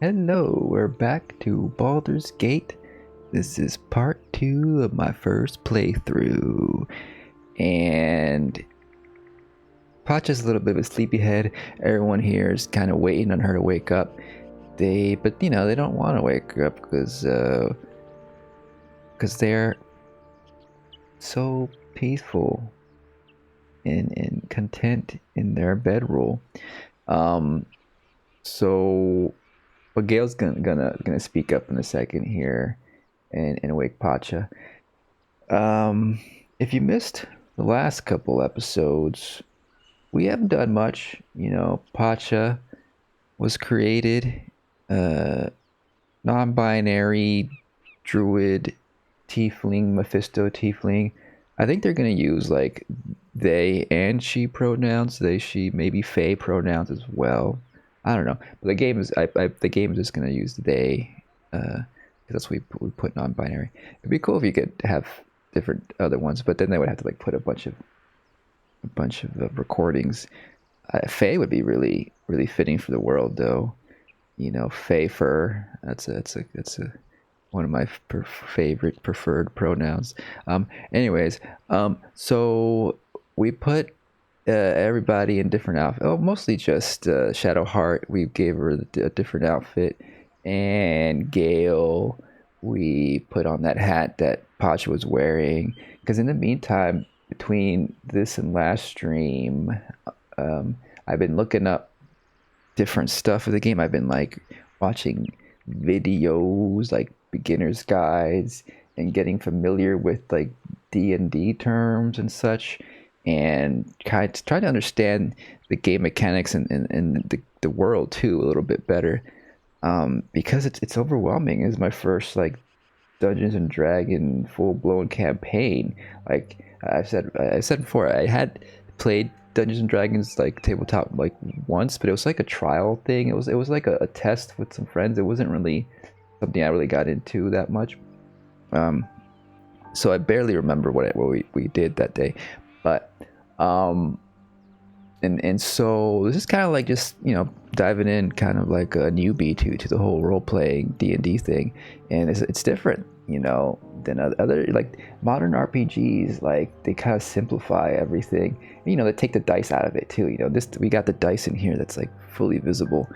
Hello, we're back to Baldur's Gate. This is part 2 of my first playthrough. And Pacha's a little bit of a sleepyhead. Everyone here is kind of waiting on her to wake up. But they don't want to wake up because they're so peaceful and content in their bedroll. But Gail's gonna speak up in a second here and wake Pacha. If you missed the last couple episodes, we haven't done much. Pacha was created, non-binary druid tiefling, Mephisto tiefling. I think they're gonna use like they and she pronouns, they, she, maybe fae pronouns as well. I don't know. But the game is the game is just gonna use they, because that's what we put non-binary. It'd be cool if you could have different other ones, but then they would have to like put a bunch of recordings. Fae would be really fitting for the world, though. Fae fur. That's a one of my favorite preferred pronouns. Anyways, so we put everybody in different outfits. Oh, mostly just Shadowheart. We gave her a different outfit, and Gale, we put on that hat that Pacha was wearing. Because in the meantime, between this and last stream, I've been looking up different stuff of the game. I've been like watching videos, like beginner's guides, and getting familiar with like D&D terms and such, and trying to understand the game mechanics and the world too a little bit better, because it's overwhelming. It's my first like Dungeons and Dragon full-blown campaign. Like I said before, I had played Dungeons and Dragons like tabletop like once, but it was like a trial thing. It was like a test with some friends. It wasn't really something I really got into that much. So I barely remember what we did that day. But and so this is kind of like just diving in, kind of like a newbie to the whole role playing D&D thing, and it's different than other like modern RPGs. Like they kind of simplify everything. They take the dice out of it too. We got the dice in here that's like fully visible,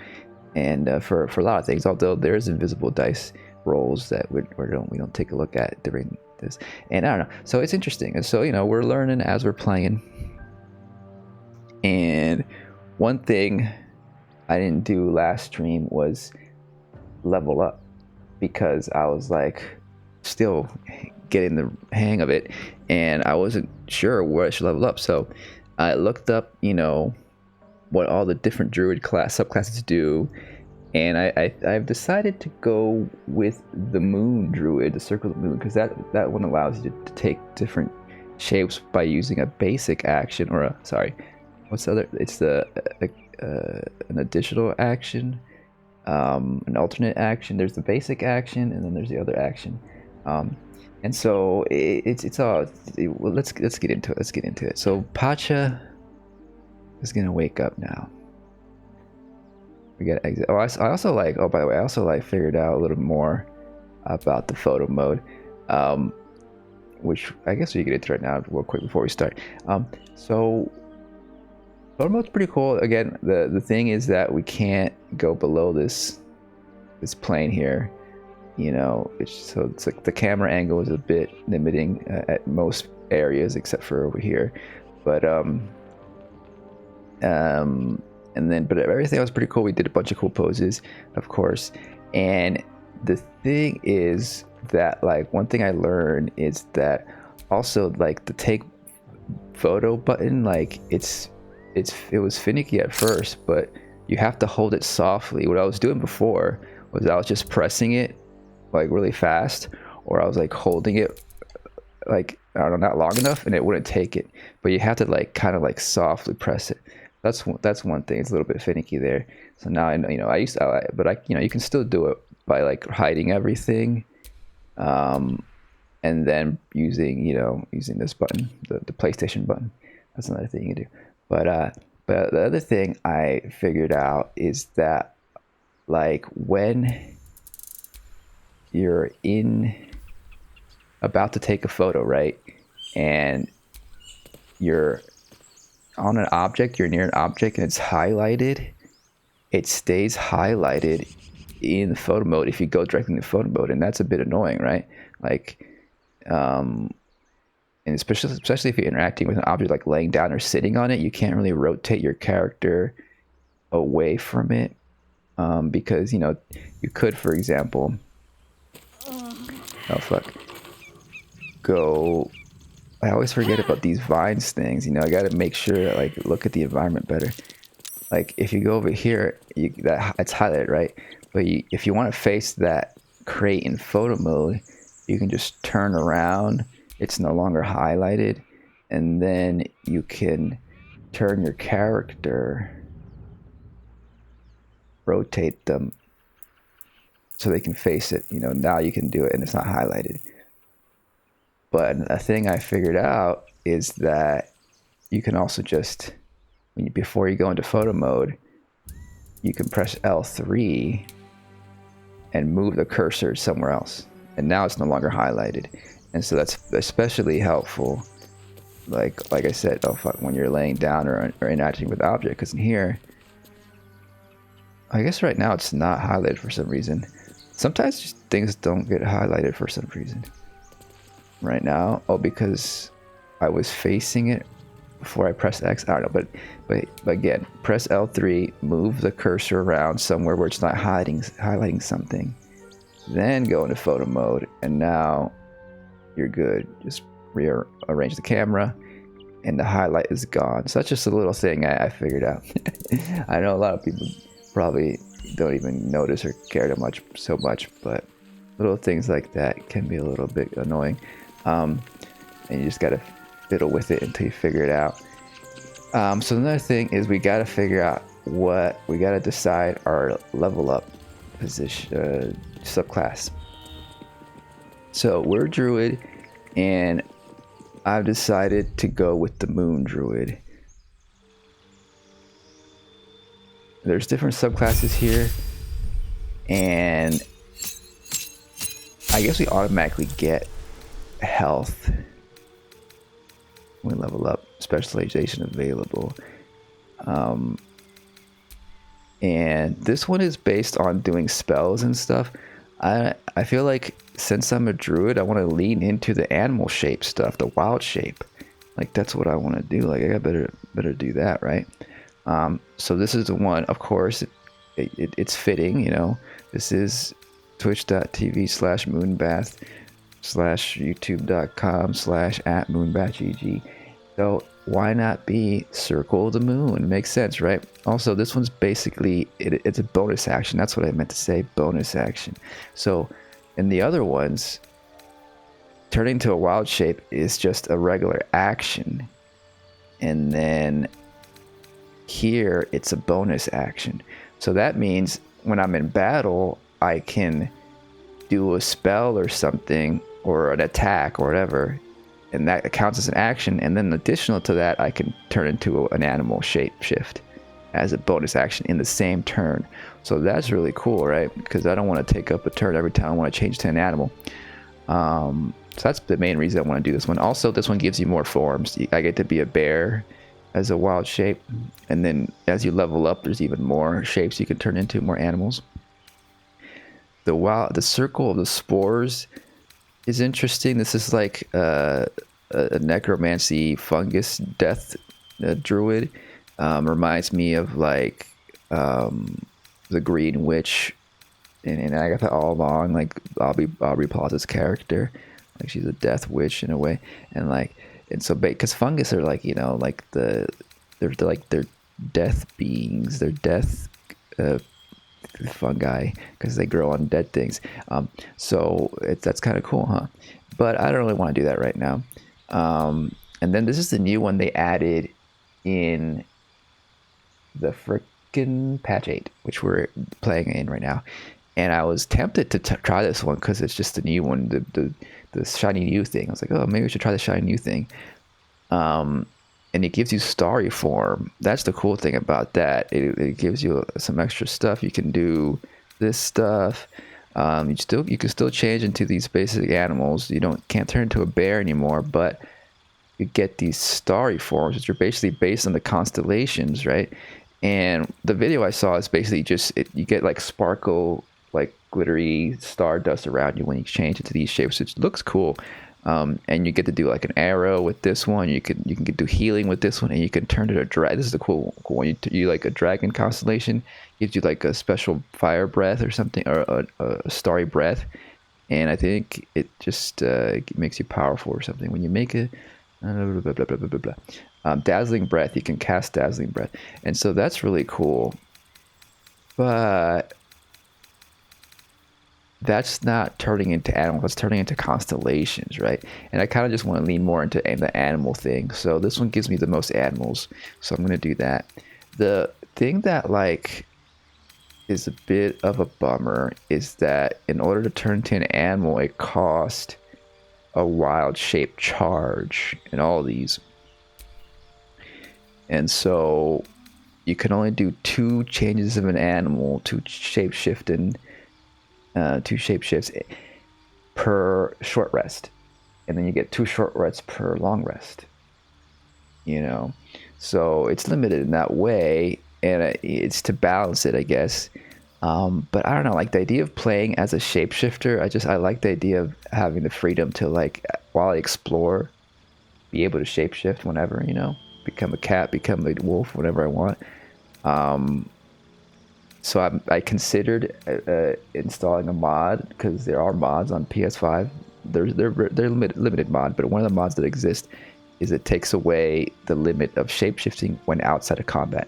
and for a lot of things, although there's invisible dice rolls that we don't take a look at during this. And I don't know, so it's interesting. And so we're learning as we're playing. And one thing I didn't do last stream was level up, because I was like still getting the hang of it, and I wasn't sure where I should level up. So I looked up what all the different druid subclasses do, and I've decided to go with the moon druid, the circle of the moon, because that one allows you to take different shapes by using a basic action, or what's the other? It's an additional action, an alternate action. There's the basic action, and then there's the other action. And so it's all. Let's get into it. Let's get into it. So Pacha is gonna wake up now. We got exit. Oh, I also like. Oh, by the way, I also like figured out a little more about the photo mode, which I guess we can get into right now real quick before we start. So photo mode's pretty cool. Again, the thing is that we can't go below this plane here. It's like the camera angle is a bit limiting at most areas except for over here. But but everything was pretty cool. We did a bunch of cool poses, of course. And the thing is that like one thing I learned is that also like the take photo button, like it was finicky at first, but you have to hold it softly. What I was doing before was I was just pressing it like really fast, or I was like holding it like, I don't know, not long enough, and it wouldn't take it. But you have to like kind of like softly press it. That's one thing. It's a little bit finicky there. So now I know, but you can still do it by like hiding everything, and then using this button, the PlayStation button. That's another thing you can do. But the other thing I figured out is that like when you're about to take a photo, right? And you're on an object, you're near an object, and it's highlighted. It stays highlighted in photo mode if you go directly into photo mode, and that's a bit annoying, right? Like, and especially if you're interacting with an object like laying down or sitting on it, you can't really rotate your character away from it, because you could, for example, oh fuck, go. I always forget about these vines things. I got to make sure, like, look at the environment better. Like, if you go over here, it's highlighted, right? But if you want to face that crate in photo mode, you can just turn around. It's no longer highlighted, and then you can turn your character, rotate them so they can face it. Now you can do it, and it's not highlighted. But a thing I figured out is that you can also just, before you go into photo mode, you can press L3 and move the cursor somewhere else. And now it's no longer highlighted. And so that's especially helpful, like I said, when you're laying down or interacting with object. Because in here, I guess right now it's not highlighted for some reason. Sometimes just things don't get highlighted for some reason. Right now, because I was facing it before I press X. I don't know, but again, press L3, move the cursor around somewhere where it's not highlighting something, then go into photo mode, and now you're good. Just rearrange the camera, and the highlight is gone. So that's just a little thing I figured out. I know a lot of people probably don't even notice or care so much, but little things like that can be a little bit annoying. And you just gotta fiddle with it until you figure it out. So another thing is we gotta figure out we gotta decide our level up position, subclass. So we're Druid, and I've decided to go with the Moon Druid. There's different subclasses here, and I guess we automatically get health when we level up, specialization available. And this one is based on doing spells and stuff. I feel like since I'm a druid, I want to lean into the animal shape stuff, the wild shape. Like, that's what I want to do. Like, I better do that, right? So this is the one, of course, it's fitting, this is twitch.tv/moonbath/youtube.com/@moonbathgg. So why not be Circle the Moon? Makes sense, right? Also, this one's basically, it's a bonus action. That's what I meant to say, bonus action. So in the other ones, turning to a wild shape is just a regular action. And then here, it's a bonus action. So that means when I'm in battle, I can do a spell or something, or an attack or whatever, and that counts as an action. And then additional to that, I can turn into an animal shapeshift as a bonus action in the same turn. So that's really cool, right? Because I don't want to take up a turn every time I want to change to an animal. So that's the main reason I want to do this one. Also, this one gives you more forms. I get to be a bear as a wild shape, and then as you level up, there's even more shapes you can turn into, more animals. The circle of the spores is interesting. This is like a necromancy fungus death druid. Reminds me of like the Green Witch in Agatha All Along, like Aubrey Plaza's character. Like, she's a death witch in a way, and so because fungus are like, they're death beings, they're death fungi because they grow on dead things. So that's kind of cool, huh? But I don't really want to do that right now. And then this is the new one they added in the frickin' patch 8, which we're playing in right now. And I was tempted to try this one because it's just a new one, the shiny new thing. I was like, oh, maybe we should try the shiny new thing. And it gives you Starry form. That's the cool thing about that. It gives you some extra stuff. You can do this stuff. You can still change into these basic animals. You can't turn into a bear anymore, but you get these starry forms, which are basically based on the constellations, right? And the video I saw is basically you get like sparkle, like glittery star dust around you when you change into these shapes, which looks cool. And you get to do like an arrow with this one. You can do healing with this one, and you can turn it a dragon. This is the cool one. You like a dragon constellation, gives you like a special fire breath or something, or a starry breath. And I think it just makes you powerful or something when you make it. Blah, blah, blah, blah, blah, blah. Dazzling breath. You can cast dazzling breath, and so that's really cool. But that's not turning into animals. That's turning into constellations, right? And I kind of just want to lean more into the animal thing. So this one gives me the most animals, so I'm gonna do that. The thing that like is a bit of a bummer is that in order to turn into an animal, it costs a wild shape charge in all of these. And so you can only do 2 changes of an animal, 2 shapeshift and 2 shapeshifts per short rest. And then you get 2 short rests per long rest. You know? So it's limited in that way, and it's to balance it, I guess. But I don't know, like the idea of playing as a shapeshifter, I like the idea of having the freedom to, like, while I explore, be able to shapeshift whenever, you know, become a cat, become a wolf, whatever I want. So I considered installing a mod, because there are mods on PS5. They're limited mod, but one of the mods that exist is it takes away the limit of shapeshifting when outside of combat.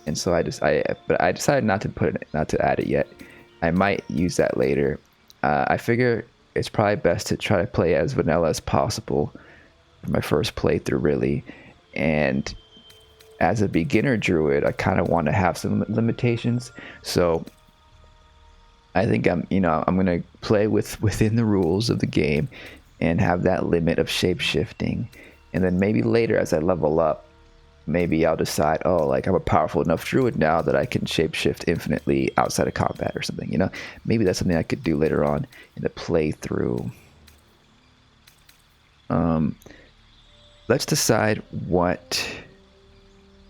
And so I decided not to add it yet. I might use that later. I figure it's probably best to try to play as vanilla as possible for my first playthrough, really. And as a beginner druid, I kind of want to have some limitations. So I think I'm gonna play within the rules of the game and have that limit of shape shifting. And then maybe later, as I level up, maybe I'll decide, oh, like I'm a powerful enough druid now that I can shapeshift infinitely outside of combat or something, you know? Maybe that's something I could do later on in the playthrough. Let's decide what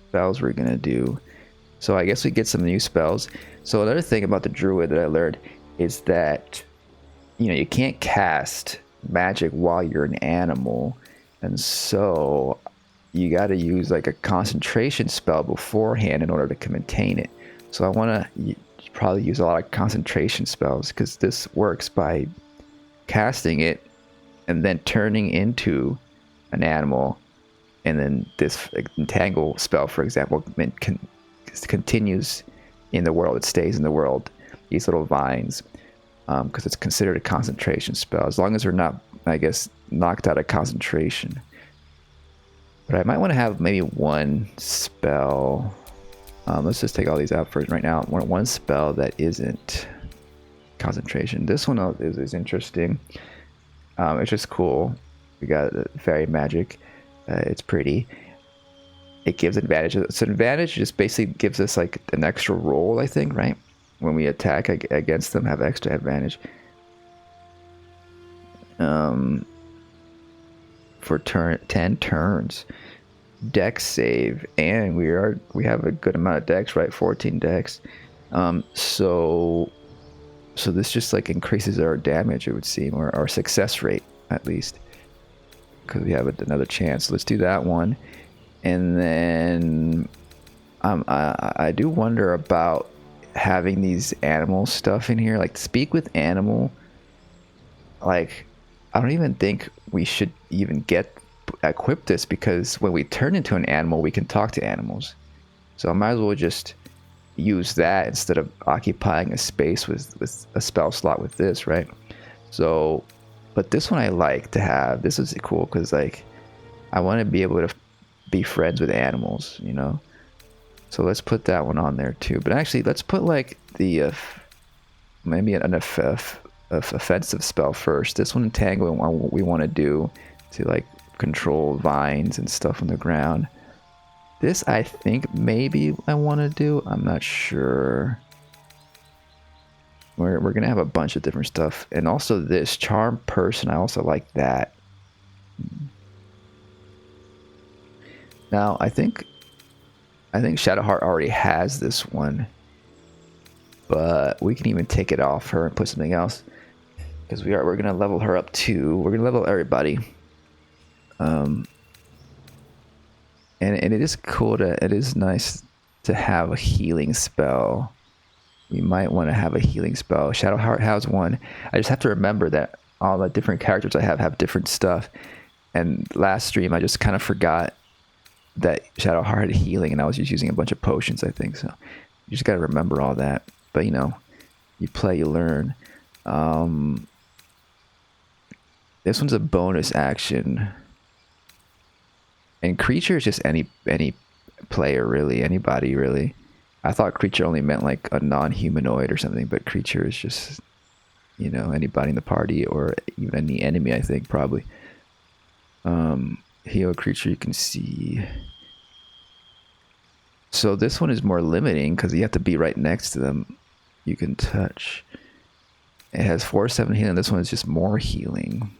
spells we're gonna do. So I guess we get some new spells. So another thing about the druid that I learned is that, you know, you can't cast magic while you're an animal. And so you got to use like a concentration spell beforehand in order to contain it. So I want to probably use a lot of concentration spells, because this works by casting it and then turning into an animal. And then this entangle spell, for example, continues in the world. It stays in the world, these little vines, because it's considered a concentration spell, as long as we're not, I guess, knocked out of concentration. But I might want to have maybe one spell. Let's just take all these out for right now. One spell that isn't concentration. This one is interesting. It's just cool. We got fairy magic. It's pretty. It gives advantage. So advantage just basically gives us like an extra roll, I think, right? When we attack against them, have extra advantage. For 10 turns. Dex save, and we have a good amount of dex, right? 14 dex. So this just like increases our damage, it would seem, or our success rate at least, because we have another chance. So let's do that one. And then I do wonder about having these animal stuff in here, like speak with animal. Like, I don't even think we should even equip this, because when we turn into an animal, we can talk to animals. So I might as well just use that instead of occupying a space with a spell slot with this, right? So, but this one I like to have. This is cool because, like, I want to be able to be friends with animals, you know? So let's put that one on there too. But actually, let's put like the maybe an offensive spell first. This one, entangle, we want to do to like control vines and stuff on the ground. This I think maybe I want to do. I'm not sure. We're gonna have a bunch of different stuff, and also this charm person. I also like that. Now I think Shadowheart already has this one, but we can even take it off her and put something else, because we're gonna level her up too. We're gonna level everybody. And it is cool it is nice to have a healing spell. We might want to have a healing spell. Shadowheart has one. I just have to remember that all the different characters I have different stuff. And last stream I just kind of forgot that Shadowheart had healing, and I was just using a bunch of potions, I think. So you just got to remember all that. But you know, you play, you learn. This one's a bonus action. And creature is just any player, really, anybody, really. I thought creature only meant like a non-humanoid or something, but creature is just, you know, anybody in the party or even any enemy, I think, probably. Heal a creature you can see. So this one is more limiting because you have to be right next to them. You can touch. It has 4/7 healing. This one is just more healing.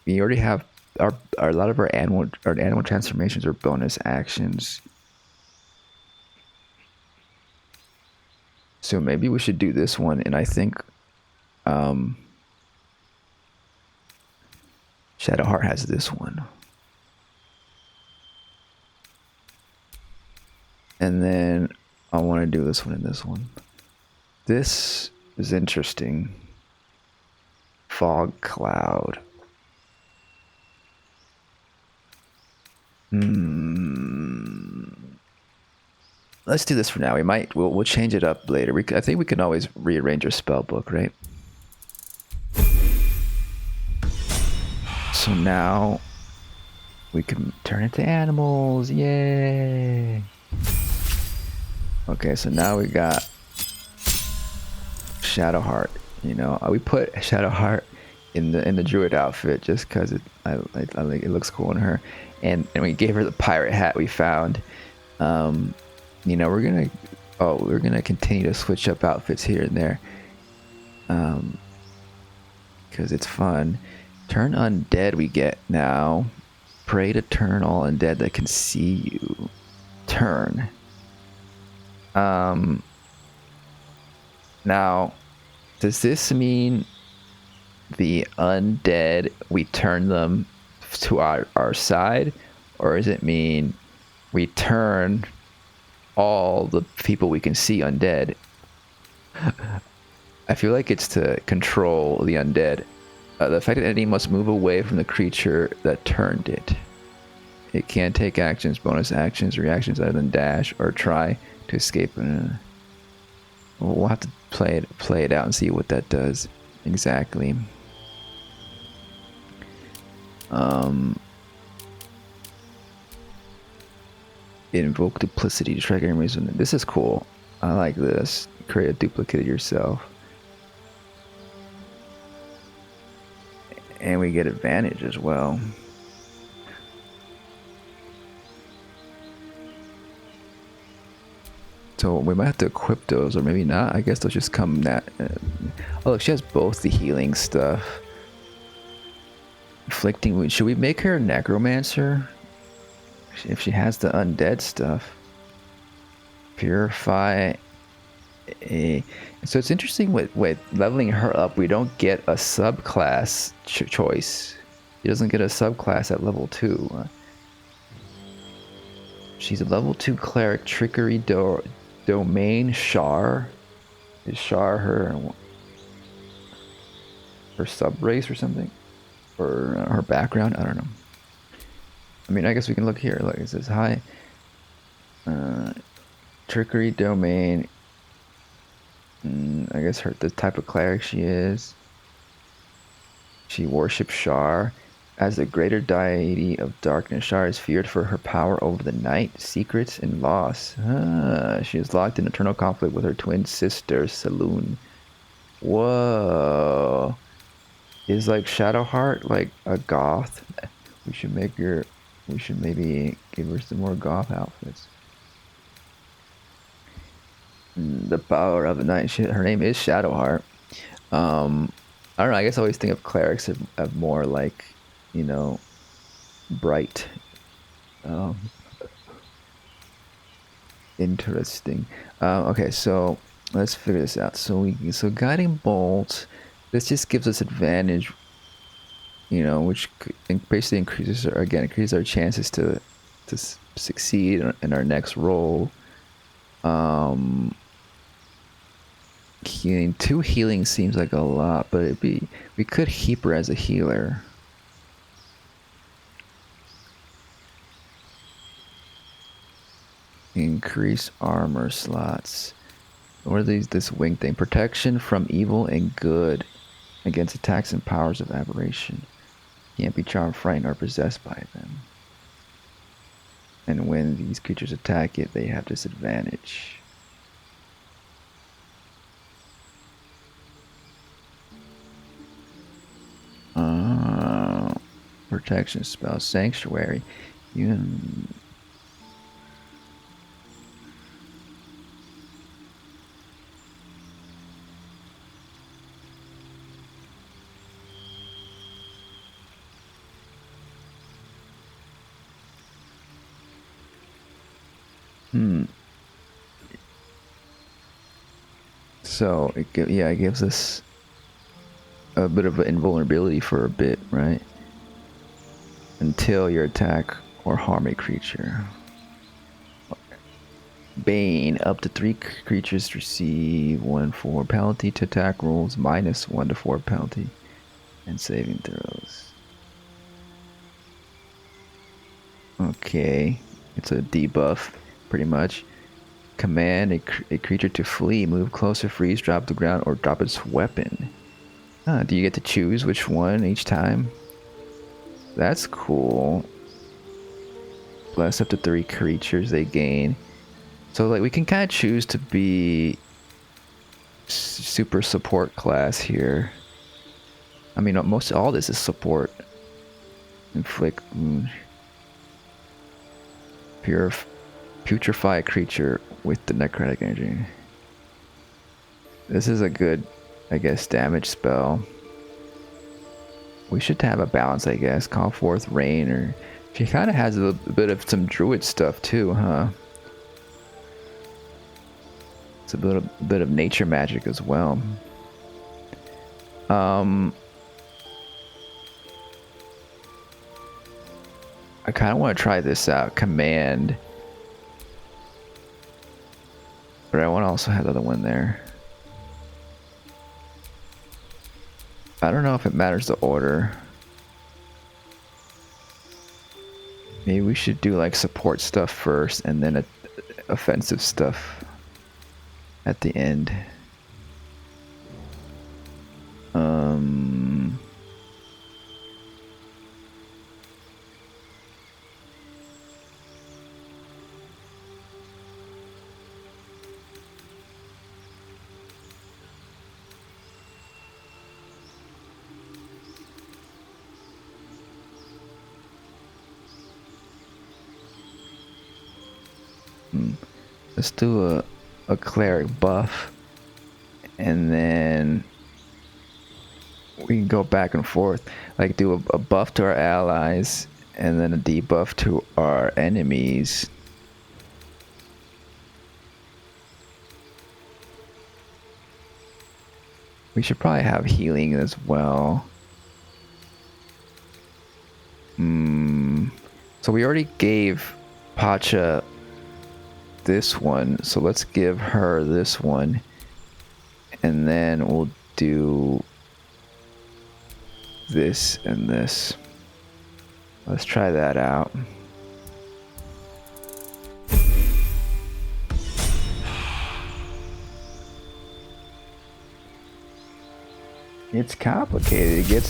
We already have a lot of our animal transformations are bonus actions. So maybe we should do this one, and I think Shadowheart has this one. And then I want to do this one and this one. This is interesting. Fog cloud. Let's do this for now. We'll change it up later. I think we can always rearrange our spell book, right? So now we can turn into animals. Yay! Okay, so now we got Shadowheart. You know, we put Shadowheart in the druid outfit just because I think it looks cool on her, and we gave her the pirate hat we found. You know, we're gonna continue to switch up outfits here and there, because it's fun. Turn undead we get now. Pray to turn all undead that can see you. Turn. Now, does this mean the undead, we turn them to our side, or does it mean we turn all the people we can see undead? I feel like it's to control the undead. The affected entity must move away from the creature that turned it. It can't take actions, bonus actions, reactions other than dash or try to escape. We'll have to play it out and see what that does exactly. Invoke duplicity to track enemies. This is cool. I like this. Create a duplicate of yourself. And we get advantage as well. So we might have to equip those, or maybe not. I guess they'll just come that. Oh, look, she has both the healing stuff. Inflicting wounds. Should we make her a necromancer? If she has the undead stuff. Purify. So it's interesting with leveling her up, we don't get a subclass choice. She doesn't get a subclass at level 2. She's a level 2 cleric, trickery domain. Shar. Is Shar her sub race or something? Or her background? I don't know. I mean, I guess we can look here. Look, it says hi. Trickery domain. I guess the type of cleric she is. She worships Shar as the greater deity of darkness. Shar is feared for her power over the night, secrets, and loss. She is locked in eternal conflict with her twin sister, Saloon. Whoa. Is like Shadowheart like a goth? We should maybe give her some more goth outfits. The power of the night. Her name is Shadowheart. I don't know. I guess I always think of clerics of more like, you know, bright. Um, interesting. Okay, so let's figure this out. So guiding bolt. This just gives us advantage. You know, which basically increases our chances to succeed in our next roll. Healing 2 healing seems like a lot, but we could heap her as a healer. Increase armor slots. What are these? This wing thing. Protection from evil and good against attacks and powers of aberration. Can't be charmed, frightened, or possessed by them. And when these creatures attack it, they have disadvantage. Protection spell. Sanctuary. You... So it gives us a bit of an invulnerability for a bit, right? Until your attack or harm a creature. Bane, up to 3 creatures receive 1/4 penalty to attack rolls, minus 1 to 4 penalty, and saving throws. Okay, it's a debuff, pretty much. Command a creature to flee, move closer, freeze, drop to the ground, or drop its weapon. Do you get to choose which one each time? That's cool. Bless up to 3 creatures they gain. So like we can kind of choose to be super support class here. I mean, most all this is support. Inflict putrefy a creature with the necrotic energy. This is a good, I guess, damage spell. We should have a balance, I guess. Call forth rain, or she kind of has a bit of some druid stuff too, huh? It's a bit of nature magic as well. I kind of want to try this out. Command. But I want to also have the other one there. I don't know if it matters the order. Maybe we should do like support stuff first and then offensive stuff at the end. Let's do a cleric buff, and then we can go back and forth. Like do a buff to our allies, and then a debuff to our enemies. We should probably have healing as well. So we already gave Pacha this one, so let's give her this one, and then we'll do this and this. Let's try that out. It's complicated.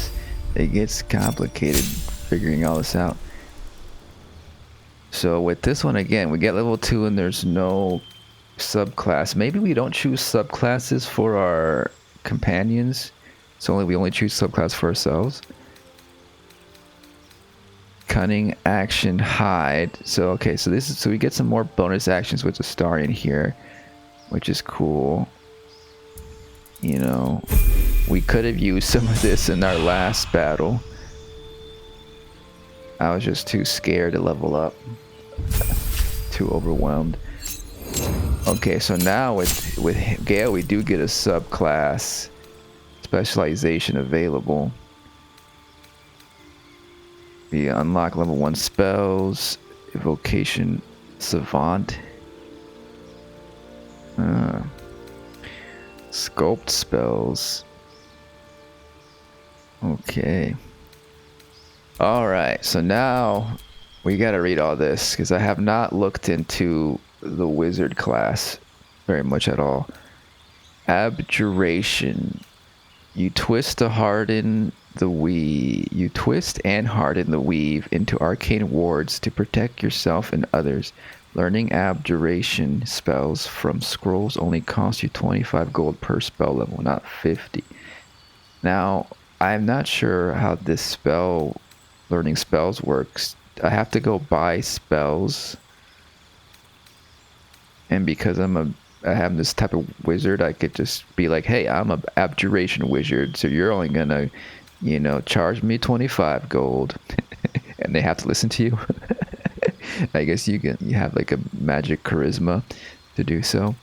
It gets complicated figuring all this out. So with this one again, we get level 2 and there's no subclass. Maybe we don't choose subclasses for our companions. So we only choose subclass for ourselves. Cunning, action, hide. So okay, so we get some more bonus actions with the star in here. which is cool. You know, we could have used some of this in our last battle. I was just too scared to level up. Too overwhelmed. Okay, so now with Gale, we do get a subclass specialization available. We unlock level 1 spells, evocation savant, sculpt spells. Okay. Alright, so now we gotta read all this because I have not looked into the wizard class very much at all. Abjuration. You twist and harden the weave into arcane wards to protect yourself and others. Learning abjuration spells from scrolls only costs you 25 gold per spell level, not 50. Now, I'm not sure how this spell learning spells works. I have to go buy spells, and because I have this type of wizard, I could just be like, hey, I'm a abjuration wizard, so you're only gonna, you know, charge me 25 gold. And they have to listen to you. I guess you have like a magic charisma to do so.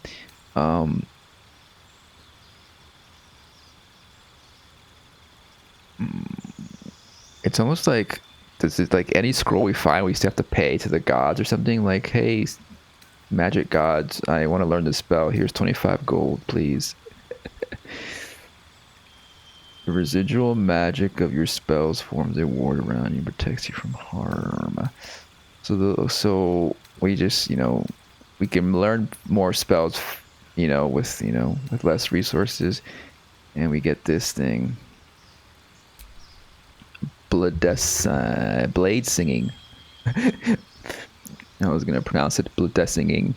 It's almost like this is like any scroll we find, we still have to pay to the gods or something. Like, hey, magic gods, I want to learn this spell. Here's 25 gold, please. The residual magic of your spells forms a ward around you and protects you from harm. So we just, you know, we can learn more spells, you know, with less resources, and we get this thing. Blade singing. I was gonna pronounce it blade singing.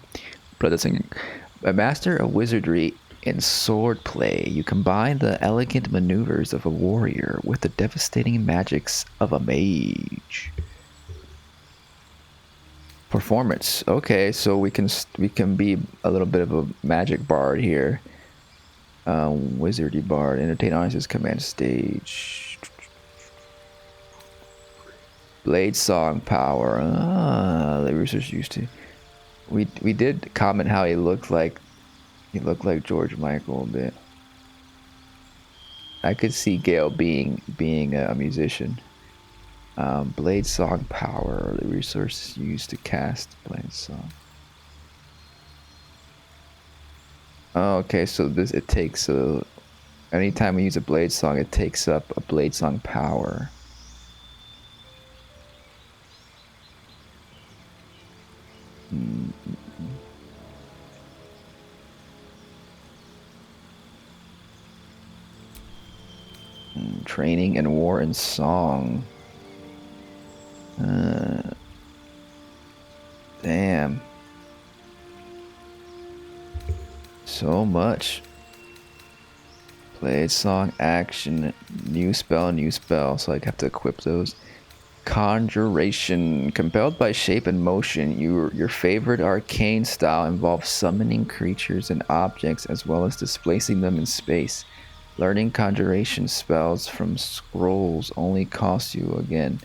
A master of wizardry in swordplay, you combine the elegant maneuvers of a warrior with the devastating magics of a mage. Performance. Okay, so we can be a little bit of a magic bard here. Wizardy bard. Entertain audiences. Command stage. Blade song power. The research used to. We did comment how he looked like George Michael a bit. I could see Gale being a musician. Blade song power. The resources used to cast blade song. Oh, okay, so it takes anytime we use a blade song, it takes up a blade song power. Training and war and song. Damn. So much. Blade song, action, new spell, so I have to equip those. Conjuration. Compelled by shape and motion, your favorite arcane style involves summoning creatures and objects as well as displacing them in space. Learning conjuration spells from scrolls only costs you again.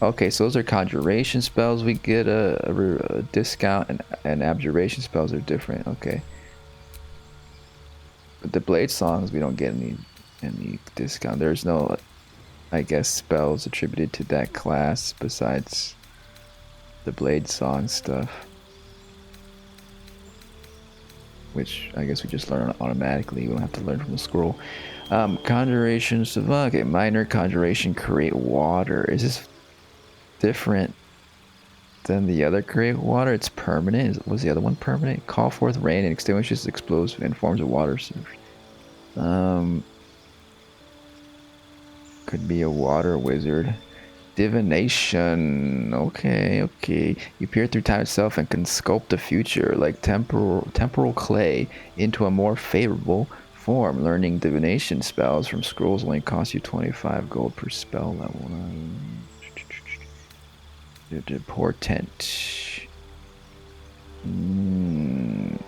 Okay, so those are conjuration spells. We get a discount, and abjuration spells are different. Okay. But the blade songs, we don't get any discount. There's no, I guess, spells attributed to that class besides the blade song stuff, which I guess we just learn automatically. We don't have to learn from the scroll. Conjuration savant. Okay, minor conjuration create water. Is this different than the other create water? It's permanent. Was the other one permanent? Call forth rain and extinguishes explosive and forms of water. Could be a water wizard. Divination. Okay. You peer through time itself and can sculpt the future like temporal clay into a more favorable form. Learning divination spells from scrolls only cost you 25 gold per spell level. Portent.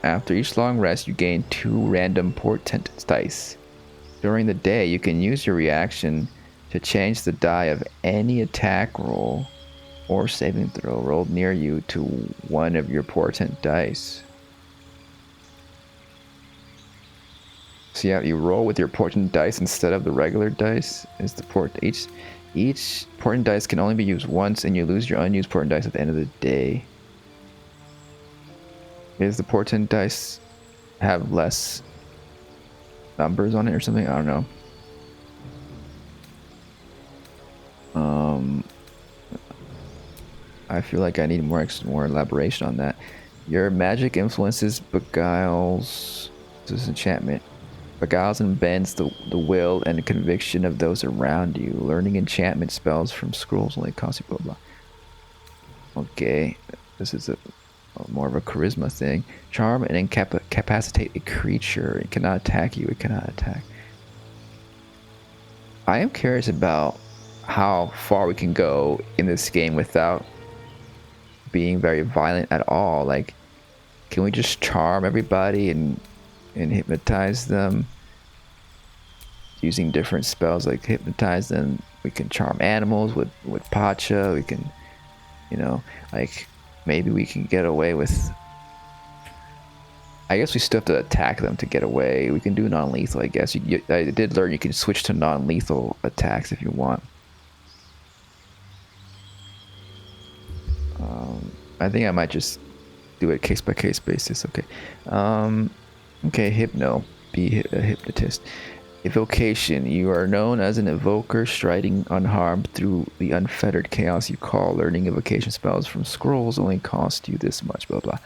After each long rest, you gain 2 random portent dice. During the day, you can use your reaction to change the die of any attack roll or saving throw rolled near you to one of your portent dice. So yeah, you roll with your portent dice instead of the regular dice. Is the each portent dice can only be used once, and you lose your unused portent dice at the end of the day. Is the portent dice have less numbers on it or something? I don't know. I feel like I need more elaboration on that. Your magic influences beguiles. This is enchantment. Beguiles and bends the will and conviction of those around you. Learning enchantment spells from scrolls only cost you blah blah. Okay, this is a more of a charisma thing. Charm and incapacitate a creature. It cannot attack you. It cannot attack. I am curious about how far we can go in this game without being very violent at all. Like, can we just charm everybody and hypnotize them using different spells? Like hypnotize them. We can charm animals with Pacha. We can, you know, like maybe we can get away with. I guess we still have to attack them to get away. We can do non-lethal, I guess. I did learn you can switch to non-lethal attacks if you want. I think I might just do it case by case basis. Okay. Okay, hypno. Be a hypnotist. Evocation. You are known as an evoker, striding unharmed through the unfettered chaos you call. Learning evocation spells from scrolls only cost you this much. Blah blah.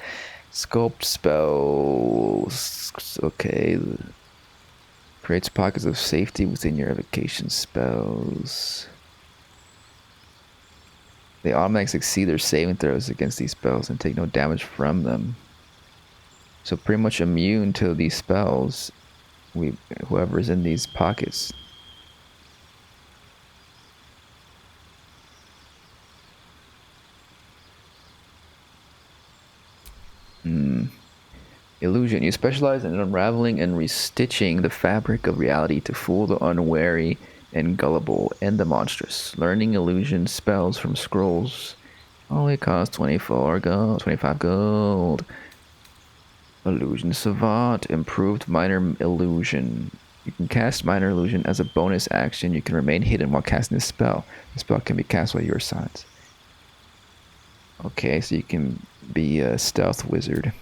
Sculpt spells. Okay. Creates pockets of safety within your evocation spells. They automatically succeed their saving throws against these spells and take no damage from them. So pretty much immune to these spells, whoever's in these pockets. Illusion. You specialize in unraveling and restitching the fabric of reality to fool the unwary and gullible and the monstrous. Learning illusion spells from scrolls only cost 25 gold. Illusion Savant. Improved minor illusion. You can cast minor illusion as a bonus action. You can remain hidden while casting this spell. The spell can be cast while you are silent. Okay, so you can be a stealth wizard.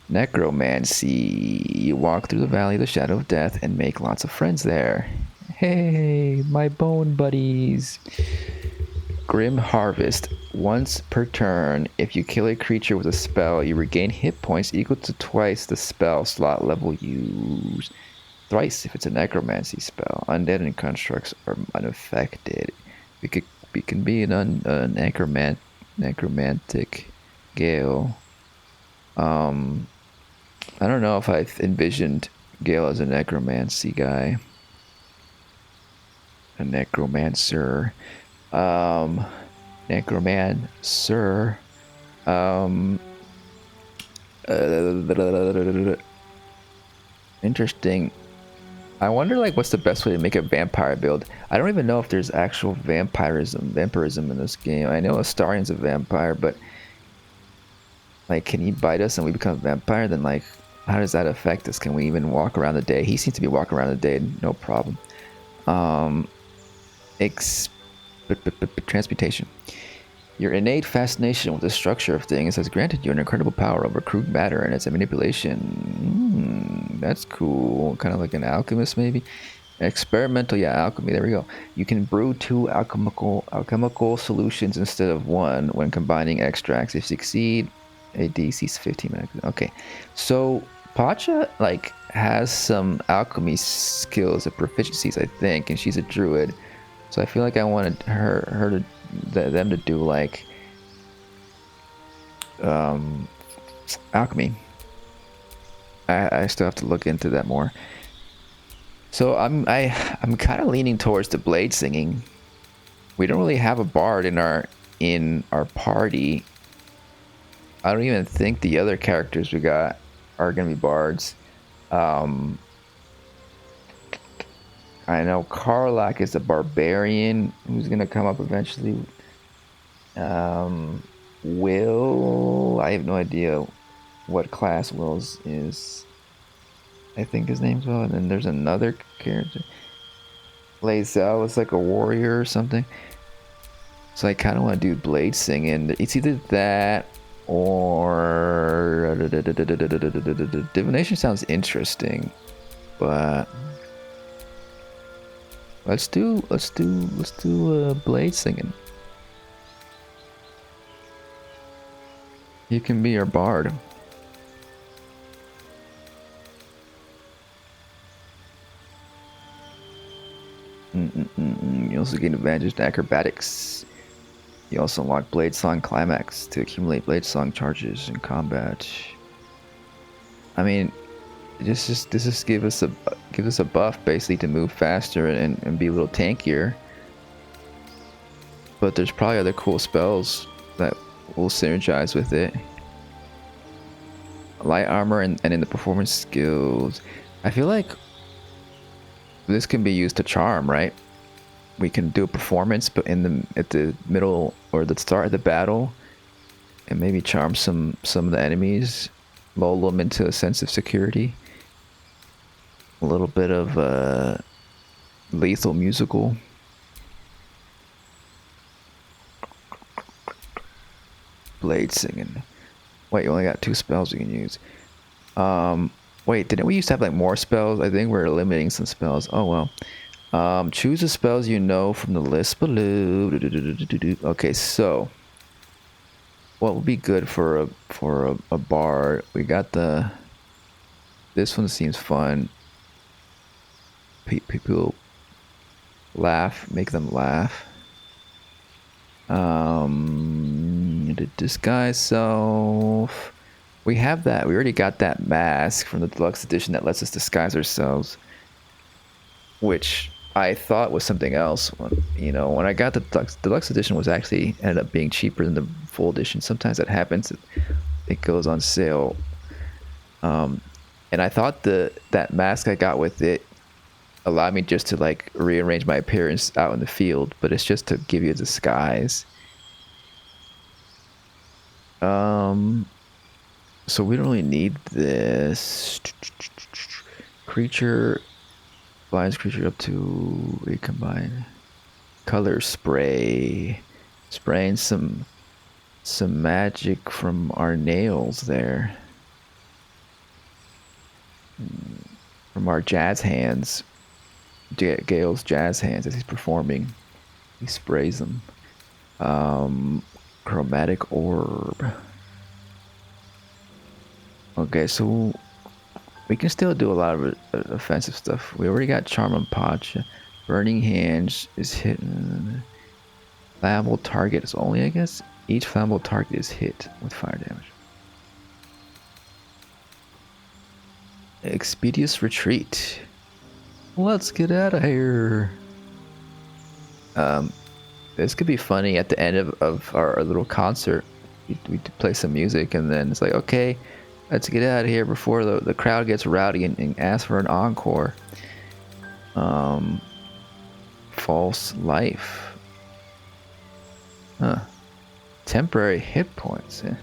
Necromancy. You walk through the valley of the shadow of death and make lots of friends there. Hey, my bone buddies. Grim Harvest. Once per turn, if you kill a creature with a spell, you regain hit points equal to twice the spell slot level used. Thrice if it's a necromancy spell. Undead and constructs are unaffected. We can be an necromantic Gale. I don't know if I envisioned Gale as a necromancy guy. A necromancer. Necromancer. Interesting. I wonder, like, what's the best way to make a vampire build? I don't even know if there's actual vampirism in this game. I know Astarion's a vampire, but like, can he bite us and we become a vampire? Then, like, how does that affect us? Can we even walk around the day? He seems to be walking around the day, no problem. Transmutation. Your innate fascination with the structure of things has granted you an incredible power over crude matter and its manipulation. That's cool. Kind of like an alchemist, maybe. Experimental, yeah, alchemy. There we go. You can brew 2 alchemical solutions instead of 1 when combining extracts. If you succeed, a DC's 15 minutes. Okay, so Pacha like has some alchemy skills and proficiencies, I think, and she's a druid. So I feel like I wanted them to do like alchemy. I still have to look into that more. So I'm kind of leaning towards the blade singing. We don't really have a bard in our party. I don't even think the other characters we got are gonna be bards. I know Karlak is a barbarian who's gonna come up eventually. Wyll, I have no idea what class Will's is. I think his name's Wyll, and then there's another character. Lae'zel is like a warrior or something. So I kind of want to do blade singing. It's either that or divination sounds interesting, but let's do blade singing. You can be our bard. You also gain advantage to acrobatics. You also unlock Blade Song Climax to accumulate Blade Song charges in combat. I mean, this just gives us a buff basically to move faster and be a little tankier. But there's probably other cool spells that will synergize with it. Light armor and in the performance skills. I feel like this can be used to charm, right? We can do a performance, but at the middle or the start of the battle, and maybe charm some of the enemies, lull them into a sense of security. A little bit of lethal musical. Blade singing. Wait, you only got 2 spells you can use. Wait, didn't we used to have like more spells? I think we're limiting some spells. Oh well. Choose the spells you know from the list below. Okay, so what would be good for a bard? We got this one seems fun. People laugh, make them laugh. Disguise self. We have that. We already got that mask from the deluxe edition that lets us disguise ourselves, which I thought was something else. When I got the deluxe edition, was actually ended up being cheaper than the full edition. Sometimes that happens. It goes on sale. And I thought that mask I got with it allowed me just to like rearrange my appearance out in the field, but it's just to give you a disguise. So we don't really need this. Creature blinds creature up to a combined color spray. Spraying some magic from our nails there. From our jazz hands. Gale's jazz hands as he's performing. He sprays them. Chromatic orb. Okay, so we can still do a lot of offensive stuff. We already got Charm on Pacha. Burning Hands is hit. Flammable target is only, I guess. Each flammable target is hit with fire damage. Expeditious Retreat. Let's get out of here. This could be funny at the end of our little concert. We play some music and then it's like, okay, let's get out of here before the crowd gets rowdy and ask for an encore. False life. Huh. Temporary hit points. Yeah.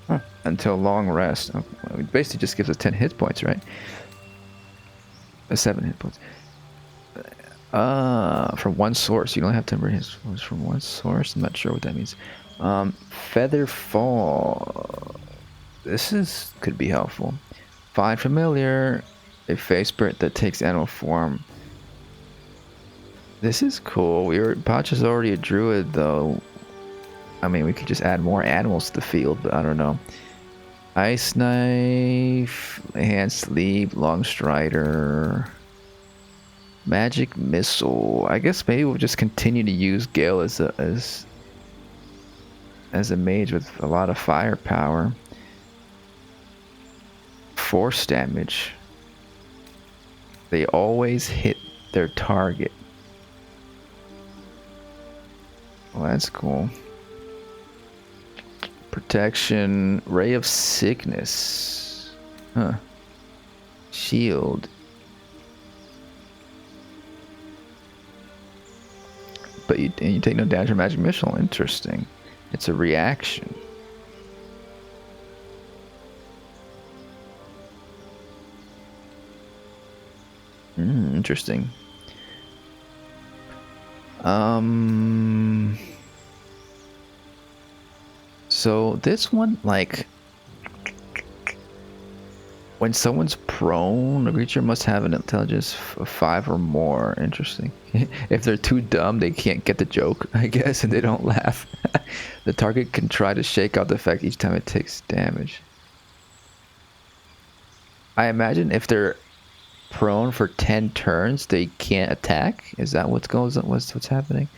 Huh. Until long rest. It basically just gives us 10 hit points, right? 7 hit points. From one source. You don't have temporary hit points from one source. I'm not sure what that means. Feather fall. This could be helpful. Find familiar. A face spirit that takes animal form. This is cool. Pacha's already a druid though. I mean, we could just add more animals to the field, but I don't know. Ice knife, hand sleeve, long strider, magic missile. I guess maybe we'll just continue to use Gale as a mage with a lot of firepower. Force damage. They always hit their target. Well, that's cool. Protection, ray of sickness. Huh. Shield. But you take no damage from magic missile. Interesting. It's a reaction. Interesting. So this one, like, when someone's prone, a creature must have an intelligence of 5 or more. Interesting. If they're too dumb, they can't get the joke, I guess, and they don't laugh. The target can try to shake out the effect each time it takes damage. I imagine if they're prone for 10 turns, they can't attack. Is that what's happening?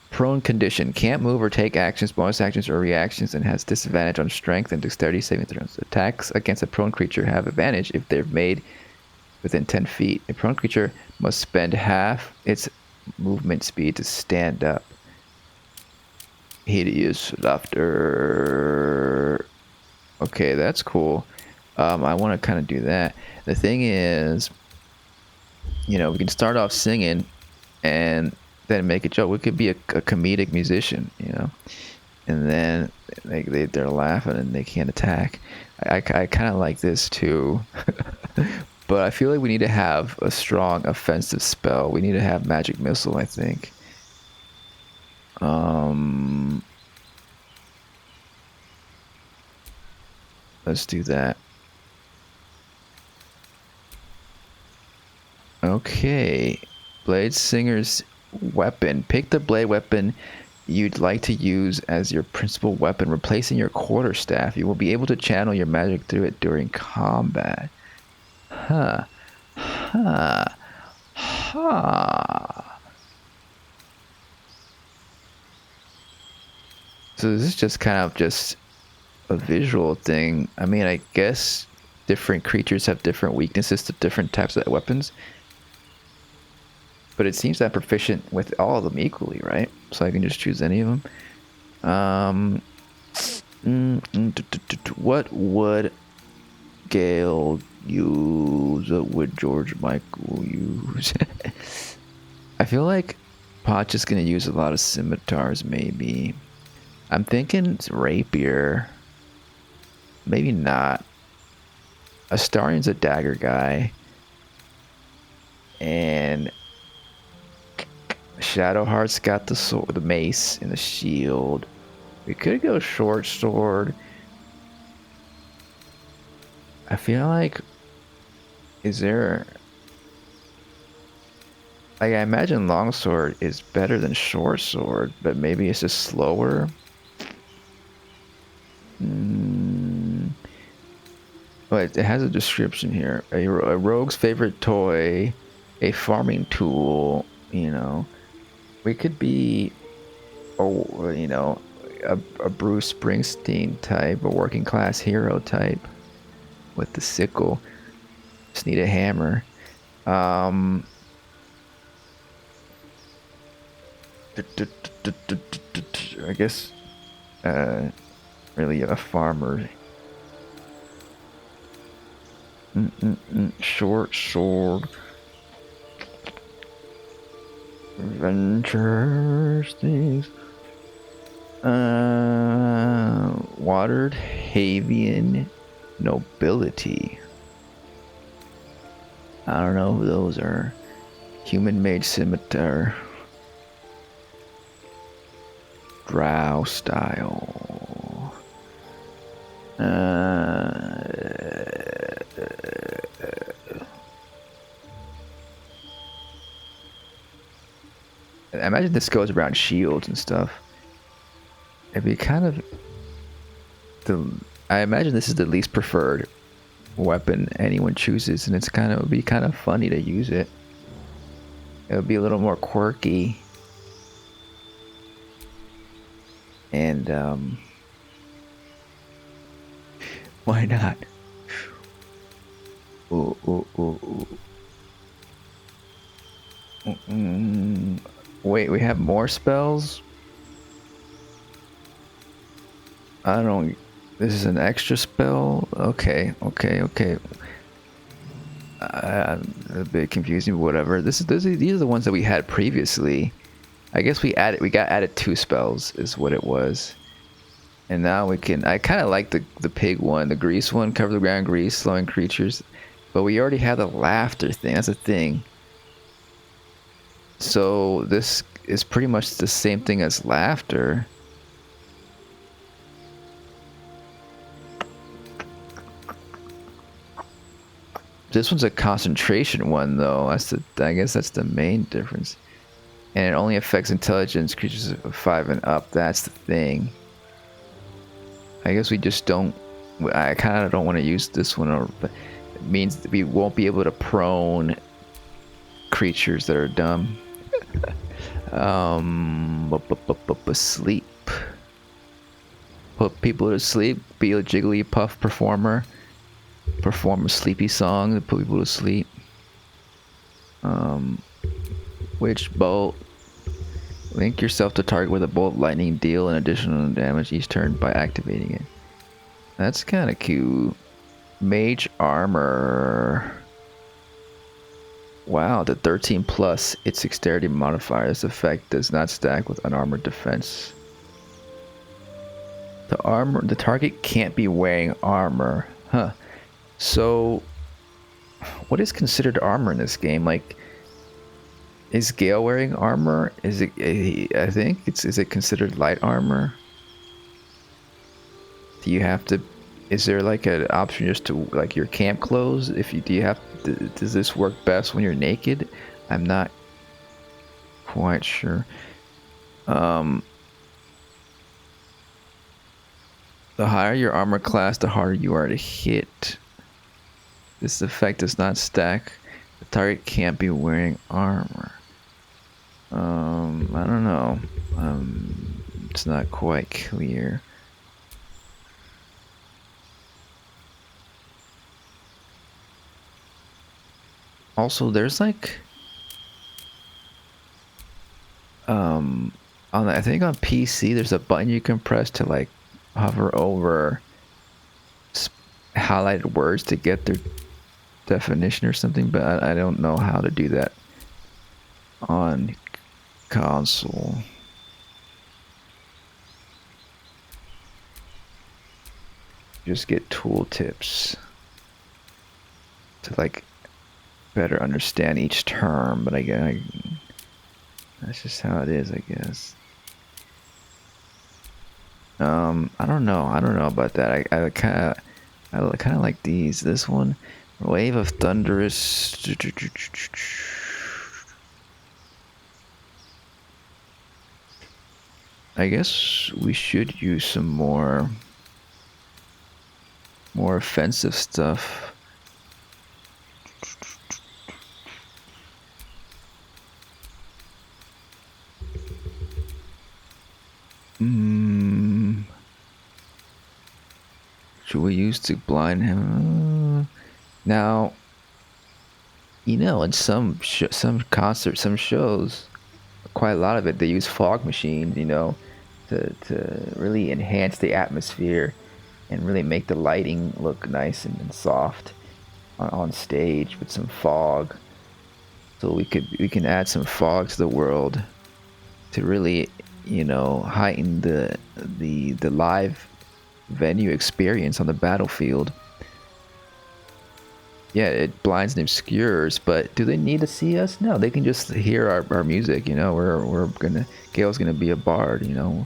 Prone condition. Can't move or take actions, bonus actions, or reactions, and has disadvantage on strength and dexterity saving throws. Attacks against a prone creature have advantage if they're made within 10 feet. A prone creature must spend half its movement speed to stand up. Hideous laughter. Okay, that's cool. I want to kind of do that. The thing is, we can start off singing and then make a joke. We could be a comedic musician, and then they're laughing and they can't attack. I kind of like this too. But I feel like we need to have a strong offensive spell. We need to have magic missile, I think. Let's do that. Okay. Blade Singer's weapon. Pick the blade weapon you'd like to use as your principal weapon, replacing your quarterstaff. You will be able to channel your magic through it during combat. Huh. Huh. Huh. So this is just kind of just a visual thing. I mean, I guess different creatures have different weaknesses to different types of weapons. But it seems that I'm proficient with all of them equally, right? So I can just choose any of them. What would Gale use? What would George Michael use? I feel like Pacha's gonna use a lot of scimitars, maybe. I'm thinking rapier. Maybe not. Astarion's a dagger guy. And Shadowheart's got the sword, the mace, and the shield. We could go short sword. I feel like, is there... Like, I imagine longsword is better than short sword, but maybe it's just slower. But it has a description here. A rogue's favorite toy, a farming tool, We could be, a Bruce Springsteen type, a working class hero type with the sickle. Just need a hammer. I guess, really a farmer. Short sword. Adventures, things. Watered Havian nobility. I don't know who those are. Human-made scimitar. Drow style. I imagine this goes around shields and stuff. It'd be kind of I imagine this is the least preferred weapon anyone chooses, and it would be kind of funny to use it. It would be a little more quirky. And why not? Wait, we have more spells? I don't This is an extra spell. Okay. A bit confusing, but whatever. These are the ones that we had previously. I guess we got added 2 spells is what it was. And now we can. I kind of like the pig one, the grease one, cover the ground grease, slowing creatures. But we already had the laughter thing. That's a thing. So this is pretty much the same thing as laughter. This one's a concentration one though. I guess that's the main difference. And it only affects intelligence creatures of 5 and up. That's the thing. I guess we just don't. I kind of don't want to use this one, but it means that we won't be able to prone creatures that are dumb. Sleep. Put people to sleep. Be a Jigglypuff performer. Perform a sleepy song to put people to sleep. Witch bolt. Link yourself to target with a bolt lightning. Deal an additional damage each turn by activating it. That's kind of cute. Mage armor. Wow, the 13 plus its dexterity modifier. This effect does not stack with unarmored defense. The target can't be wearing armor. Huh. So, what is considered armor in this game? Like, is Gale wearing armor? Is it? I think is it considered light armor? Do you have to? Is there like an option just to like your camp clothes? If you do, you have. Does this work best when you're naked? I'm not quite sure. The higher your armor class, the harder you are to hit. This effect does not stack. The target can't be wearing armor. I don't know. It's not quite clear. Also, there's like, I think on PC, there's a button you can press to like hover over highlighted words to get their definition or something, but I don't know how to do that on console. Just get tool tips to like better understand each term, but I guess that's just how it is, I guess. I don't know about that. I kind of like these. This one, wave of thunderous. I guess we should use some more offensive stuff. Should we use to blind him? Now, you know, in some concerts, some shows, quite a lot of it, they use fog machines, you know, to really enhance the atmosphere and really make the lighting look nice and soft on stage with some fog. So we can add some fog to the world to really, you know, heighten the live venue experience on the battlefield. Yeah, it blinds and obscures, but do they need to see us? No, they can just hear our music. You know, Gale's gonna be a bard. You know,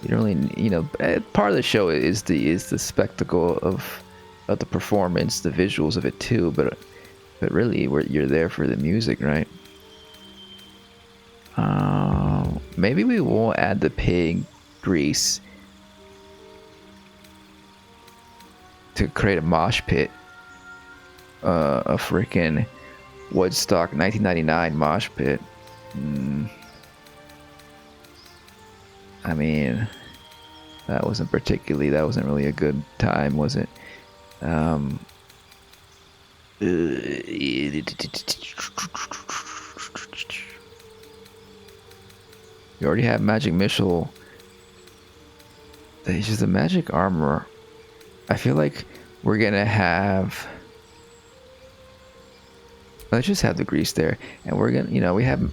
you don't really, you know, part of the show is the spectacle of the performance, the visuals of it too. But really, you're there for the music, right? Maybe we won't add the pig grease to create a mosh pit. A freaking Woodstock 1999 mosh pit. I mean, that wasn't really a good time, was it? You already have magic missile. It's just the magic armor. I feel like we're gonna have. Let's just have the grease there, and we're gonna, you know, we have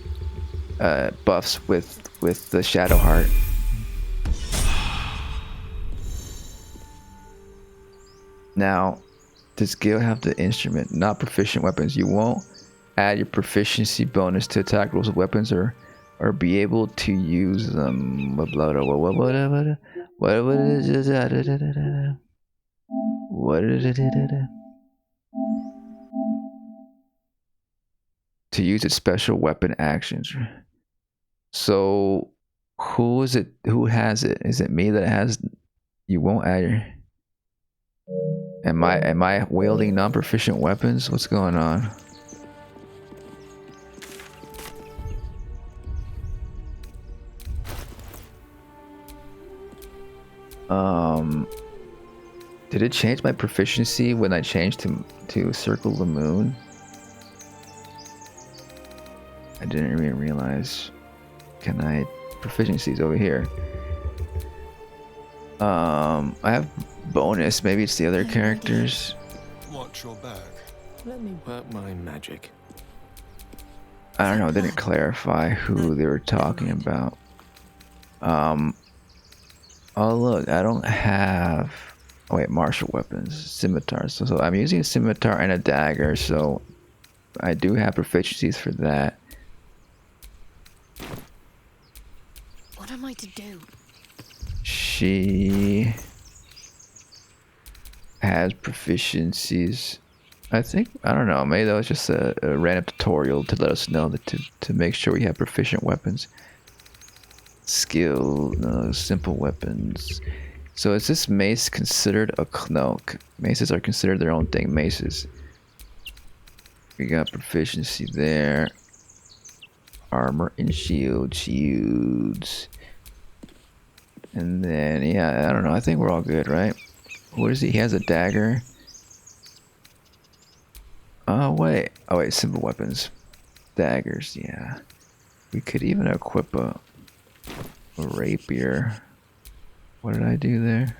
buffs with the Shadow Heart. Now, does Gil have the instrument? Not proficient weapons. You won't add your proficiency bonus to attack rolls of weapons or be able to use them. What to use its special weapon actions. So who is it? Who has it? Is it me that has? You won't add your. Am I wielding non-proficient weapons? What's going on? Did it change my proficiency when I changed to Circle the Moon? I didn't even realize. Can I proficiencies over here? I have bonus. Maybe it's the other characters. Watch your back. Let me work my magic. I don't know. It didn't clarify who they were talking about. Oh look, I don't have. Oh wait, martial weapons, scimitars. So I'm using a scimitar and a dagger. So I do have proficiencies for that. What am I to do? She has proficiencies. I think, I don't know, maybe that was just a random tutorial to let us know that to make sure we have proficient weapons. Skill, simple weapons. So is this mace considered a no? Maces are considered their own thing. Maces. We got proficiency there. Armor and shields. And then, yeah, I don't know. I think we're all good, right? What is he? He has a dagger. Oh, wait. Oh, wait. Simple weapons. Daggers, yeah. We could even equip a rapier. What did I do there?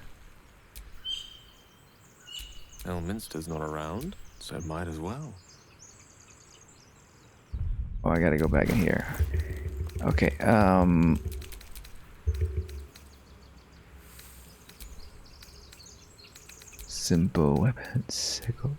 Elminster's not around, so might as well. Oh, I gotta go back in here. Okay, simple weapons. Sickle.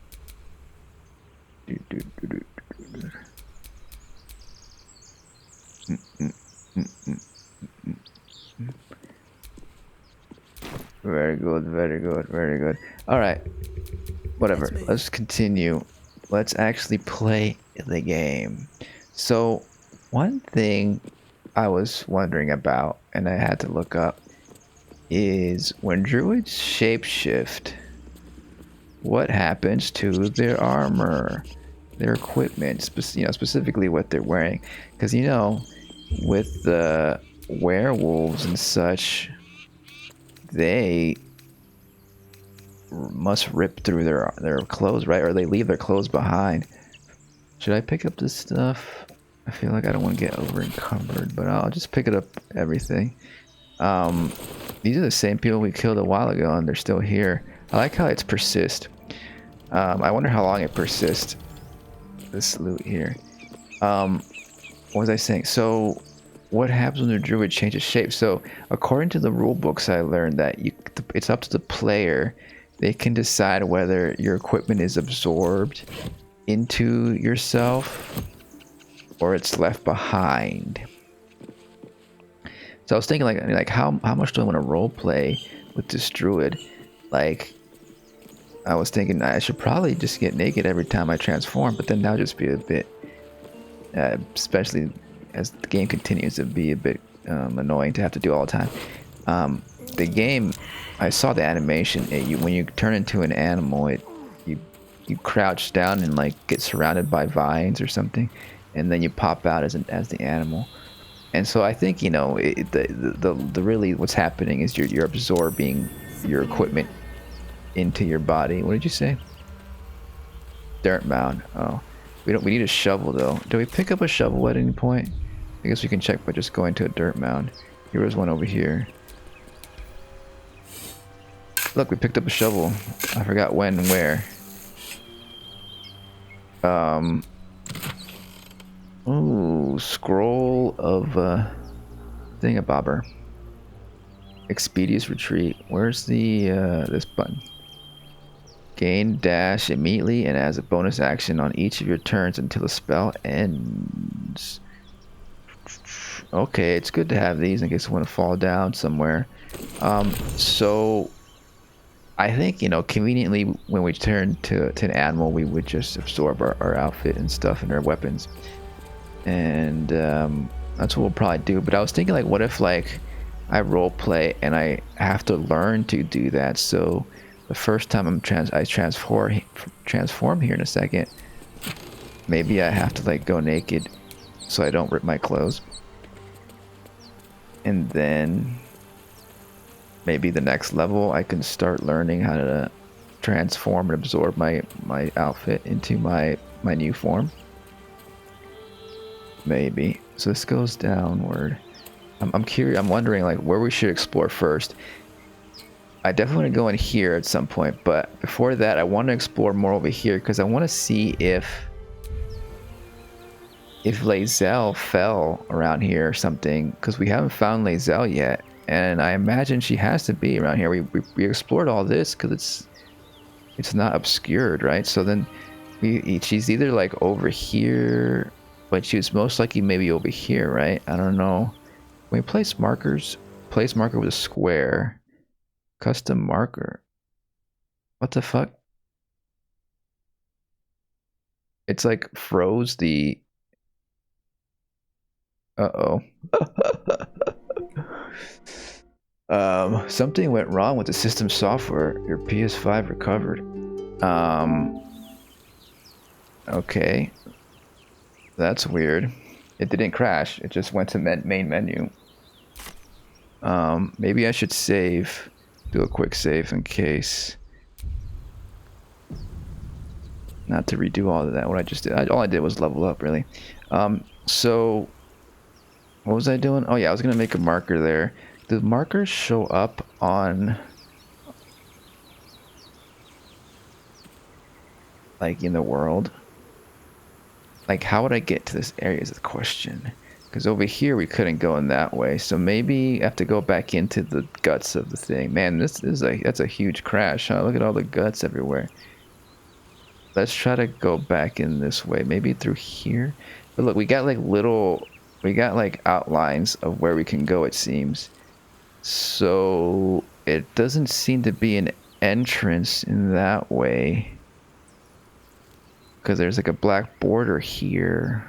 Very good, very good, very good. Alright. Whatever. Let's continue. Let's actually play the game. So, one thing I was wondering about, and I had to look up, is when druids shapeshift, what happens to their armor, their equipment, specifically what they're wearing? Because, you know, with the werewolves and such, they must rip through their clothes, right? Or they leave their clothes behind. Should I pick up this stuff? I feel like I don't want to get over encumbered, but I'll just pick it up, everything. These are the same people we killed a while ago, and they're still here. I like how it's persist. I wonder how long it persists. This loot here. What was I saying? So, what happens when the druid changes shape? So, according to the rule books, I learned that it's up to the player. They can decide whether your equipment is absorbed into yourself or it's left behind. So I was thinking, like how much do I want to role play with this druid? Like, I was thinking I should probably just get naked every time I transform, but then that'll just be a bit, especially as the game continues, to be a bit annoying to have to do all the time. The game, I saw the animation. When you turn into an animal, you crouch down and like get surrounded by vines or something, and then you pop out as the animal. And so I think, you know, the really what's happening is you're absorbing your equipment into your body. What did you say? Dirt mound. Oh, we need a shovel though. Do we pick up a shovel at any point? I guess we can check by just going to a dirt mound. Here was one over here. Look, we picked up a shovel. I forgot when and where. Ooh, scroll of thingamabobber. Expeditious retreat. Where's the this button? Gain dash immediately and as a bonus action on each of your turns until the spell ends. Okay, it's good to have these in case I want to fall down somewhere. So I think, you know, conveniently when we turn to an animal, we would just absorb our outfit and stuff and our weapons. And that's what we'll probably do. But I was thinking, like, what if, like, I roleplay and I have to learn to do that? So the first time I transform here in a second, maybe I have to, like, go naked so I don't rip my clothes. And then maybe the next level I can start learning how to transform and absorb my outfit into my new form. Maybe. So this goes downward. I'm curious. I'm wondering, like, where we should explore first. I definitely want to go in here at some point, but before that I want to explore more over here because I want to see if Lae'zel fell around here or something, because we haven't found Lae'zel yet, and I imagine she has to be around here. We explored all this because it's not obscured, right? So then she's either like over here, but she was most likely maybe over here, right? I don't know. When we place markers, place marker with a square, custom marker. What the fuck? It's like froze the. Uh-oh. Something went wrong with the system software. Your Ps5 recovered. Okay. That's weird. It didn't crash. It just went to main menu. Maybe I should save. Do a quick save in case. Not to redo all of that. What I just did. All I did was level up, really. So what was I doing? Oh yeah, I was gonna make a marker there. Do markers show up on, like, in the world? Like, how would I get to this area is the question. Because over here we couldn't go in that way, so maybe I have to go back into the guts of the thing. Man, that's a huge crash, huh? Look at all the guts everywhere. Let's try to go back in this way, maybe through here. But look, we got like outlines of where we can go, it seems. So it doesn't seem to be an entrance in that way, because there's like a black border here.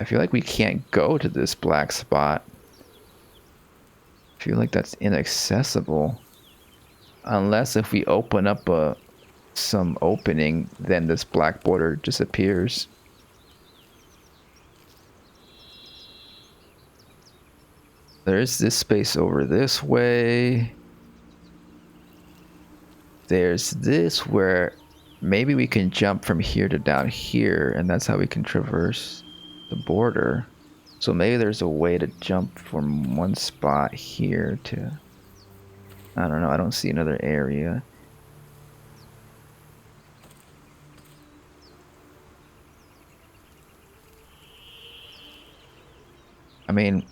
I feel like we can't go to this black spot. I feel like that's inaccessible. Unless if we open up some opening, then this black border disappears. There's this space over this way. There's this where maybe we can jump from here to down here, and that's how we can traverse the border. So maybe there's a way to jump from one spot here to... I don't know, I don't see another area. I mean,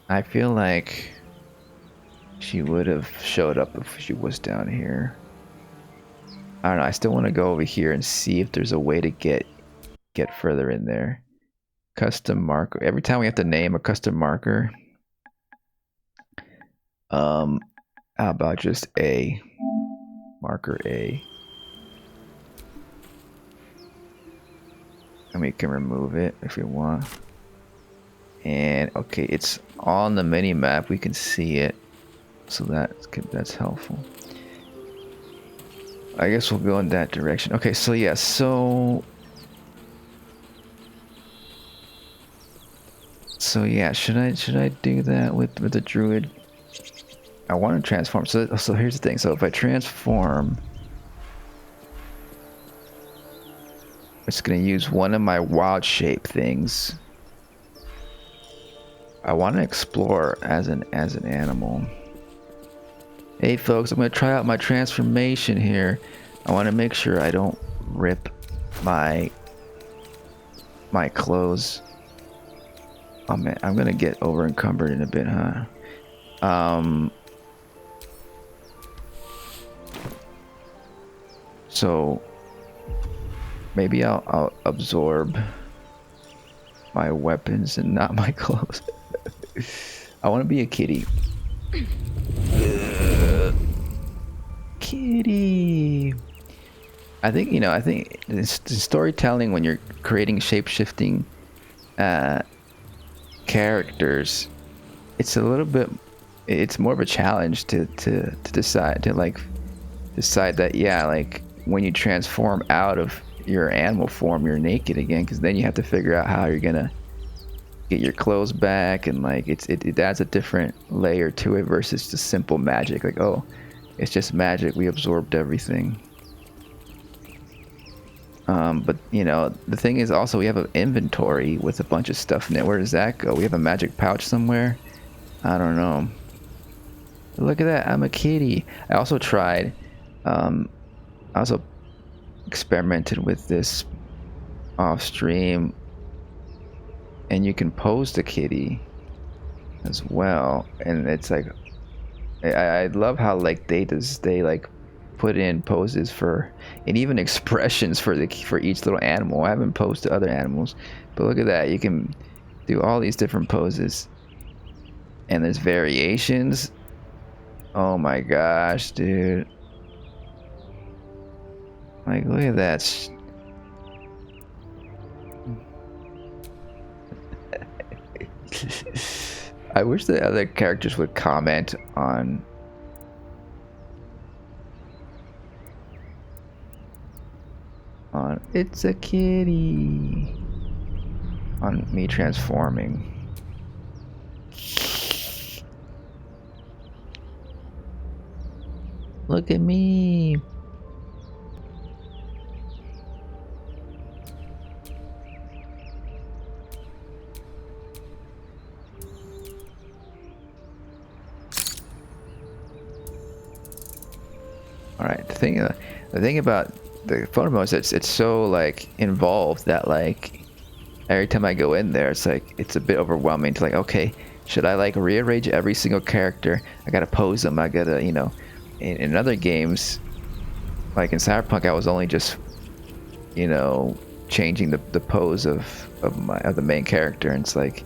I feel like she would have showed up if she was down here. I don't know, I still want to go over here and see if there's a way to get further in there. Custom marker. Every time we have to name a custom marker. How about just A? Marker A. And we can remove it if we want. And okay, it's on the mini map. We can see it, so that's helpful. I guess we'll go in that direction. Okay, so yeah, so yeah, should I do that with the druid? I want to transform. So here's the thing. So if I transform, It's gonna use one of my wild shape things. I want to explore as an animal. Hey folks, I'm gonna try out my transformation here. I want to make sure I don't rip my clothes. Oh man, I'm gonna get over encumbered in a bit, huh? So maybe I'll absorb my weapons and not my clothes. I want to be a kitty. Kitty. I think, you know, I think the storytelling when you're creating shape-shifting characters, it's a little bit, it's more of a challenge to decide that, yeah, like when you transform out of your animal form, you're naked again, because then you have to figure out how you're gonna get your clothes back, and like it adds a different layer to it versus just simple magic. Like, oh, it's just magic, we absorbed everything. But you know, the thing is also we have an inventory with a bunch of stuff in it. Where does that go? We have a magic pouch somewhere? I don't know. Look at that, I'm a kitty. I also tried, I also experimented with this off stream, and you can pose the kitty as well, and it's like I love how like they like put in poses for, and even expressions for each little animal. I haven't posed to other animals, but look at that, you can do all these different poses, and there's variations. Oh my gosh, dude, like look at that. I wish the other characters would comment on it's a kitty, on me transforming. Look at me. All right, the thing about the photo mode is it's so like involved that like every time I go in there, it's like it's a bit overwhelming to like, okay, should I like rearrange every single character? I gotta pose them. I gotta, you know, in other games, like in Cyberpunk, I was only just, you know, changing the pose of the main character, and it's like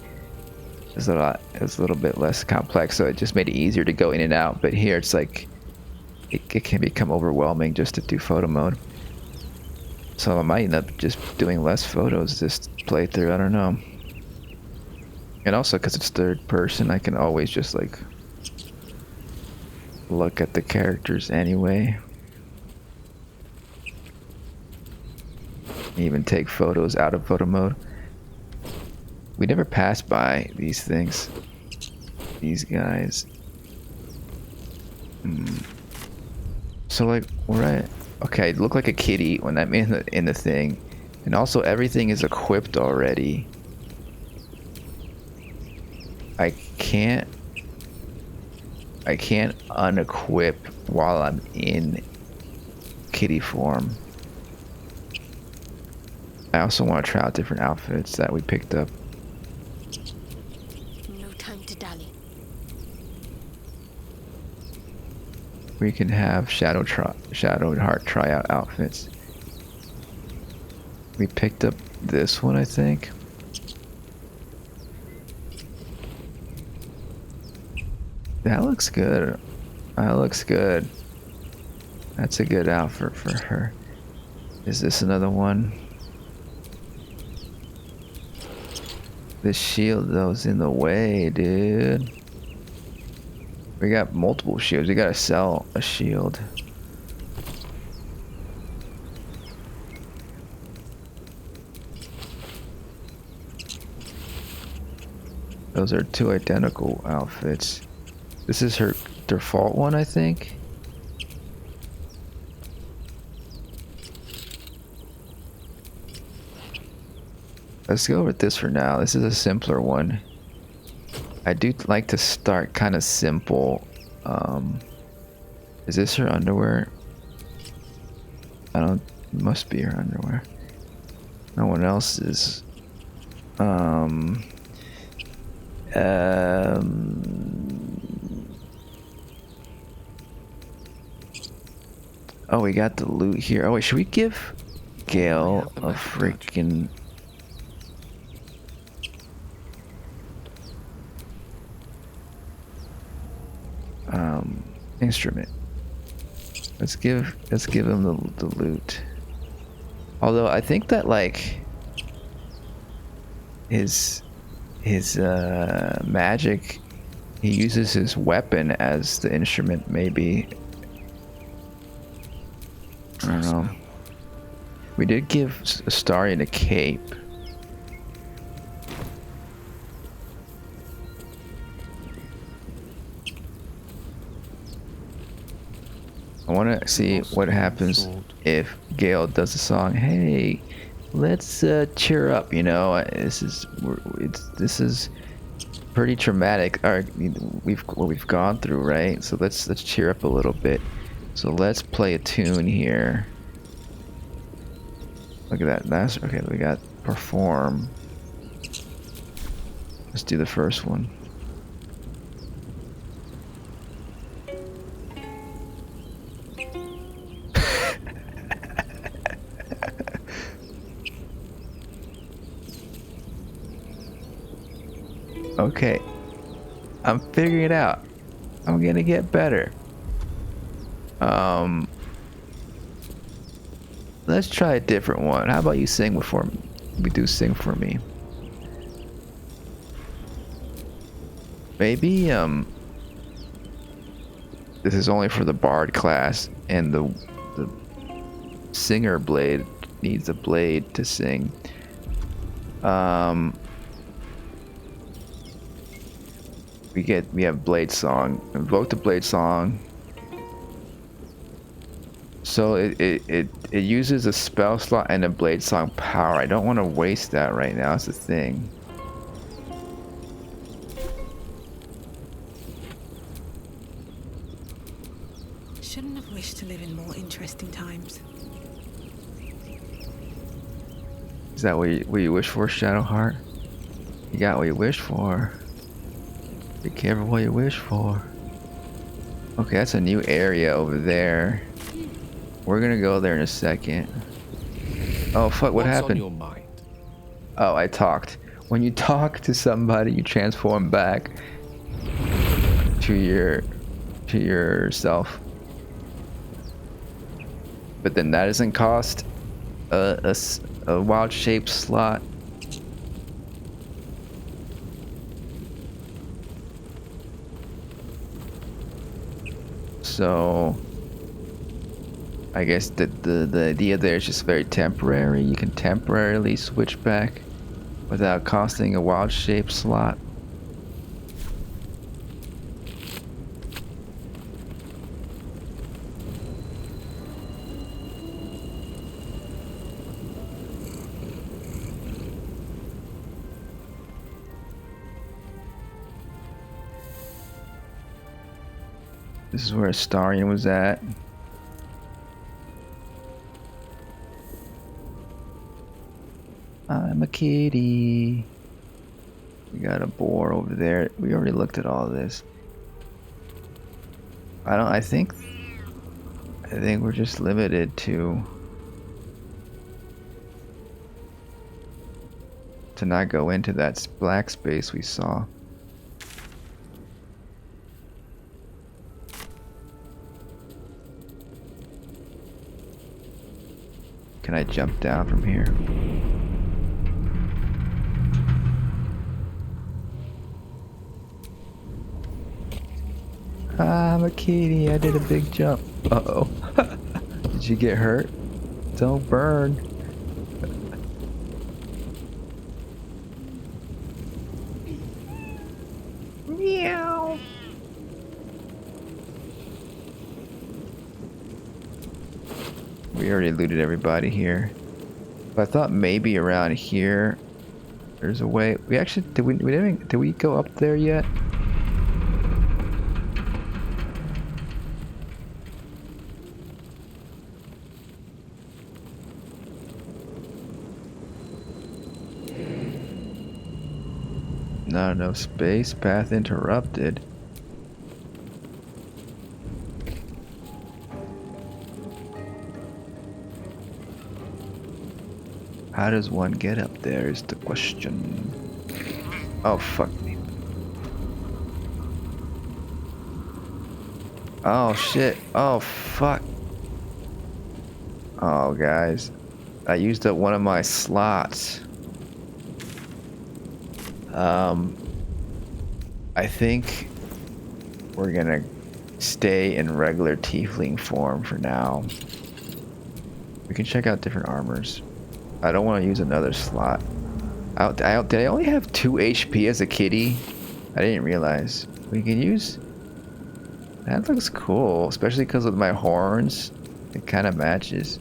it's a little bit less complex, so it just made it easier to go in and out. But here, it's like it can become overwhelming just to do photo mode. So I might end up just doing less photos this playthrough, I don't know. And also because it's third person, I can always just like look at the characters anyway. Even take photos out of photo mode. We never passed by these things. These guys. So like, right. Okay, I look like a kitty when I'm in the thing, and also everything is equipped already. I can't unequip while I'm in kitty form. I also want to try out different outfits that we picked up. No time to dally. We can have Shadowed Heart tryout outfits. We picked up this one, I think. That looks good. That looks good. That's a good outfit for her. Is this another one? This shield though is in the way, dude. We got multiple shields. We gotta sell a shield. Those are two identical outfits. This is her default one, I think. Let's go with this for now. This is a simpler one. I do like to start kind of simple. Is this her underwear? I don't. Must be her underwear. No one else is. Oh, we got the loot here. Oh wait, should we give Gale a freaking? Instrument. Let's give him the loot. Although I think that like his magic, he uses his weapon as the instrument. Maybe I don't know. We did give Astarion a cape. I want to see what happens if Gale does a song. Hey, let's cheer up. You know, this is pretty traumatic. What we've gone through, right? So let's cheer up a little bit. So let's play a tune here. Look at that. That's okay. We got perform. Let's do the first one. Okay, I'm figuring it out. I'm gonna get better. Let's try a different one. How about you sing before we do sing for me? Maybe this is only for the bard class, and the singer blade needs a blade to sing. We have blade song. Invoke the blade song. So it uses a spell slot and a blade song power. I don't want to waste that right now. It's the thing. Shouldn't have wished to live in more interesting times. Is that what you wish for, Shadowheart? You got what you wish for. Be careful what you wish for. Okay, that's a new area over there. We're gonna go there in a second. Oh fuck, what happened? What's on your mind? Oh, I talked. When you talk to somebody, you transform back to yourself. But then that doesn't cost a wild shape slot. So I guess the idea there is just very temporary. You can temporarily switch back without costing a wild shape slot. This is where Astarion was at. I'm a kitty. We got a boar over there. We already looked at all of this. I think we're just limited to not go into that black space we saw. Can I jump down from here? I'm a kitty. I did a big jump. Uh-oh. Did you get hurt? Don't burn. Meow. We already looted everybody here. But I thought maybe around here There's a way. We actually did we go up there yet? Not enough space. Path interrupted. How does one get up there is the question. Oh, fuck me. Oh, shit. Oh, fuck. Oh, guys. I used up one of my slots. I think we're gonna stay in regular tiefling form for now. We can check out different armors. I don't want to use another slot. Did I only have 2 HP as a kitty? I didn't realize. We can use... That looks cool, especially because of my horns. It kind of matches.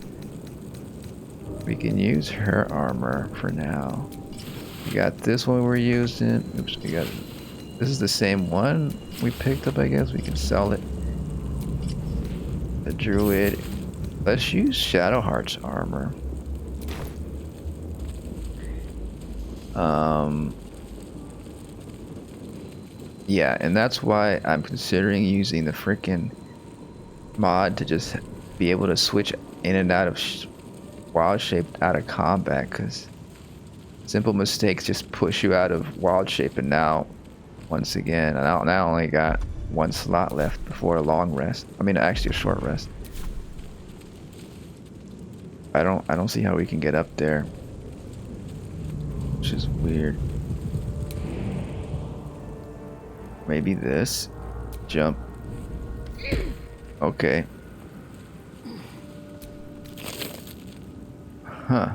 We can use her armor for now. We got this one we're using. Oops, we got... This is the same one we picked up, I guess. We can sell it. The Druid. Let's use Shadowheart's armor. Yeah, and that's why I'm considering using the freaking mod to just be able to switch in and out of wild shape out of combat, because simple mistakes just push you out of wild shape. And now, once again, I only got 1 slot left before a long rest. I mean, actually a short rest. I don't see how we can get up there, which is weird. Maybe this jump. Okay. Huh.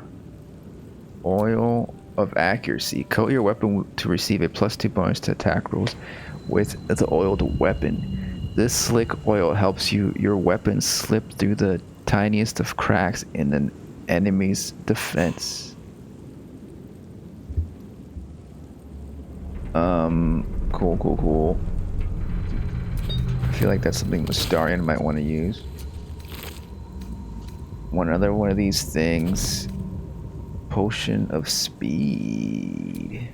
Oil of accuracy. Coat your weapon to receive a +2 bonus to attack rolls with the oiled weapon. This slick oil helps your weapon slip through the tiniest of cracks in an enemy's defense. Cool. I feel like that's something Mustarian might want to use. One other one of these things. Potion of speed.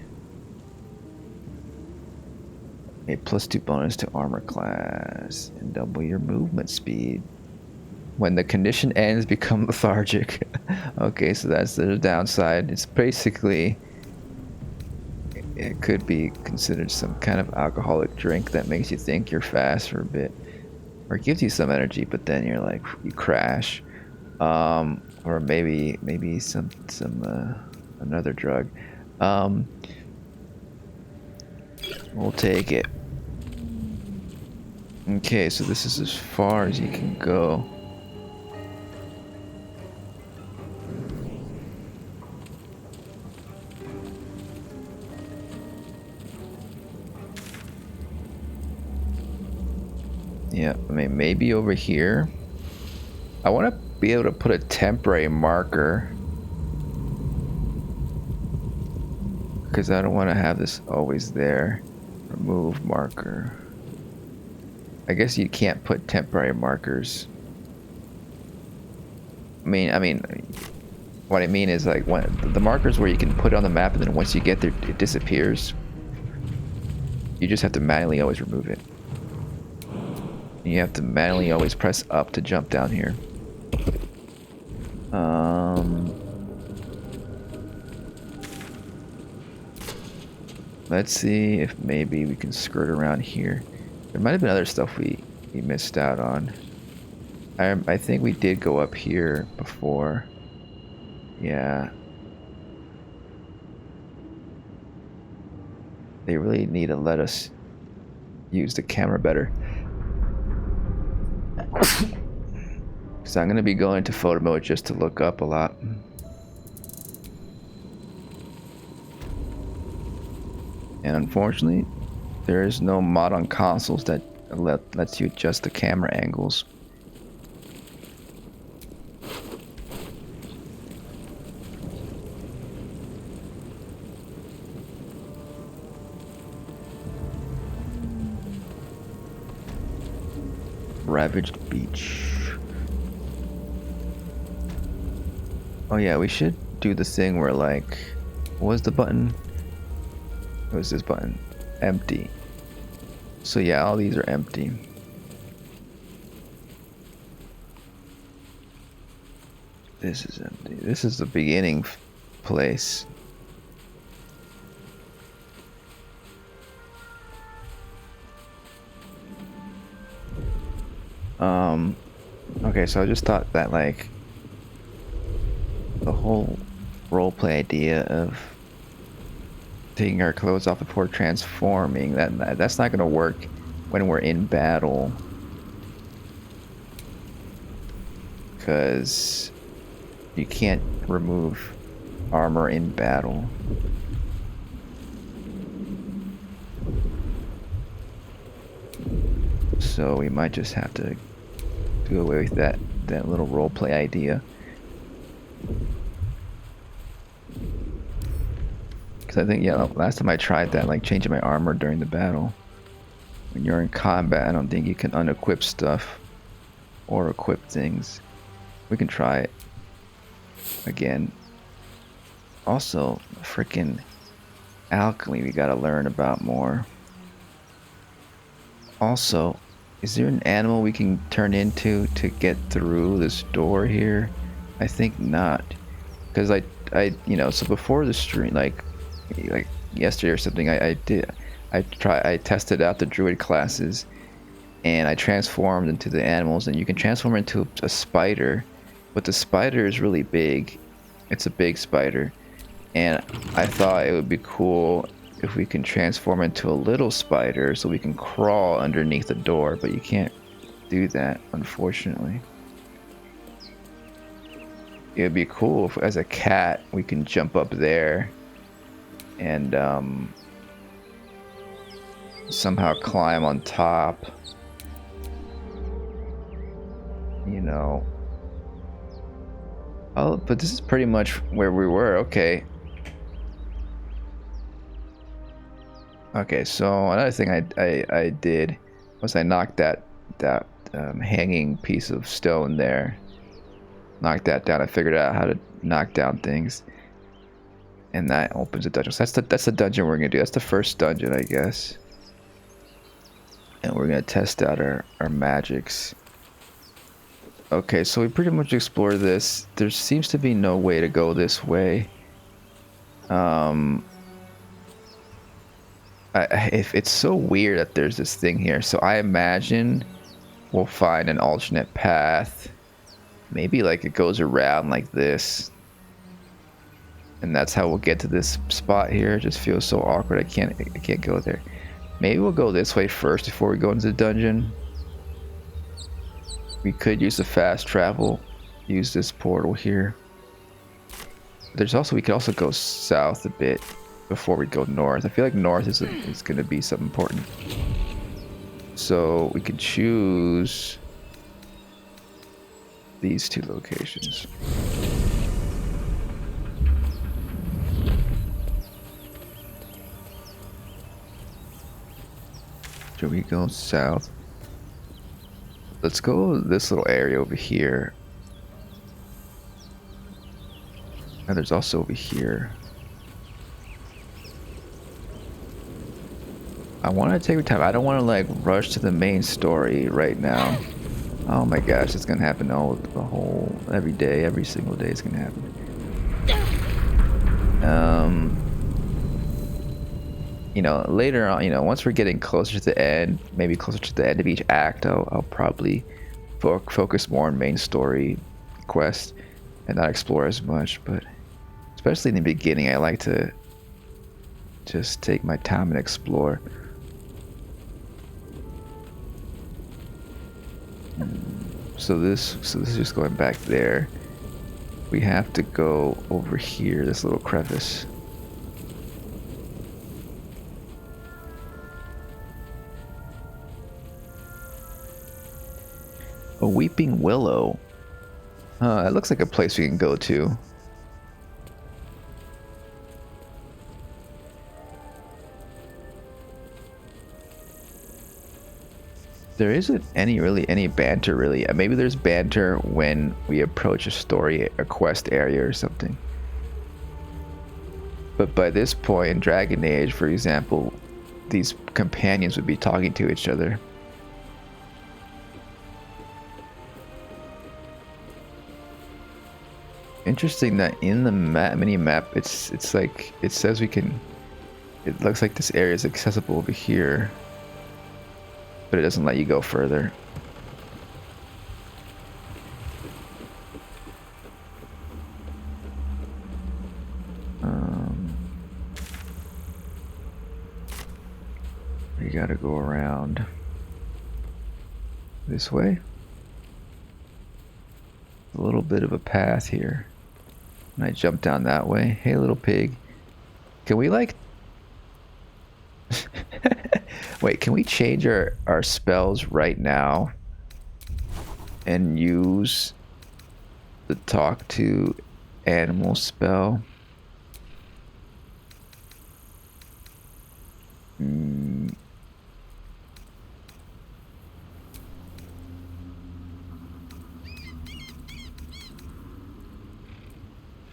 A +2 bonus to armor class and double your movement speed. When the condition ends, become lethargic. Okay, so that's the downside. It's basically... It could be considered some kind of alcoholic drink that makes you think you're fast for a bit. Or gives you some energy, but then you're like, you crash. Or maybe some another drug. We'll take it. Okay, so this is as far as you can go. Yeah, I mean, maybe over here. I want to be able to put a temporary marker, because I don't want to have this always there. Remove marker. I guess you can't put temporary markers. I mean, what I mean is, like, when the markers where you can put it on the map, and then once you get there, it disappears. You just have to manually always remove it. You have to manually always press up to jump down here. Let's see if maybe we can skirt around here. There might have been other stuff we missed out on. I think we did go up here before. Yeah. They really need to let us use the camera better. So I'm going to be going to photo mode just to look up a lot. And unfortunately, there is no mod on consoles that lets you adjust the camera angles. Ravaged Beach. Oh yeah, we should do the thing where like, what was the button? What was this button? Empty. So yeah, all these are empty. This is empty. This is the beginning place. Okay, so I just thought that like the whole roleplay idea of taking our clothes off before transforming, that's not gonna work when we're in battle, because you can't remove armor in battle. So we might just have to do away with that little roleplay idea. Because I think, yeah, last time I tried that, like changing my armor during the battle. When you're in combat, I don't think you can unequip stuff or equip things. We can try it again. Also, freaking alchemy we gotta learn about more. Also, is there an animal we can turn into to get through this door here? I think not. Because you know, so before the stream, like yesterday or something, I tested out the druid classes, and I transformed into the animals, and you can transform into a spider, but the spider is really big. It's a big spider, and I thought it would be cool if we can transform into a little spider so we can crawl underneath the door, but you can't do that, unfortunately. It would be cool if, as a cat, we can jump up there and somehow climb on top. You know. Oh, but this is pretty much where we were. Okay. Okay, so another thing I did was I knocked that hanging piece of stone there. Knocked that down. I figured out how to knock down things, and that opens a dungeon. So that's the dungeon we're gonna do. That's the first dungeon, I guess. And we're gonna test out our magics. Okay, so we pretty much explored this. There seems to be no way to go this way. If it's so weird that there's this thing here, so I imagine we'll find an alternate path. Maybe like it goes around like this, and that's how we'll get to this spot here. It just feels so awkward. I can't go there. Maybe we'll go this way first before we go into the dungeon. We could use the fast travel, use this portal here. There's also, we could also go south a bit before we go north. I feel like north is going to be something important. So we could choose these two locations. Should we go south? Let's go this little area over here. And there's also over here. I want to take your time. I don't want to like rush to the main story right now. Oh my gosh, it's gonna happen every day, every single day it's gonna happen. You know, later on, you know, once we're getting closer to the end, maybe closer to the end of each act, I'll probably focus more on main story quest and not explore as much. But especially in the beginning, I like to just take my time and explore. So this is just going back there. We have to go over here, this little crevice. A weeping willow. It looks like a place we can go to. There isn't any banter really. Maybe there's banter when we approach a quest area or something. But by this point in Dragon Age, for example, these companions would be talking to each other. Interesting that in the mini map, it's like it says we can. It looks like this area is accessible over here, but it doesn't let you go further. We gotta go around this way. A little bit of a path here. And I jump down that way. Hey, little pig. Can we like... Wait, can we change our spells right now and use the talk to animal spell?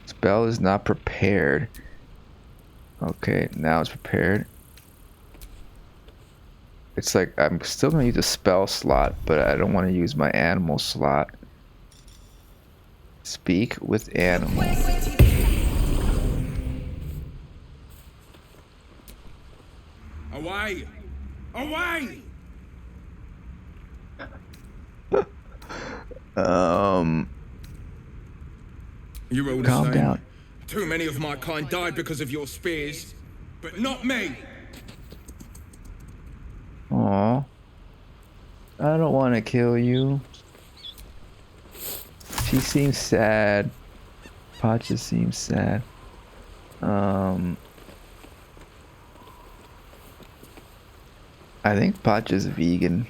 Spell is not prepared. Okay, now it's prepared. It's like I'm still gonna use a spell slot, but I don't want to use my animal slot. Speak with animal. Away! Away! You're all the Calm same. down. Too many of my kind died because of your spears, but not me. Aw. I don't want to kill you. She seems sad. Pacha seems sad. I think Pacha's vegan.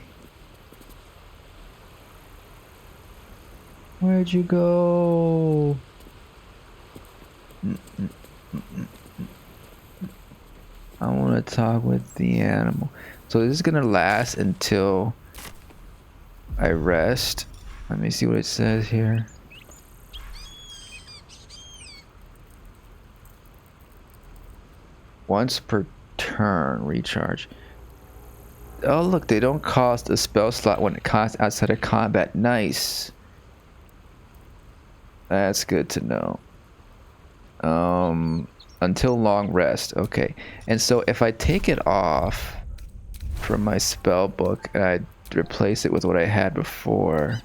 Where'd you go? I want to talk with the animal. So this is gonna last until I rest. Let me see what it says here. Once per turn, recharge. Oh look, they don't cost a spell slot when it costs outside of combat. Nice. That's good to know. Until long rest. Okay. And so if I take it off from my spell book and I replace it with what I had before,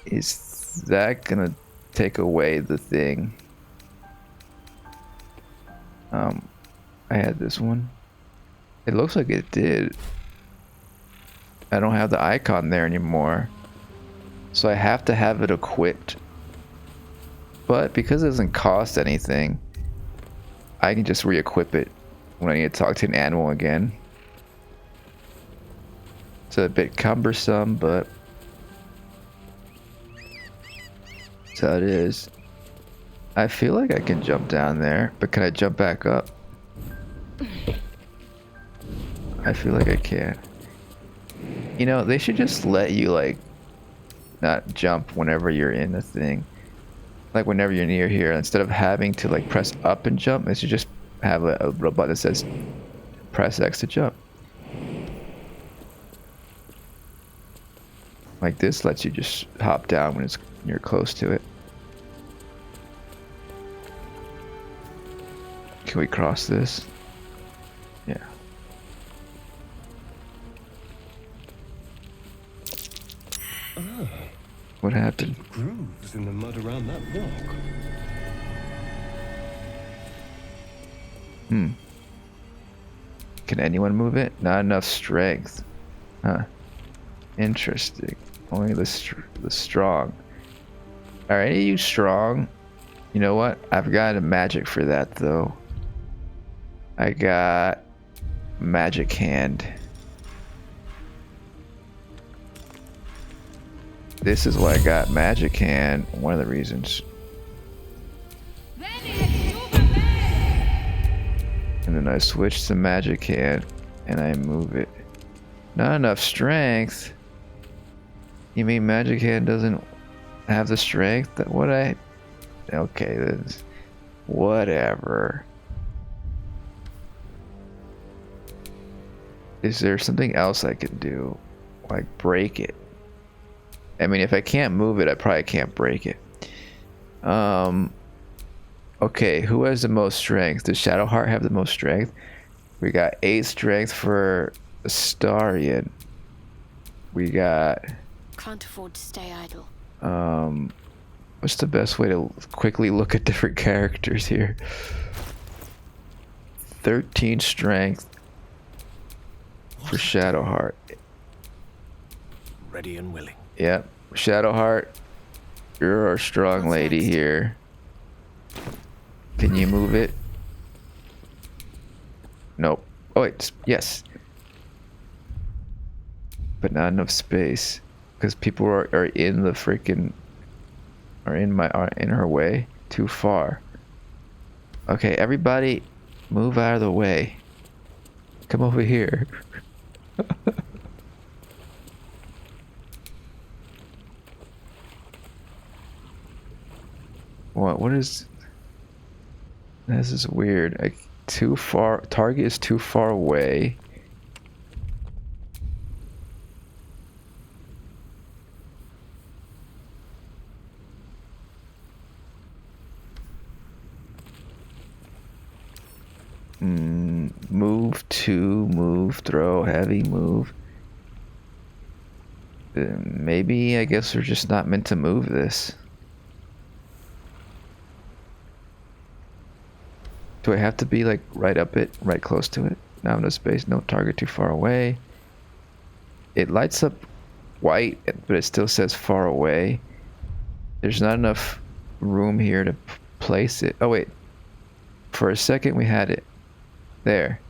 is that gonna take away the thing? I had this one. It looks like it did. I don't have the icon there anymore, so I have to have it equipped. But because it doesn't cost anything, I can just re-equip it when I need to talk to an animal again. It's a bit cumbersome, but that's how it is. I feel like I can jump down there, but can I jump back up? I feel like I can. You know, they should just let you, like, not jump whenever you're in the thing. Like, whenever you're near here, instead of having to, like, press up and jump, they should just have a little button that says press X to jump. Like this lets you just hop down when you're close to it. Can we cross this? Yeah. What happened? Grooves in the mud around that rock. Can anyone move it? Not enough strength. Huh. Interesting. Only the strong. Are any of you strong? You know what? I've got a magic for that though. I got magic hand. This is why I got magic hand. One of the reasons. And then I switch to magic hand and I move it. Not enough strength. You mean Magic Hand doesn't have the strength that what I... Okay, this... Whatever. Is there something else I can do? Like break it? I mean, if I can't move it, I probably can't break it. Okay, who has the most strength? Does Shadowheart have the most strength? We got 8 strength for Astarion. We got... Can't afford to stay idle. What's the best way to quickly look at different characters here? 13 strength for Shadowheart. Ready and willing. Yep, Shadowheart, you're our strong What's lady next? here. Can you move it? Nope. Oh wait, yes. But not enough space because people are in the freaking are in her way too far. Okay, everybody move out of the way. Come over here. What is this? Is weird. Like too far. Target is too far away. Move to move, throw, heavy move. Maybe I guess we're just not meant to move this. Do I have to be like right up it, right close to it? Now no space, no target too far away. It lights up white, but it still says far away. There's not enough room here to place it. Oh wait, for a second we had it. There.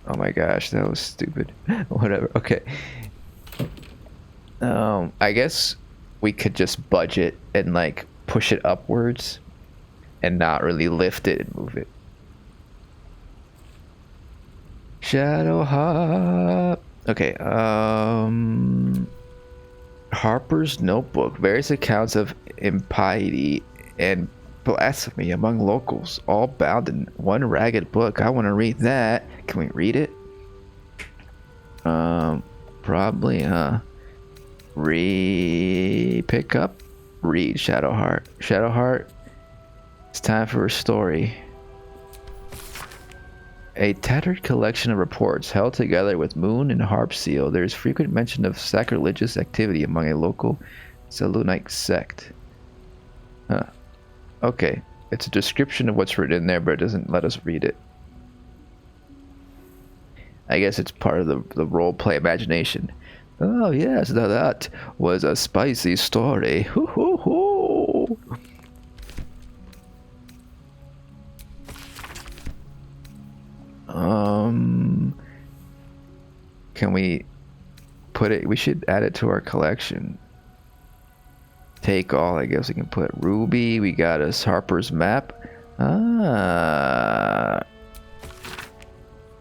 Oh my gosh, that was stupid. Whatever, okay. I guess we could just budget and like push it upwards and not really lift it and move it. Shadowheart. Okay, Harper's Notebook. Various accounts of impiety and blasphemy among locals, all bound in one ragged book. I want to read that. Can we read it? Probably, pick up, read Shadowheart. Shadowheart, it's time for a story. A tattered collection of reports held together with Moon and Harp Seal. There is frequent mention of sacrilegious activity among a local Selûnite sect. Huh. Okay, it's a description of what's written in there, but it doesn't let us read it. I guess it's part of the roleplay imagination. Oh yes, now that was a spicy story. Hoo hoo hoo. Can we put it? We should add it to our collection. Take all, I guess we can put Ruby. We got us Harper's map.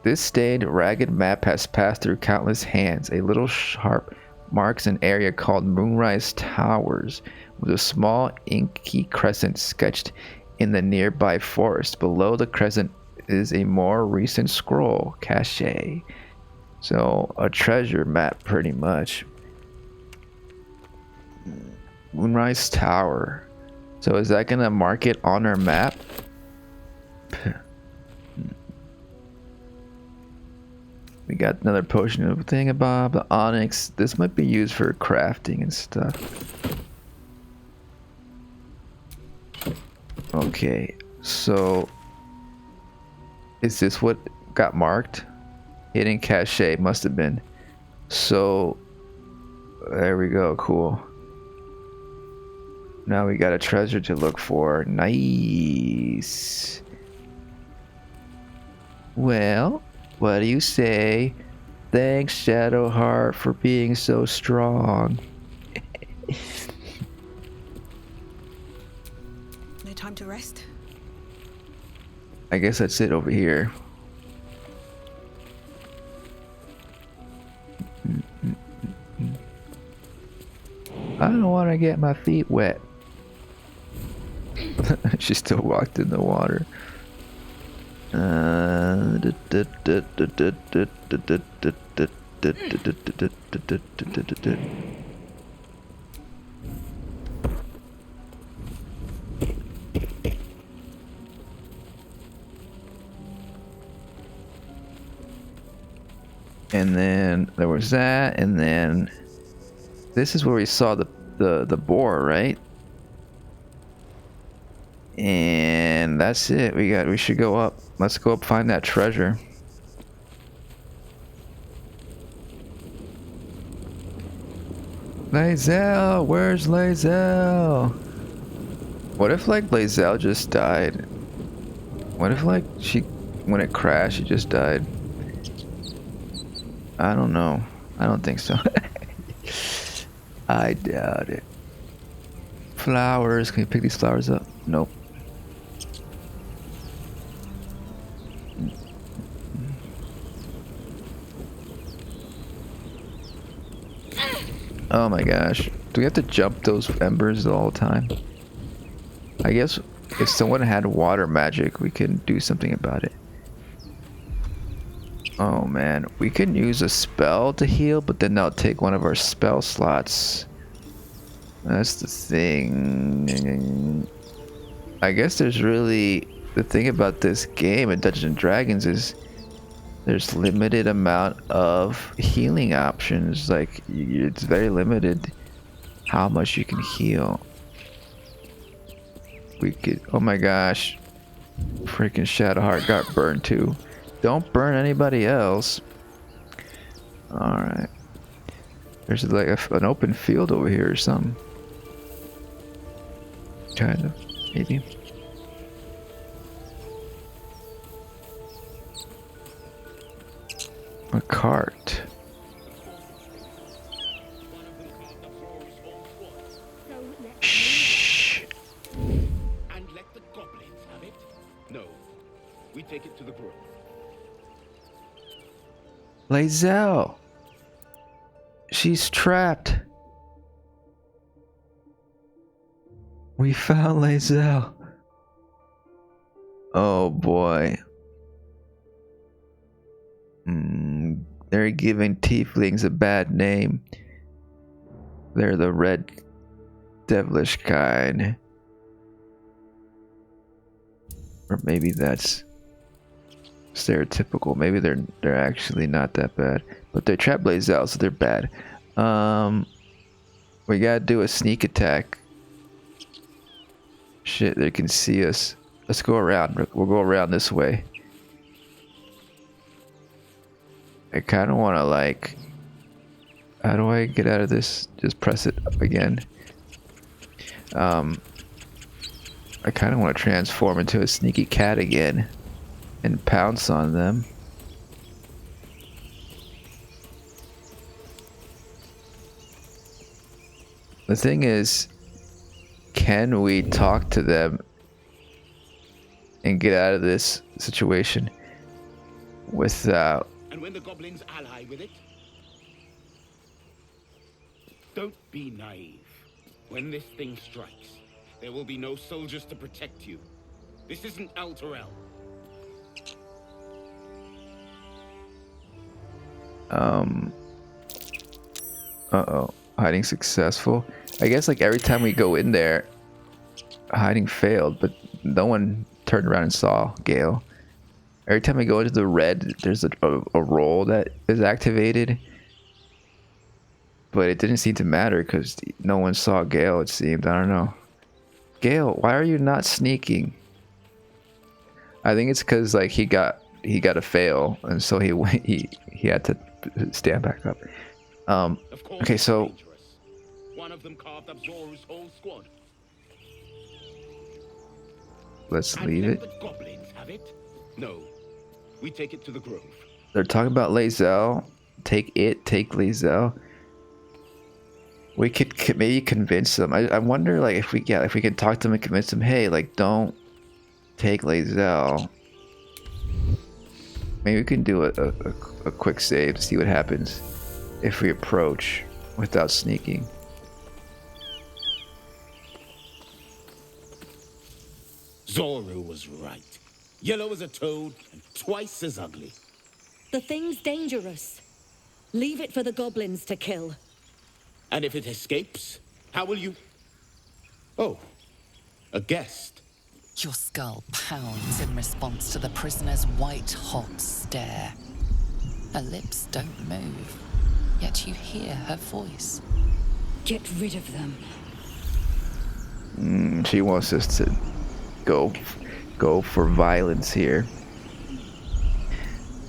This stained, ragged map has passed through countless hands. A little sharp marks an area called Moonrise Towers, with a small inky crescent sketched in the nearby forest. Below the crescent is a more recent scroll, cache. So, a treasure map, pretty much. Moonrise Tower. So is that gonna mark it on our map? We got another potion of thingamabob, the onyx. This might be used for crafting and stuff. Okay, so is this what got marked? Hidden cache must have been. So there we go, cool. Now we got a treasure to look for. Nice. Well, what do you say? Thanks, Shadowheart, for being so strong. No time to rest? I guess that's it over here. I don't want to get my feet wet. She still walked in the water. And then there was that, and then this is where we saw the boar, right? And that's it. We should go up. Let's go up, find that treasure. Lae'zel, where's Lae'zel? What if like Lae'zel just died? What if like when it crashed, she just died? I don't know. I don't think so. I doubt it. Flowers. Can you pick these flowers up? Nope. Oh my gosh. Do we have to jump those embers all the time? I guess if someone had water magic, we can do something about it. Oh man, we can use a spell to heal, but then that'll take one of our spell slots. That's the thing. I guess there's really... The thing about this game in Dungeons & Dragons is there's limited amount of healing options. Like, it's very limited how much you can heal. We could... Oh my gosh. Freaking Shadowheart got burned too. Don't burn anybody else. Alright. There's like an open field over here or something. Kind of, maybe. A cart. Shh. And let the goblins have it? No. We take it to the grove. Lae'zel. She's trapped. We found Lae'zel. Oh boy. They're giving tieflings a bad name. They're the red devilish kind. Or maybe that's stereotypical. Maybe they're actually not that bad. But they're trapped Lae'zel, so they're bad. We gotta do a sneak attack. Shit, they can see us. Let's go around. We'll go around this way. I kind of want to like... How do I get out of this? Just press it up again. I kind of want to transform into a sneaky cat again and pounce on them. The thing is, can we talk to them and get out of this situation without... And when the goblins ally with it? Don't be naive. When this thing strikes, there will be no soldiers to protect you. This isn't Alterel. Uh-oh. Hiding successful. I guess like every time we go in there, hiding failed, but no one turned around and saw Gale. Every time we go into the red, there's a roll that is activated. But it didn't seem to matter because no one saw Gale, it seemed. I don't know. Gale, why are you not sneaking? I think it's because like he got a fail, and so he had to stand back up. Okay, so one of them carved up Zor's whole squad. Let's leave it. The goblins have it? No. We take it to the grove. They're talking about Lae'zel. Take Lae'zel. We could maybe convince them. I wonder like if we can talk to them and convince them, hey, like don't take Lae'zel. Maybe we can do a quick save to see what happens if we approach without sneaking. Zoru was right. Yellow as a toad and twice as ugly. The thing's dangerous. Leave it for the goblins to kill. And if it escapes, how will you... Oh, a guest. Your skull pounds in response to the prisoner's white-hot stare. Her lips don't move, yet you hear her voice. Get rid of them. She wants us to go for violence here.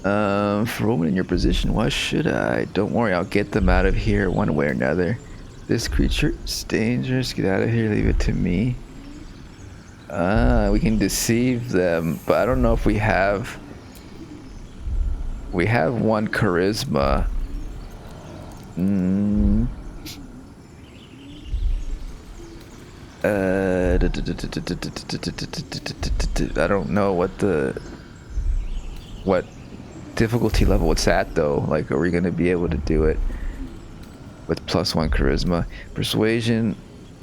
For a woman in your position, why should I? Don't worry, I'll get them out of here one way or another. This creature is dangerous. Get out of here, leave it to me. We can deceive them, but I don't know if we have... We have one charisma. I don't know what difficulty level it's at though. Like, are we gonna be able to do it with +1 charisma? Persuasion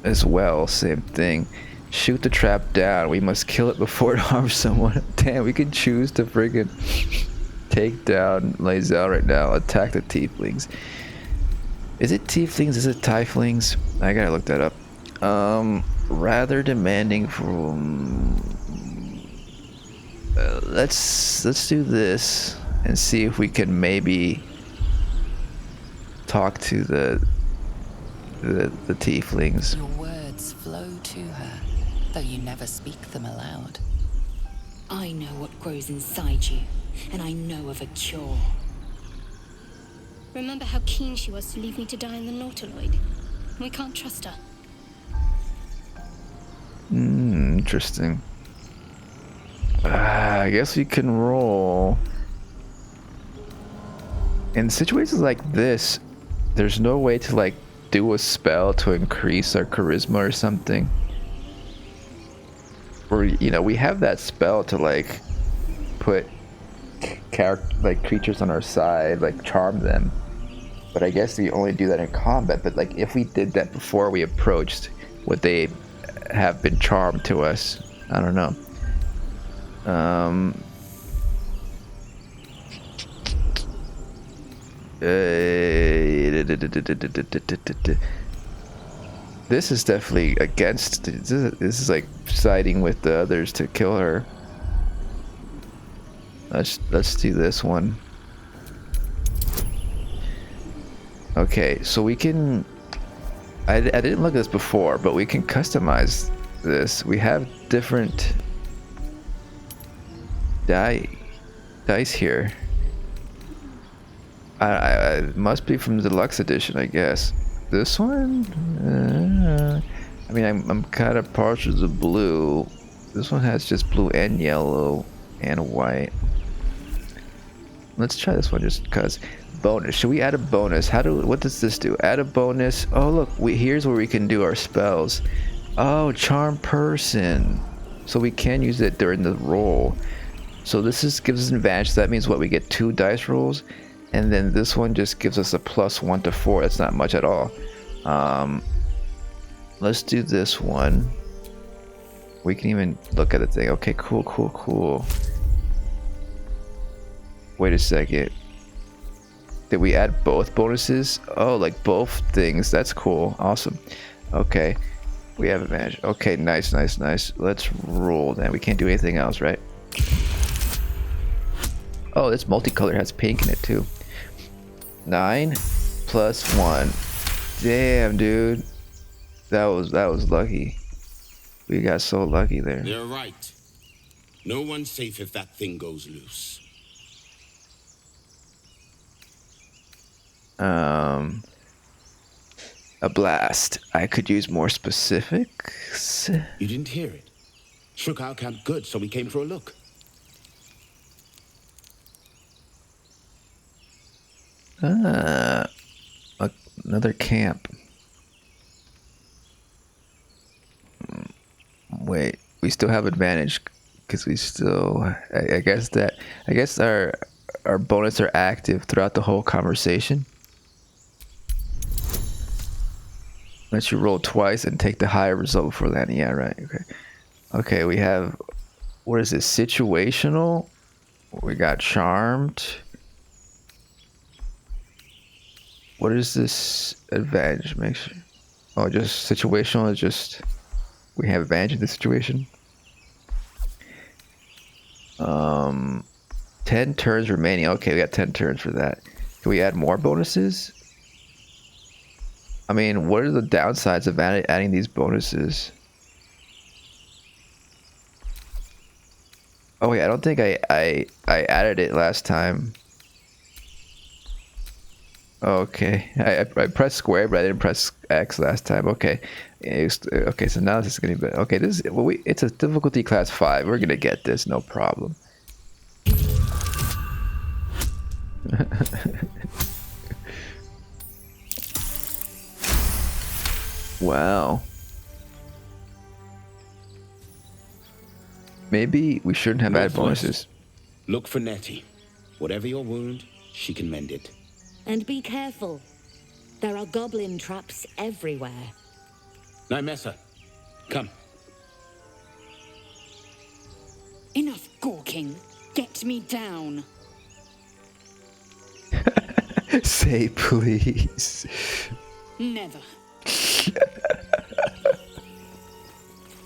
as well, same thing. Shoot the trap down. We must kill it before it harms someone. Damn, we can choose to friggin' take down Lae'zel right now. Attack the tieflings. Is it tieflings? Is it tieflings? I gotta look that up. Rather demanding from... let's do this and see if we can maybe talk to the tieflings. Your words flow to her, though you never speak them aloud. I know what grows inside you, and I know of a cure. Remember how keen she was to leave me to die in the Nautiloid? We can't trust her. Interesting. I guess we can roll. In situations like this, there's no way to like do a spell to increase our charisma or something. Or, you know, we have that spell to like put creatures on our side, like charm them. But I guess we only do that in combat. But like if we did that before we approached, would they have been charmed to us? I don't know. This is definitely against. This is like siding with the others to kill her. Let's do this one. Okay, so we can. I didn't look at this before, but we can customize this. We have different dice here. I must be from the deluxe edition, I guess. This one? I mean, I'm kind of partial to blue. This one has just blue and yellow and white. Let's try this one just because. Bonus. Should we add a bonus? What does this do? Add a bonus. Oh look, here's where we can do our spells. Oh, charm person. So we can use it during the roll. So this gives us an advantage. That means what? We get 2 dice rolls, and then this one just gives us a +1 to 4. That's not much at all. Let's do this one. We can even look at the thing. Okay, cool. Wait a second. Did we add both bonuses? Oh, like both things. That's cool. Awesome. Okay. We have advantage. Okay, nice. Let's roll then. We can't do anything else, right? Oh, this multicolored has pink in it too. 9 + 1. Damn, dude. That was lucky. We got so lucky there. They're right. No one's safe if that thing goes loose. A blast. I could use more specifics. You didn't hear it. Shook our camp good, so we came for a look. Another camp. Wait, we still have advantage because we still. I guess our bonus are active throughout the whole conversation. Let you roll twice and take the higher result before landing. Yeah, right. Okay, we have what is this? Situational? We got charmed. What is this advantage? Make sure. Oh, just situational is just we have advantage in this situation. 10 turns remaining. Okay, we got 10 turns for that. Can we add more bonuses? I mean, what are the downsides of adding these bonuses? Oh wait, I don't think I added it last time. Okay, I pressed square, but I didn't press X last time. Okay, okay, so now this is gonna be better. Okay, this is it's a difficulty class 5. We're gonna get this, no problem. Wow. Maybe we shouldn't have added bonuses. Look for Nettie. Whatever your wound, she can mend it. And be careful. There are goblin traps everywhere. Nymessa, come. Enough gawking. Get me down. Say please. Never.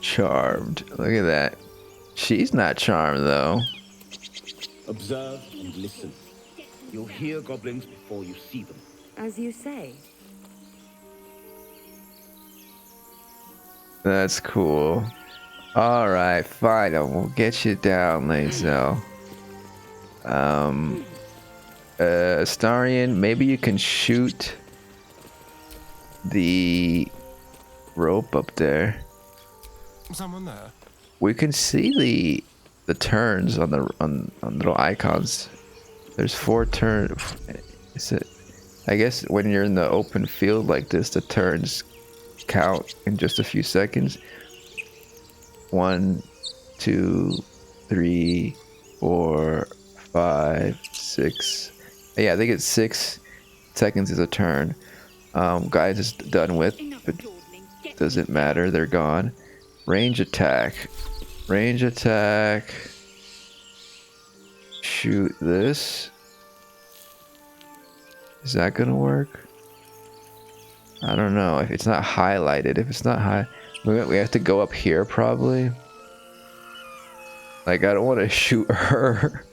Charmed. Look at that. She's not charmed though. Observe and listen. You'll hear goblins before you see them. As you say. That's cool. Alright, fine. We'll get you down, Lae'zel. Astarion, maybe you can shoot the rope up there. Someone there? We can see the turns on the little icons. There's 4 turns. Is it? I guess when you're in the open field like this, the turns count in just a few seconds. 1, 2, 3, 4, 5, 6. Yeah, I think it's 6 seconds is a turn. Guys is done with, but doesn't matter. They're gone. Range attack. Range attack. Shoot this. Is that gonna work? I don't know. If it's not highlighted, if it's not high, we have to go up here probably. Like I don't want to shoot her.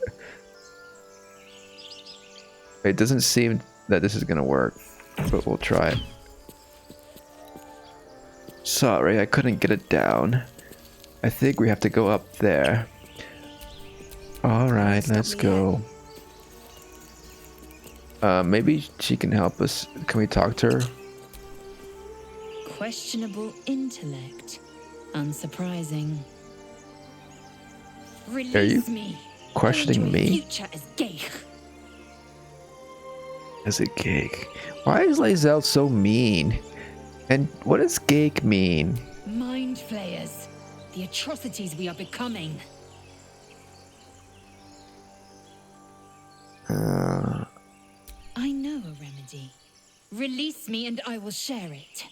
It doesn't seem that this is gonna work, but we'll try it. Sorry, I couldn't get it down. I think we have to go up there. Alright, let's go. Maybe she can help us. Can we talk to her? Questionable intellect. Unsurprising. Release Are you me. questioning me? Future as geek. As a geek. Why is Lae'zel so mean? And what does geek mean? Mind flayers. The atrocities we are becoming. I know a remedy. Release me and I will share it.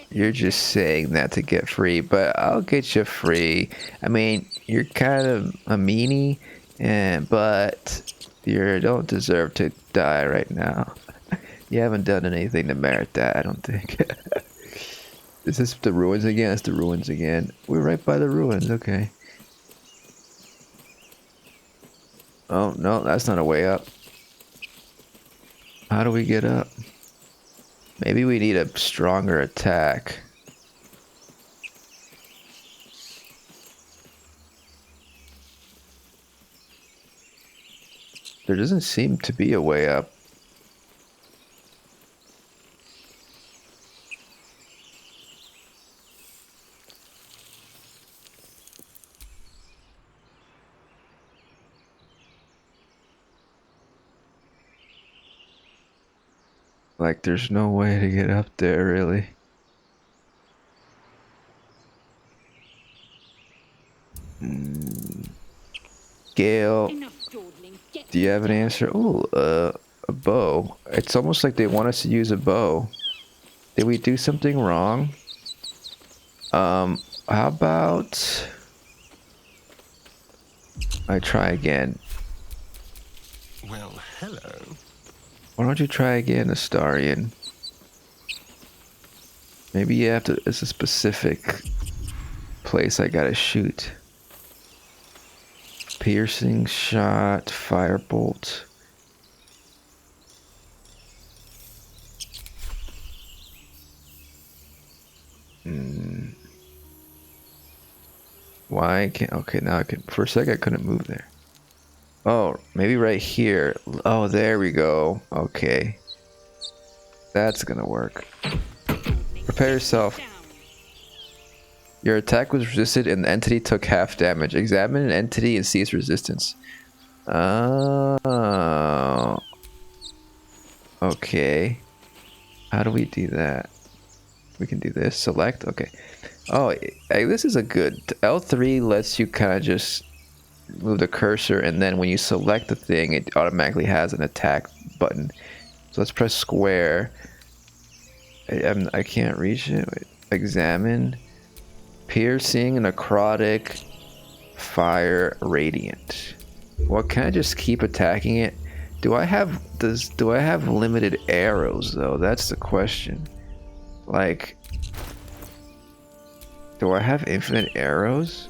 You're just saying that to get free, but I'll get you free. I mean, you're kind of a meanie, but you don't deserve to die right now. You haven't done anything to merit that, I don't think. Is this the ruins again? It's the ruins again. We're right by the ruins, okay. Oh, no, that's not a way up. How do we get up? Maybe we need a stronger attack. There doesn't seem to be a way up. Like, there's no way to get up there, really. Gale, do you have an answer? Ooh, a bow. It's almost like they want us to use a bow. Did we do something wrong? How about I try again? Well, hello. Why don't you try again, Astarion? Maybe you have to. It's a specific place I gotta shoot. Piercing shot, firebolt. Why can't? Okay, now I can. For a second, I couldn't move there. Oh, maybe right here. Oh, there we go. Okay, that's gonna work. Prepare yourself. Your attack was resisted and the entity took half damage. Examine an entity and see its resistance. Oh. Okay. How do we do that? We can do this. Select. Okay. Oh, this is a good... L3 lets you kind of just move the cursor, and then when you select the thing, it automatically has an attack button. So let's press square. I can't reach it. Wait. Examine. Piercing, necrotic, fire, radiant. Well, can I just keep attacking it? Do I have limited arrows though? That's the question. Like, do I have infinite arrows?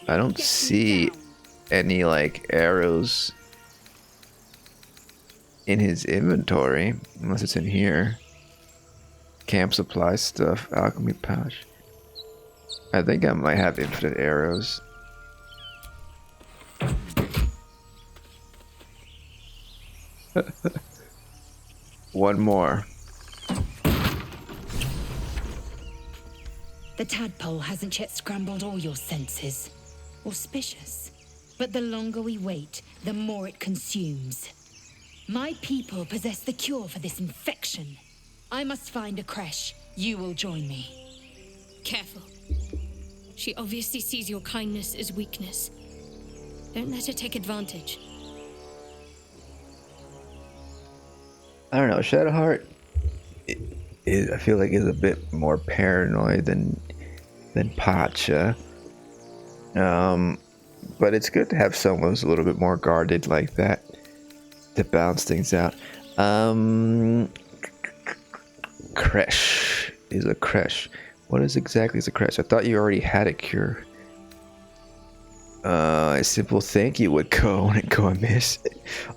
I don't see any like arrows in his inventory unless it's in here. Camp supply stuff, alchemy pouch. I think I might have infinite arrows. One more. The tadpole hasn't yet scrambled all your senses. Auspicious. But the longer we wait, the more it consumes. My people possess the cure for this infection. I must find a creche. You will join me. Careful. She obviously sees your kindness as weakness. Don't let her take advantage. I don't know. Shadowheart, I feel like is a bit more paranoid than Pacha. But it's good to have someone who's a little bit more guarded like that to balance things out. Creche is a creche. What is exactly is a creche? I thought you already had a cure. A simple thank you would go amiss.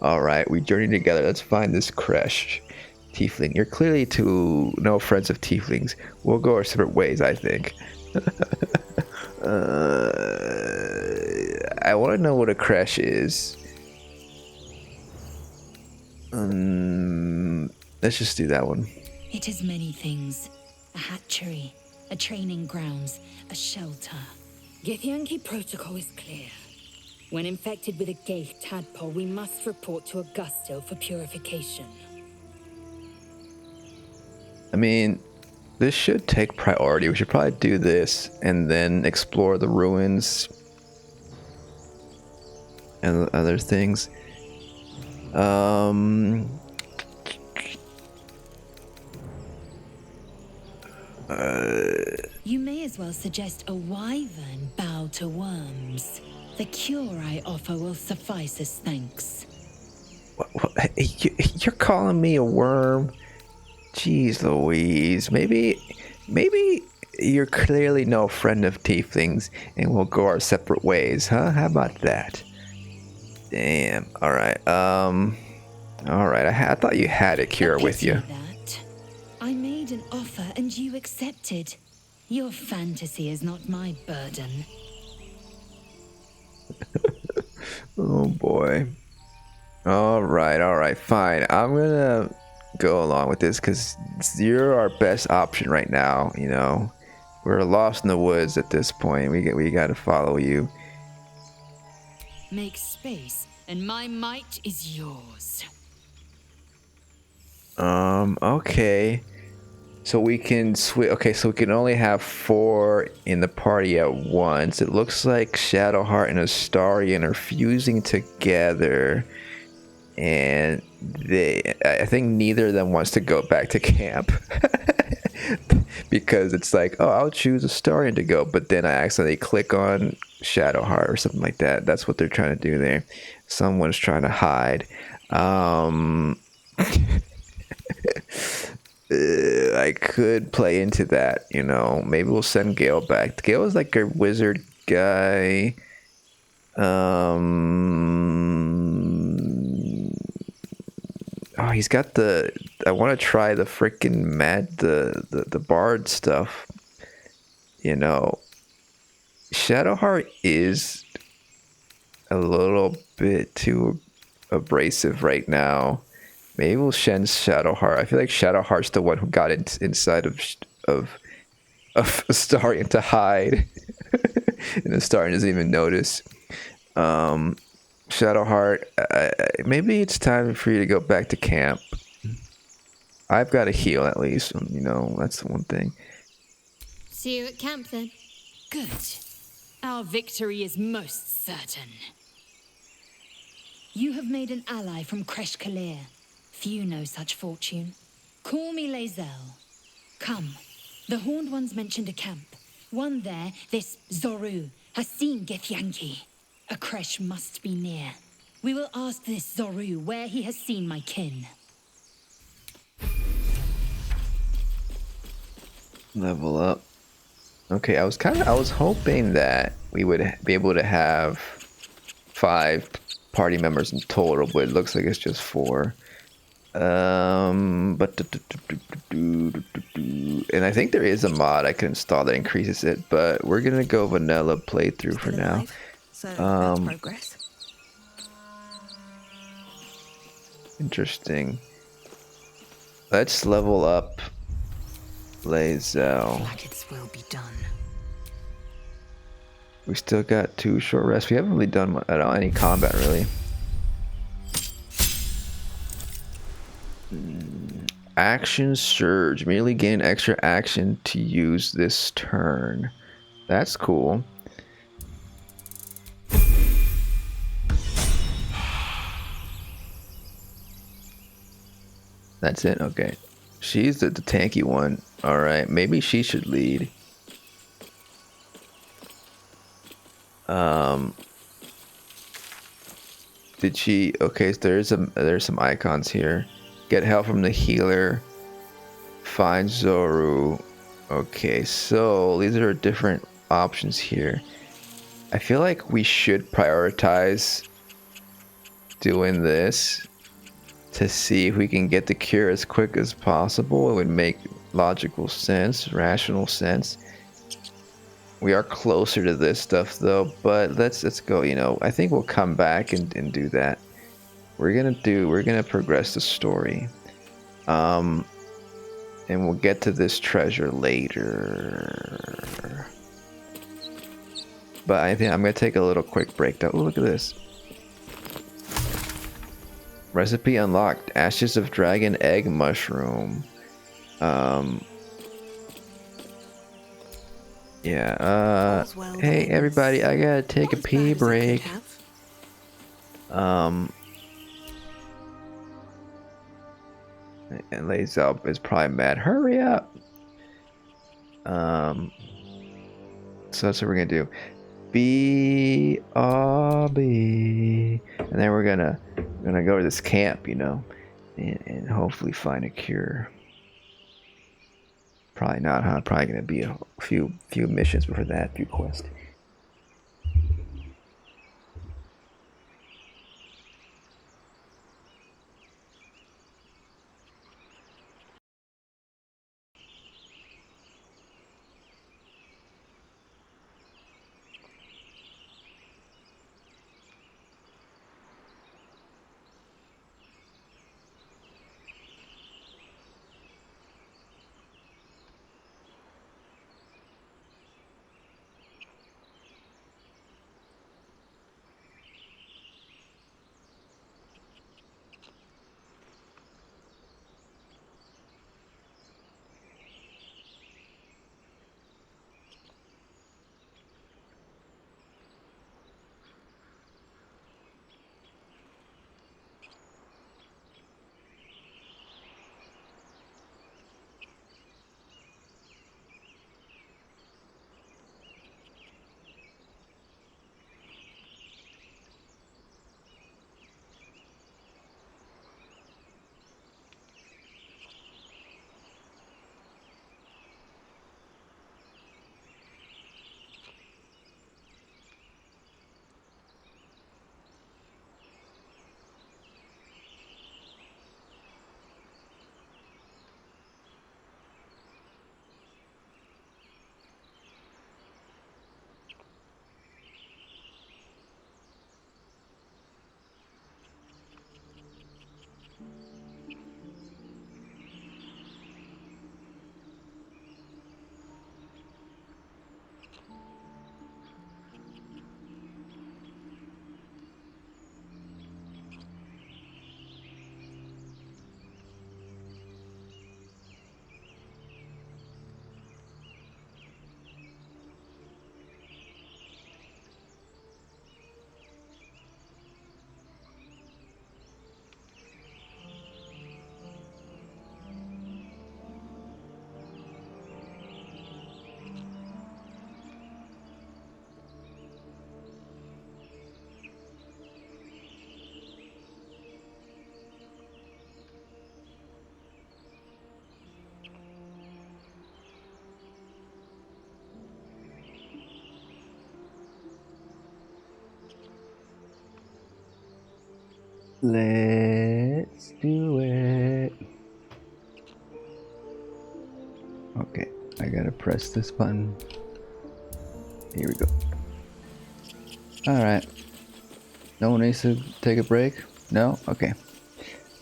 Alright, we journey together. Let's find this creche. Tiefling. You're clearly no friends of tieflings. We'll go our separate ways, I think. I want to know what a creche is. Let's just do that one. It is many things. A hatchery, a training grounds, a shelter. Githyanki protocol is clear. When infected with a ghaik tadpole, we must report to Augusto for purification. I mean, this should take priority. We should probably do this and then explore the ruins and other things. You may as well suggest a wyvern bow to worms. The cure I offer will suffice as thanks. You're calling me a worm? Jeez Louise. Maybe you're clearly no friend of tieflings and we'll go our separate ways, huh? How about that? Damn. Alright, alright, I thought you had a cure with you. That. I made an offer and you accepted. Your fantasy is not my burden. Oh boy. Alright, fine. I'm gonna go along with this because you're our best option right now, you know. We're lost in the woods at this point. We gotta follow you. Make space, and my might is yours. Okay. So we can switch. Okay, so we can only have 4 in the party at once. It looks like Shadowheart and Astarion are fusing together, and I think neither of them wants to go back to camp. because it's like, oh, I'll choose a Starian to go, but then I accidentally click on Shadowheart or something like that. That's what they're trying to do there. Someone's trying to hide. I could play into that, you know. Maybe we'll send Gale back. Gale is like a wizard guy. Oh, he's got the. I want to try the freaking the bard stuff. You know, Shadowheart is a little bit too abrasive right now. Maybe we'll send Shadowheart. I feel like Shadowheart's the one who got inside of Astarion to hide, and Astarion doesn't even notice. Shadowheart, maybe it's time for you to go back to camp. I've got to heal at least, you know, that's the one thing. See you at camp then. Good. Our victory is most certain. You have made an ally from Kresh Kalir. Few know such fortune. Call me Lae'zel. Come. The Horned Ones mentioned a camp. One there, this Zoru, has seen Githyanki. A Kresh must be near. We will ask this Zoru where he has seen my kin. Level up. Okay, I was hoping that we would be able to have 5 party members in total, but it looks like it's just 4. And I think there is a mod I can install that increases it, but we're gonna go vanilla playthrough for now. So that's progress. Interesting. Let's level up Lae'zel. Like its will be done. We still got 2 short rests. We haven't really done any combat really. Action surge. Immediately gain extra action to use this turn. That's cool. That's it? Okay. She's the tanky one. Alright, maybe she should lead. Did she... Okay, so there's some icons here. Get help from the healer. Find Zoru. Okay, so these are different options here. I feel like we should prioritize doing this to see if we can get the cure as quick as possible. It would make logical sense, rational sense. We are closer to this stuff though, but let's go, you know. I think we'll come back and do that. We're gonna progress the story. And we'll get to this treasure later. But I think I'm gonna take a little quick break though. Ooh, look at this. Recipe unlocked. Ashes of dragon egg mushroom. Yeah, hey everybody, I gotta take a pee break. And Lae'zel is probably mad. Hurry up! So that's what we're gonna do. BRB. And then we're gonna go to this camp, you know, and hopefully find a cure. Probably not, huh? Probably gonna be a few missions before that, few quests. Let's do it. Okay, I gotta press this button. Here we go. Alright. No one needs to take a break? No? Okay.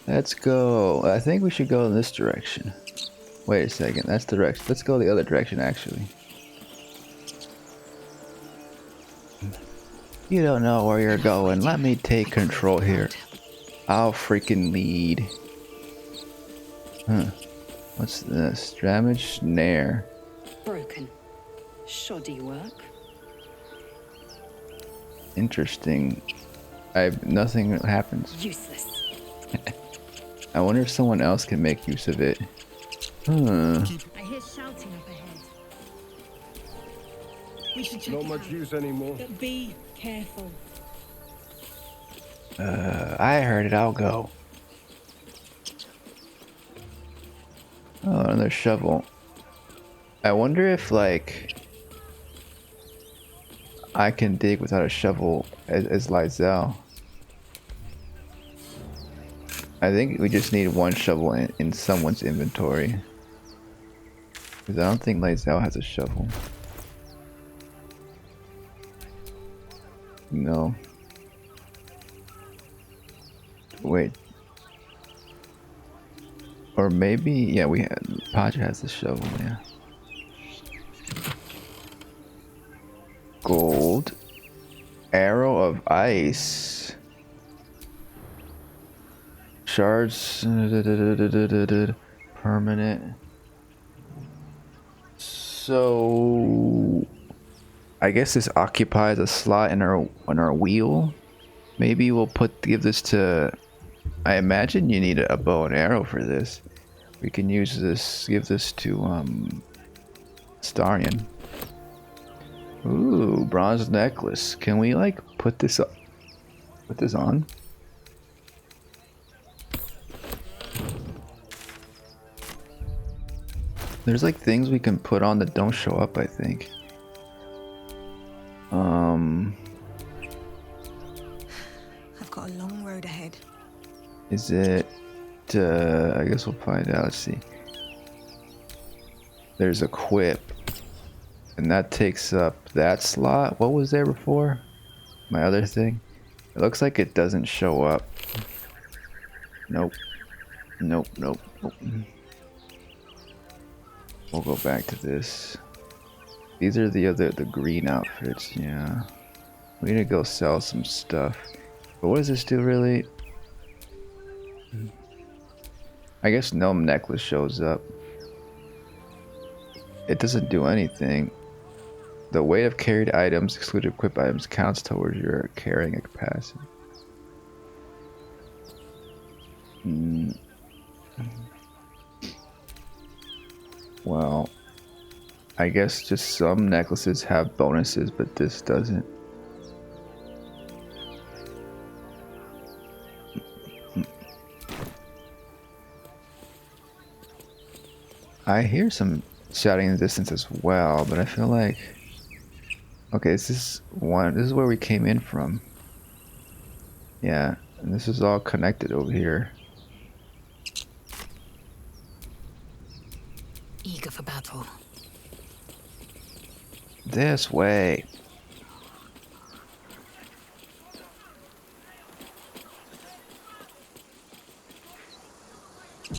Let's go. I think we should go in this direction. Wait a second, that's the direction. Let's go the other direction, actually. You don't know where you're going. Let me take control here. I'll freaking lead. Huh. What's this? Damage snare. Broken. Shoddy work. Interesting. Nothing happens. Useless. I wonder if someone else can make use of it. I hear shouting up ahead. We should check Not it much out. use anymore. But be careful. I heard it. I'll go. Oh, another shovel. I wonder if, like, I can dig without a shovel as Lae'zel. I think we just need one shovel in someone's inventory. Because I don't think Lae'zel has a shovel. No. Wait. Or maybe, yeah, Pacha has the shovel, yeah. Gold. Arrow of ice. Shards. Permanent. So I guess this occupies a slot in our wheel. Maybe we'll give this to, I imagine you need a bow and arrow for this. We can use this, give this to Starion. Ooh, bronze necklace. Can we like put this up? Put this on? There's like things we can put on that don't show up, I think. I've got a long road ahead. Is it I guess we'll find out. Let's see. There's equip. And that takes up that slot. What was there before? My other thing? It looks like it doesn't show up. Nope. Nope, nope, nope. We'll go back to this. These are the green outfits, yeah. We need to go sell some stuff. But what does this do really? I guess gnome necklace shows up. It doesn't do anything. The weight of carried items, excluded equipped items, counts towards your carrying capacity. Well, I guess just some necklaces have bonuses, but this doesn't. I hear some shouting in the distance as well, but I feel like, okay, this is where we came in from. Yeah, and this is all connected over here. Eager for battle. This way.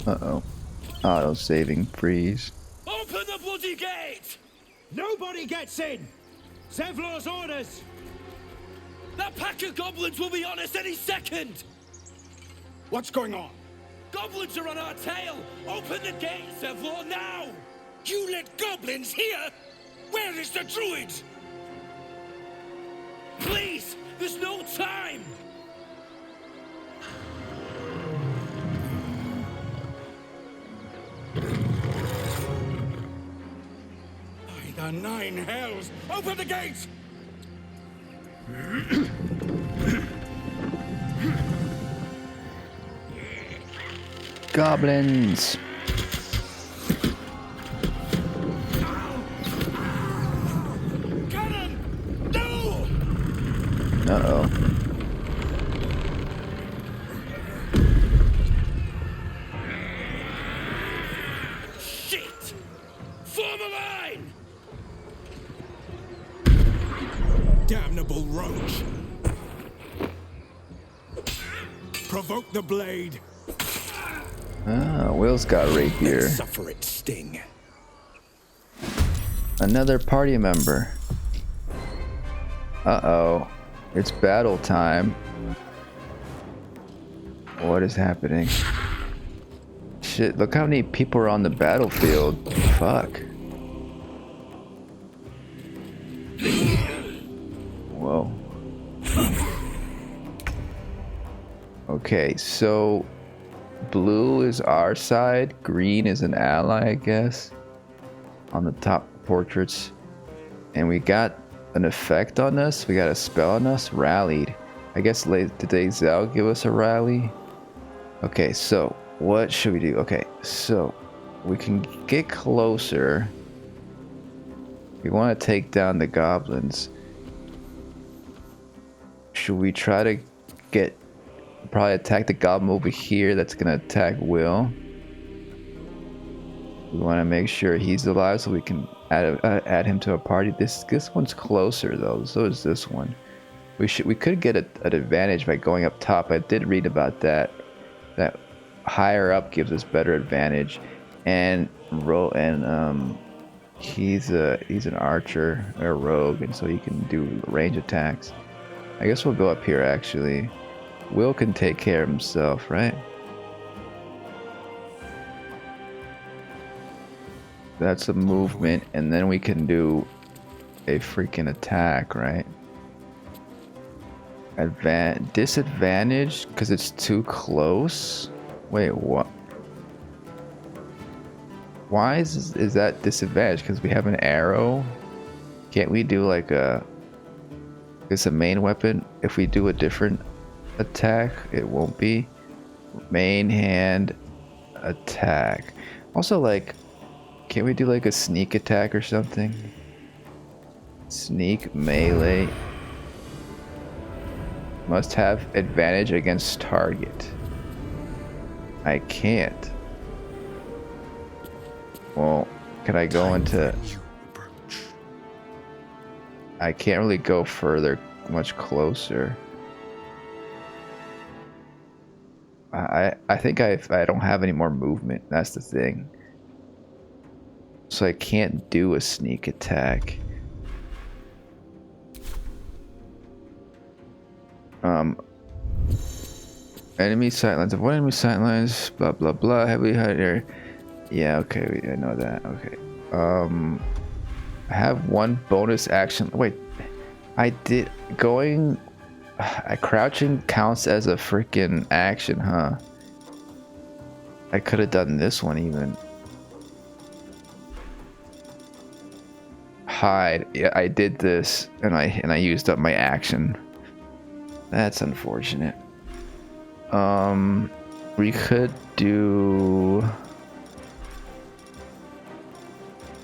Uh-oh. Auto saving freeze. Open the bloody gate! Nobody gets in! Zevlor's orders! That pack of goblins will be on us any second! What's going on? Goblins are on our tail! Open the gate, Zevlor, now! You let goblins here? Where is the druid? Please! There's no time! By the nine hells! Open the gates! Goblins! Cannon! No! Uh-oh. Provoke the blade. Ah, Wyll's got rapier. Suffer its sting. Another party member. Uh-oh. It's battle time. What is happening? Shit, look how many people are on the battlefield. Fuck. Whoa. Okay, so blue is our side, green is an ally, I guess, on the top portraits. And we got an effect on us, we got a spell on us, rallied. I guess did Lae'zel give us a rally? Okay, so what should we do? Okay, so we can get closer. We want to take down the goblins. Should we try to probably attack the goblin over here that's gonna attack Wyll? We want to make sure he's alive so we can add him to a party. This one's closer though, so is this one. We could get an advantage by going up top. I did read about that. That higher up gives us better advantage, and he's an archer or a rogue, and so he can do range attacks. I guess we'll go up here actually. Wyll can take care of himself, right? That's a movement, and then we can do a freaking attack, right? Disadvantage because it's too close. Wait, what? Why is that disadvantage? Because we have an arrow. Can't we do like it's a main weapon? If we do a different attack, it won't be main hand attack. Also, like, can't we do like a sneak attack or something? Sneak melee. Must have advantage against target. I can't. Well, can I go into... I can't really go further, much closer. I think I don't have any more movement. That's the thing. So I can't do a sneak attack. Enemy sightlines. Avoid enemy sightlines. Blah blah blah. Heavily hider. Yeah. Okay. I know that. Okay. I have one bonus action. Wait. I did going. Crouching counts as a freaking action, huh? I could have done this one even. Hide. Yeah, I did this, and I used up my action. That's unfortunate. We could do,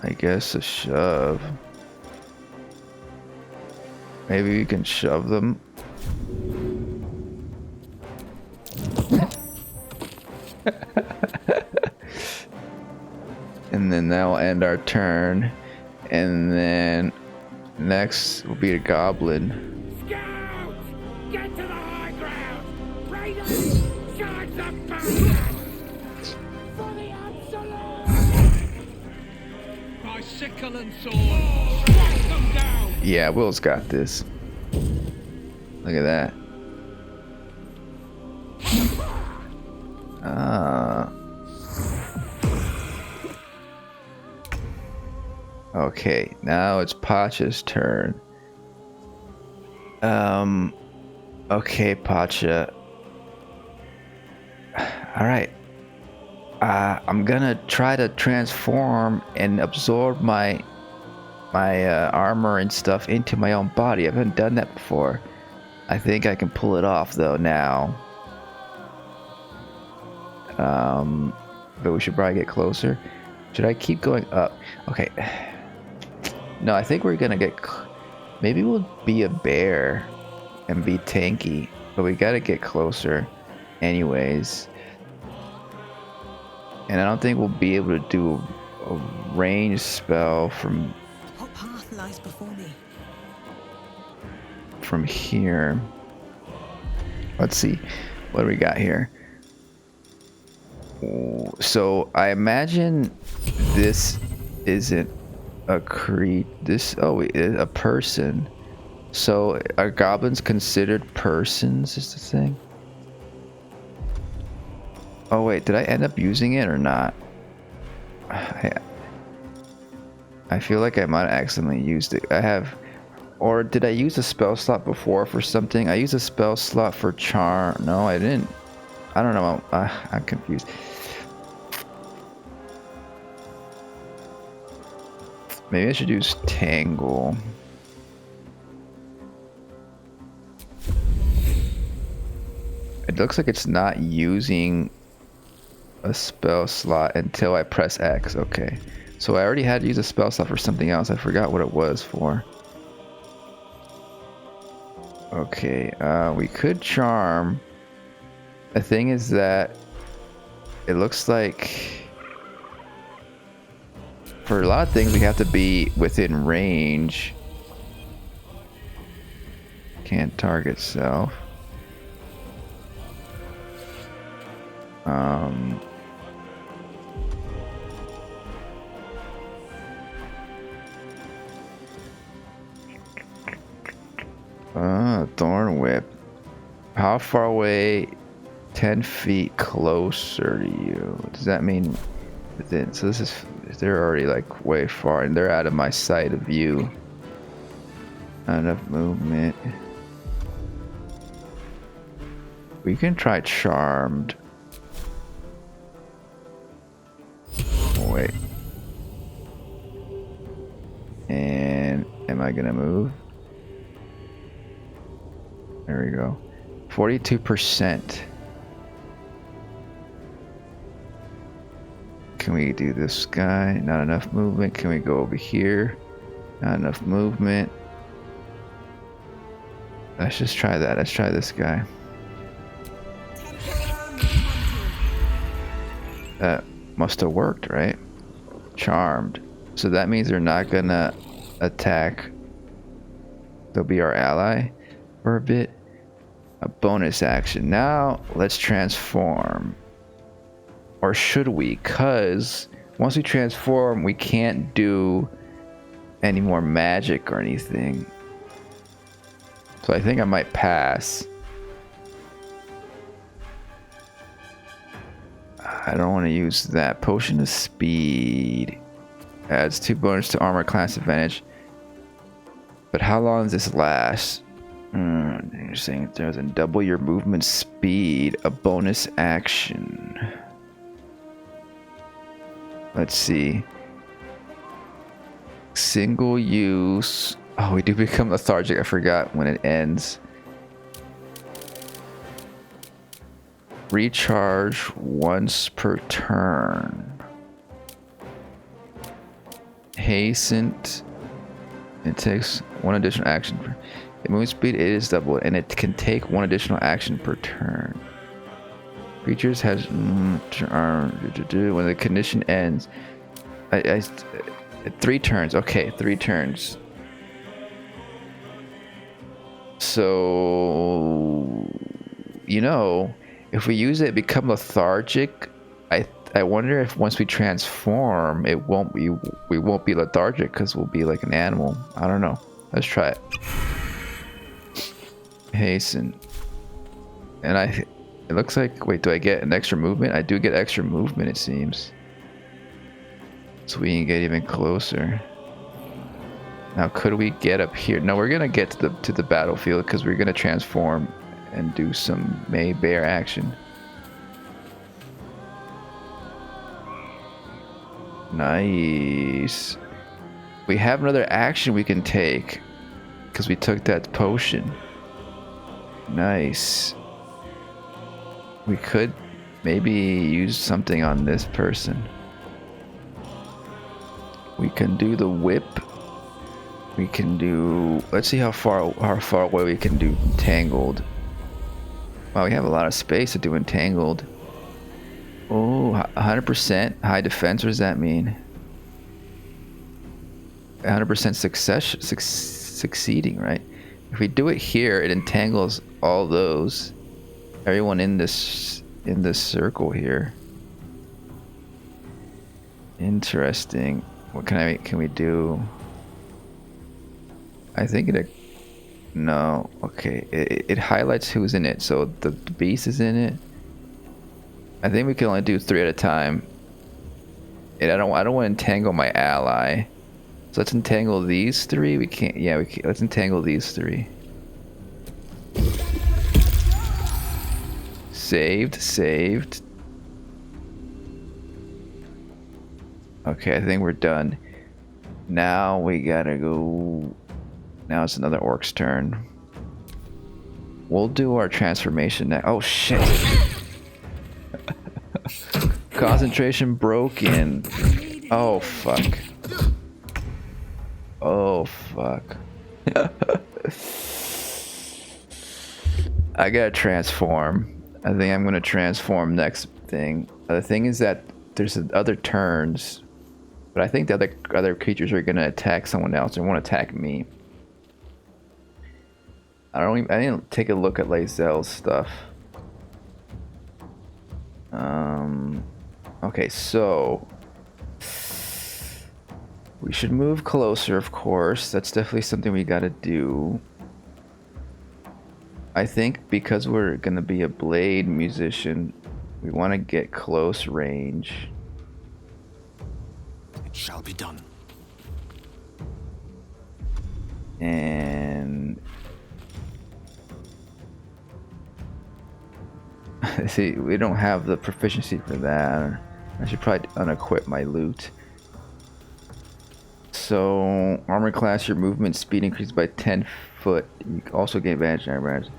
I guess, a shove. Maybe we can shove them. And then that'll end our turn. And then next will be a goblin. Scouts! Get to the high ground! Raiders! Charge the bastards! For the absolute! My sickle and sword! Strike them down! Yeah, Wyll's got this. Look at that. Okay, now it's Pacha's turn. Okay, Pacha. Alright. I'm gonna try to transform and absorb my armor and stuff into my own body. I haven't done that before. I think I can pull it off though now. But we should probably get closer. Should I keep going up? Okay. No, I think we're gonna get... Maybe we'll be a bear and be tanky. But we gotta get closer anyways. And I don't think we'll be able to do a ranged spell from... What path lies before me? From here. Let's see. What do we got here? So I imagine this isn't a a person. So are goblins considered persons is the thing? Oh wait, did I end up using it or not? I feel like I might have accidentally used it. Or did I use a spell slot before for something? I used a spell slot for charm. No, I didn't. I don't know. I'm confused. Maybe I should use Tangle. It looks like it's not using a spell slot until I press X. Okay. So I already had to use a spell slot for something else. I forgot what it was for. Okay. We could charm. The thing is that it looks like for a lot of things we have to be within range. Can't target self. Thorn whip. How far away? 10 feet closer to you. Does that mean within? So they're already like way far and they're out of my sight of view. Not enough movement. We can try charmed. Oh, wait. And am I gonna move? There we go. 42%. Can we do this guy? Not enough movement. Can we go over here? Not enough movement. Let's just try that. Let's try this guy. That must have worked, right? Charmed. So that means they're not gonna attack. They'll be our ally for a bit. A bonus action. Now let's transform. Or should we? Because once we transform, we can't do any more magic or anything. So I think I might pass. I don't want to use that. Potion of speed. Adds 2 bonus to armor class advantage. But how long does this last? You're saying it doesn't double your movement speed. A bonus action. Let's see. Single use. Oh, we do become lethargic. I forgot when it ends. Recharge once per turn. Hastened. It takes 1 additional action. The movement speed is doubled, and it can take 1 additional action per turn. Creatures has when the condition ends. 3 turns. Okay, 3 turns. So, you know, if we use it, become lethargic. I wonder if once we transform, we won't be lethargic because we'll be like an animal. I don't know. Let's try it. Hasten. And it looks like, wait, do I get an extra movement? I do get extra movement, it seems. So we can get even closer. Now, could we get up here? No, we're gonna get to the battlefield because we're gonna transform and do some May Bear action. Nice. We have another action we can take because we took that potion. Nice. We could maybe use something on this person. We can do the whip. We can do. Let's see how far away we can do entangled. Wow, we have a lot of space to do entangled. Oh, 100% high defense. What does that mean? 100% succeeding, right? If we do it here, it entangles all those. everyone in this circle here. Interesting. What can we do? I think it. No. Okay. It highlights who's in it. So the beast is in it. I think we can only do 3 at a time. And I don't want to entangle my ally. So let's entangle these 3. We can't. Yeah. We can't. Let's entangle these 3. Saved. Okay, I think we're done. Now we gotta go. Now it's another orc's turn. We'll do our transformation now. Oh shit! Concentration broken. Oh fuck. Oh fuck. I gotta transform. I think I'm gonna transform next thing. The thing is that there's other turns, but I think the other creatures are gonna attack someone else and won't attack me. I didn't take a look at Lae'zel's stuff. Okay, so we should move closer, of course. That's definitely something we gotta do. I think because we're gonna be a blade musician, we want to get close range. It shall be done. And see, we don't have the proficiency for that. I should probably unequip my loot. So armor class, your movement speed increased by 10 foot. You also gain advantage on advantage.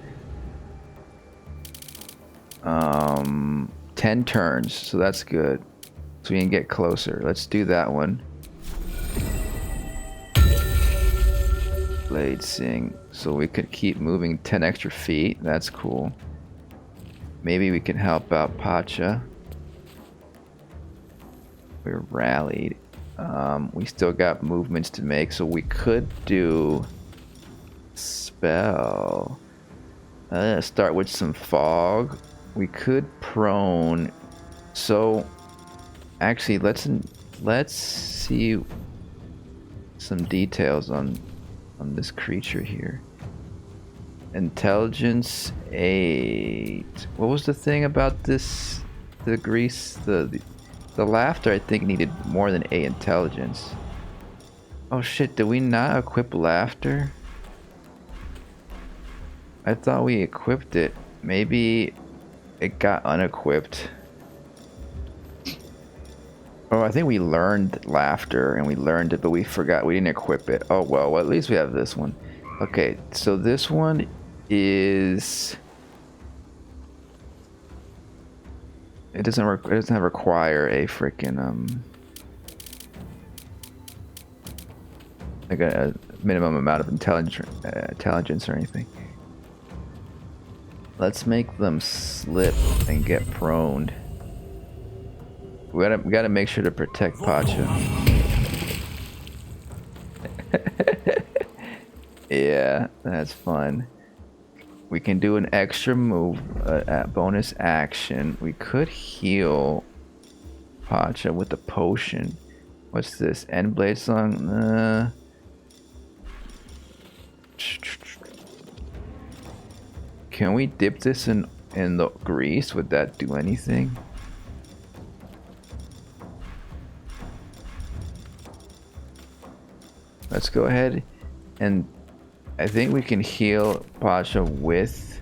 10 turns, so that's good. So we can get closer. Let's do that one. Blade sing. So we could keep moving 10 extra feet. That's cool. Maybe we can help out Pacha. We're rallied. We still got movements to make, so we could do spell. Start with some fog. We could prone. So actually, let's see some details on this creature here. Intelligence 8. What was the thing about this? The grease, the laughter, I think, needed more than 8 intelligence. Oh shit, did we not equip laughter? I thought we equipped it. Maybe it got unequipped. Oh, I think we learned laughter and we learned it, but we forgot. We didn't equip it. Oh well, at least we have this one. Okay, so this one is... It doesn't require a freaking like a minimum amount of intelligence or anything. Let's make them slip and get proned. We gotta make sure to protect Pacha. Yeah, that's fun. We can do an extra move, bonus action. We could heal Pacha with a potion. What's this? End Blade Song? Can we dip this in the grease? Would that do anything? Let's go ahead and I think we can heal Pacha with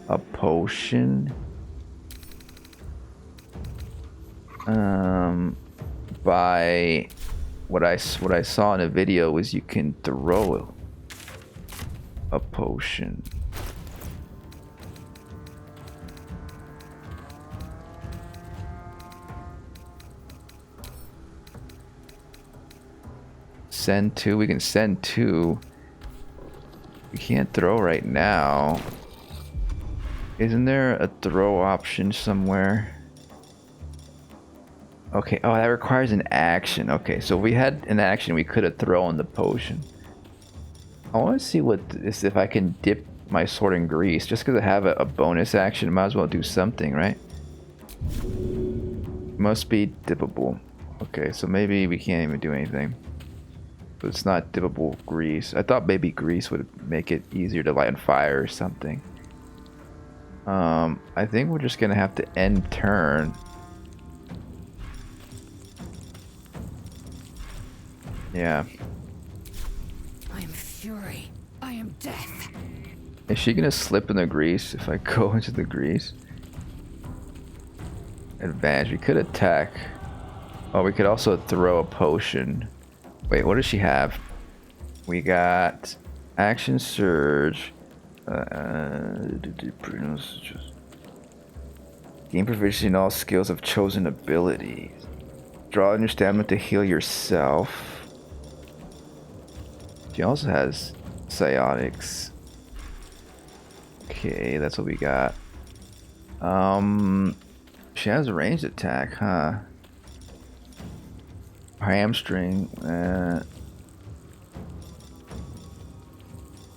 a potion. By what I saw in a video was you can throw a potion. Send 2. We can send 2. We can't throw right now. Isn't there a throw option somewhere? Okay. Oh, that requires an action. Okay, so if we had an action, we could have thrown the potion. I want to see what this, if I can dip my sword and grease. Just because I have a bonus action, might as well do something, right? Must be dippable. Okay, so maybe we can't even do anything. But it's not dippable grease. I thought maybe grease would make it easier to light on fire or something. I think we're just gonna have to end turn. Yeah. I am fury. I am death. Is she gonna slip in the grease if I go into the grease? Advantage. We could attack. Oh, we could also throw a potion. Wait, what does she have? We got action surge. Gain proficiency in all skills of chosen abilities. Draw on your stamina to heal yourself. She also has psionics. Okay, that's what we got. She has a ranged attack, huh? Hamstring.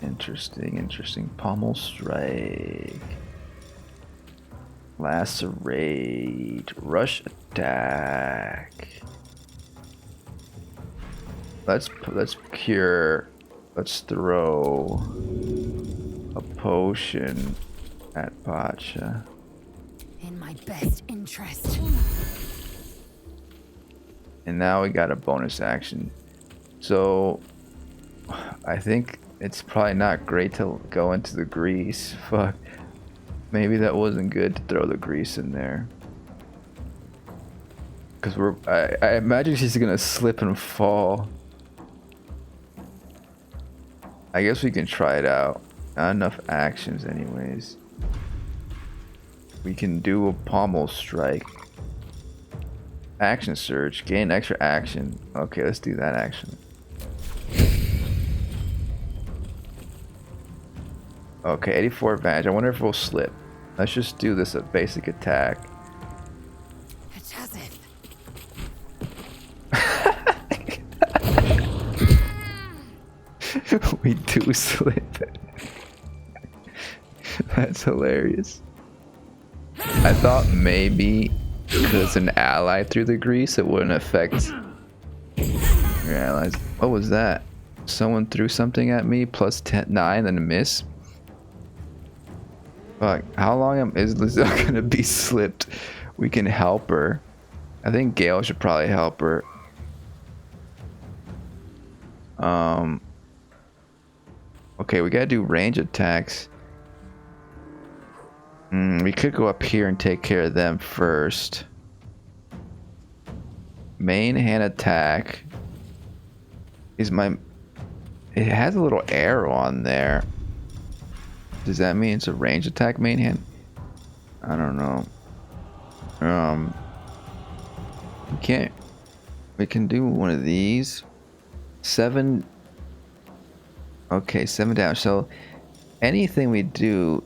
Interesting. Pommel strike. Lacerate. Rush attack. Let's cure. Let's throw a potion at Pacha. In my best interest. And now we got a bonus action. So I think it's probably not great to go into the grease. Fuck. Maybe that wasn't good to throw the grease in there. Cause I imagine she's gonna slip and fall. I guess we can try it out. Not enough actions anyways. We can do a pommel strike. Action surge. Gain extra action. Okay, let's do that action. Okay, 84 advantage. I wonder if we'll slip. Let's just do this a basic attack. It has it. We do slip. That's hilarious. I thought maybe because an ally threw the grease, it wouldn't affect your allies. What was that? Someone threw something at me, plus 9 and a miss? Fuck, how long is Lae'zel gonna be slipped? We can help her. I think Gale should probably help her. Okay, we gotta do range attacks. We could go up here and take care of them first. Main hand attack is my... It has a little arrow on there. Does that mean it's a range attack main hand? I don't know. We can do one of these. 7. Okay, 7 damage. So anything we do,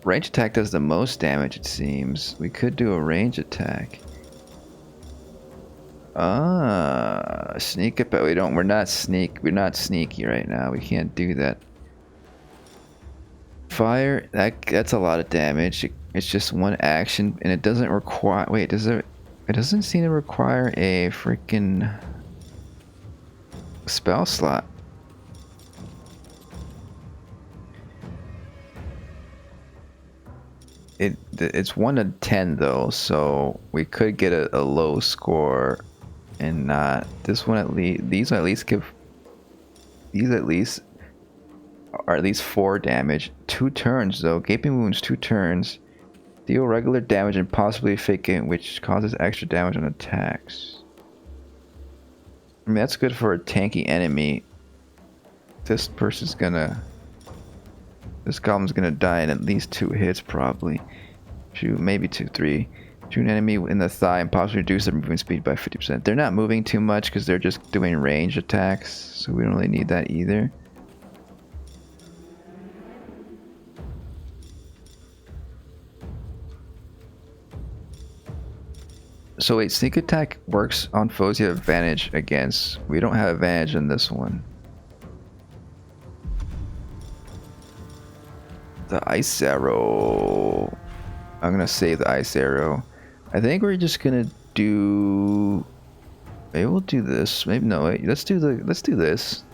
range attack does the most damage, it seems. We could do a range attack. Sneak up, but we're not sneaky right now. We can't do that. Fire, that's a lot of damage. It's just one action and it doesn't require, wait, does it doesn't seem to require a freaking spell slot. It's 1 to 10 though, so we could get a low score and not this one. At least these at least are at least 4 damage. 2 turns though. Gaping wounds 2 turns. Deal regular damage and possibly vacant, which causes extra damage on attacks. I mean, that's good for a tanky enemy. This goblin's gonna die in at least 2 hits probably. Shoot, maybe 2, 3. Shoot an enemy in the thigh and possibly reduce their movement speed by 50%. They're not moving too much because they're just doing range attacks, so we don't really need that either. So wait, sneak attack works on foes you have advantage against. We don't have advantage in this one. The ice arrow. I'm gonna save the ice arrow. I think we're just gonna do. Maybe we'll do this. Maybe no. Wait. Let's do this.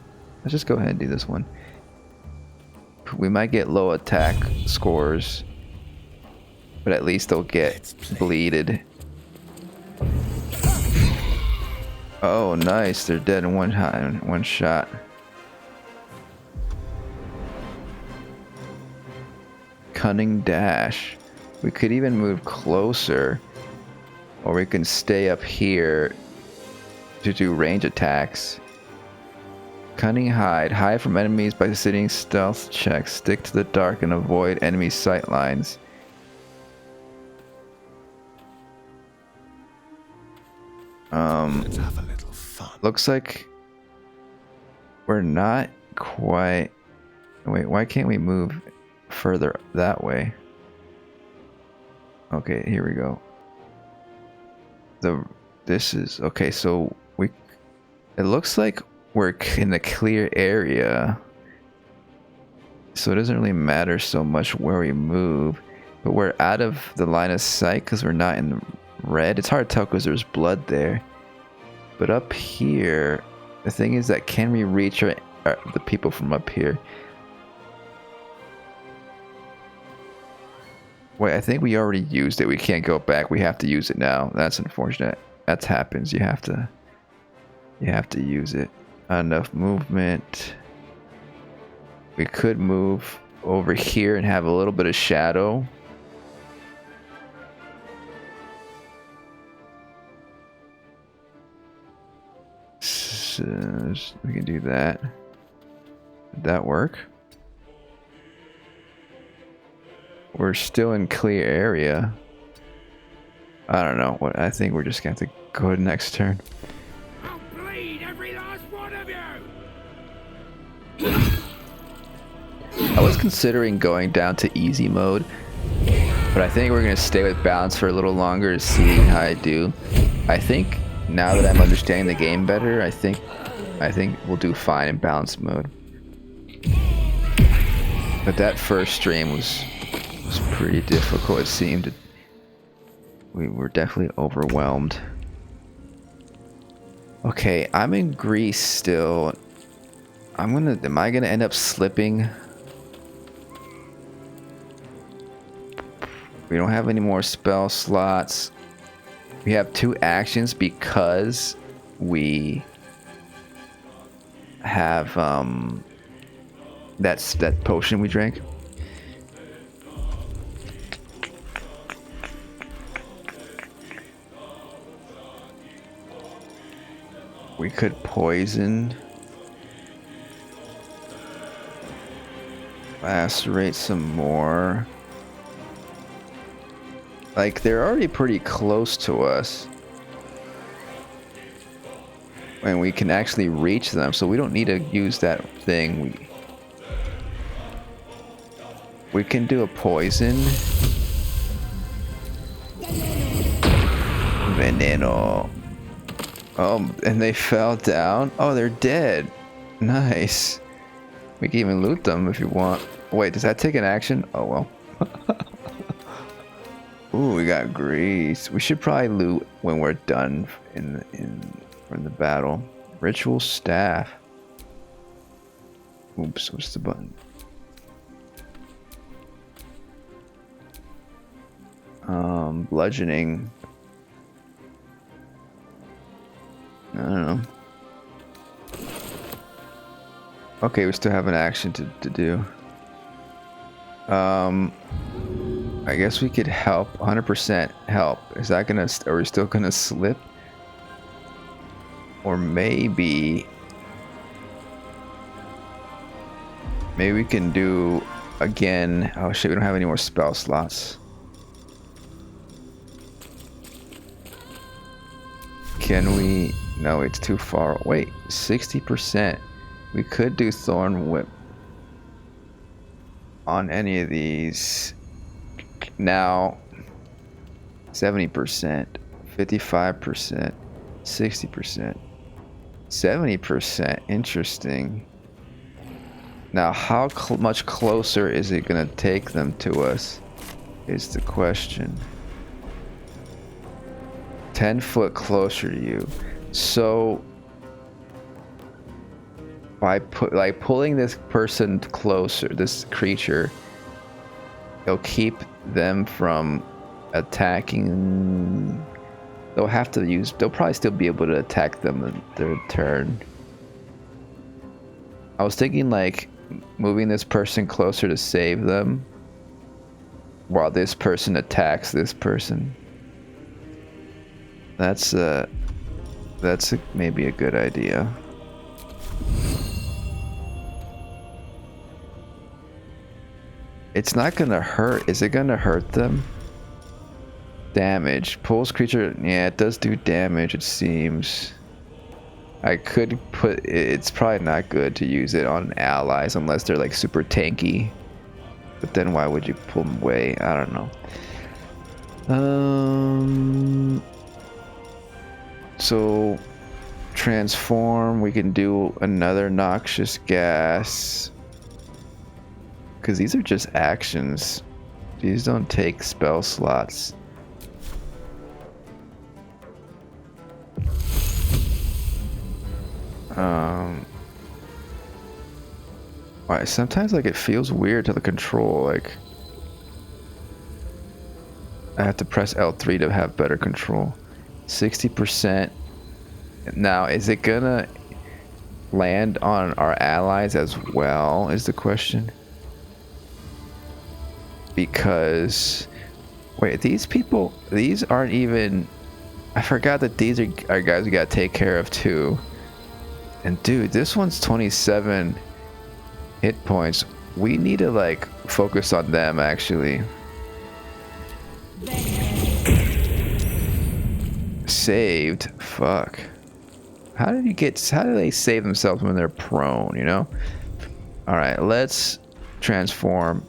Let's just go ahead and do this one. We might get low attack scores, but at least they'll get bleeded. Oh, nice! They're dead in one shot. Cunning dash. We could even move closer, or we can stay up here to do range attacks. Cunning hide. Hide from enemies by sitting stealth checks. Stick to the dark and avoid enemy sight lines. Let's have a little fun. Looks like we're not quite. Wait, why can't we move further that way? Okay, here we go. This is okay. So it looks like we're in the clear area, so it doesn't really matter so much where we move, but we're out of the line of sight because we're not in the red. It's hard to tell because there's blood there, but up here, the thing is that can we reach the people from up here? Wait, I think we already used it. We can't go back. We have to use it now. That's unfortunate. That happens. You have to use it. Enough movement. We could move over here and have a little bit of shadow. So we can do that. Did that work? We're still in clear area. I don't know. What I think we're just gonna have to go to next turn. I'll bleed every last one of you. I was considering going down to easy mode, but I think we're gonna stay with balance for a little longer to see how I do. I think now that I'm understanding the game better, I think we'll do fine in balance mode. But that first stream was pretty difficult. It seemed we were definitely overwhelmed. Okay, I'm in Greece still. Am I gonna end up slipping? We don't have any more spell slots. We have 2 actions because we have that potion we drank. We could poison. Lacerate some more. Like, they're already pretty close to us. And we can actually reach them, so we don't need to use that thing. We can do a poison. Veneno. Oh, and they fell down? Oh, they're dead. Nice. We can even loot them if you want. Wait, does that take an action? Oh, well. Ooh, we got grease. We should probably loot when we're done in the battle. Ritual staff. Oops, what's the button? Bludgeoning. I don't know. Okay, we still have an action to do. I guess we could help. 100% help. Is that gonna? Are we still gonna slip? Or maybe we can do again. Oh shit! We don't have any more spell slots. Can we? No, it's too far. Wait, 60%. We could do Thorn Whip on any of these. Now, 70%, 55%, 60%, 70%. Interesting. Now, how much closer is it gonna take them to us? Is the question. 10 foot closer to you. So by pulling this person closer, this creature, it'll keep them from attacking. They'll probably still be able to attack them in their turn. I was thinking like moving this person closer to save them while this person attacks this person. That's maybe a good idea. It's not gonna hurt. Is it gonna hurt them? Damage. Pulls creature. Yeah, it does do damage, it seems. I could put... It's probably not good to use it on allies unless they're like super tanky. But then why would you pull them away? I don't know. So... Transform. We can do another noxious gas. Because these are just actions. These don't take spell slots. Why sometimes like it feels weird to the control, like I have to press L3 to have better control. 60%. Now, is it gonna land on our allies as well, is the question? Because wait, these people, these aren't even... I forgot that these are guys we gotta take care of too. And dude, this one's 27 hit points. We need to like focus on them actually. Saved? Fuck. How do they save themselves when they're prone, you know? Alright, let's transform.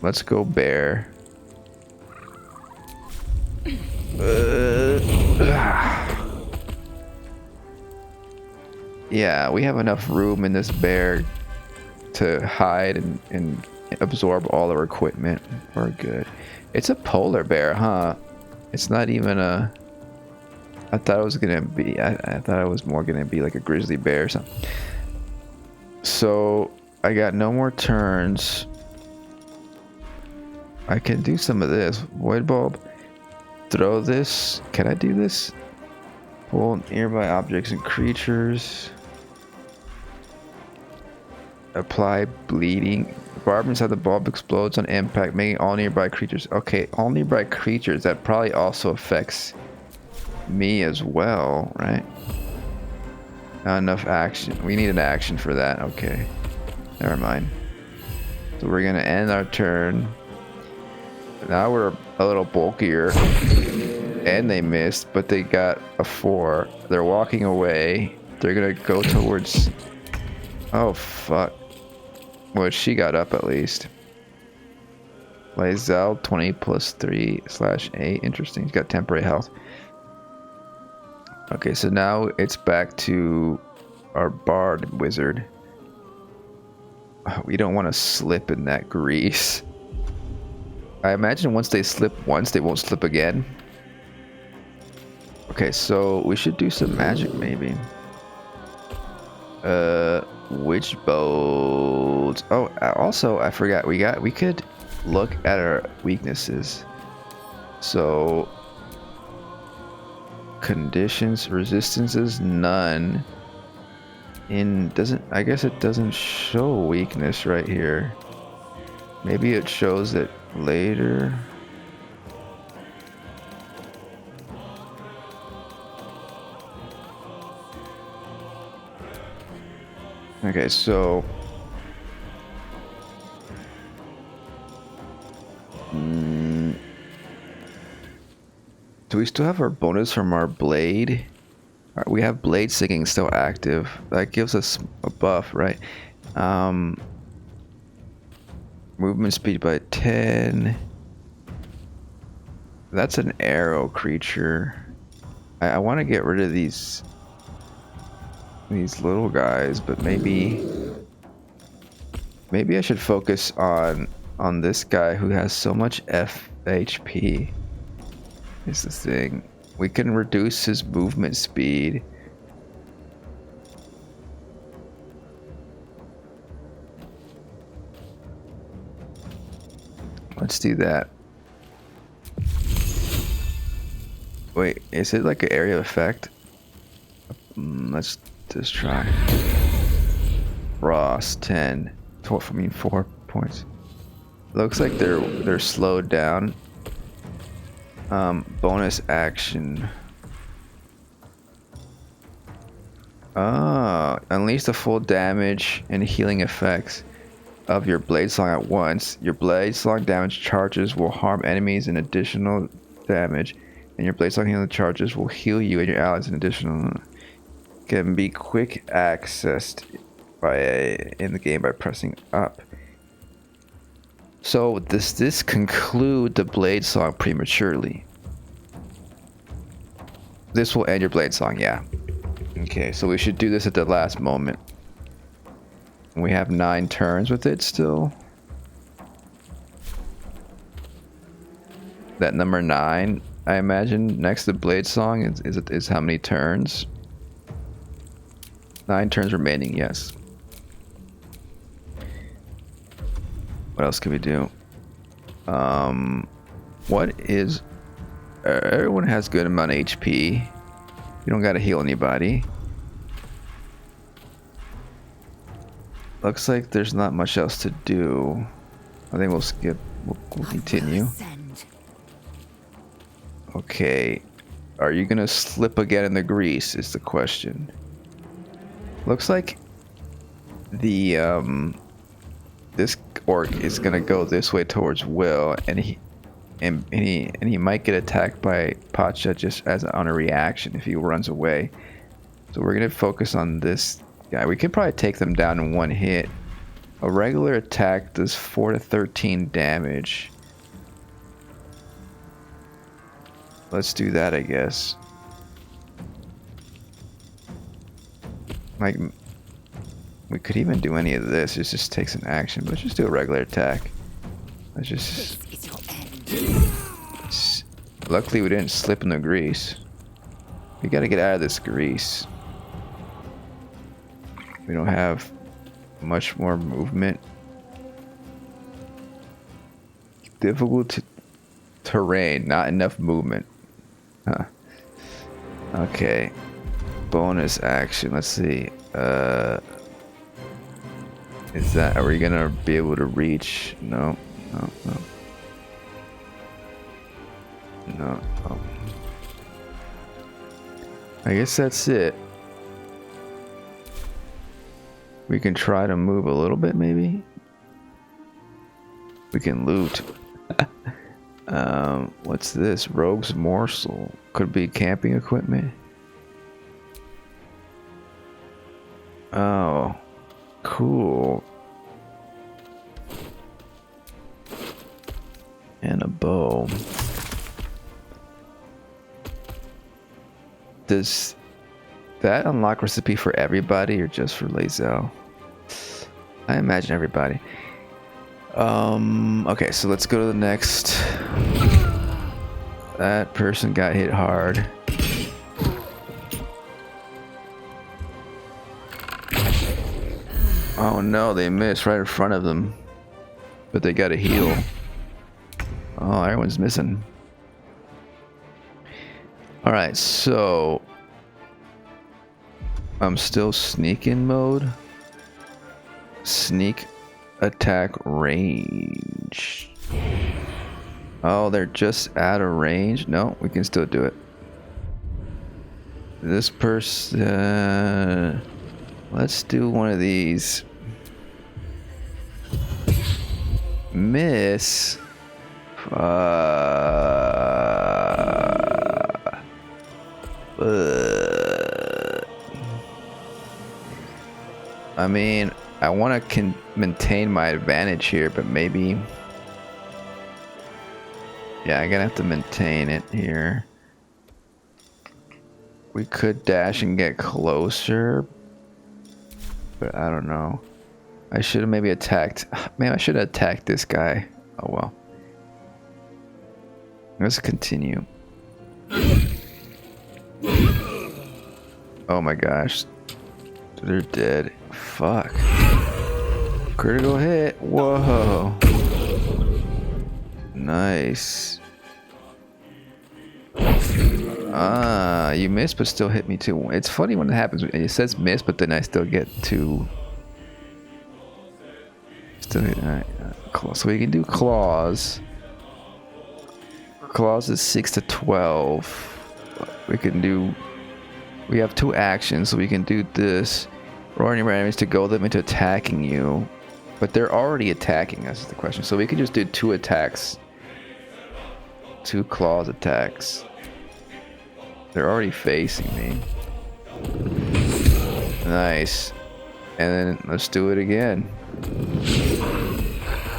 Let's go bear. Yeah, we have enough room in this bear to hide and absorb all our equipment. We're good. It's a polar bear, huh? It's not even a... I thought it was gonna be... I thought it was more gonna be like a grizzly bear or something. So, I got no more turns. I can do some of this. Void bulb. Throw this. Can I do this? Pull nearby objects and creatures. Apply bleeding. Barb inside the bulb explodes on impact, making all nearby creatures. Okay, all nearby creatures. That probably also affects me as well, right? Not enough action. We need an action for that. Okay. Never mind. So we're gonna end our turn. Now we're a little bulkier. And they missed, but they got a 4. They're walking away. They're gonna go towards... Oh, fuck. Well, she got up at least. Lae'zel, 20 plus 3/8. Interesting. He's got temporary health. Okay, so now it's back to our bard wizard. We don't want to slip in that grease. I imagine once they slip once, they won't slip again. Okay, so we should do some magic maybe. Witch bolts. Oh, also I forgot we could look at our weaknesses. So conditions, resistances, none. I guess it doesn't show weakness right here. Maybe it shows it later. Okay, so do we still have our bonus from our blade? Alright, we have blade singing still active. That gives us a buff, right? Movement speed by 10. That's an arrow creature. I want to get rid of these little guys, but maybe Maybe I should focus on this guy who has so much FHP. Is the thing. We can reduce his movement speed. Let's do that. Wait, is it like an area effect? Let's just try. Ross 10, 12. I mean 4 points. Looks like they're slowed down. Bonus action. Unleash the full damage and healing effects of your blade song at once. Your blade song damage charges will harm enemies in additional damage, and your blade song healing charges will heal you and your allies in additional. Can be quick accessed in the game by pressing up. So does this conclude the blade song prematurely? This will end your blade song, yeah. Okay, so we should do this at the last moment. We have 9 turns with it still. That number 9, I imagine, next to blade song is how many turns? 9 turns remaining, yes. What else can we do? What is... everyone has good amount of HP. You don't gotta heal anybody. Looks like there's not much else to do. I think we'll skip. We'll continue. Okay. Are you gonna slip again in the grease is the question. Looks like the this orc is gonna go this way towards Wyll, and he might get attacked by Pacha just as on a reaction if he runs away. So we're gonna focus on this guy. We could probably take them down in one hit. A regular attack does 4 to 13 damage. Let's do that, I guess. Like, we could even do any of this. It just takes an action. But let's just do a regular attack. Let's just... Luckily we didn't slip in the grease. We gotta get out of this grease. We don't have much more movement. Difficult terrain, not enough movement. Huh. Okay. Bonus action. Let's see. Is that... Are we gonna be able to reach? No. No. No. No. Oh. I guess that's it. We can try to move a little bit, maybe. We can loot. What's this? Rogue's morsel. Could be camping equipment. Oh, cool. And a bow. Does that unlock recipe for everybody or just for Lae'zel? I imagine everybody. Okay, so let's go to the next. That person got hit hard. Oh no, they missed right in front of them. But they got a heal. Oh, everyone's missing. Alright, so I'm still sneaking mode. Sneak attack range. Oh, they're just out of range? No, we can still do it. This person... let's do one of these. Miss. I mean, I want to maintain my advantage here, but maybe... yeah, I'm gonna have to maintain it here. We could dash and get closer, but I don't know. I should have maybe attacked. Man, I should have attacked this guy. Oh well. Let's continue. Oh my gosh. They're dead. Fuck. Critical hit. Whoa. Nice. Ah, you missed but still hit me too. It's funny when it happens. It says miss, but then I still get two. Still hit. Alright. So we can do claws. Claws is 6 to 12. We can do. We have 2 actions, so we can do this. Roaring your enemies to goad them into attacking you. But they're already attacking us, is the question. So we can just do 2 attacks. 2 claws attacks. They're already facing me. Nice. And then let's do it again.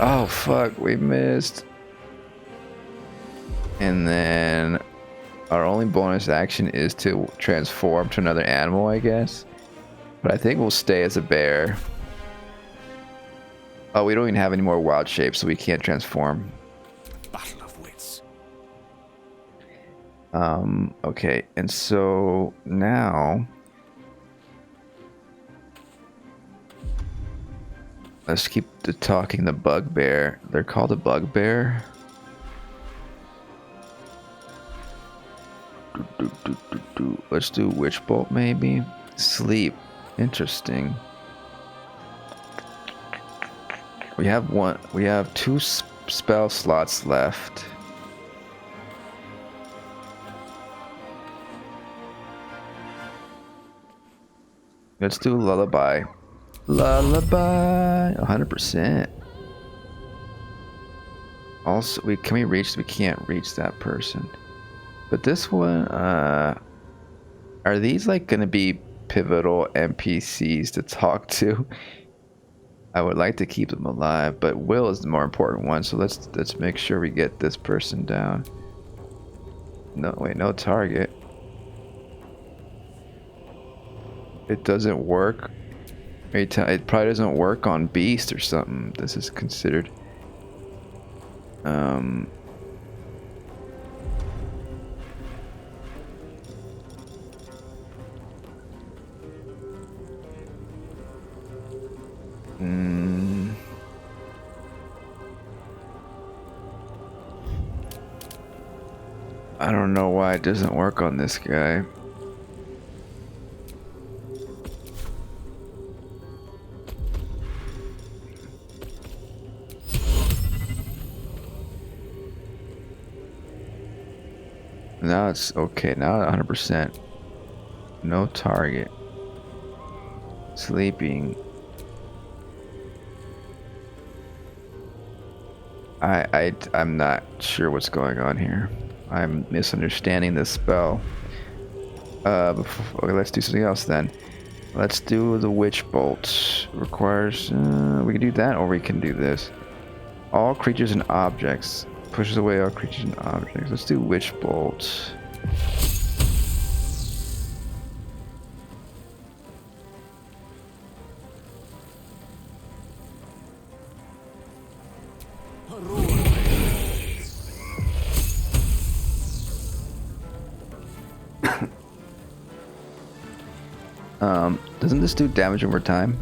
Oh fuck, we missed. And then our only bonus action is to transform to another animal, I guess. But I think we'll stay as a bear. Oh, we don't even have any more wild shapes, so we can't transform. Battle of wits. Okay, and so now let's keep talking the bugbear. They're called a bugbear. Let's do witch bolt maybe. Sleep. Interesting. We have 2 spell slots left. Let's do lullaby. Lullaby. 100%. Also, we can't reach that person. But this one, are these like gonna be pivotal NPCs to talk to? I would like to keep them alive, but Wyll is the more important one, so let's make sure we get this person down. No, wait, no target. It doesn't work. It probably doesn't work on beast or something. This is considered. I don't know why it doesn't work on this guy. Now it's okay. Now 100%. No target. Sleeping. I'm not sure what's going on here. I'm misunderstanding this spell. Okay, let's do something else then. Let's do the witch bolt. Requires we can do that, or we can do this. All creatures and objects. Pushes away all creatures and objects. Let's do witch bolt. Doesn't this do damage over time?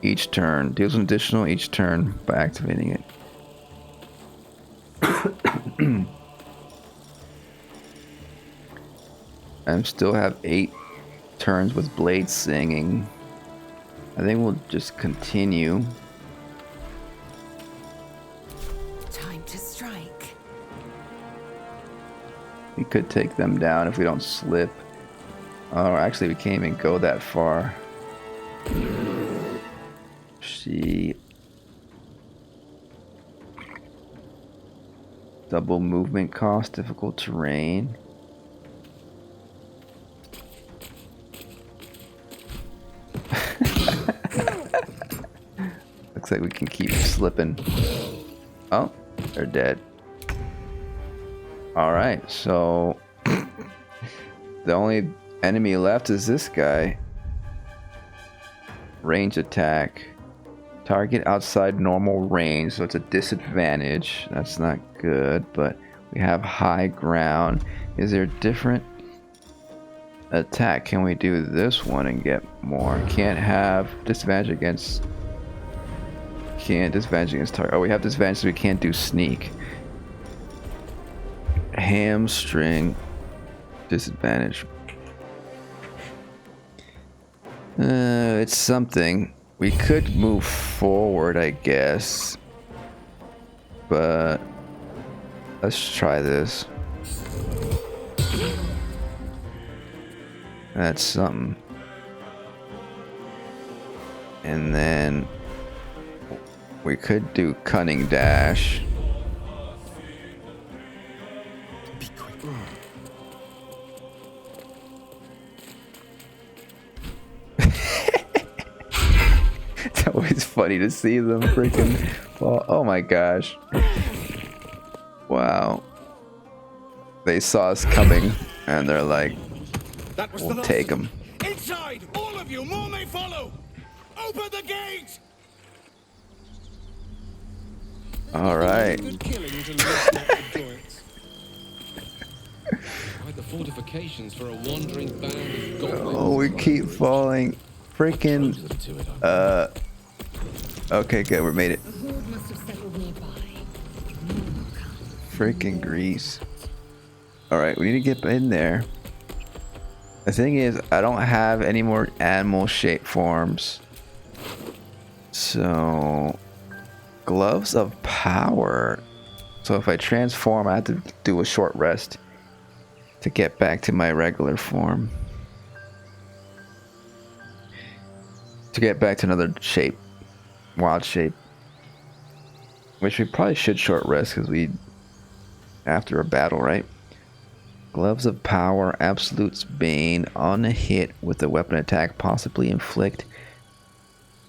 Each turn. Deals an additional each turn by activating it. I still have 8 turns with blade singing. I think we'll just continue. Time to strike. We could take them down if we don't slip. Oh, actually we can't even go that far. Double movement cost, difficult terrain. Looks like we can keep slipping. Oh, they're dead. Alright, so the only Enemy left is this guy. Range attack. Target outside normal range, so it's a disadvantage. That's not good, but we have high ground. Is there different attack? Can we do this one and get more? Can't have disadvantage against... Can't disadvantage against target. Oh, we have disadvantage, so we can't do sneak. Hamstring. Disadvantage. It's something. We could move forward, I guess. But let's try this. That's something. And then we could do cunning dash. Be quick. It's always funny to see them freaking fall. Oh my gosh. Wow. They saw us coming and they're like, we'll take them. Inside! All of you! More may follow! Open the gate! Alright. Good killing is a list of the joints. Quite the fortifications for a wandering band of goblins. Oh, we keep falling. Freaking. Okay, good. We made it. A horde must have settled nearby. Freaking grease. Alright, we need to get in there. The thing is, I don't have any more animal shape forms. So, gloves of power. So if I transform, I have to do a short rest to get back to my regular form. To get back to another shape. Wild shape. Which we probably should short rest because we... After a battle, right? Gloves of power, Absolute's Bane. On a hit with a weapon attack, possibly inflict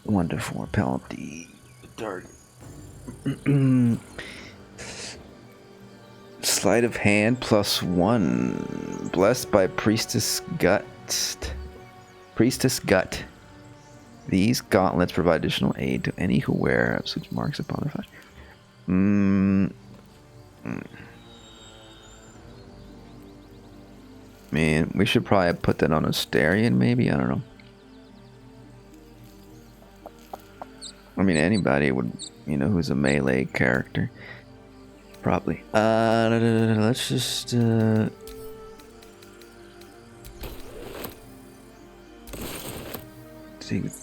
1 to 4 penalty. Target. Sleight of hand +1. Blessed by Priestess Gut. Priestess Gut. These gauntlets provide additional aid to any who wear absolute marks upon their flesh. Man, we should probably put that on Astarion, maybe? I don't know. I mean, anybody would, you know, who's a melee character. Probably. Let's just, do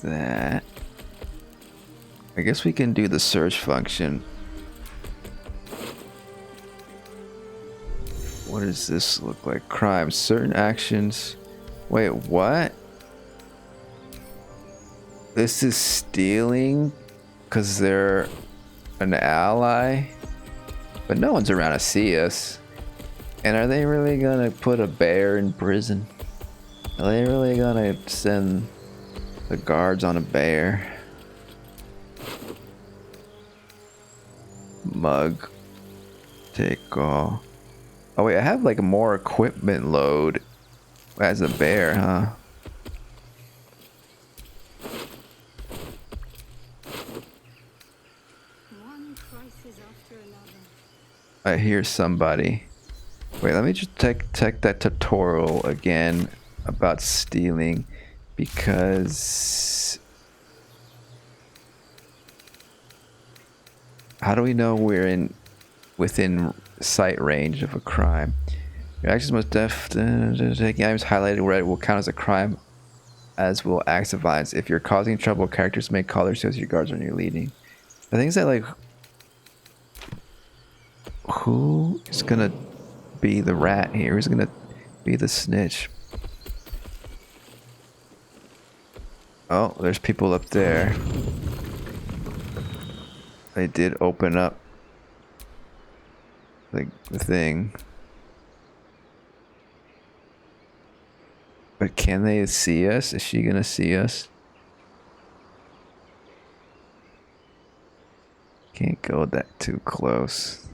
that. I guess we can do the search function. What does this look like? Crime. Certain actions. Wait, what? This is stealing because they're an ally? But no one's around to see us. And are they really gonna put a bear in prison? Are they really gonna send the guards on a bear? Mug. Take all. Oh wait, I have like a more equipment load as a bear, huh? One crisis after another. I hear somebody. Wait, let me just check that tutorial again about stealing, because how do we know we're within sight range of a crime? Your actions must taking items highlighted red will count as a crime, as will acts of violence. If you're causing trouble, characters may call their your guards when you're leading. The things that like, who is gonna be the rat here? Who's gonna be the snitch? Oh, there's people up there. They did open up like the thing. But can they see us? Is she gonna see us? Can't go that too close.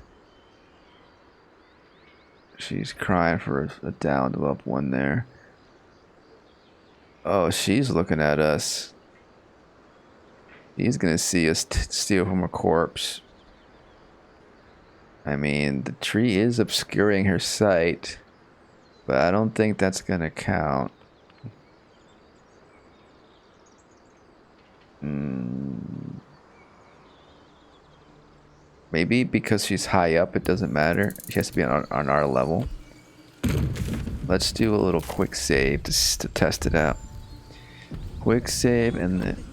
She's crying for a down to up one there. Oh, she's looking at us. He's gonna see us steal from a corpse. I mean, the tree is obscuring her sight, but I don't think that's gonna count. Maybe because she's high up, it doesn't matter. She has to be on our level. Let's do a little quick save to test it out. Quick save and then...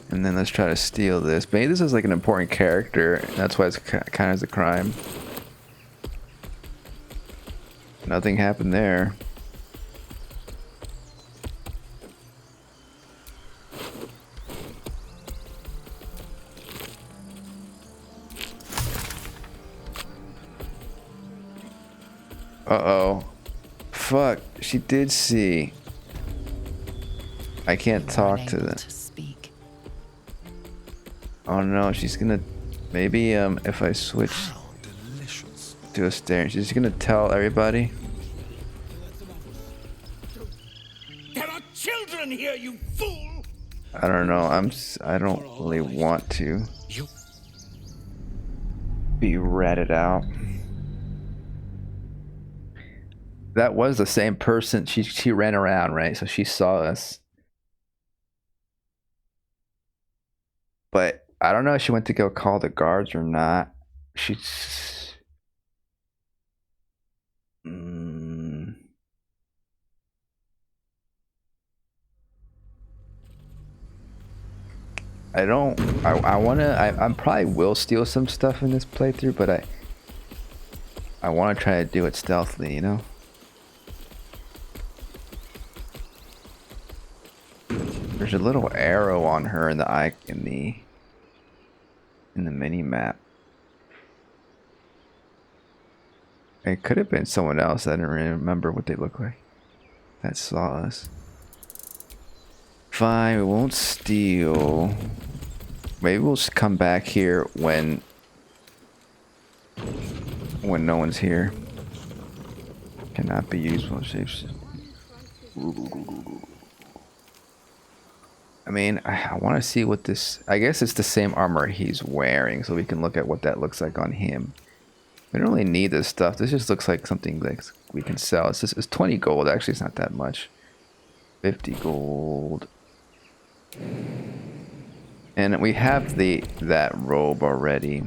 And then let's try to steal this. Maybe this is like an important character. That's why it's kind of a crime. Nothing happened there. Uh-oh. Fuck. She did see. I can't talk to them. Oh no, she's gonna... Maybe if I switch to a stare, she's gonna tell everybody. There are children here, you fool! I don't know. I don't really want to be ratted out. That was the same person. She ran around, right? So she saw us. But I don't know if she went to go call the guards or not. She's... I don't... I probably will steal some stuff in this playthrough, but I want to try to do it stealthily, you know? There's a little arrow on her in the mini map. It could have been someone else. I didn't really remember what they look like. That saw us. Fine, we won't steal. Maybe we'll just come back here when no one's here. Cannot be used while shapes. I mean, I want to see what this... I guess it's the same armor he's wearing, so we can look at what that looks like on him. We don't really need this stuff. This just looks like something like we can sell. It's 20 gold. Actually, it's not that much. 50 gold. And we have that robe already.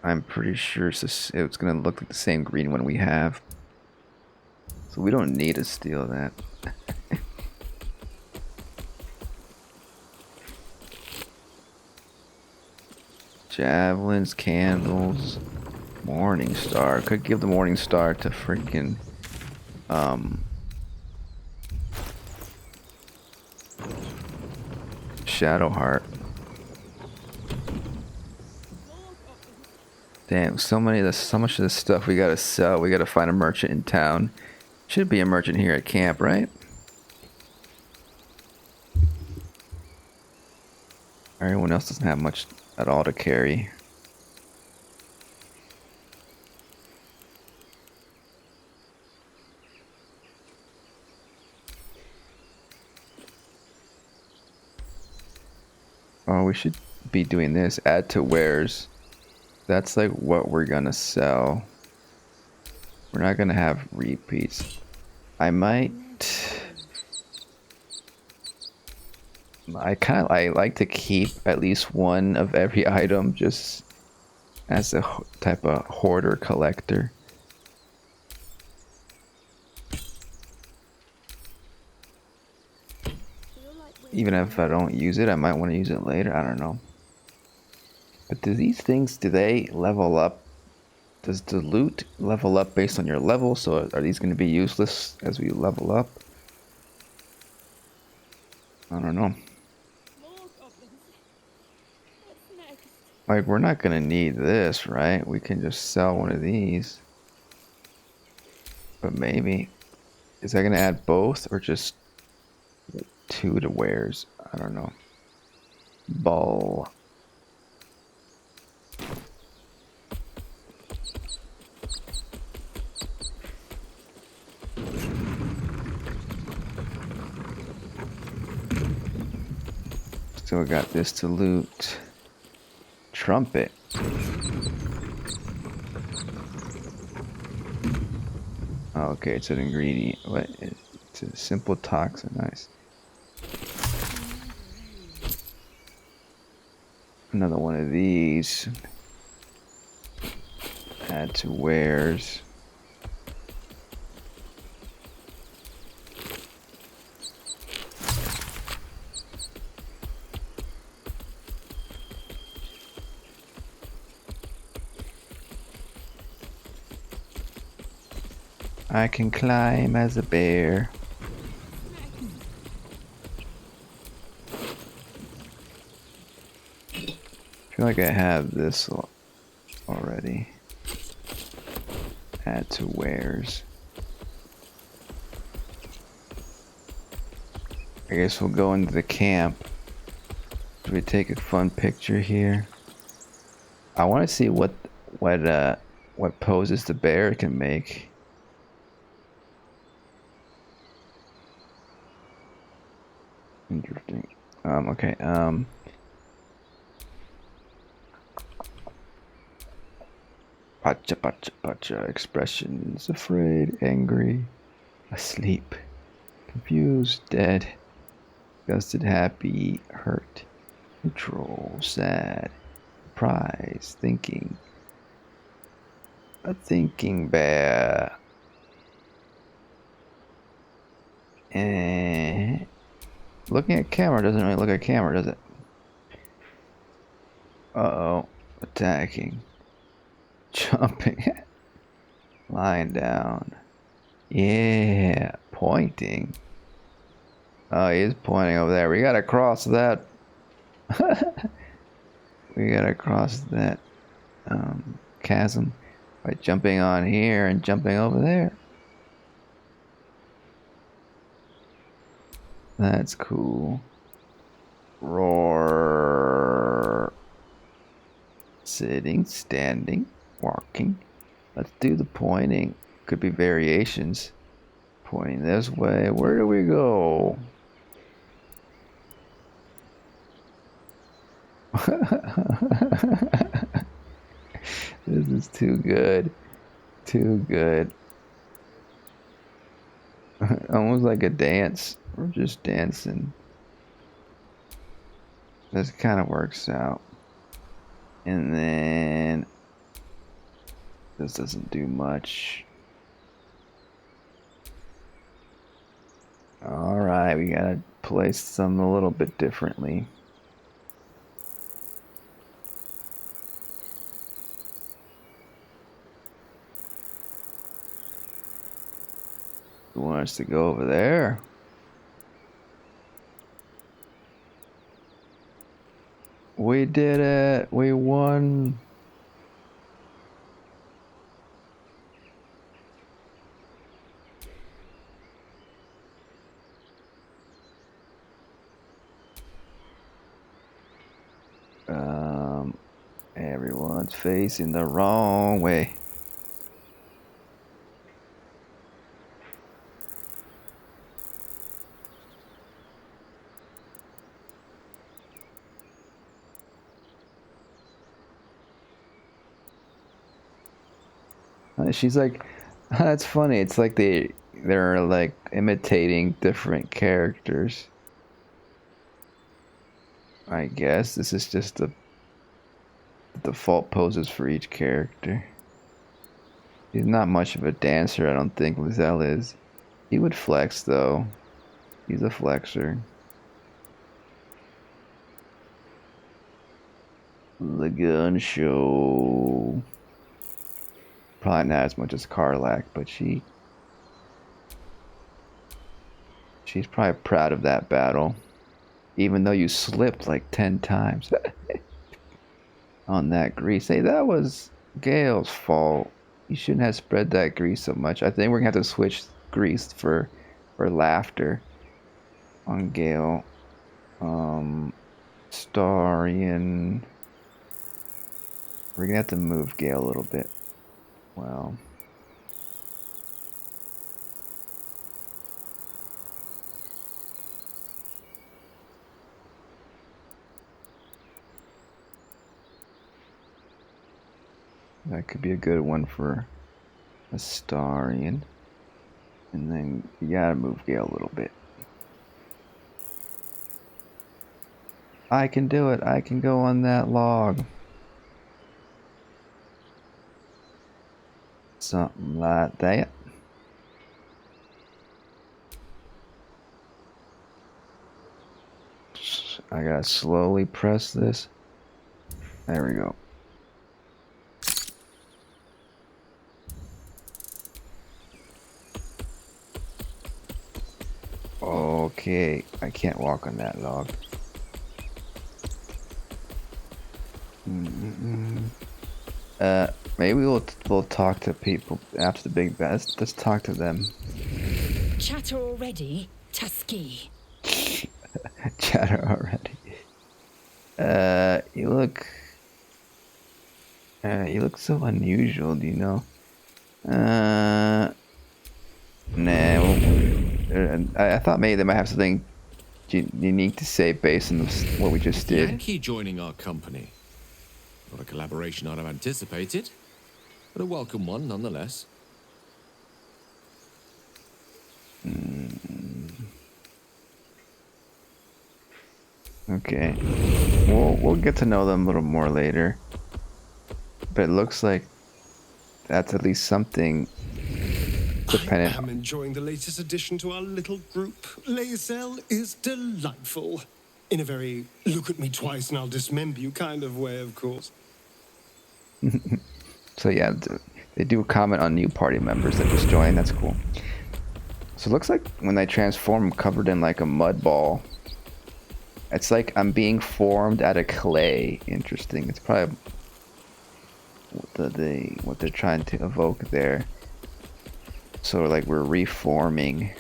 I'm pretty sure it's going to look like the same green one we have. So we don't need to steal that. Javelins, candles, Morning Star. Could give the Morning Star to freaking Shadowheart. Damn, so much of this stuff we gotta sell. We gotta find a merchant in town. Should be a merchant here at camp, right? Everyone else doesn't have much at all to carry. Oh, we should be doing this. Add to wares. That's like what we're gonna sell. We're not gonna have repeats. I like to keep at least one of every item just as a type of hoarder collector. Even if I don't use it, I might want to use it later. I don't know. But do these things, do they level up? Does the loot level up based on your level? So are these going to be useless as we level up? I don't know. Like, we're not going to need this, right? We can just sell one of these. But maybe. Is that going to add both or just 2 to wares? I don't know. Ball. Still got this to loot. Trumpet. Okay, it's an ingredient. What? It's a simple toxin. Nice. Another one of these. Add to wares. I can climb as a bear. I feel like I have this already. Add to wares. I guess we'll go into the camp. Should we take a fun picture here? I want to see what poses the bear can make. Interesting. Okay. Pacha, pacha, pacha. Expressions: afraid, angry, asleep, confused, dead, disgusted, happy, hurt, neutral, sad, surprised, thinking. A thinking bear. And looking at camera doesn't really look at camera, does it? Uh-oh. Attacking. Jumping. Lying down. Yeah. Pointing. Oh, he's pointing over there. We gotta cross that. We gotta cross that chasm by jumping on here and jumping over there. That's cool. Roar. Sitting, standing, walking. Let's do the pointing. Could be variations. Pointing this way. Where do we go? This is too good. Too good. Almost like a dance. We're just dancing. This kind of works out. And then this doesn't do much. Alright, we gotta place some a little bit differently. Who wants to go over there? We did it! We won! Everyone's facing the wrong way. She's like, that's funny. It's like they're like imitating different characters. I guess this is just the default poses for each character. He's not much of a dancer, I don't think Lae'zel is. He would flex though. He's a flexer. The gun show. Probably not as much as Karlach, but she's probably proud of that battle. Even though you slipped like 10 times on that grease. Hey, that was Gale's fault. You shouldn't have spread that grease so much. I think we're gonna have to switch grease for laughter on Gale. Starian. We're gonna have to move Gale a little bit. Well. That could be a good one for Astarion. And then you gotta move Gale a little bit. I can do it. I can go on that log. Something like that. I gotta slowly press this. There we go. Okay, I can't walk on that log. Maybe we'll talk to people after the big best. Let's talk to them. Chatter already, Tusky. Chatter already. You look so unusual. Do you know? Nah. I thought maybe they might have something unique to say based on what we just did. Yankee joining our company. Not a collaboration I'd have anticipated, but a welcome one nonetheless. Okay. We'll get to know them a little more later. But it looks like that's at least something dependent. I am enjoying the latest addition to our little group. Lae'zel is delightful. In a very look at me twice and I'll dismember you kind of way, of course. So yeah, they do comment on new party members that just joined. That's cool. So it looks like when they transform, I'm covered in like a mud ball. It's like I'm being formed out of clay. Interesting. It's probably what they're trying to evoke there. So like we're reforming.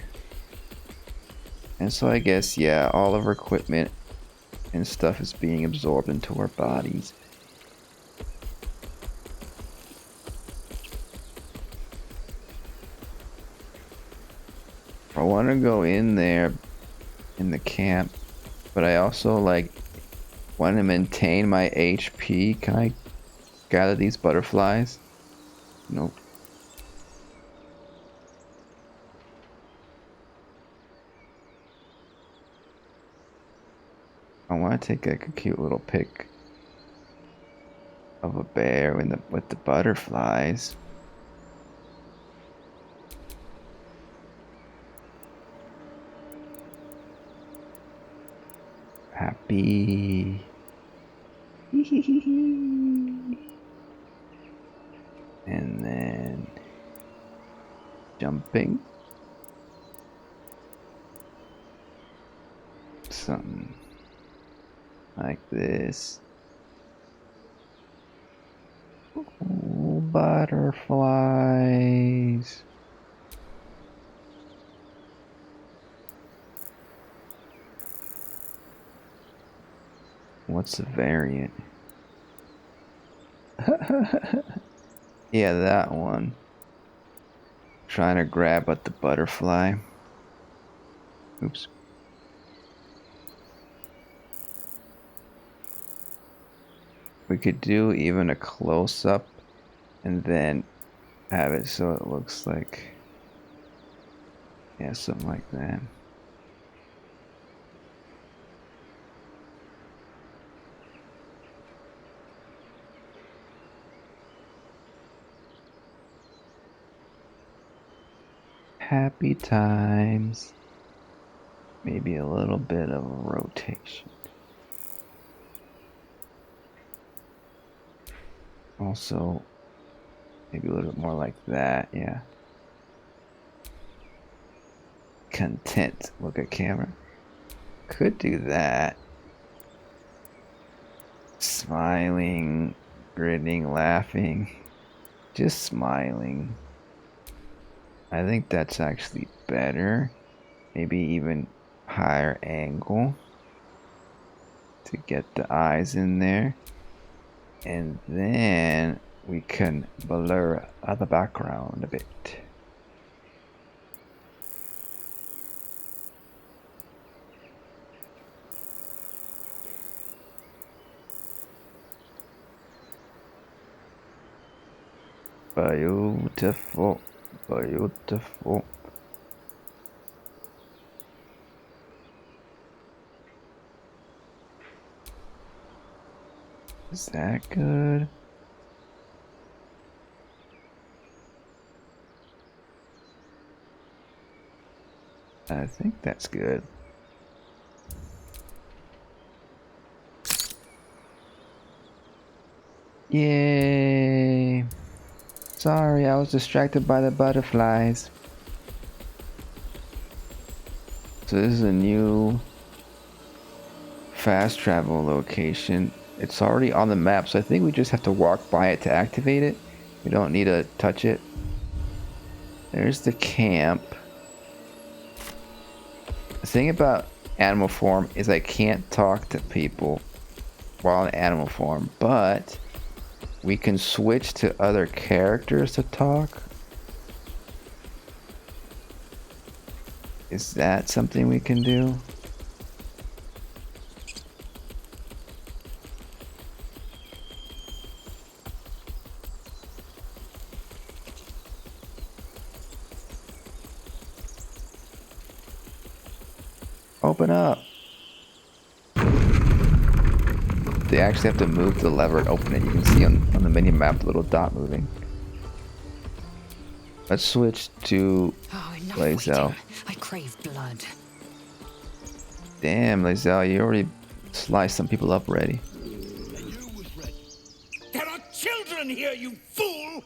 And so I guess, yeah, all of our equipment and stuff is being absorbed into our bodies. I want to go in there in the camp, but I also like want to maintain my HP. Can I gather these butterflies? Nope. I want to take like a cute little pic of a bear with the butterflies. Happy. And then jumping. Something like this. Ooh, butterflies. What's the variant? Yeah, that one. Trying to grab at the butterfly. Oops. We could do even a close-up and then have it so it looks like, yeah, something like that. Happy times. Maybe a little bit of a rotation. Also, maybe a little bit more like that, yeah. Content. Look at camera. Could do that. Smiling, grinning, laughing. Just smiling. I think that's actually better. Maybe even higher angle to get the eyes in there. And then we can blur the background a bit. Beautiful. Beautiful. Is that good? I think that's good. Yay! Sorry, I was distracted by the butterflies. So this is a new fast travel location. It's already on the map, so I think we just have to walk by it to activate it. We don't need to touch it. There's the camp. The thing about animal form is I can't talk to people while in animal form, but we can switch to other characters to talk. Is that something we can do? Open up. They actually have to move the lever and open it. You can see on the mini map the little dot moving. Let's switch to Lae'zel. I crave blood. Damn, Lae'zel, you already sliced some people up already. There are children here, you fool!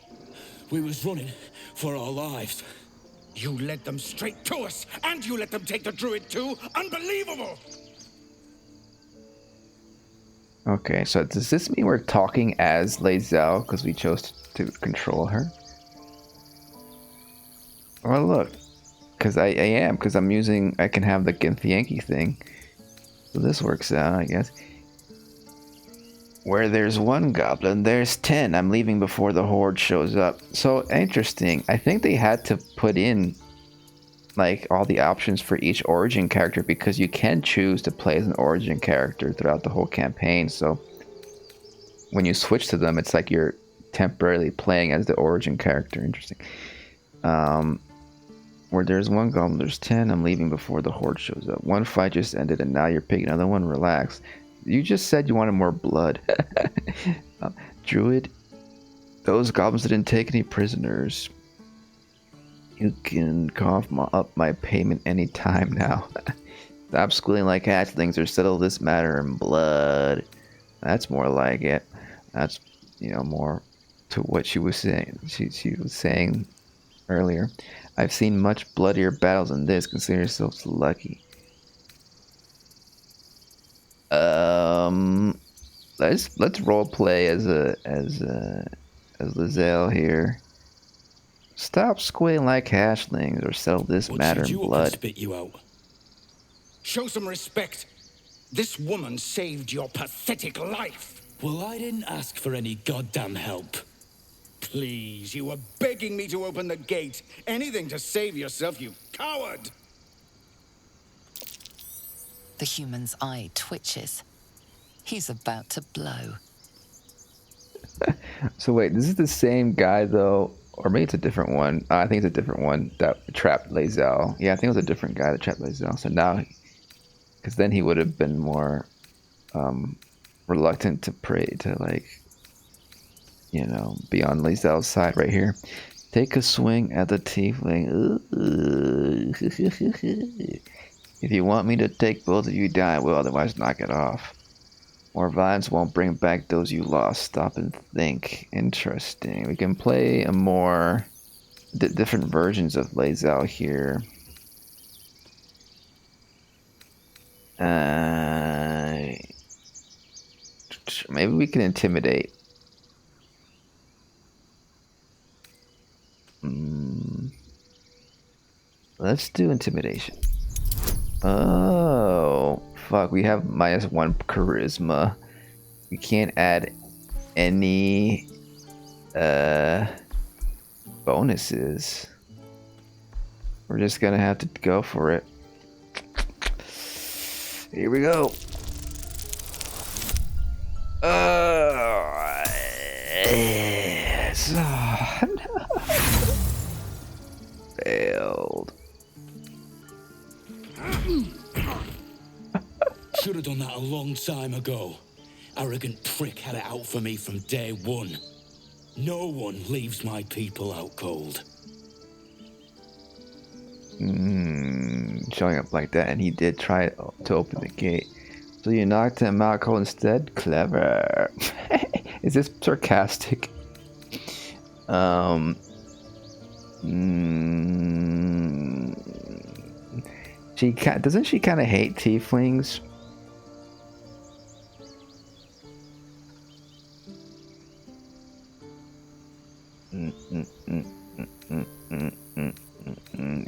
We was running for our lives. You led them straight to us, and you let them take the druid too? Unbelievable! Okay, so does this mean we're talking as Lae'zel because we chose to control her? Oh look, because I am, because I'm using, I can have the Githyanki thing. So this works out, I guess. Where there's one goblin, there's 10. I'm leaving before the horde shows up. So interesting. I think they had to put in like all the options for each origin character because you can choose to play as an origin character throughout the whole campaign. So when you switch to them, it's like you're temporarily playing as the origin character. Interesting. Where there's one goblin, there's 10. I'm leaving before the horde shows up. One fight just ended and now you're picking another one. Relax. You just said you wanted more blood. Druid, those goblins didn't take any prisoners. You can cough up my payment anytime now. Stop squealing like hatchlings or settle this matter in blood. That's more like it. That's, you know, more to what she was saying. She was saying earlier. I've seen much bloodier battles than this. Consider yourselves lucky. Let's roleplay as Lae'zel here. Stop squealing like hatchlings or settle this matter in blood. Spit you out. Show some respect. This woman saved your pathetic life. Well, I didn't ask for any goddamn help. Please, you were begging me to open the gate. Anything to save yourself, you coward! The human's eye twitches. He's about to blow. So wait, this is the same guy though, or maybe it's a different one. I think it's a different one that trapped Lae'zel. Yeah, I think it was a different guy that trapped Lae'zel. So now, because then he would have been more reluctant to pray to, like, you know, be on Lae'zel's side right here. Take a swing at the tiefling. If you want me to take both of you down, I will, otherwise knock it off. More violence won't bring back those you lost. Stop and think. Interesting. We can play a more different versions of Lae'zel here. Maybe we can intimidate. Let's do intimidation. Oh, fuck. We have -1 charisma. We can't add any bonuses. We're just gonna have to go for it. Here we go. Failed. Should have done that a long time ago. Arrogant prick had it out for me from day one. No one leaves my people out cold. Showing up like that, and he did try to open the gate. So you knocked him out cold instead? Clever. Is this sarcastic? Doesn't she kind of hate tieflings?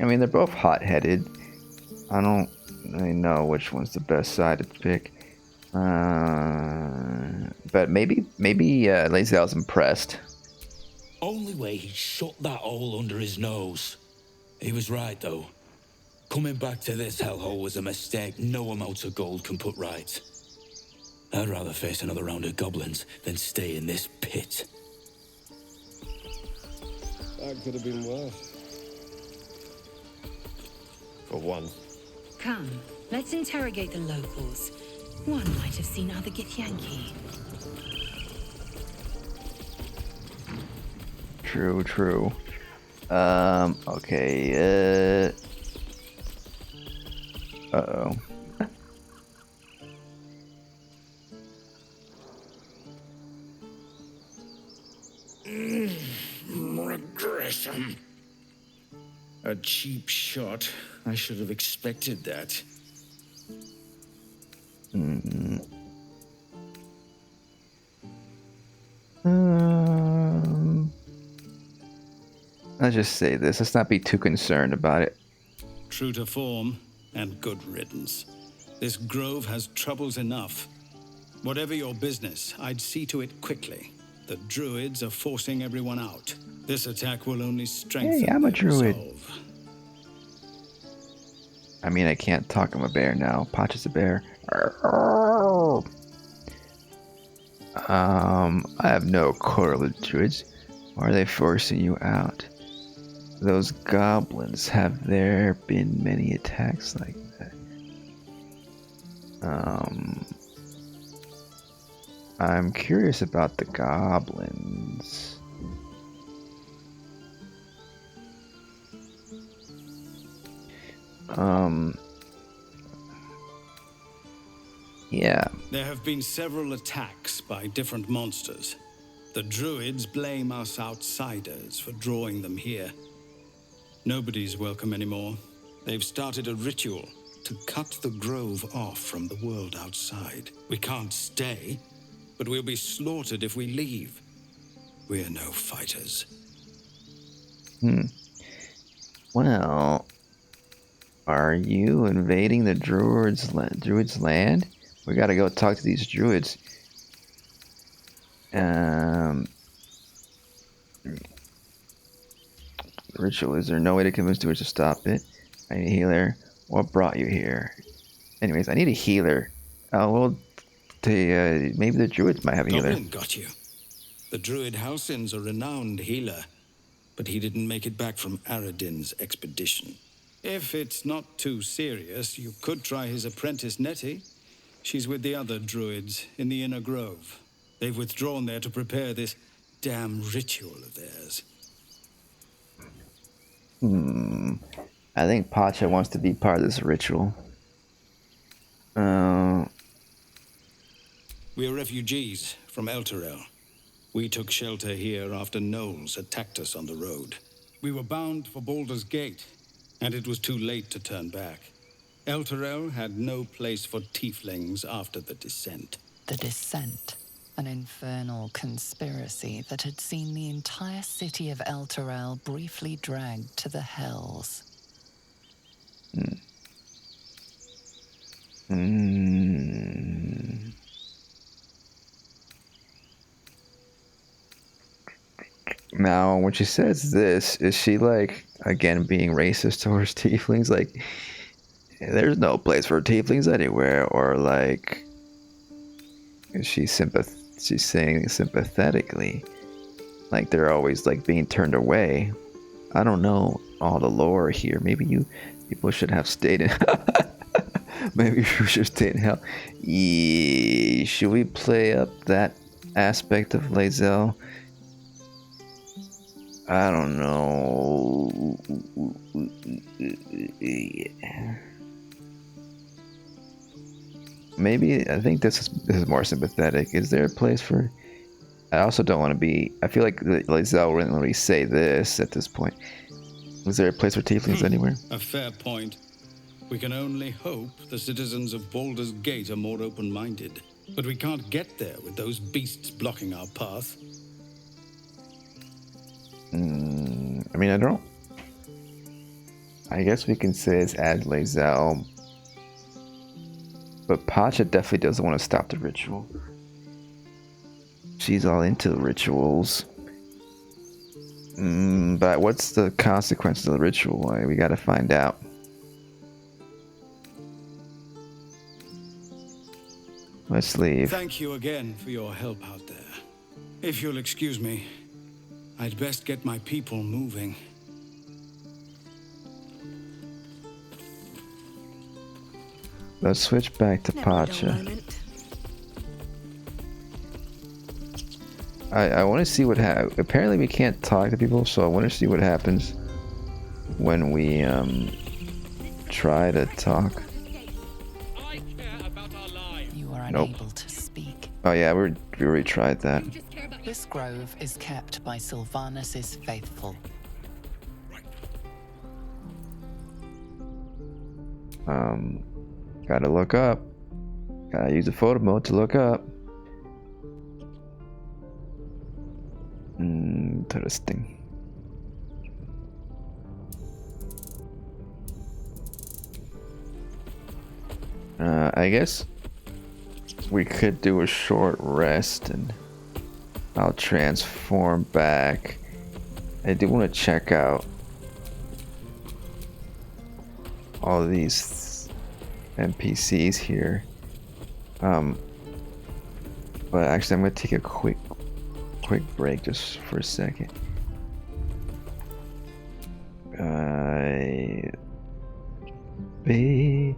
I mean, they're both hot-headed. I don't really know which one's the best side to pick. But maybe Lae'zel's impressed. Only way he shut that hole under his nose. He was right, though. Coming back to this hellhole was a mistake no amount of gold can put right. I'd rather face another round of goblins than stay in this pit. That could have been worse. For one. Come, let's interrogate the locals. One might have seen other Githyanki. True. Okay, uh-oh. Regression. A cheap shot. I should have expected that. Let's just say this. Let's not be too concerned about it. True to form, and good riddance. This grove has troubles enough. Whatever your business, I'd see to it quickly. The druids are forcing everyone out. This attack will only strengthen Hey, I'm a their druid. resolve. I mean, I can't talk. I'm a bear now. Pacha's a bear. I have no quarrel with druids. Why are they forcing you out? Those goblins, have there been many attacks like that? I'm curious about the goblins. Yeah. There have been several attacks by different monsters. The druids blame us outsiders for drawing them here. Nobody's welcome anymore. They've started a ritual to cut the grove off from the world outside. We can't stay, but we'll be slaughtered if we leave. We're no fighters. Well, are you invading the druids' land? We gotta go talk to these druids. Ritual, is there no way to convince druids to stop it? I need a healer. What brought you here? Anyways, I need a healer. Well, maybe the druids might have a healer. Goblin got you. The druid Halsin's a renowned healer, but he didn't make it back from Aradin's expedition. If it's not too serious, you could try his apprentice Nettie. She's with the other druids in the inner grove. They've withdrawn there to prepare this damn ritual of theirs. I think Pacha wants to be part of this ritual. We're refugees from Elturel. We took shelter here after gnolls attacked us on the road. We were bound for Baldur's Gate, and it was too late to turn back. Elturel had no place for tieflings after the descent. The descent, an infernal conspiracy that had seen the entire city of Elturel briefly dragged to the hells. Now, when she says this, is she like, again, being racist towards tieflings? Like, there's no place for tieflings anywhere, or like, is she she's saying sympathetically? like they're always like being turned away. I don't know all the lore here. Maybe you people should have stayed in. Maybe we should stay in hell. Yeah, should we play up that aspect of Lae'zel? I don't know. Maybe I think this is more sympathetic. Is there a place for? I also don't want to be. I feel like Lae'zel wouldn't really say this at this point. Is there a place for tieflings anywhere? A fair point. We can only hope the citizens of Baldur's Gate are more open-minded. But we can't get there with those beasts blocking our path. I mean, I don't. I guess we can say it's add Lae'zel. But Pacha definitely doesn't want to stop the ritual. She's all into rituals. But what's the consequences of the ritual? We gotta find out. Let's leave. Thank you again for your help out there. If you'll excuse me, I'd best get my people moving. Let's switch back to Pacha. I want to see what happens. Apparently we can't talk to people, so I want to see what happens when we try to talk. You are unable to speak. Oh yeah, we already tried that. This grove is kept by Sylvanus' faithful. Gotta look up. Gotta use the photo mode to look up. Interesting. I guess we could do a short rest and I'll transform back. I do want to check out all of these NPCs here. But actually I'm gonna take a quick break just for a second. B.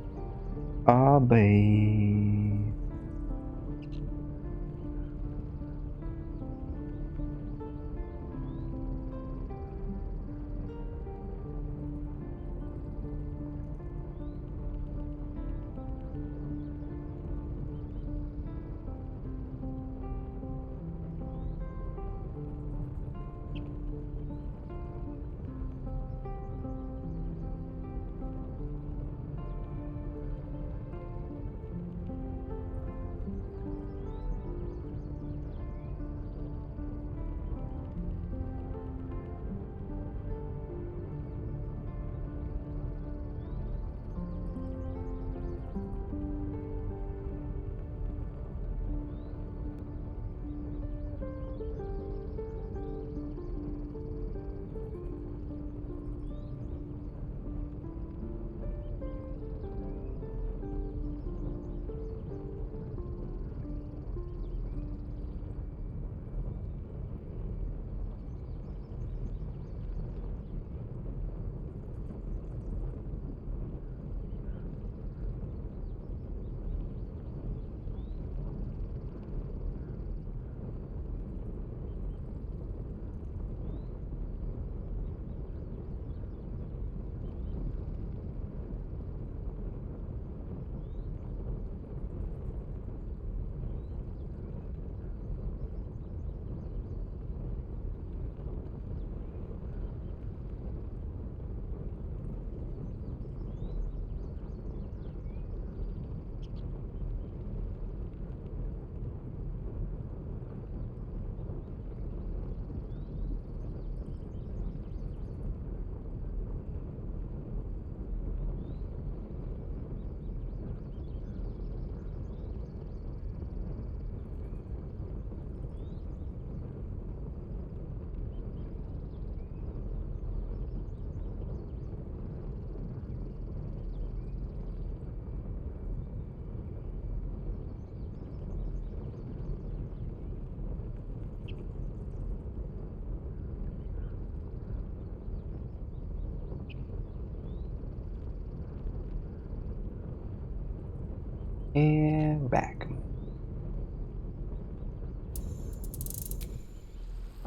And we're back.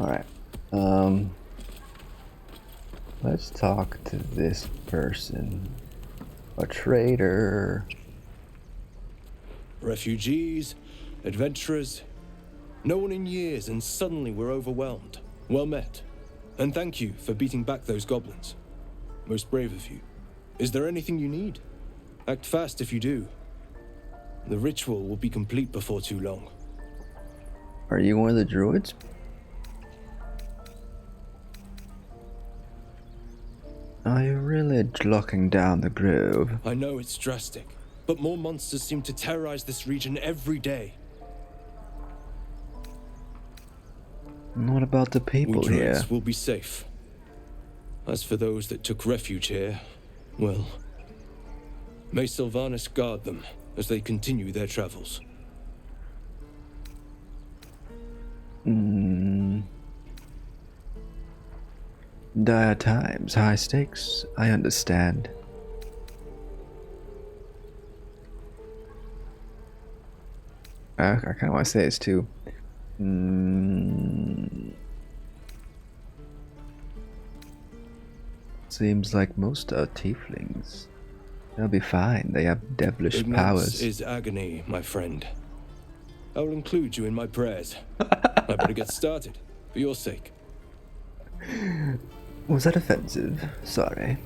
Alright. Let's talk to this person. A trader. Refugees, adventurers. No one in years, and suddenly we're overwhelmed. Well met. And thank you for beating back those goblins. Most brave of you. Is there anything you need? Act fast if you do. The ritual will be complete before too long. Are you one of the druids? Are you really locking down the grove? I know it's drastic, but more monsters seem to terrorize this region every day. What about the people we druids here? will be safe. As for those that took refuge here, well, may Sylvanas guard them as they continue their travels. Dire times, high stakes, I understand. I kind of want to say this too. Seems like most are tieflings. They'll be fine. They have devilish Ignorance powers. is agony, my friend. I will include you in my prayers. I better get started, for your sake. Was that offensive? Sorry.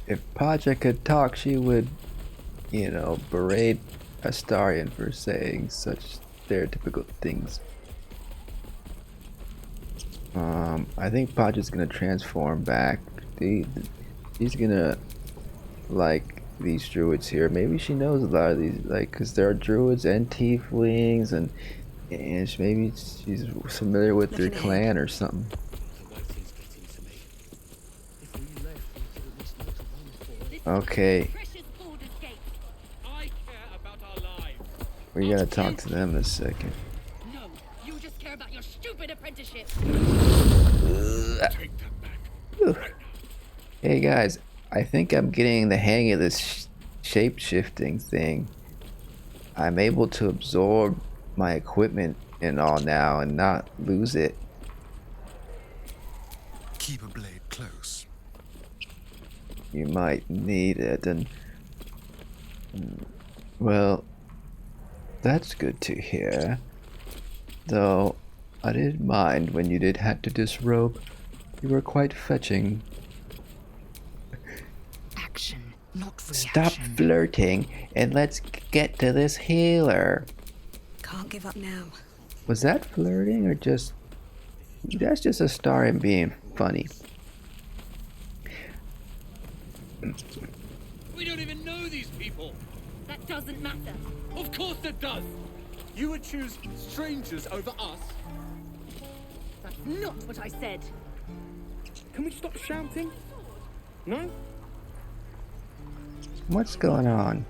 If Pacha could talk, she would, you know, berate Astarion for saying such stereotypical things. I think Pacha's gonna transform back. He's gonna like these druids here. Maybe she knows a lot of these, like, cause there are druids and tieflings, and maybe she's familiar with their clan or something. Okay. We're gonna talk to them in a second. No, you just care about your stupid apprenticeship. Hey guys, I think I'm getting the hang of this shape-shifting thing. I'm able to absorb my equipment and all now and not lose it. Keep a blade close. You might need it, and well, that's good to hear. Though I didn't mind when you did have to disrobe. You were quite fetching. Action, not reaction. Stop flirting and let's get to this healer. Can't give up now. Was that flirting or just... That's just a star and being funny. We don't even know these people. That doesn't matter. Of course it does. You would choose strangers over us. That's not what I said. Can we stop shouting? No? What's going on?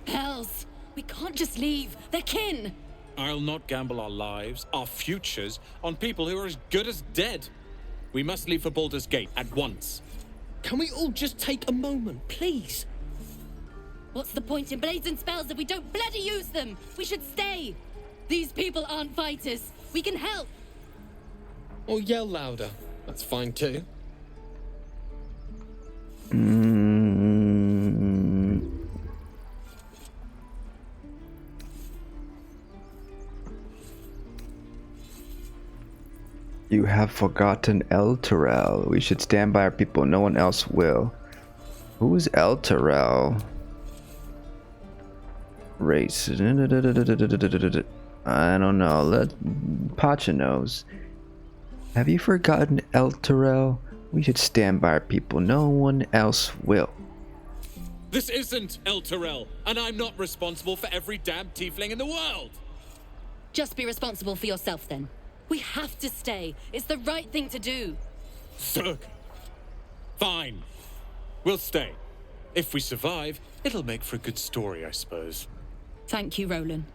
Hells, we can't just leave. They're kin. I'll not gamble our lives, our futures, on people who are as good as dead. We must leave for Baldur's Gate at once. Can we all just take a moment, please? What's the point in blades and spells if we don't bloody use them? We should stay. These people aren't fighters. We can help. Or yell louder. That's fine too. You have forgotten Elturel. We should stand by our people. No one else will. Who's Elturel? Race. I don't know. Pacha knows. Have you forgotten Elturel? We should stand by our people. No one else will. This isn't Elturel, and I'm not responsible for every damn tiefling in the world. Just be responsible for yourself then. We have to stay. It's the right thing to do. Zerg. Fine. We'll stay. If we survive, it'll make for a good story, I suppose. Thank you, Roland.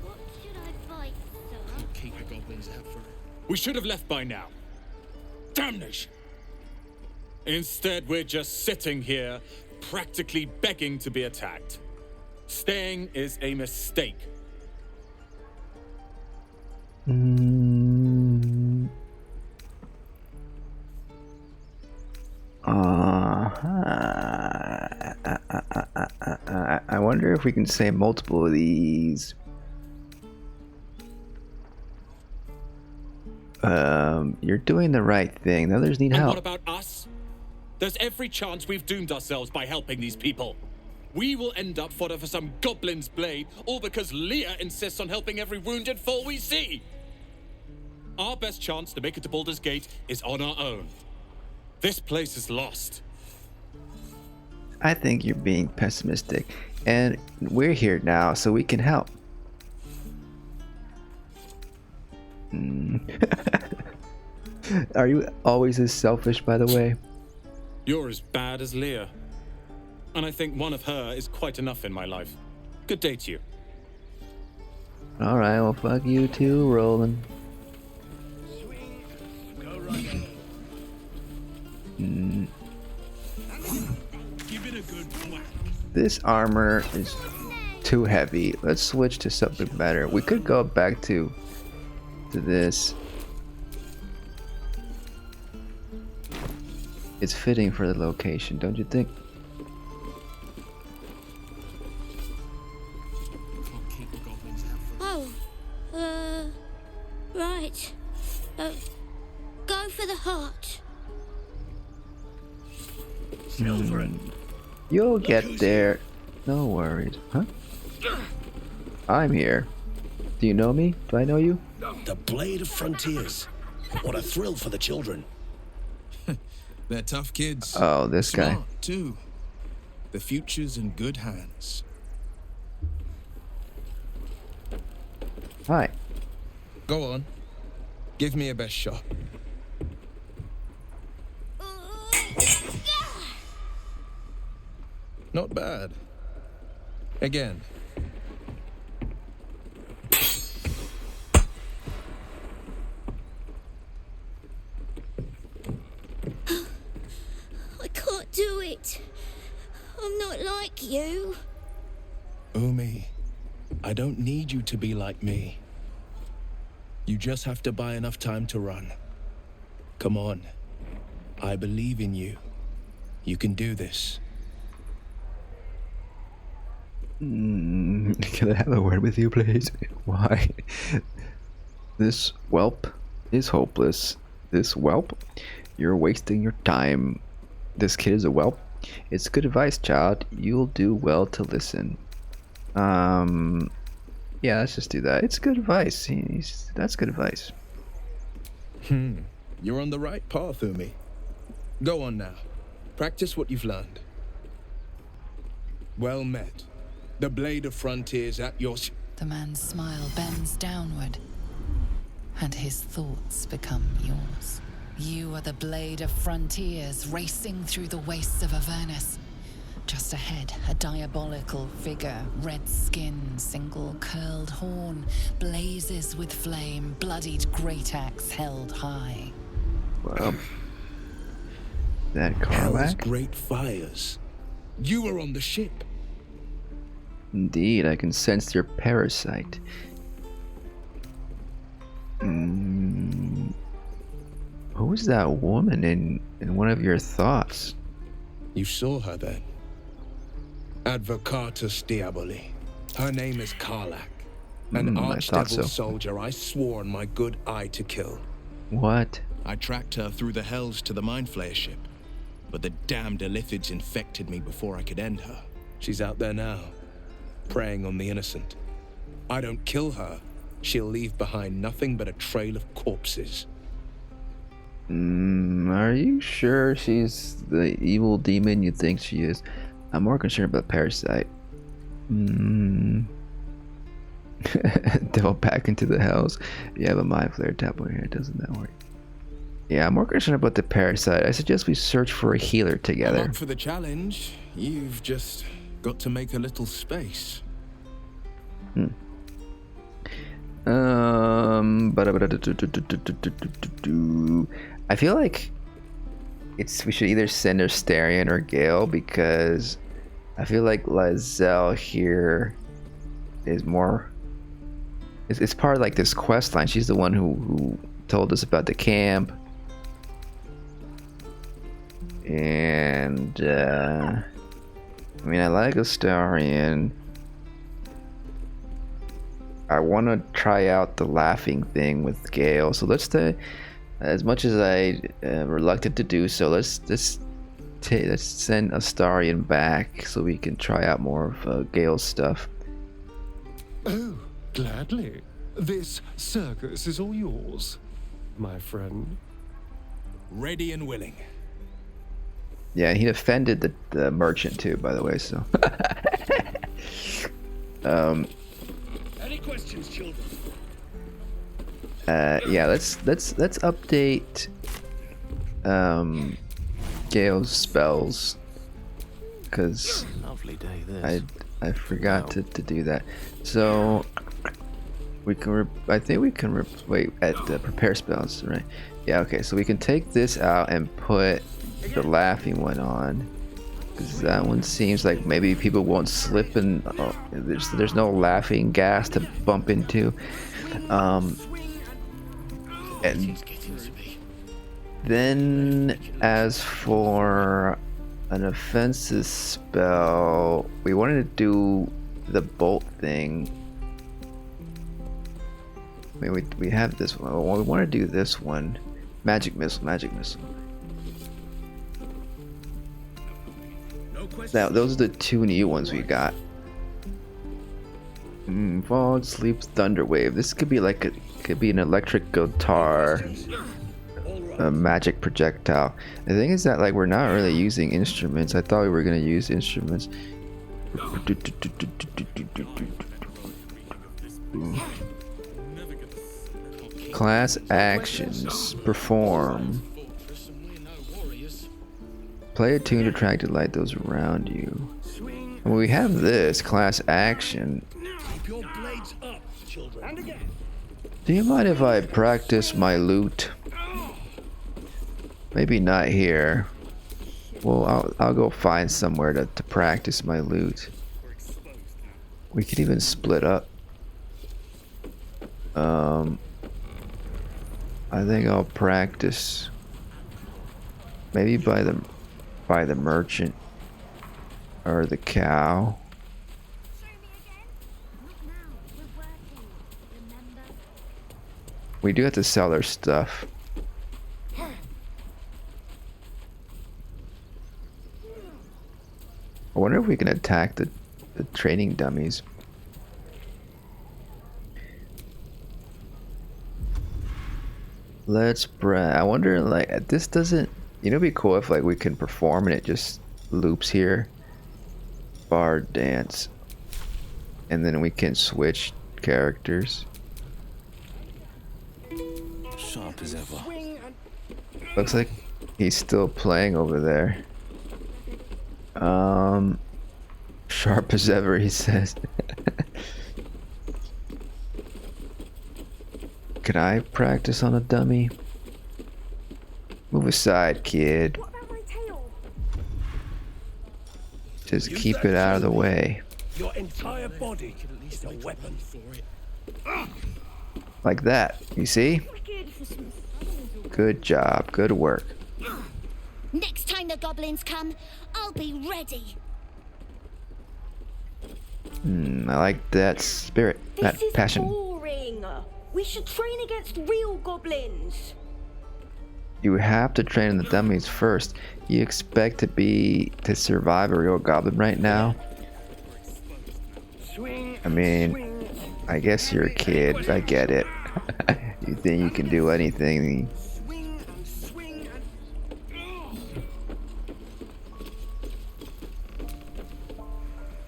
What should I fight We should have left by now. Damnation! Instead, we're just sitting here, practically begging to be attacked. Staying is a mistake. I wonder if we can say multiple of these. You're doing the right thing. The others need And help. what about us? There's every chance we've doomed ourselves by helping these people. We will end up fodder for some goblin's blade, all because Leah insists on helping every wounded foe we see. Our best chance to make it to Baldur's Gate is on our own. This place is lost. I think you're being pessimistic, and we're here now, so we can help. Are you always this selfish, by the way? You're as bad as Leah. And I think one of her is quite enough in my life. Good day to you. Alright, well, fuck you too, Roland. This armor is too heavy. Let's switch to something better. We could go back to this. It's fitting for the location, don't you think? Oh, right. Go for the heart. You'll get there. No worries. Huh? I'm here. Do you know me? Do I know you? The Blade of Frontiers. What a thrill for the children. They're tough kids. Oh, this guy. Smart, too. The future's in good hands. Hi. Go on. Give me a best shot. Not bad. Again. I can't do it. I'm not like you. Umi, I don't need you to be like me. You just have to buy enough time to run. Come on. I believe in you. You can do this. Can I have a word with you, please? Why? This whelp is hopeless. This whelp? You're wasting your time. This kid is a whelp. It's good advice, child. You'll do well to listen. Yeah, let's just do that. It's good advice. That's good advice. You're on the right path, Umi. Go on now. Practice what you've learned. Well met. The Blade of Frontiers at your... The man's smile bends downward, and his thoughts become yours. You are the Blade of Frontiers, racing through the wastes of Avernus. Just ahead, a diabolical figure, red skin, single curled horn, blazes with flame, bloodied great axe held high. Well, that Hell's Carlac? great fires. You were on the ship. Indeed, I can sense your parasite. Who is that woman in one of your thoughts? You saw her then. Advocatus Diaboli. Her name is Carlac. An archdevil soldier I swore on my good eye to kill. What? I tracked her through the hells to the Mind Flayer ship, but the damned Illithids infected me before I could end her. She's out there now, preying on the innocent. I don't kill her, she'll leave behind nothing but a trail of corpses. Are you sure she's the evil demon you think she is? I'm more concerned about Parasite. Delve back into the hells. You have a Mind Flayer tap over here, doesn't that work? Yeah, I'm more concerned about the Parasite. I suggest we search for a healer together. I'm up for the challenge. You've just got to make a little space. I feel like we should either send Astarion or Gale, because I feel like Lae'zel here is more. It's part of like this quest line. She's the one who told us about the camp, and I mean, I like Astarion. I want to try out the laughing thing with Gale, so let's as much as I reluctant to do so, let's send Astarion back so we can try out more of Gale's stuff. Oh, gladly. This circus is all yours, my friend. Ready and willing. Yeah, he offended the merchant too, by the way. So, Any questions, children? yeah, let's update Gale's spells, because I forgot to do that. So we can I think we can wait at prepare spells, right? Yeah, okay. So we can take this out and put the laughing one on, because that one seems like maybe people won't slip, and there's no laughing gas to bump into. And then as for an offensive spell, we wanted to do the bolt thing. I mean, we have this one. Well, we want to do this one. Magic missile. Now, those are the two new ones we got. Fog, sleep, thunder wave. This could be like an electric guitar, a magic projectile. The thing is that like we're not really using instruments. I thought we were gonna use instruments. Class actions. Perform. Play a tune to attract and light those around you. And we have this class action. Do you mind if I practice my lute? Maybe not here. Well, I'll go find somewhere to practice my lute. We could even split up. I think I'll practice maybe by the merchant or the cow. We do have to sell our stuff. I wonder if we can attack the training dummies. I wonder, like, this doesn't, it'd be cool if like we can perform and it just loops here. Bard dance. And then we can switch characters. Sharp as ever. Looks like he's still playing over there. Sharp as ever, he says. Can I practice on a dummy? Move aside, kid. Just keep it out of the way. Your entire body is a weapon for it. Like that, you see? Good job, good work. Next time the goblins come, I'll be ready. I like that spirit, that passion. Boring. We should train against real goblins. You have to train the dummies first. You expect to survive a real goblin right now? I mean, I guess you're a kid. I get it. You think you can do anything?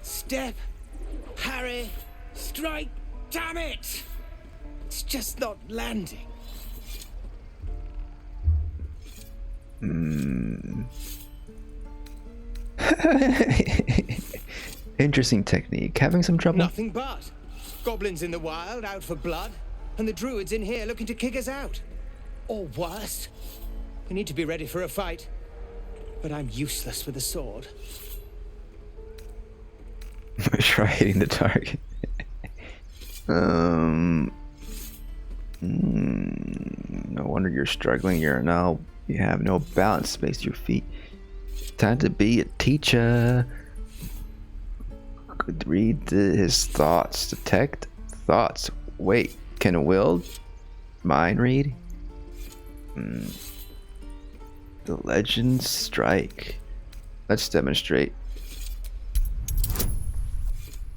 Step, parry, strike. Damn it! It's just not landing. Interesting technique. Having some trouble? Nothing but goblins in the wild, out for blood. and the druids in here looking to kick us out. Or worse. We need to be ready for a fight. But I'm useless with a sword. Try hitting the target. No wonder you're struggling. You have no balance space to your feet. Time to be a teacher. Could read his thoughts. Detect thoughts. Wait, can Wyll mind read? The legend strike. Let's demonstrate.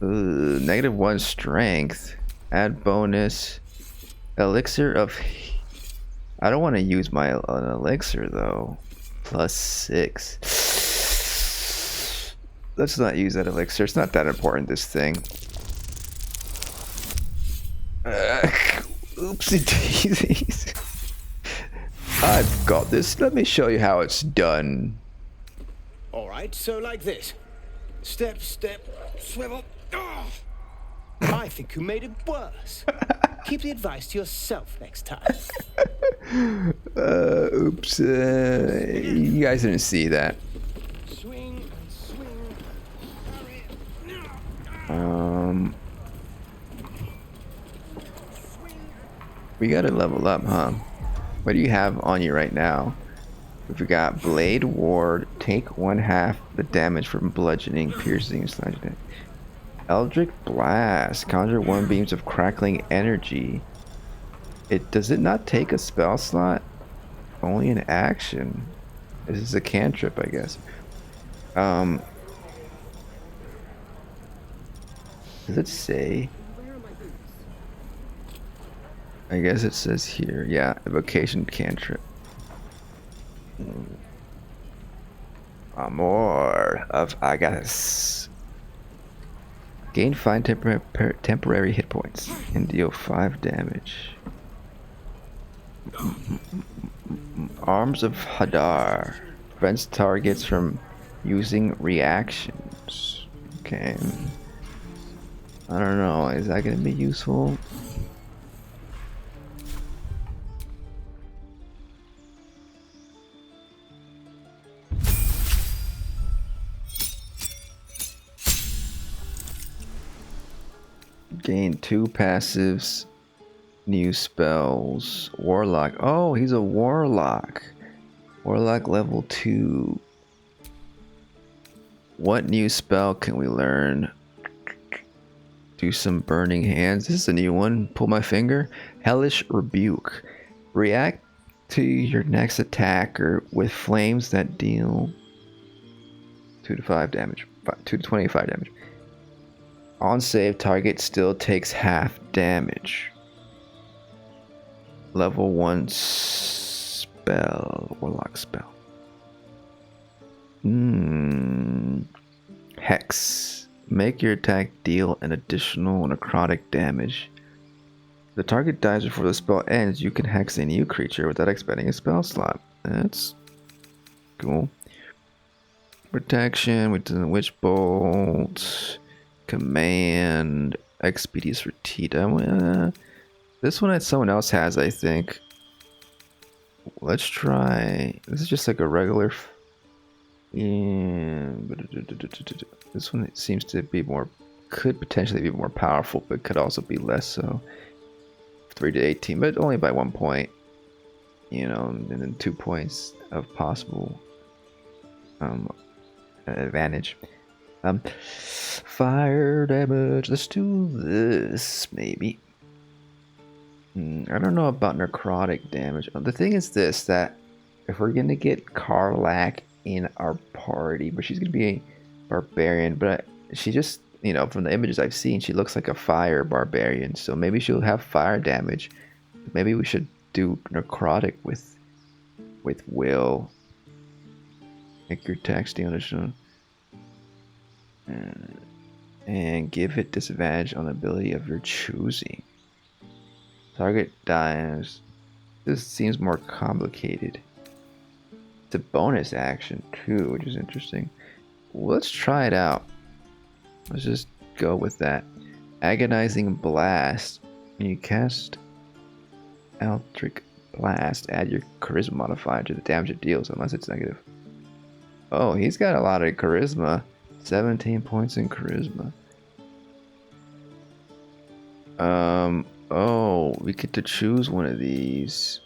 -1 strength. Add bonus. Elixir of. I don't want to use an elixir though. +6. Let's not use that elixir. It's not that important, this thing. Oopsie daisies. I've got this. Let me show you how it's done. Alright, so like this. Step, step, swivel. Oh! I think you made it worse. Keep the advice to yourself next time. Oops. You guys didn't see that. Swing and swing. We gotta level up, huh? What do you have on you right now? We got Blade Ward, take 1/2 the damage from bludgeoning, piercing, slashing. Eldritch Blast, conjure 1 beams of crackling energy. Does it not take a spell slot? Only an action. This is a cantrip, I guess. Does it say? I guess it says here. Yeah, evocation cantrip. More of Agathis. Gain 5 temporary hit points and deal 5 damage. Arms of Hadar. Prevents targets from using reactions. Okay. I don't know. Is that going to be useful? Gain 2 passives, new spells, warlock. Oh, he's a warlock. Warlock level 2. What new spell can we learn? Do some burning hands. This is a new one. Pull my finger. Hellish rebuke. React to your next attack or with flames that deal 2 to 5 damage. 2 to 25 damage. On save, target still takes half damage. Level 1 spell. Warlock spell. Hex. Make your attack deal an additional necrotic damage. If the target dies before the spell ends, you can hex a new creature without expending a spell slot. That's cool. Protection, we did the Witch Bolt. Command. Expedious for Tita. This one that someone else has, I think. Let's try. This is just like a regular. This one seems to be more. Could potentially be more powerful, but could also be less so. 3 to 18, but only by 1 point. You know, and then 2 points of possible advantage. Fire damage. Let's do this, maybe. I don't know about necrotic damage. The thing is this, that if we're gonna get Karlach in our party, but she's gonna be a barbarian, but she just, you know, from the images I've seen, she looks like a fire barbarian, so maybe she'll have fire damage. Maybe we should do necrotic with Wyll. Make your attacks deal additional. And give it disadvantage on the ability of your choosing. Target dies. This seems more complicated. It's a bonus action too, which is interesting. Let's try it out. Let's just go with that. Agonizing Blast. When you cast Electric Blast. Add your charisma modifier to the damage it deals, unless it's negative. Oh, he's got a lot of charisma. 17 points in charisma. Oh, we get to choose one of these.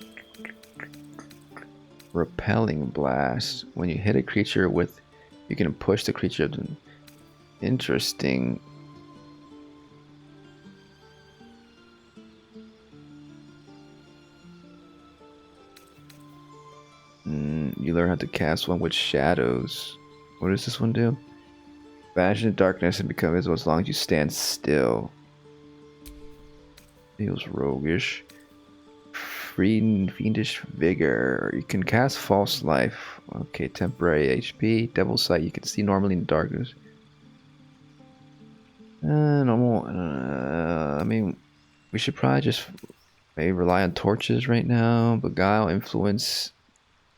Repelling Blast. When you hit a creature with, you can push the creature. Interesting. You learn how to cast one with shadows. What does this one do? Vanish in darkness and become visible as long as you stand still. Feels roguish. Fiendish Vigor. You can cast False Life. Okay, temporary HP. Devil's Sight. You can see normally in the darkness. Normal. I mean, we should probably just maybe rely on torches right now. Beguile, Influence.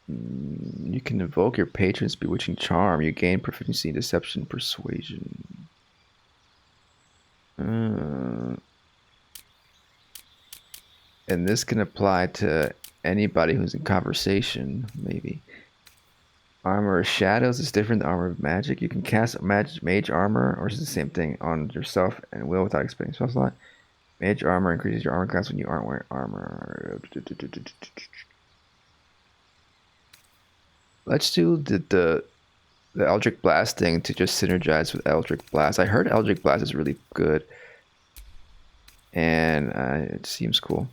You can invoke your patron's bewitching charm. You gain proficiency in deception, persuasion. And this can apply to anybody who's in conversation, maybe. Armor of Shadows is different than Armor of Magic. You can cast Mage Armor, or is it the same thing, on yourself and Wyll without expending spell slot. Mage Armor increases your armor class when you aren't wearing armor. Let's do the Eldritch Blast thing to just synergize with Eldritch Blast. I heard Eldritch Blast is really good, and it seems cool.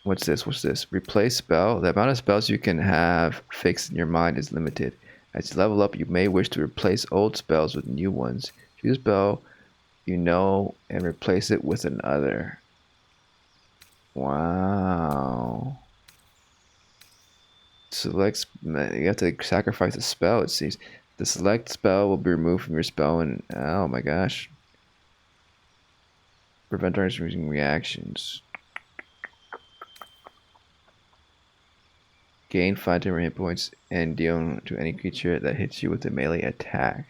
What's this? What's this? Replace spell. The amount of spells you can have fixed in your mind is limited. As you level up, you may wish to replace old spells with new ones. Choose a spell you know and replace it with another. Wow. Select. You have to sacrifice a spell, it seems. The select spell will be removed from your spell, and oh my gosh. Prevent targets from using reactions. Gain 5 temporary hit points and deal to any creature that hits you with a melee attack.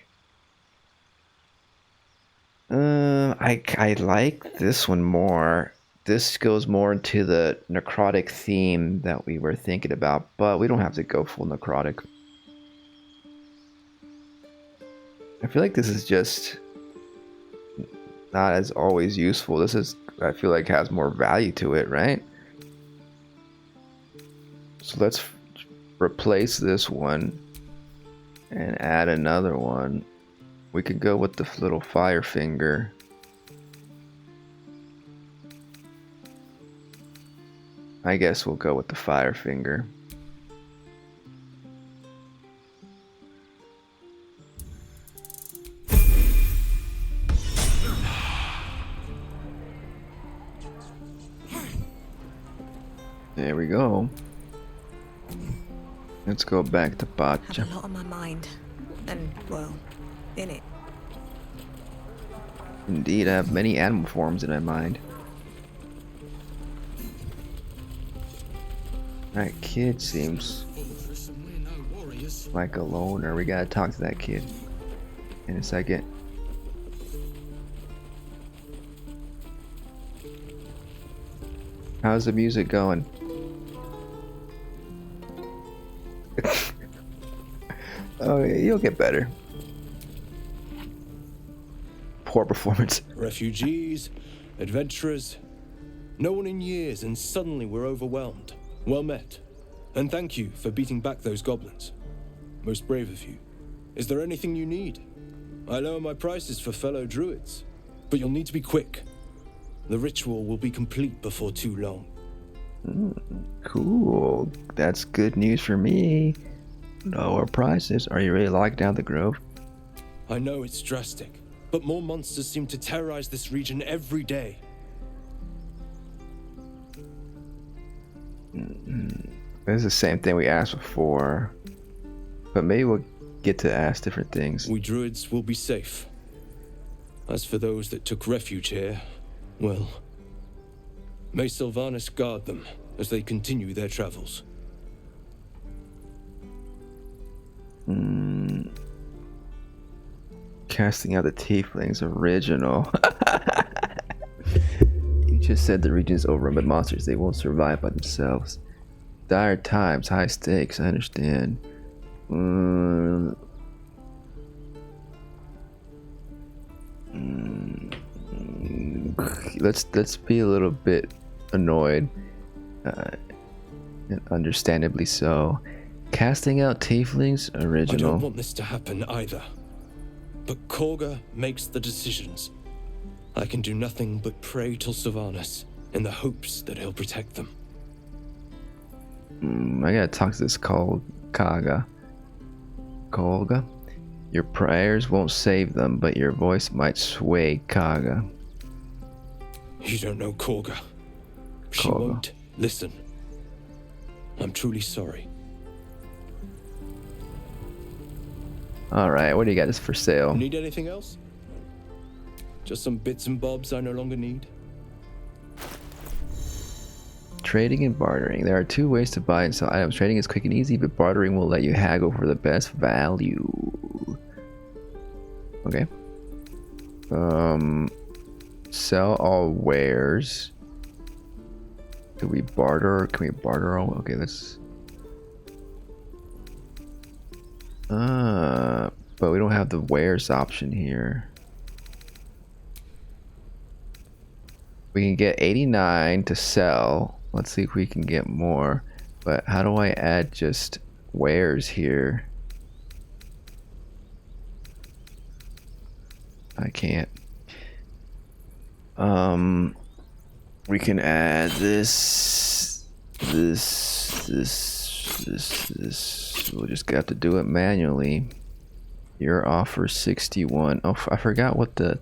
I like this one more. This goes more into the necrotic theme that we were thinking about, but we don't have to go full necrotic. I feel like this is just not as always useful. This is, I feel like, has more value to it, right? So let's replace this one and add another one. We could go with the little fire finger. I guess we'll go with the fire finger. There we go. Let's go back to Pacha. I have a lot on my mind, and well, in it. Indeed, I have many animal forms in my mind. That kid seems like a loner. We gotta talk to that kid in a second. How's the music going? Oh, you'll get better. Poor performance. Refugees, adventurers, no one in years, and suddenly we're overwhelmed. Well met. And thank you for beating back those goblins. Most brave of you. Is there anything you need? I lower my prices for fellow druids, but you'll need to be quick. The ritual will be complete before too long. Cool. That's good news for me. Lower prices. Are you ready to lock down the grove? I know it's drastic, but more monsters seem to terrorize this region every day. This is the same thing we asked before, but maybe we'll get to ask different things. We druids will be safe. As for those that took refuge here, well, may Sylvanas guard them as they continue their travels. Casting out the tieflings original. You Just said the region is overrun by monsters. They won't survive by themselves. Dire times, high stakes. I understand. Let's be a little bit annoyed, and understandably so. Casting out tieflings, original. I don't want this to happen either. But Korga makes the decisions. I can do nothing but pray to Sylvanas in the hopes that he'll protect them. I gotta talk to this Kolga. Your prayers won't save them, but your voice might sway Kaga. You don't know Korga. She won't listen. I'm truly sorry. Alright, what do you got this for sale? Need anything else? Just some bits and bobs I no longer need? Trading and bartering. There are two ways to buy and sell items. Trading is quick and easy, but bartering will let you haggle for the best value. Okay. Sell all wares. Do we barter? Can we barter all? Okay, let's. But we don't have the wares option here. We can get 89 to sell. Let's see if we can get more. But how do I add just wares here? I can't. We can add this. We'll just have to do it manually. Your offer 61. Oh, I forgot what the.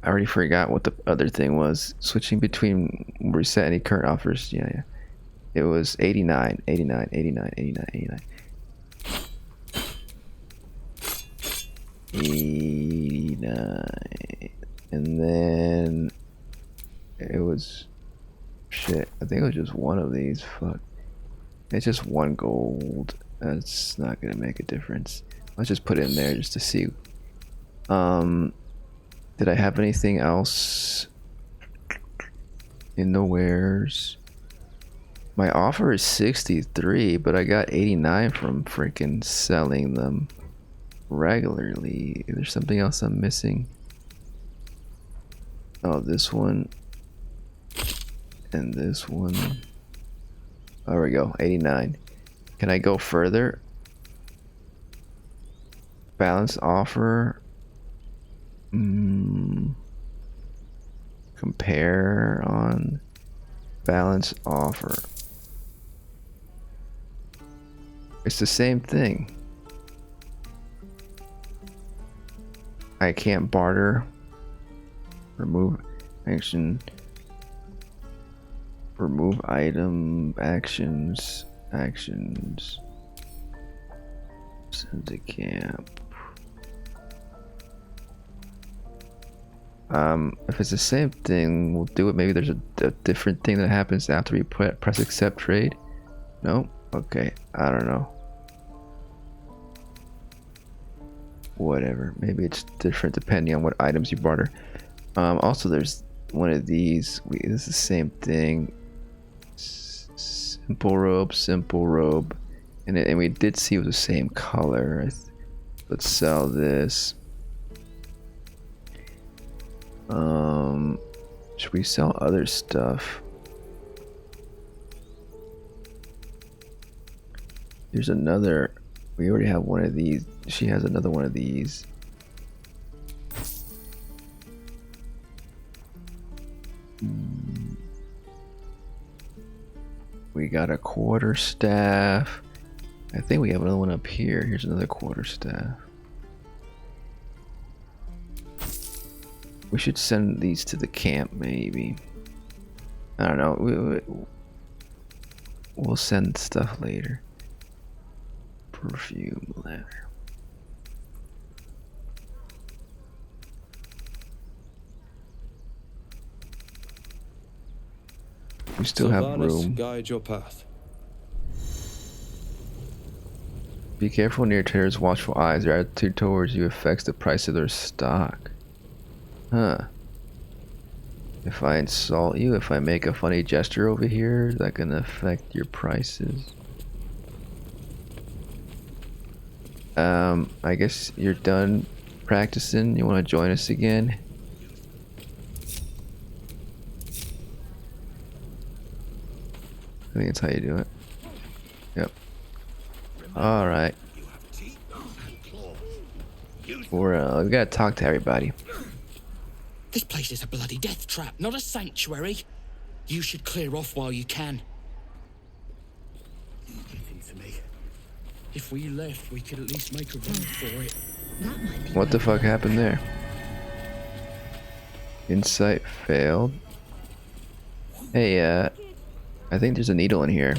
I already forgot what the other thing was. Switching between reset any current offers. Yeah. It was 89, 89, 89, 89, 89. 89. And then it was shit. I think it was just one of these. Fuck. It's just one gold. That's not gonna make a difference. Let's just put it in there just to see. Did I have anything else in the wares? My offer is 63, but I got 89 from freaking selling them regularly. There's something else I'm missing. Oh, this one and this one. There we go, 89. Can I go further? Balance offer. Compare on balance offer. It's the same thing. I can't barter. Remove action. Remove item actions. Send to camp. If it's the same thing, we'll do it. Maybe there's a different thing that happens after we press accept trade. No? Okay, I don't know. Whatever. Maybe it's different depending on what items you barter. Also, there's one of these. This is the same thing. Simple robe. And we did see it was the same color. Let's sell this. Should we sell other stuff? There's another. We already have one of these. She has another one of these. We got a quarterstaff. I think we have another one up here. Here's another quarterstaff. We should send these to the camp, maybe. I don't know. We'll send stuff later. Perfume leather. We still have room. Guide your path. Be careful near traders' watchful eyes. Their attitude towards you affects the price of their stock. Huh. If I insult you, if I make a funny gesture over here, is that gonna affect your prices? I guess you're done practicing. You want to join us again? I think that's how you do it. Yep. Alright. We gotta talk to everybody. This place is a bloody death trap, not a sanctuary. You should clear off while you can. If we left, we could at least make a run for it. What the fuck happened there? Insight failed. Hey, I think there's a needle in here.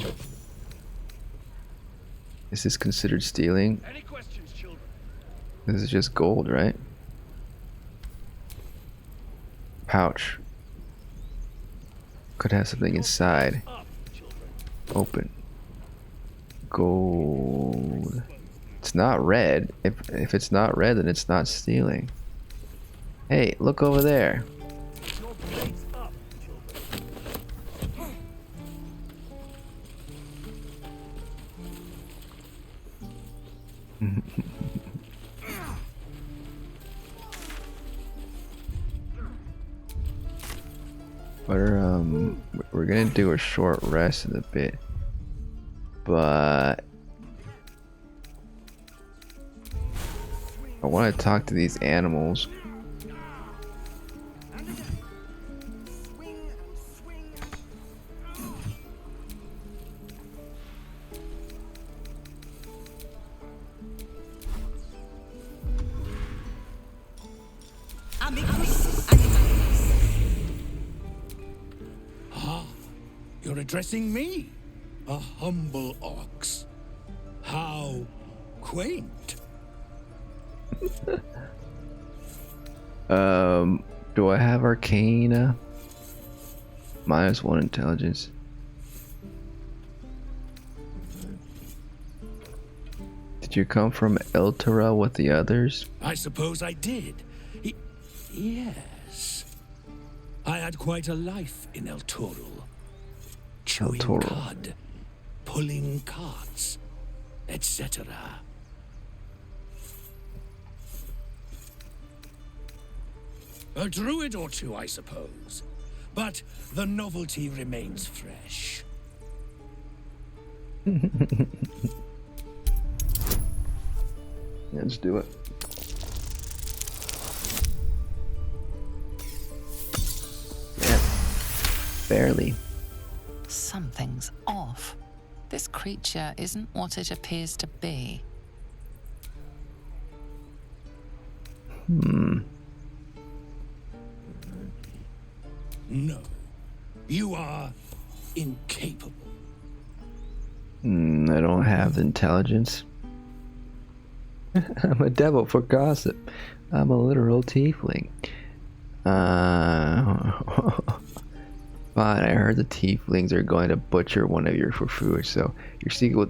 Is this considered stealing? Any questions, children? This is just gold, right? Pouch. Could have something inside. Open. Gold. It's not red. If it's not red, then it's not stealing. Hey, look over there. We're gonna do a short rest in a bit, but I want to talk to these animals. You're addressing me, a humble ox. How quaint. Do I have Arcana? -1 intelligence. Did you come from Eltera with the others? I suppose I did. Yes. I had quite a life in El Toro. Chewing cud, pulling carts, etc. A druid or two, I suppose. But the novelty remains fresh. Let's do it. Yeah. Barely. Something's off. This creature isn't what it appears to be. No. You are incapable. I don't have the intelligence. I'm a devil for gossip. I'm a literal tiefling. Fine, I heard the tieflings are going to butcher one of you for food, so your secret will...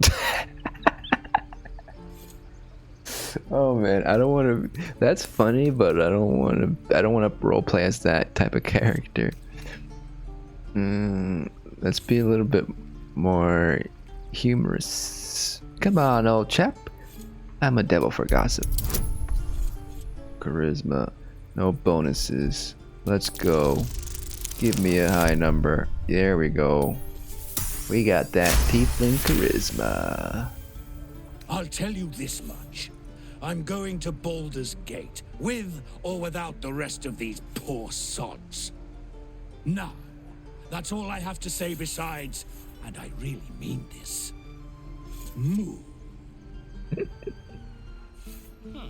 Oh man, I don't want to... That's funny, but I don't want to roleplay as that type of character. Let's be a little bit more humorous. Come on, old chap. I'm a devil for gossip. Charisma. No bonuses. Let's go. Give me a high number. There we go. We got that tiefling charisma. I'll tell you this much. I'm going to Baldur's Gate, with or without the rest of these poor sods. Now, that's all I have to say besides, and I really mean this, moo.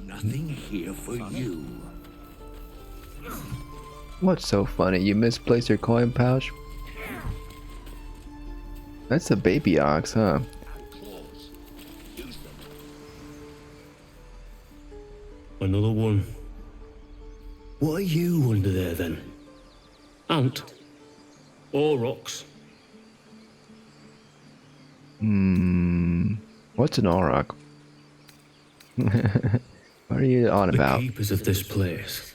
Nothing here for you. What's so funny? You misplaced your coin pouch? That's a baby ox, huh? Another one. What are you under there then? Ant? Or ox? What's an auroch? What are you on about? The keepers of this place.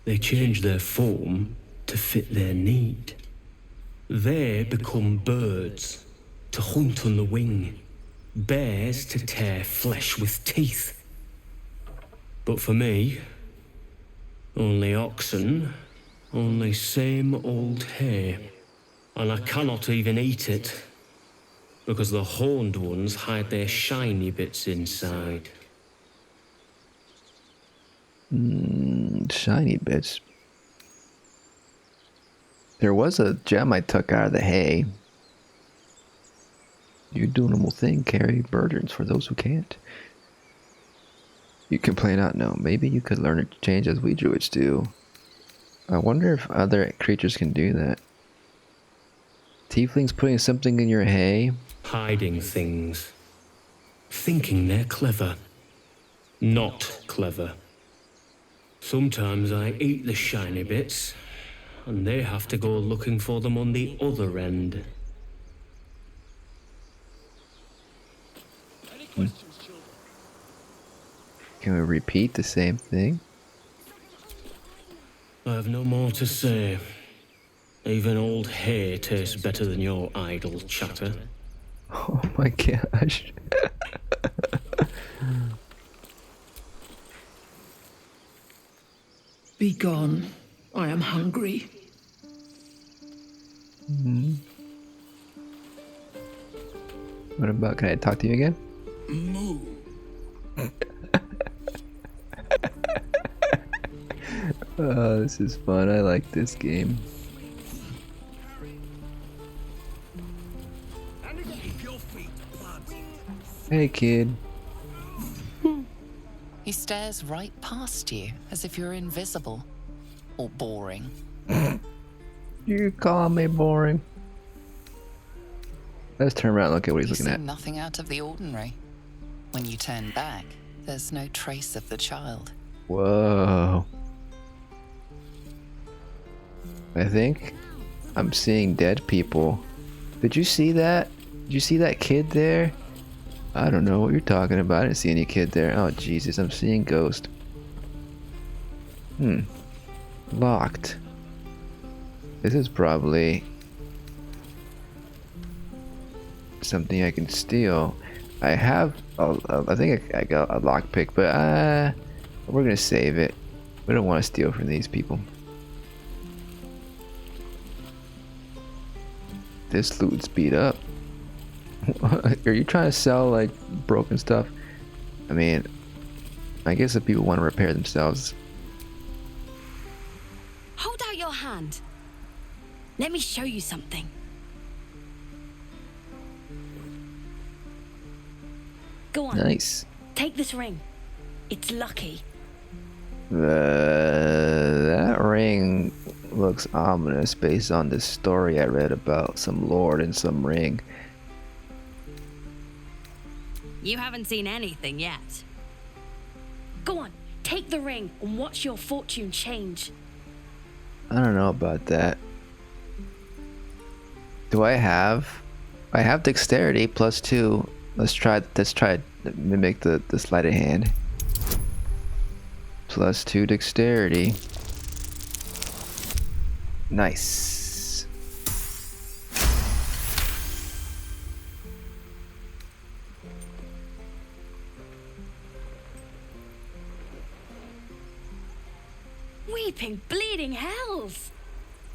They change their form to fit their need. They become birds, to hunt on the wing, bears to tear flesh with teeth. But for me, only oxen, only same old hay, and I cannot even eat it, because the horned ones hide their shiny bits inside. Shiny bits. There was a gem I took out of the hay. You do a normal thing, carry burdens for those who can't. You can play not know. Maybe you could learn to change as we druids do. I wonder if other creatures can do that. Tieflings putting something in your hay? Hiding things. Thinking they're clever. Not clever. Sometimes I eat the shiny bits, and they have to go looking for them on the other end. Can we repeat the same thing? I have no more to say. Even old hay tastes better than your idle chatter. Oh my gosh. Be gone. I am hungry. What about, can I talk to you again? Moo. Oh, this is fun. I like this game. Hey, kid. He stares right past you, as if you're invisible. Or boring. You call me boring. Let's turn around and look at what he's You looking see at. nothing out of the ordinary. When you turn back, there's no trace of the child. Whoa. I think I'm seeing dead people. Did you see that? Did you see that kid there? I don't know what you're talking about. I didn't see any kid there. Oh, Jesus. I'm seeing ghost. Locked. This is probably something I can steal. I have I think I got a lockpick, but we're gonna save it. We don't want to steal from these people. This loot's beat up. Are you trying to sell like broken stuff? I mean, I guess if people want to repair themselves. Hold out your hand. Let me show you something. Go on. Nice. Take this ring. It's lucky. That ring looks ominous based on this story I read about some lord and some ring. You haven't seen anything yet. Go on, take the ring and watch your fortune change. I don't know about that. Do I have? I have dexterity +2. Let's try to mimic the sleight of hand. +2 dexterity. Nice. Weeping, bleeding hells!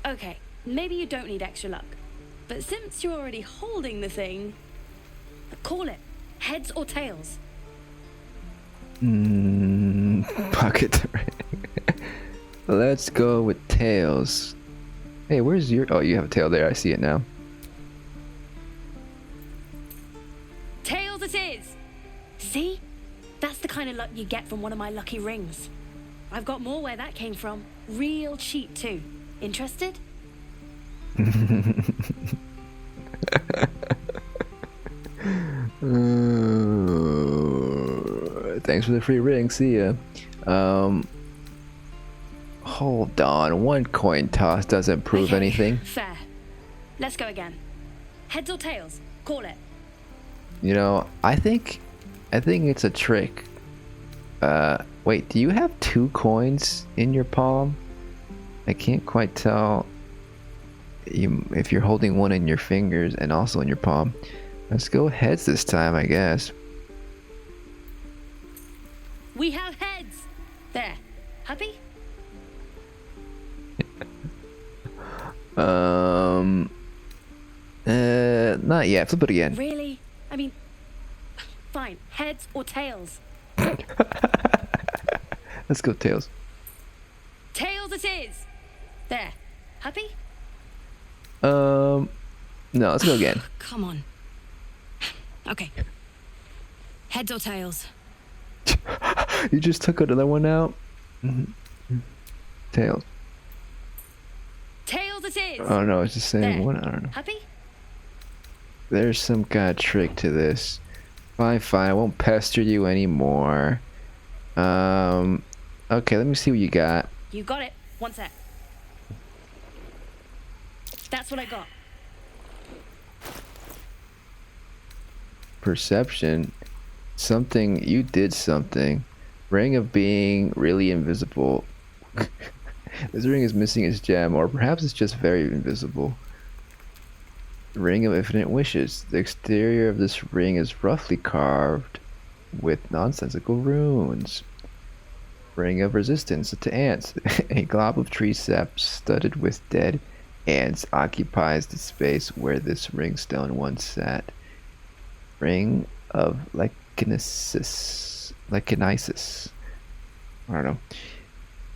Okay, maybe you don't need extra luck. But since you're already holding the thing, call it heads or tails. Pocket the ring. Let's go with tails. Hey, where's your... Oh, you have a tail there. I see it now. Tails it is! See? That's the kind of luck you get from one of my lucky rings. I've got more where that came from. Real cheap too. Interested? Thanks for the free ring. See ya. Hold on. One coin toss doesn't prove anything. Fair. Let's go again. Heads or tails? Call it. You know, I think it's a trick. Wait, do you have 2 coins in your palm? I can't quite tell if you're holding one in your fingers and also in your palm. Let's go heads this time, I guess. We have heads. There. Happy? Not yet. Flip it again. Really? I mean, fine. Heads or tails? Let's go tails. Tails it is. There. Happy? No, let's go again. Come on. Okay. Heads or tails? You just took another one out? Tails. Tails it is. Oh no, it's the same there. one. I don't know. Happy? There's some kind of trick to this. Fine, I won't pester you anymore. Okay, let me see what you got. You got it. One sec. That's what I got. Perception. Something. You did something. Ring of being really invisible. This ring is missing its gem, or perhaps it's just very invisible. Ring of infinite wishes. The exterior of this ring is roughly carved with nonsensical runes. Ring of resistance to ants. A glob of tree sap studded with dead ants occupies the space where this ring stone once sat. Ring of Lichenisis. I don't know.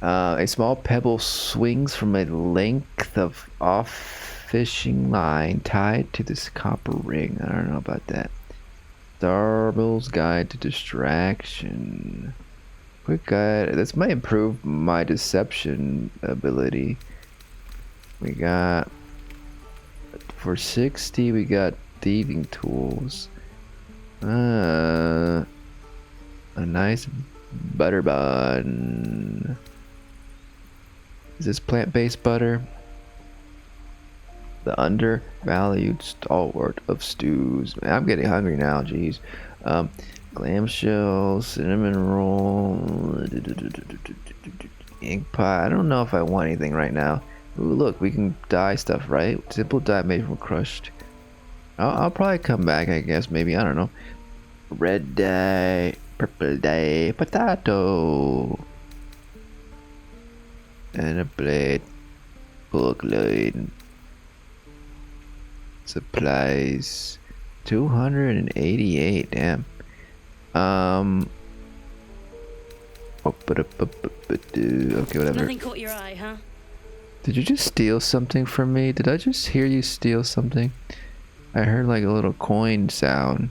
A small pebble swings from a length of off fishing line tied to this copper ring. I don't know about that. Starbill's Guide to Distraction. Quick guide. This might improve my deception ability. We got, for 60, we got thieving tools. A nice butter bun. Is this plant-based butter? The undervalued stalwart of stews. Man, I'm getting hungry now, jeez. Clamshell, cinnamon roll, ink pie. I don't know if I want anything right now. Ooh, look, we can dye stuff, right? Simple dye made from crushed. I'll probably come back, I guess. Maybe, I don't know. Red dye, purple dye, potato. And a blade. Book blade. Supplies. 288, damn. Okay, whatever. Nothing caught your eye, huh? Did you just steal something from me? Did I just hear you steal something? I heard like a little coin sound.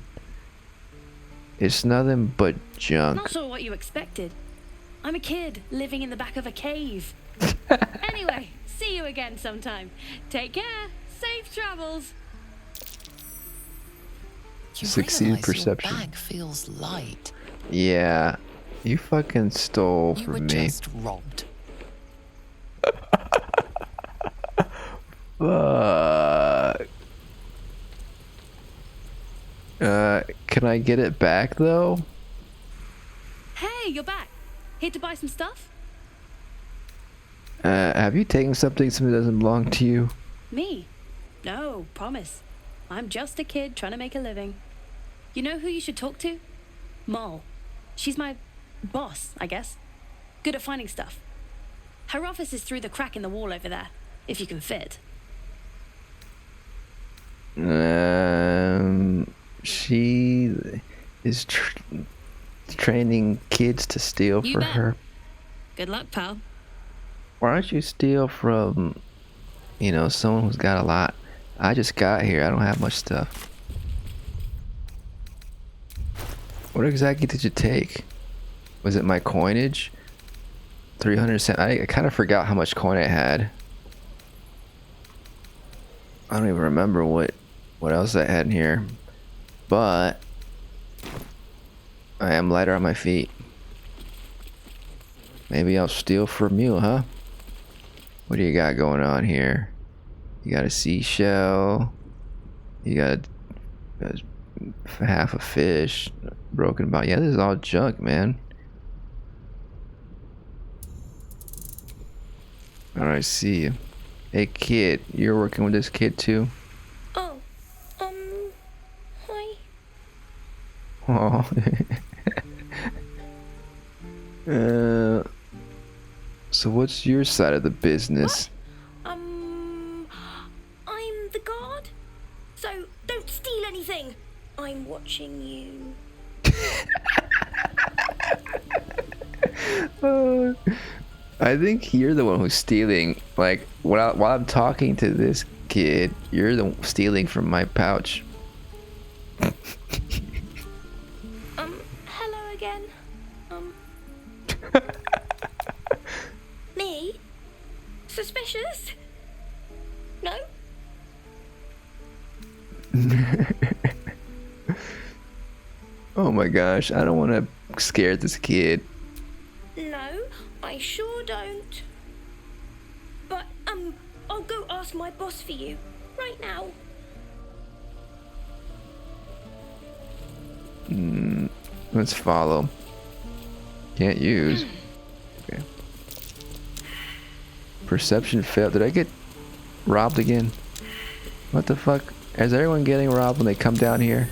It's nothing but junk. Not sure what you expected. I'm a kid living in the back of a cave. Anyway, see you again sometime. Take care. Safe travels. You Succeeded perception. Your bag feels light. Yeah, you fucking stole from me. You were just robbed. Fuck. Can I get it back though? Hey, you're back. Here to buy some stuff? Have you taken something that doesn't belong to you? Me? No, promise. I'm just a kid trying to make a living. You know who you should talk to? Moll. She's my boss, I guess. Good at finding stuff. Her office is through the crack in the wall over there, if you can fit. She is training kids to steal You for bet. her. Good luck, pal. Why don't you steal from, someone who's got a lot? I just got here. I don't have much stuff. What exactly did you take? Was it my coinage? 300 cents. I kind of forgot how much coin I had. I don't even remember what else I had in here. But I am lighter on my feet. Maybe I'll steal from you, huh? What do you got going on here? You got a seashell. You got half a fish. Broken bottle. Yeah, this is all junk, man. Alright, see you. Hey kid, you're working with this kid too? Oh, hi. Oh. So what's your side of the business? I'm the guard, so don't steal anything. I'm watching you. I think you're the one who's stealing. Like, while I'm talking to this kid, you're the stealing from my pouch. Hello again. Me? Suspicious? No? Oh my gosh, I don't want to scare this kid. No, I sure don't. But, I'll go ask my boss for you. Right now. Let's follow. Can't use. Okay. Perception failed. Did I get robbed again? What the fuck? Is everyone getting robbed when they come down here?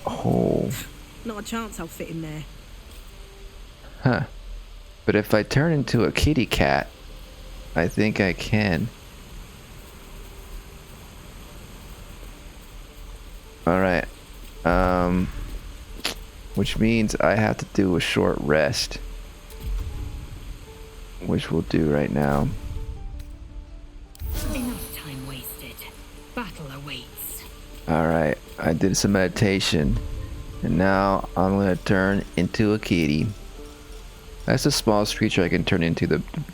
Oh. Not a chance I'll fit in there. Huh. But if I turn into a kitty cat, I think I can. Alright. Which means I have to do a short rest. Which we'll do right now. Enough time wasted. Battle awaits. Alright, I did some meditation. And now I'm gonna turn into a kitty. That's the smallest creature I can turn into.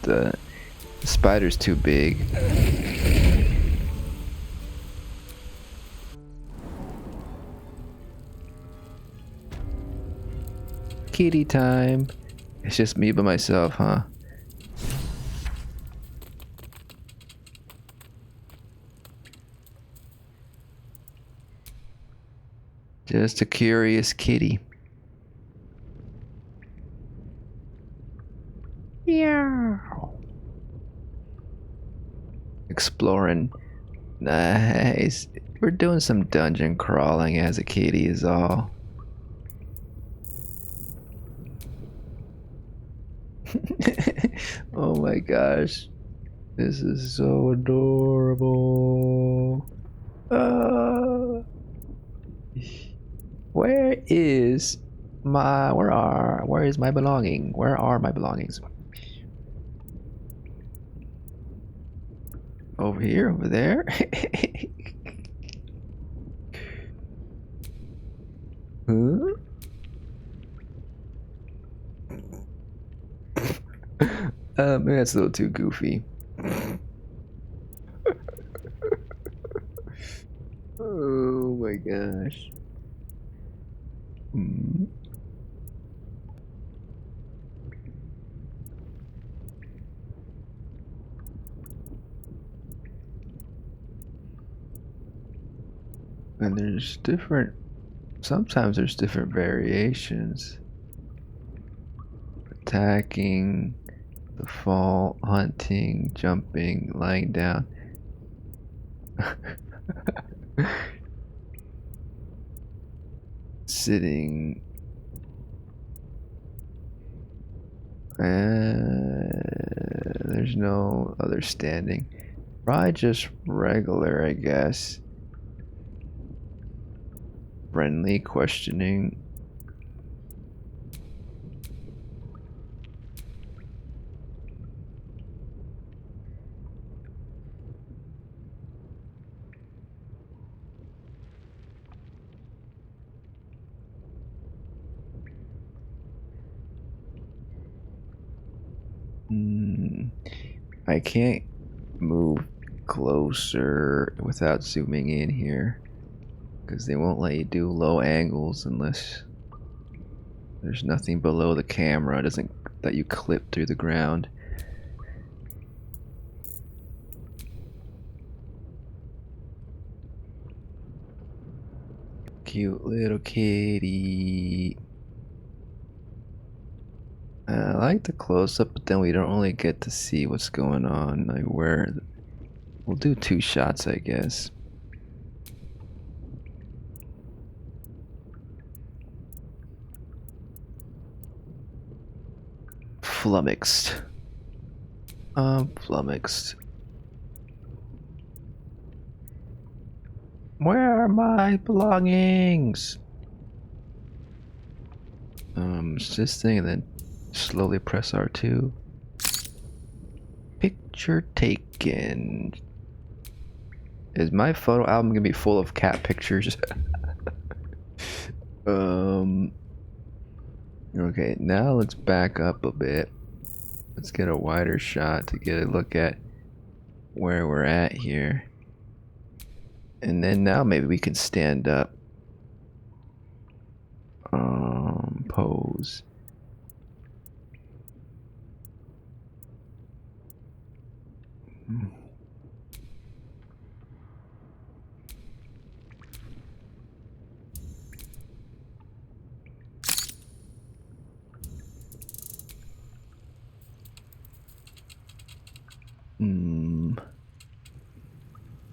The spider's too big. Kitty time. It's just me by myself, huh? Just a curious kitty. Yeah. Exploring. Nice. We're doing some dungeon crawling as a kitty is all. Oh my gosh. This is so adorable. Where is my belonging? Where are my belongings? Over here, over there. Huh? Maybe that's a little too goofy. Oh my gosh. And there's different, sometimes there's different variations. Attacking, default, hunting, jumping, lying down. Sitting. There's no other standing. Probably just regular, I guess. Friendly, questioning. I can't move closer without zooming in here because they won't let you do low angles unless there's nothing below the camera. It doesn't that you clip through the ground. Cute little kitty. I like the close up, but then we don't really get to see what's going on. Like where. We'll do 2 shots, I guess. Flummoxed. Flummoxed. Where are my belongings? It's this thing, and then slowly press R2. Picture taken. Is my photo album gonna be full of cat pictures? Okay, now let's back up a bit. Let's get a wider shot to get a look at where we're at here. And then now maybe we can stand up. Pose.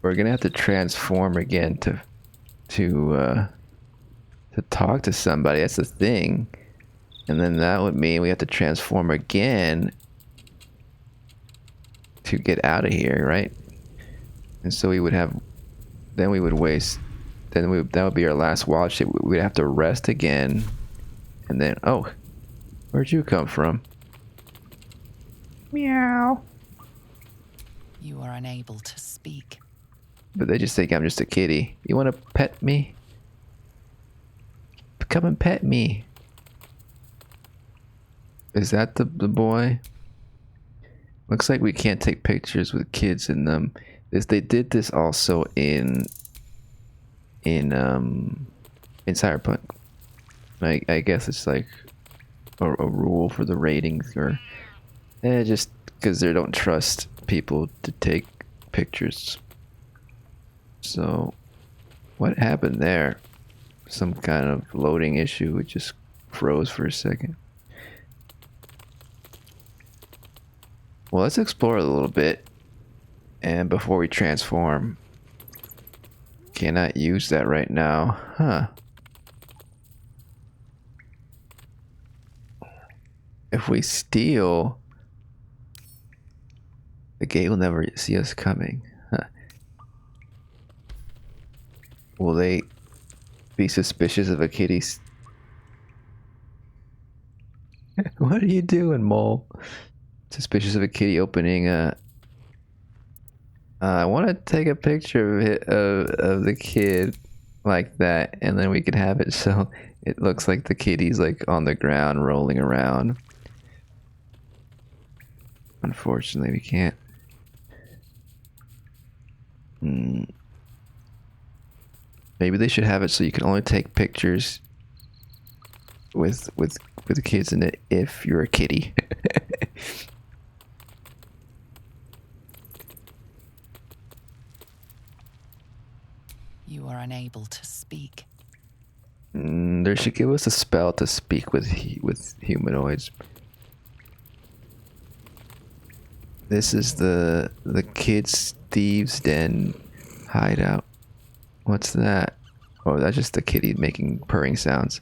We're gonna have to transform again to talk to somebody. That's the thing, and then that would mean we have to transform again to get out of here, right? And so we would have, then we would waste, that would be our last wild shape. We'd have to rest again, and then where'd you come from? Meow. You are unable to speak. But they just think I'm just a kitty. You want to pet me? Come and pet me. Is that the boy? Looks like we can't take pictures with kids in them. They did this also in Cyberpunk. I guess it's like a rule for the ratings, or just because they don't trust people to take pictures. So, what happened there? Some kind of loading issue. It just froze for a second. Well, let's explore a little bit. And before we transform. Cannot use that right now. Huh. If we steal, the gate will never see us coming. Huh. Will they be suspicious of a kitty? What are you doing, Mole? Suspicious of a kitty opening a... I want to take a picture of the kid like that, and then we could have it so it looks like the kitty's like on the ground rolling around. Unfortunately, we can't. Maybe they should have it so you can only take pictures with the kids in it if you're a kitty. You are unable to speak. They should give us a spell to speak with humanoids. This is the kids' thieves' den hideout. What's that? Oh, that's just the kitty making purring sounds.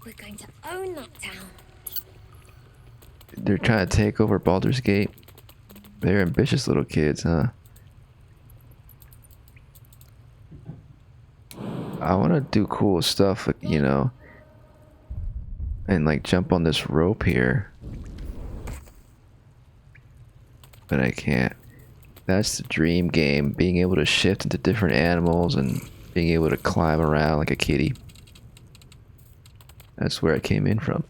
We're going to own that town. They're trying to take over Baldur's Gate. They're ambitious little kids, huh? I want to do cool stuff, you know, and like jump on this rope here, but I can't. That's the dream game, being able to shift into different animals and being able to climb around like a kitty. That's where I came in from.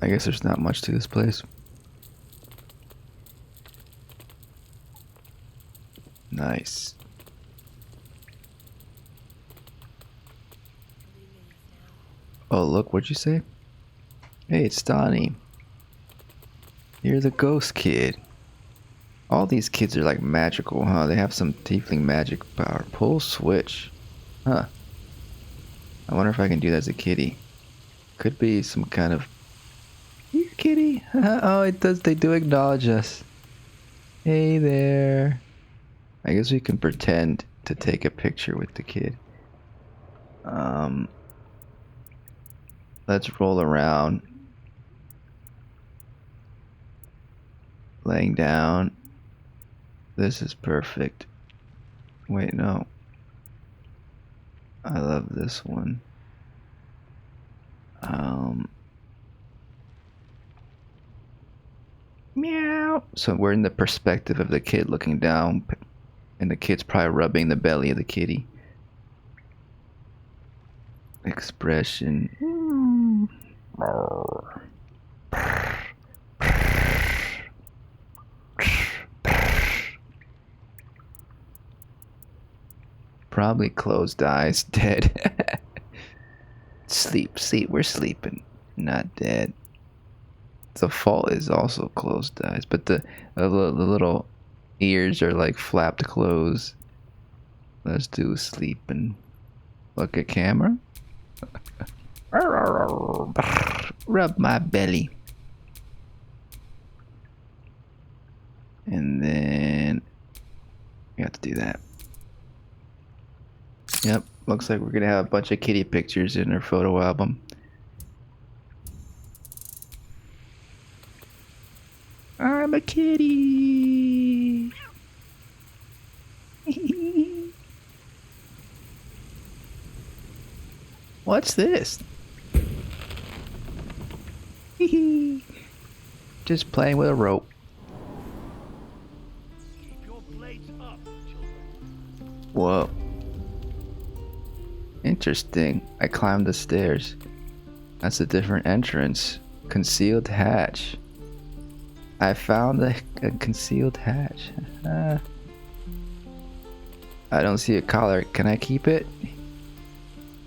I guess there's not much to this place. Nice. Oh, look, what'd you say? Hey, it's Donnie. You're the ghost kid. All these kids are like magical, huh? They have some tiefling magic power. Pull switch. Huh. I wonder if I can do that as a kitty. Could be some kind of... Here, kitty. Oh, it does. They do acknowledge us. Hey there. I guess we can pretend to take a picture with the kid. Let's roll around. Laying down. This is perfect. Wait, no. I love this one. Meow. So we're in the perspective of the kid looking down, and the kid's probably rubbing the belly of the kitty. Expression. Probably closed eyes, dead. Sleep, we're sleeping, not dead. The fault is also closed eyes, but the little ears are like flapped closed. Let's do sleeping. Look at camera. Rub my belly. And then we have to do that. Yep, looks like we're gonna have a bunch of kitty pictures in our photo album. I'm a kitty. What's this? Just playing with a rope. Whoa. Interesting. I climbed the stairs. That's a different entrance. Concealed hatch. I found a concealed hatch. I don't see a collar. Can I keep it?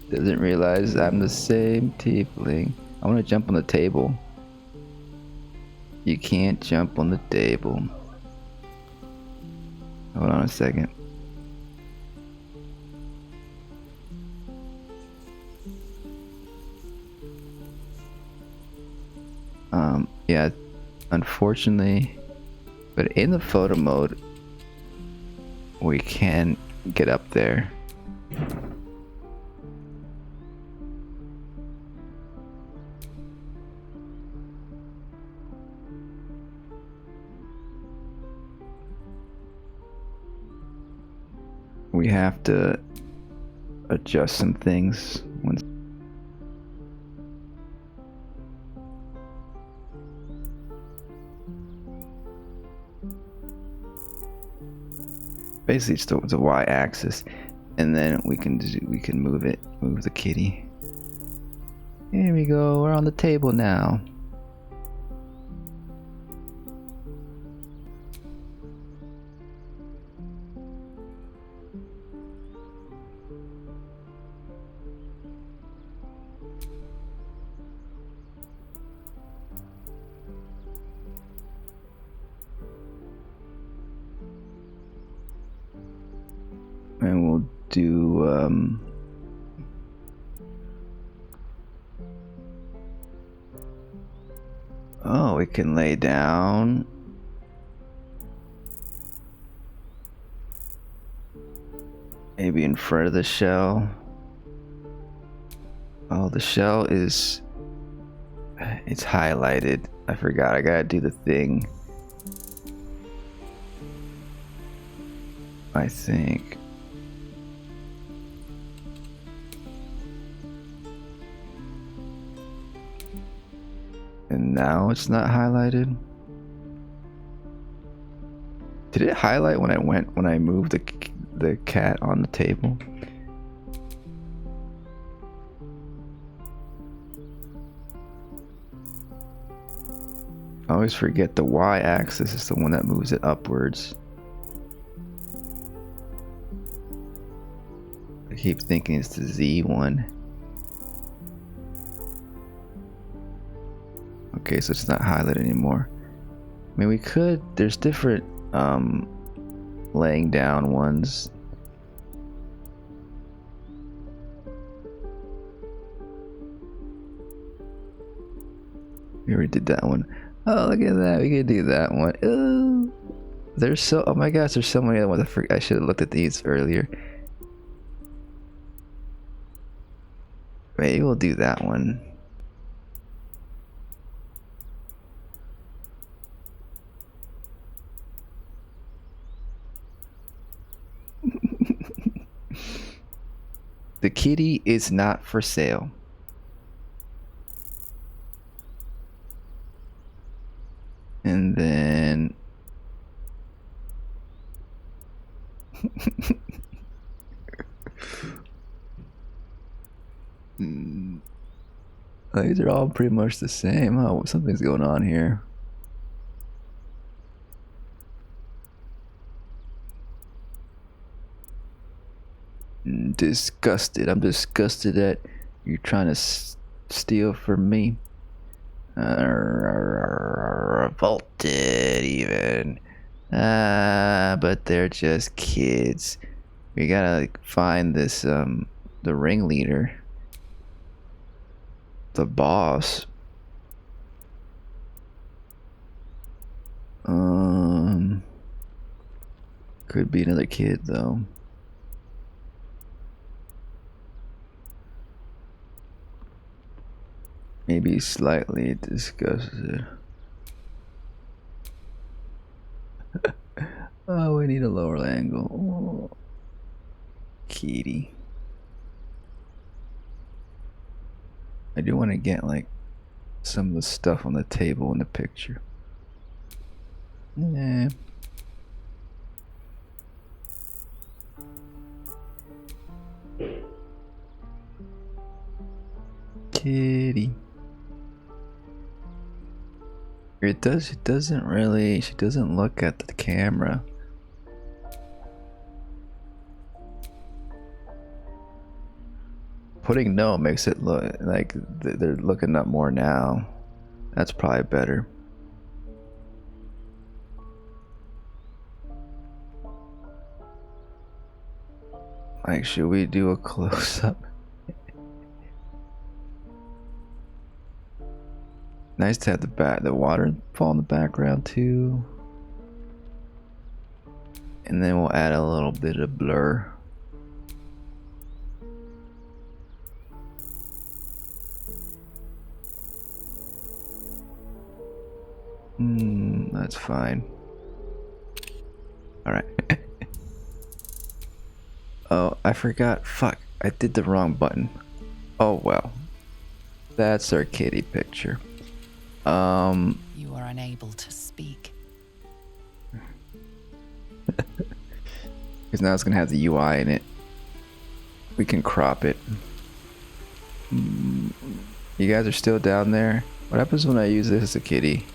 Doesn't realize I'm the same tiefling. I want to jump on the table. You can't jump on the table. Hold on a second. Yeah, unfortunately, but in the photo mode, we can get up there. We have to adjust some things once. Basically, it's the y-axis, and then we can move the kitty. Here we go. We're on the table now. And we'll do oh, we can lay down. Maybe in front of the shell. Oh, the shell is... it's highlighted. I forgot, I gotta do the thing. I think. And now it's not highlighted. Did it highlight when I moved the cat on the table? I always forget the y-axis is the one that moves it upwards. I keep thinking it's the Z one. Okay, so it's not highlighted anymore. I mean, we could. There's different laying down ones. We already did that one. Oh, look at that. We could do that one. Ooh. There's so. Oh my gosh, there's so many other ones. I should have looked at these earlier. Maybe we'll do that one. The kitty is not for sale. And then these are all pretty much the same. Oh, something's going on here. Disgusted. I'm disgusted at you trying to steal from me. Revolted even. But they're just kids. We gotta find this the ringleader. The boss. Could be another kid though. Maybe slightly disgusted. Oh, we need a lower angle. Oh. Kitty. I do want to get like some of the stuff on the table in the picture. Yeah. Kitty. It doesn't really, she doesn't look at the camera. Putting no makes it look like they're looking up more now. That's probably better. Like, should we do a close-up? Nice to have the waterfall in the background too. And then we'll add a little bit of blur. That's fine. Alright. Oh, I forgot. Fuck. I did the wrong button. Oh well. That's our kitty picture. You are unable to speak. Because now it's gonna have the UI in it. We can crop it. You guys are still down there? What happens when I use this as a kitty?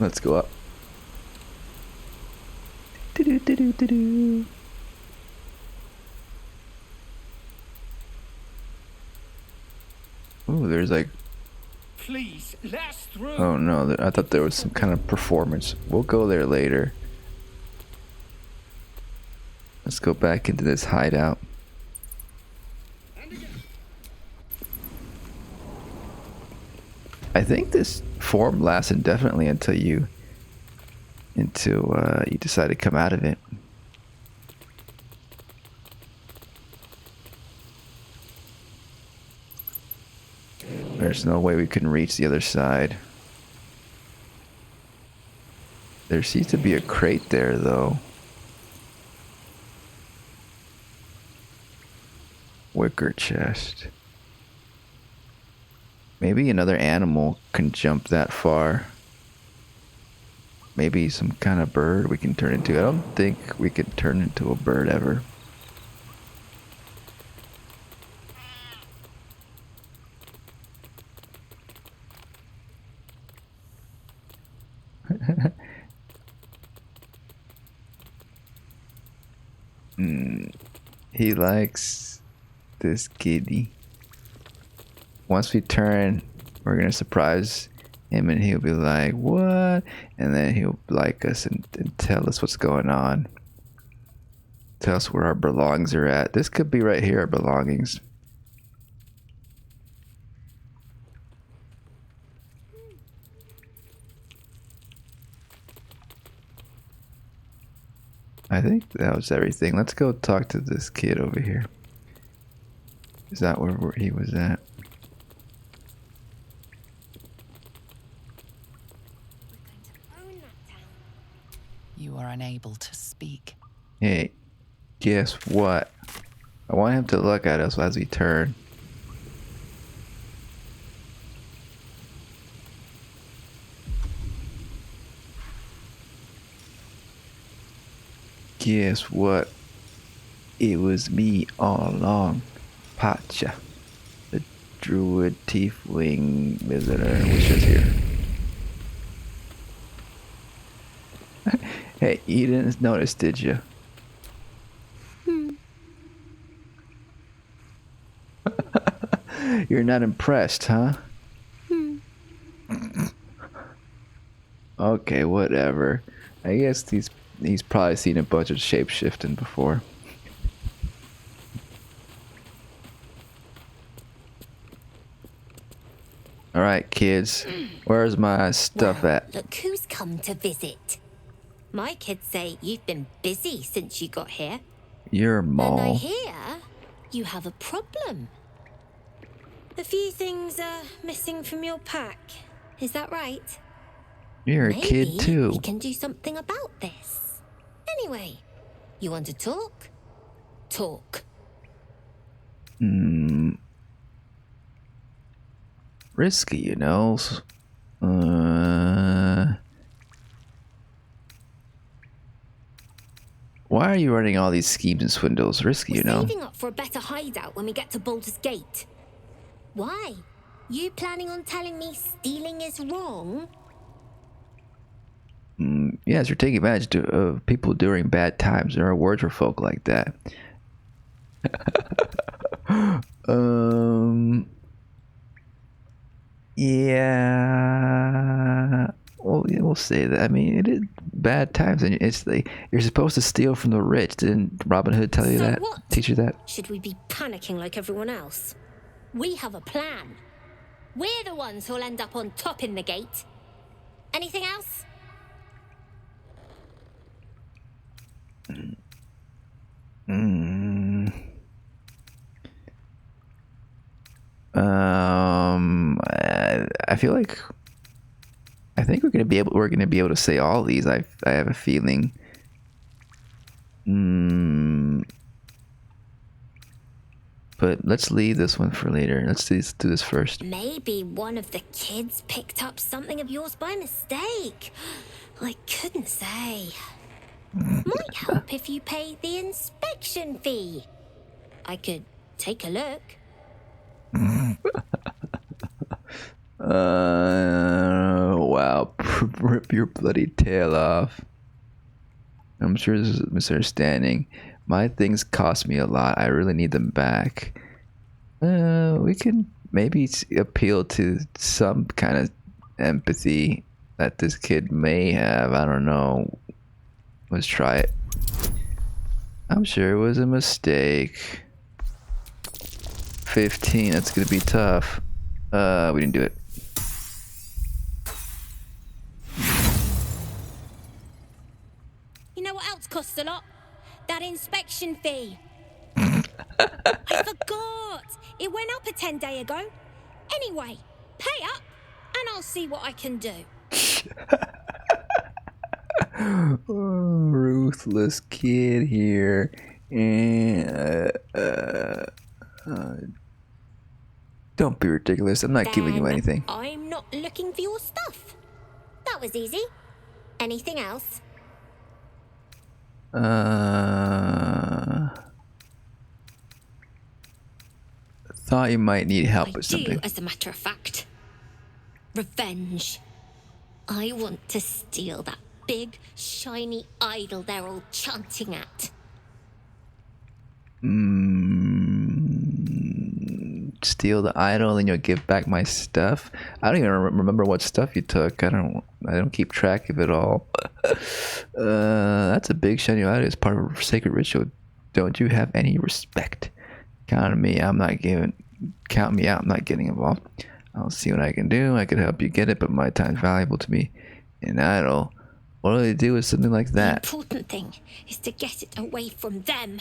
Let's go up. Ooh, there's like. Please, let us through. Oh no, I thought there was some kind of performance. We'll go there later. Let's go back into this hideout. I think this form lasts indefinitely until you decide to come out of it. There's no way we can reach the other side. There seems to be a crate there though. Wicker chest. Maybe another animal can jump that far. Maybe some kind of bird we can turn into. I don't think we could turn into a bird ever. He likes this kitty. once we turn, we're gonna surprise him, and he'll be like, "What?" And then he'll like us and tell us what's going on. Tell us where our belongings are at. This could be right here, our belongings. I think that was everything. Let's go talk to this kid over here. Is that where he was at? You are unable to speak. Hey, guess what? I want him to look at us as we turn. Guess what? It was me all along. Pacha, the Druid Tiefling visitor, which is here. Hey, you didn't notice, did you? You're not impressed, huh? Okay, whatever. I guess he's probably seen a bunch of shapeshifting before. Alright, kids. Where's my stuff at? Look who's come to visit. My kids say you've been busy since you got here. Your And I mall. hear you have a problem. A few things are missing from your pack. Is that right? You're a kid too. We can do something about this. Anyway, you want to talk? Talk. Risky, you know. Why are you running all these schemes and swindles? Risky, you know. Saving up for a better hideout when we get to Baldur's Gate. Why? You planning on telling me stealing is wrong? Yes, you're taking advantage of people during bad times. There are words for folk like that. Yeah. Well, yeah, we'll say that. I mean, it is bad times, and it's like you're supposed to steal from the rich. Didn't Robin Hood tell you that? What? Teach you that? Should we be panicking like everyone else? We have a plan. We're the ones who'll end up on top in the gate. Anything else? I feel like I think we're gonna be able to say all these. I have a feeling. But let's leave this one for later. Let's do this first. Maybe one of the kids picked up something of yours by mistake. I couldn't say. Might help if you paid the inspection fee. I could take a look. Wow. Rip your bloody tail off. I'm sure this is a misunderstanding. My things cost me a lot. I really need them back. We can maybe appeal to some kind of empathy that this kid may have. I don't know. Let's try it. I'm sure it was a mistake. 15. That's gonna be tough. We didn't do it. You know what else costs a lot? That inspection fee. I forgot. It went up a 10-day ago. Anyway, pay up and I'll see what I can do. Ruthless kid here. And don't be ridiculous. I'm not giving you anything. I'm not looking for your stuff. That was easy. Anything else? Thought you might need help with something. As a matter of fact. Revenge. I want to steal that big, shiny idol they're all chanting steal the idol and you'll give back my stuff. I don't even remember what stuff you took. I don't keep track of it all. That's a big shiny idol. It's part of a sacred ritual. Don't you have any respect? Count me. Count me out. I'm not getting involved. I'll see what I can do. I could help you get it, but my time's valuable to me. An idol. What do they do with something like that? The important thing is to get it away from them.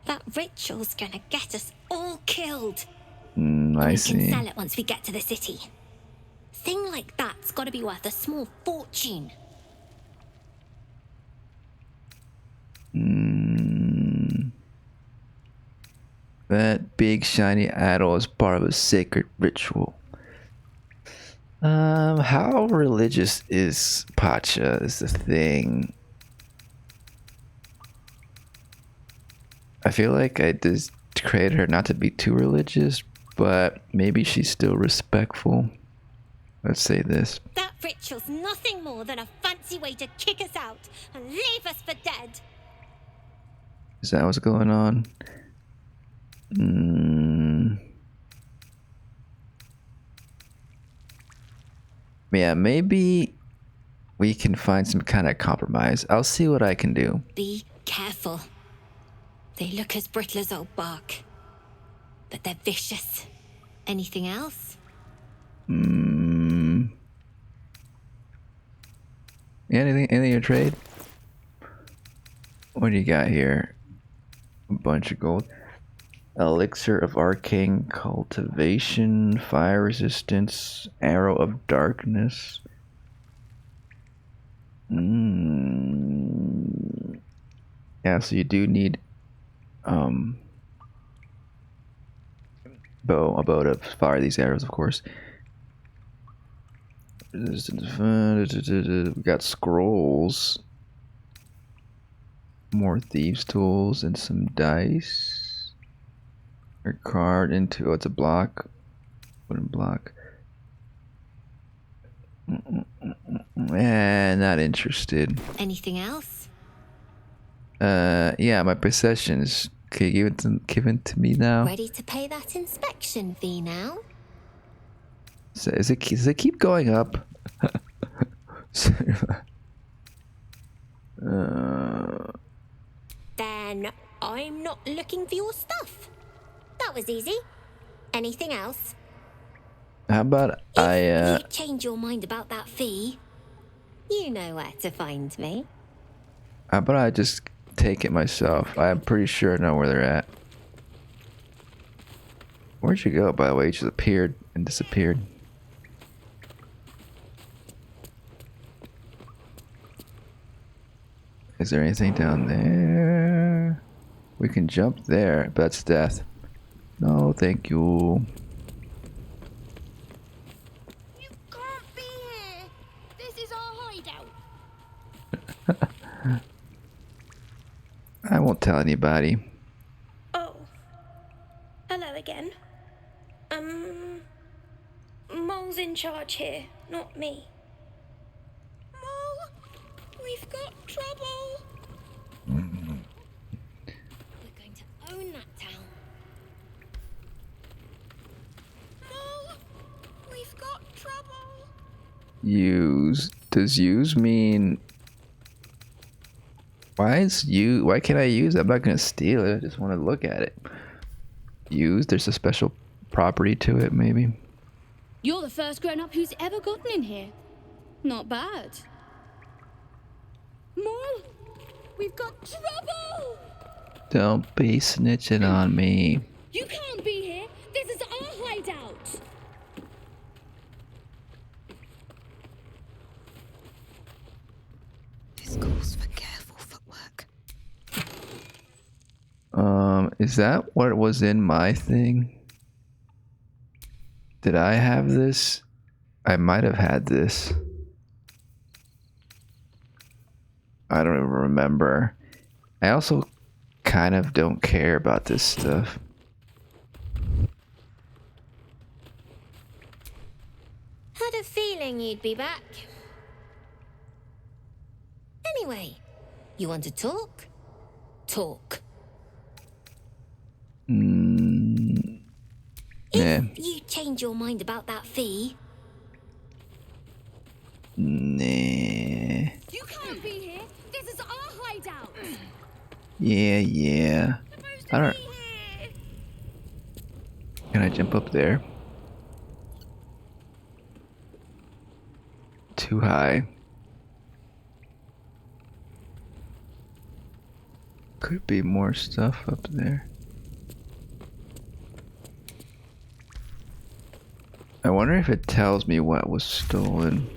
That ritual's gonna get us all killed. I see. We can sell it once we get to the city. Thing like that's gotta be worth a small fortune. That big shiny idol is part of a sacred ritual. How religious is Pacha is the thing. I feel like I just created her not to be too religious, but maybe she's still respectful. Let's say this. That ritual's nothing more than a fancy way to kick us out and leave us for dead. Is that what's going on? Yeah, maybe we can find some kind of compromise. I'll see what I can do. Be careful. They look as brittle as old bark, but they're vicious. Anything else? Anything in your trade? What do you got here? A bunch of gold. Elixir of arcane cultivation, fire resistance, arrow of darkness. Yeah, so you do need a bow to fire these arrows, of course. We got scrolls, more thieves tools, and some dice. Or card into it's a block, wooden block. Not interested. Anything else? Yeah, my possessions. Can you give it to me now? Ready to pay that inspection fee now? So does it keep going up? Then I'm not looking for your stuff. That was easy. Anything else? How about If you change your mind about that fee, you know where to find me. How about I just take it myself? I'm pretty sure I know where they're at. Where'd you go, by the way? You just appeared and disappeared. Is there anything down there? We can jump there, but that's death. No, thank you. You can't be here. This is our hideout. I won't tell anybody. Oh. Hello again. Mole's in charge here, not me. Mole, we've got trouble. We're going to own that town. Mole, we've got trouble. Use. Does use mean... Why can't I use it? I'm not gonna steal it. I just want to look at it. Use. There's a special property to it, maybe. You're the first grown-up who's ever gotten in here. Not bad. Mole, we've got trouble! Don't be snitching on me. You can't be here. This is our hideout. This calls for careful footwork. Is that what was in my thing? Did I have this? I might have had this. I don't even remember. I also kind of don't care about this stuff. Had a feeling you'd be back. Anyway, you want to talk? Talk. Yeah. If you change your mind about that fee... Nah. You can't be here! This is our hideout! Yeah. I don't... Can I jump up there? Too high. Could be more stuff up there. I wonder if it tells me what was stolen.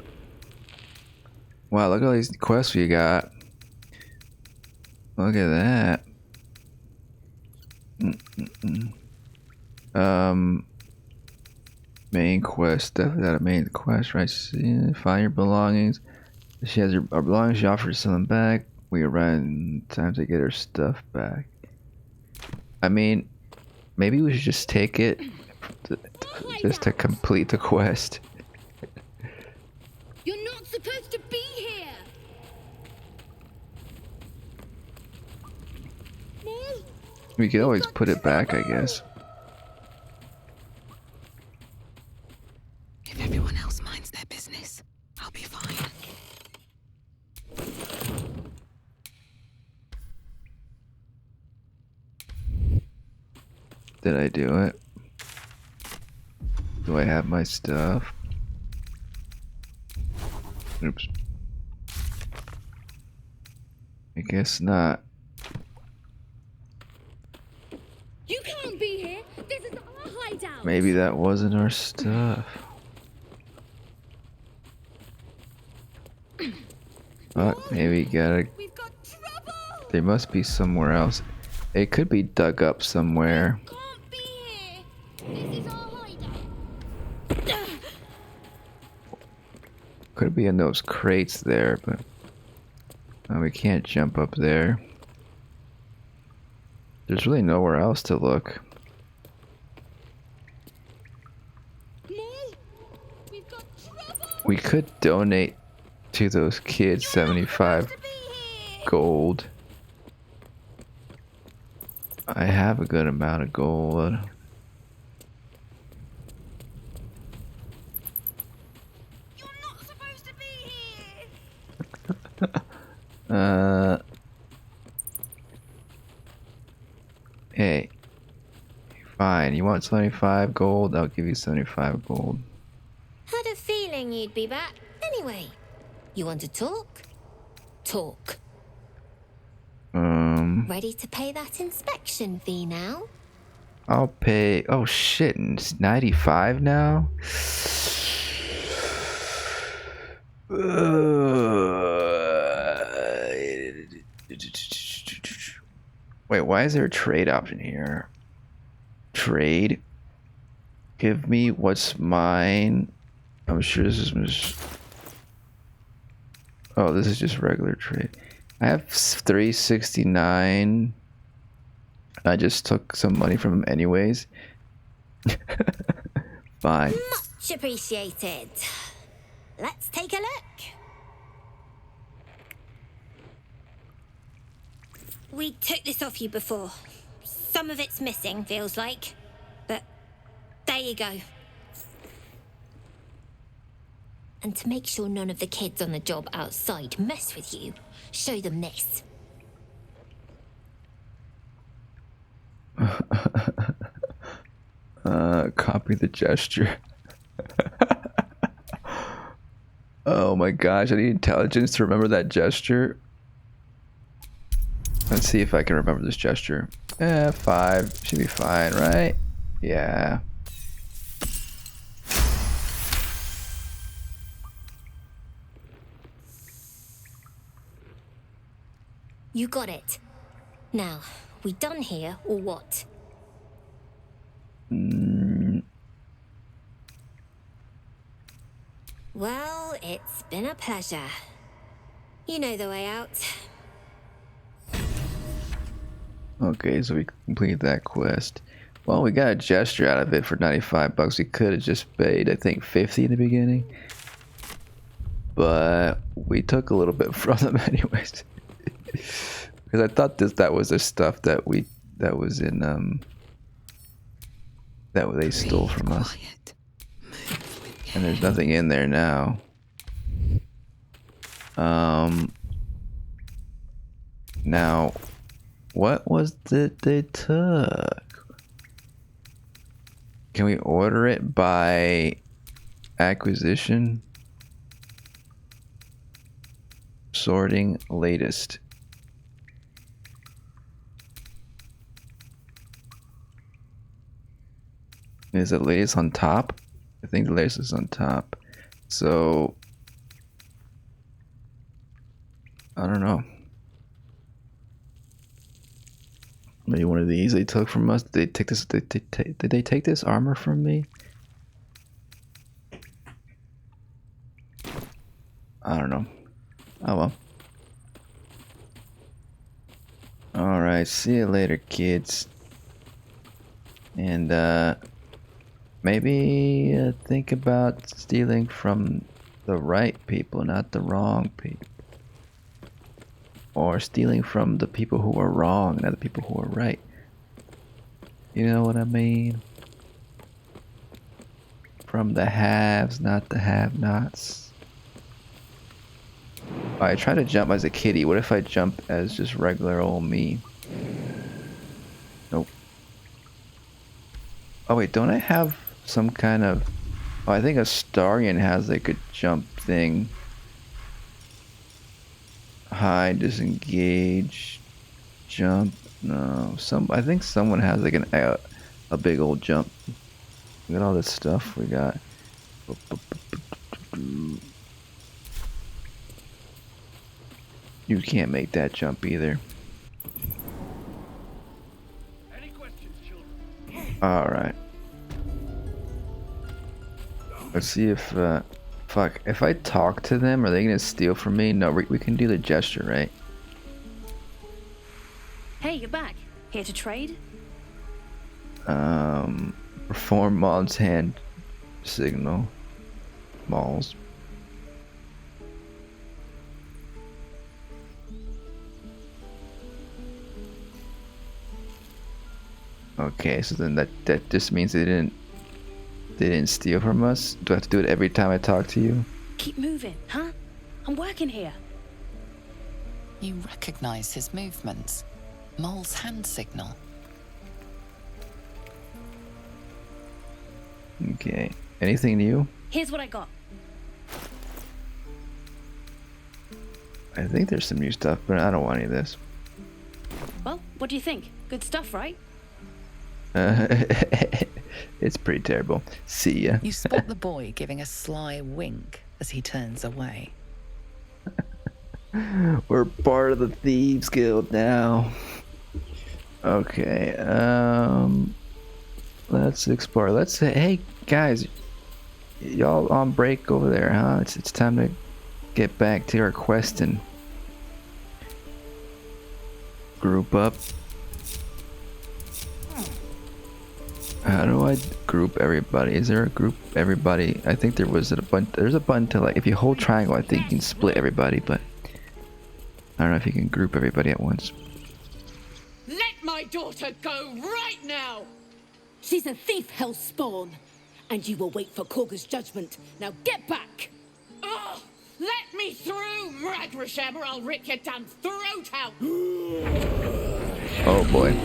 Wow, look at all these quests we got. Look at that. Main quest. Definitely not a main quest, right? Find your belongings. She has our belongings. She offers to send them back. We arrive time to get her stuff back. I mean, maybe we should just take it just to complete the quest. You're not supposed to be here! We could always put it back, I guess. If everyone else minds their business, I'll be fine. Did I do it? Do I have my stuff? Oops. I guess not. You can't be here! This is our hideout! Maybe that wasn't our stuff. But maybe gotta... There must be somewhere else. It could be dug up somewhere. Could be in those crates there, but we can't jump up there. There's really nowhere else to look. We could donate to those kids 75 gold. I have a good amount of gold. Hey. Fine, you want 75 gold? I'll give you 75 gold. Had a feeling you'd be back. Anyway, you want to talk? Talk. Ready to pay that inspection fee now? I'll pay... Oh shit, it's 95 now? Wait, why is there a trade option here? Trade? Give me what's mine. I'm sure this is just... Oh, this is just regular trade. I have 369. I just took some money from him anyways. Fine. Much appreciated. Let's take a look. We took this off you before. Some of it's missing, feels like. But there you go. And to make sure none of the kids on the job outside mess with you, show them this. Copy the gesture. Oh my gosh, I need intelligence to remember that gesture. Let's see if I can remember this gesture. 5 should be fine, right? Yeah. You got it. Now, we done here or what? Well, it's been a pleasure. You know the way out. Okay, so we completed that quest. Well, we got a gesture out of it for 95 bucks. We could have just paid, I think, 50 in the beginning. But we took a little bit from them anyways. Because I thought that was the stuff that was in that they stole from us. And there's nothing in there now. Now, what was it they took? Can we order it by acquisition? Sorting latest. Is it latest on top? I think the latest is on top. So I don't know. Maybe one of these they took from us. Did they take this? Did they take this armor from me? I don't know. Oh well. Alright, see you later, kids. And maybe think about stealing from the right people, not the wrong people. Or stealing from the people who are wrong, not the people who are right. You know what I mean? From the haves, not the have-nots. I try to jump as a kitty. What if I jump as just regular old me? Nope. Oh wait, don't I have some kind of... Oh, I think a Starian has like a jump thing. Hide, disengage, jump. No, I think someone has like a big old jump. Look at all this stuff we got. You can't make that jump either. Any questions, children? All right. Let's see if fuck, if I talk to them, are they gonna steal from me? No, we can do the gesture, right? Hey, you're back. Here to trade? Perform Maul's hand signal. Maul's. Okay, so then that just means they didn't steal from us. Do I have to do it every time I talk to you? Keep moving, huh? I'm working here. You recognize his movements. Mole's hand signal. Okay. Anything new? Here's what I got. I think there's some new stuff, but I don't want any of this. Well, what do you think? Good stuff, right? It's pretty terrible. See ya. You spot the boy giving a sly wink as he turns away. We're part of the Thieves Guild now. Okay, let's explore. Let's say, hey guys, y'all on break over there, huh? It's time to get back to our questing. Group up. How do I group everybody? Is there a group everybody? I think there was a button. There's a button to, like, if you hold triangle, I think you can split everybody, but I don't know if you can group everybody at once. Let my daughter go right now! She's a thief, hellspawn, and you will wait for Korga's judgment. Now get back! Oh, let me through, Mragrasham, or I'll rip your damn throat out! Oh boy.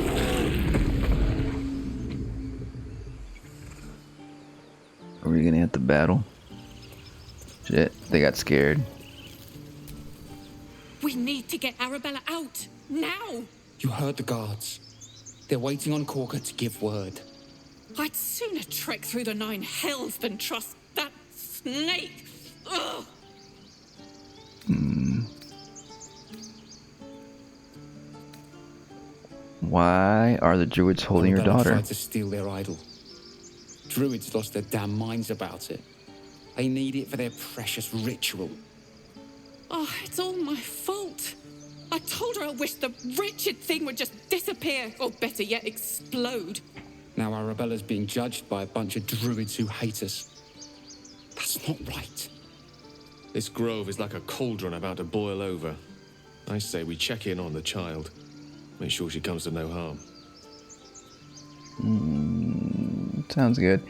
Are we gonna have to battle? Shit, they got scared. We need to get Arabella out, now! You heard the guards. They're waiting on Korga to give word. I'd sooner trek through the 9 hells than trust that snake! Ugh! Why are the druids holding your daughter? Tried to steal their idol. Druids lost their damn minds about it. They need it for their precious ritual. Oh, it's all my fault. I told her I wished the wretched thing would just disappear, or better yet, explode. Now Arabella's being judged by a bunch of druids who hate us. That's not right. This grove is like a cauldron about to boil over. I say we check in on the child. Make sure she comes to no harm. Sounds good.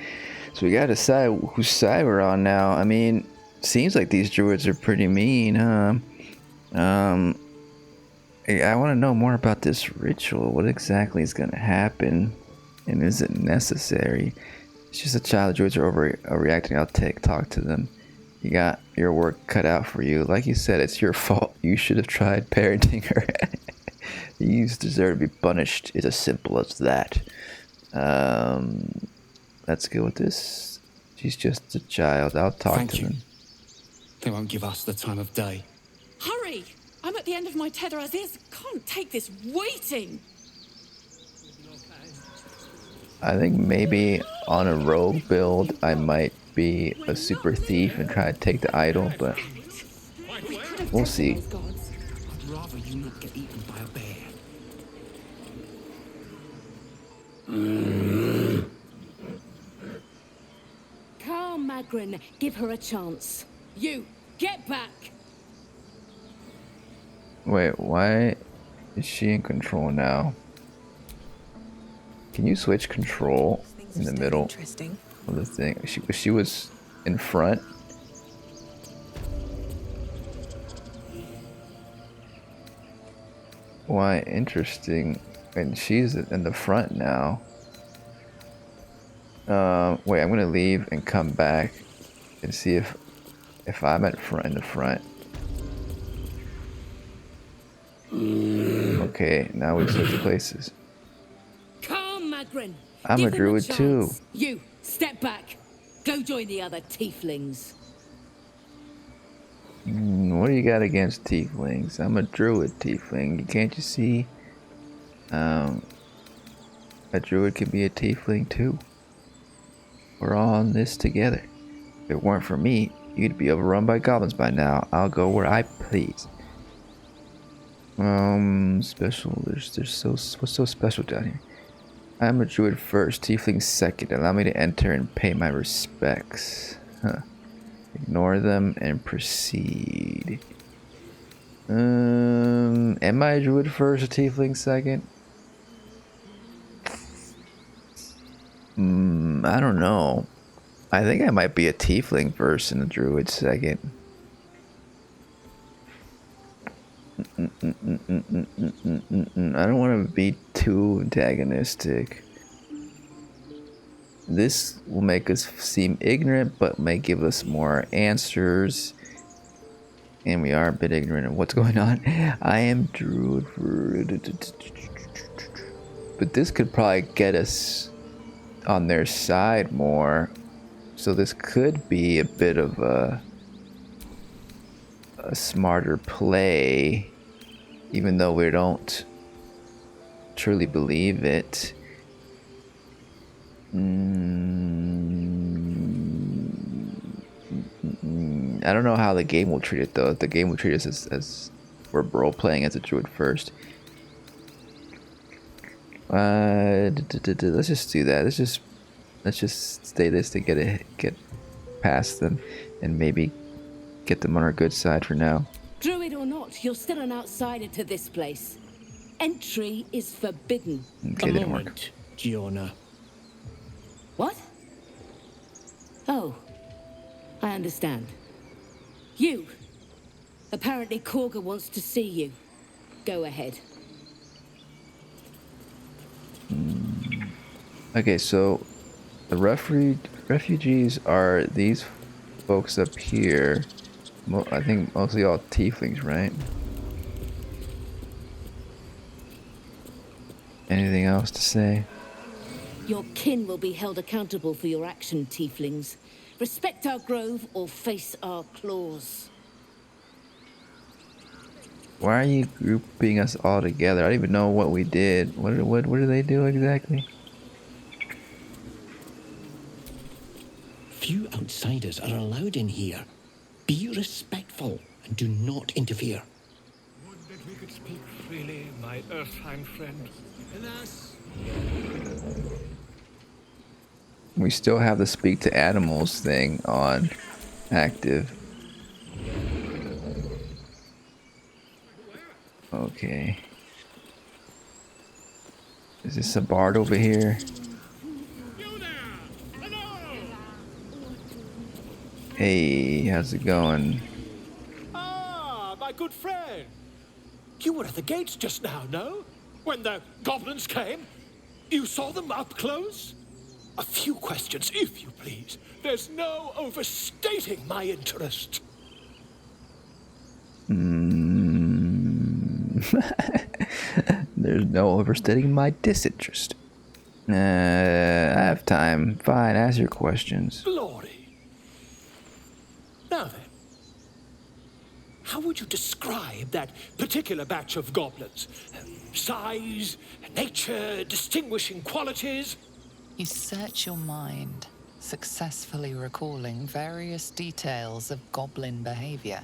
So we gotta decide whose side we're on now. I mean, seems like these druids are pretty mean, huh? I want to know more about this ritual. What exactly is gonna happen, and is it necessary? It's just a child. Druids are overreacting. I'll talk to them. You got your work cut out for you. Like you said, it's your fault. You should have tried parenting her. You deserve to be punished. It's as simple as that. Let's go with this. She's just a child. I'll talk to them. They won't give us the time of day. Hurry! I'm at the end of my tether as is. Can't take this waiting. I think maybe on a rogue build, I might be a super thief and try to take the idol, but we'll see. I'd rather you not get eaten by a bear. Calm, Magrin. Give her a chance. You, get back! Wait, why is she in control now? Can you switch control in the middle of the thing? She was in front. Why, interesting. And she's in the front now. Wait, I'm gonna leave and come back and see if I'm in the front. Okay, now we switch places. Calm, Magrin. I'm Give a them druid too. chance. You, step back. Go join the other tieflings. What do you got against tieflings? I'm a druid tiefling. Can't you see? A druid can be a tiefling too. We're all in this together. If it weren't for me, you'd be overrun by goblins by now. I'll go where I please. Special. What's so special down here? I'm a druid first, tiefling second. Allow me to enter and pay my respects. Huh. Ignore them and proceed. Am I a druid first, a tiefling second? I don't know. I think I might be a tiefling first and a druid second. I don't want to be too antagonistic. This will make us seem ignorant, but may give us more answers. And we are a bit ignorant of what's going on. I am druid. But this could probably get us on their side more. So this could be a bit of a smarter play. Even though we don't truly believe it. I don't know how the game will treat it though. The game will treat us as we're role playing as a druid first. Let's just do that. Let's just stay this to get past them and maybe get them on our good side for now. Druid or not, you're still an outsider to this place. Entry is forbidden. Okay, didn't work. Giorna. What? Oh, I understand. You. Apparently Korga wants to see you. Go ahead. Okay, so the refugees are these folks up here. I think mostly all tieflings, right? Anything else to say? Your kin will be held accountable for your action, tieflings. Respect our grove or face our claws. Why are you grouping us all together? I don't even know what we did. What do they do exactly? Few outsiders are allowed in here. Be respectful and do not interfere. Would that we could speak freely, my Earthheim friend. Alas. We still have the speak to animals thing on active. Okay. Is this a bard over here? Hey, how's it going? Ah, my good friend. You were at the gates just now, no? When the goblins came? You saw them up close? A few questions, if you please. There's no overstating my interest. There's no overstating my disinterest. I have time. Fine, ask your questions. Glory. Now then, how would you describe that particular batch of goblins? Size, nature, distinguishing qualities? You search your mind, successfully recalling various details of goblin behavior.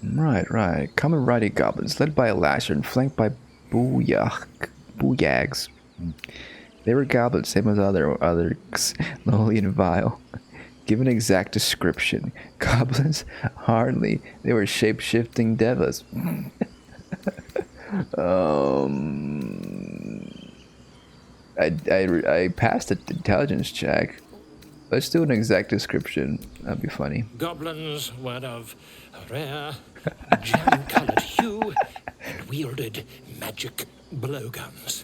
Right. Common variety goblins, led by a lasher and flanked by booyags. They were goblins, same as others, lowly and vile. Give an exact description. Goblins? Hardly. They were shape-shifting devas. I passed the intelligence check. Let's do an exact description. That'd be funny. Goblins were of rare, jam-colored hue and wielded magic blowguns.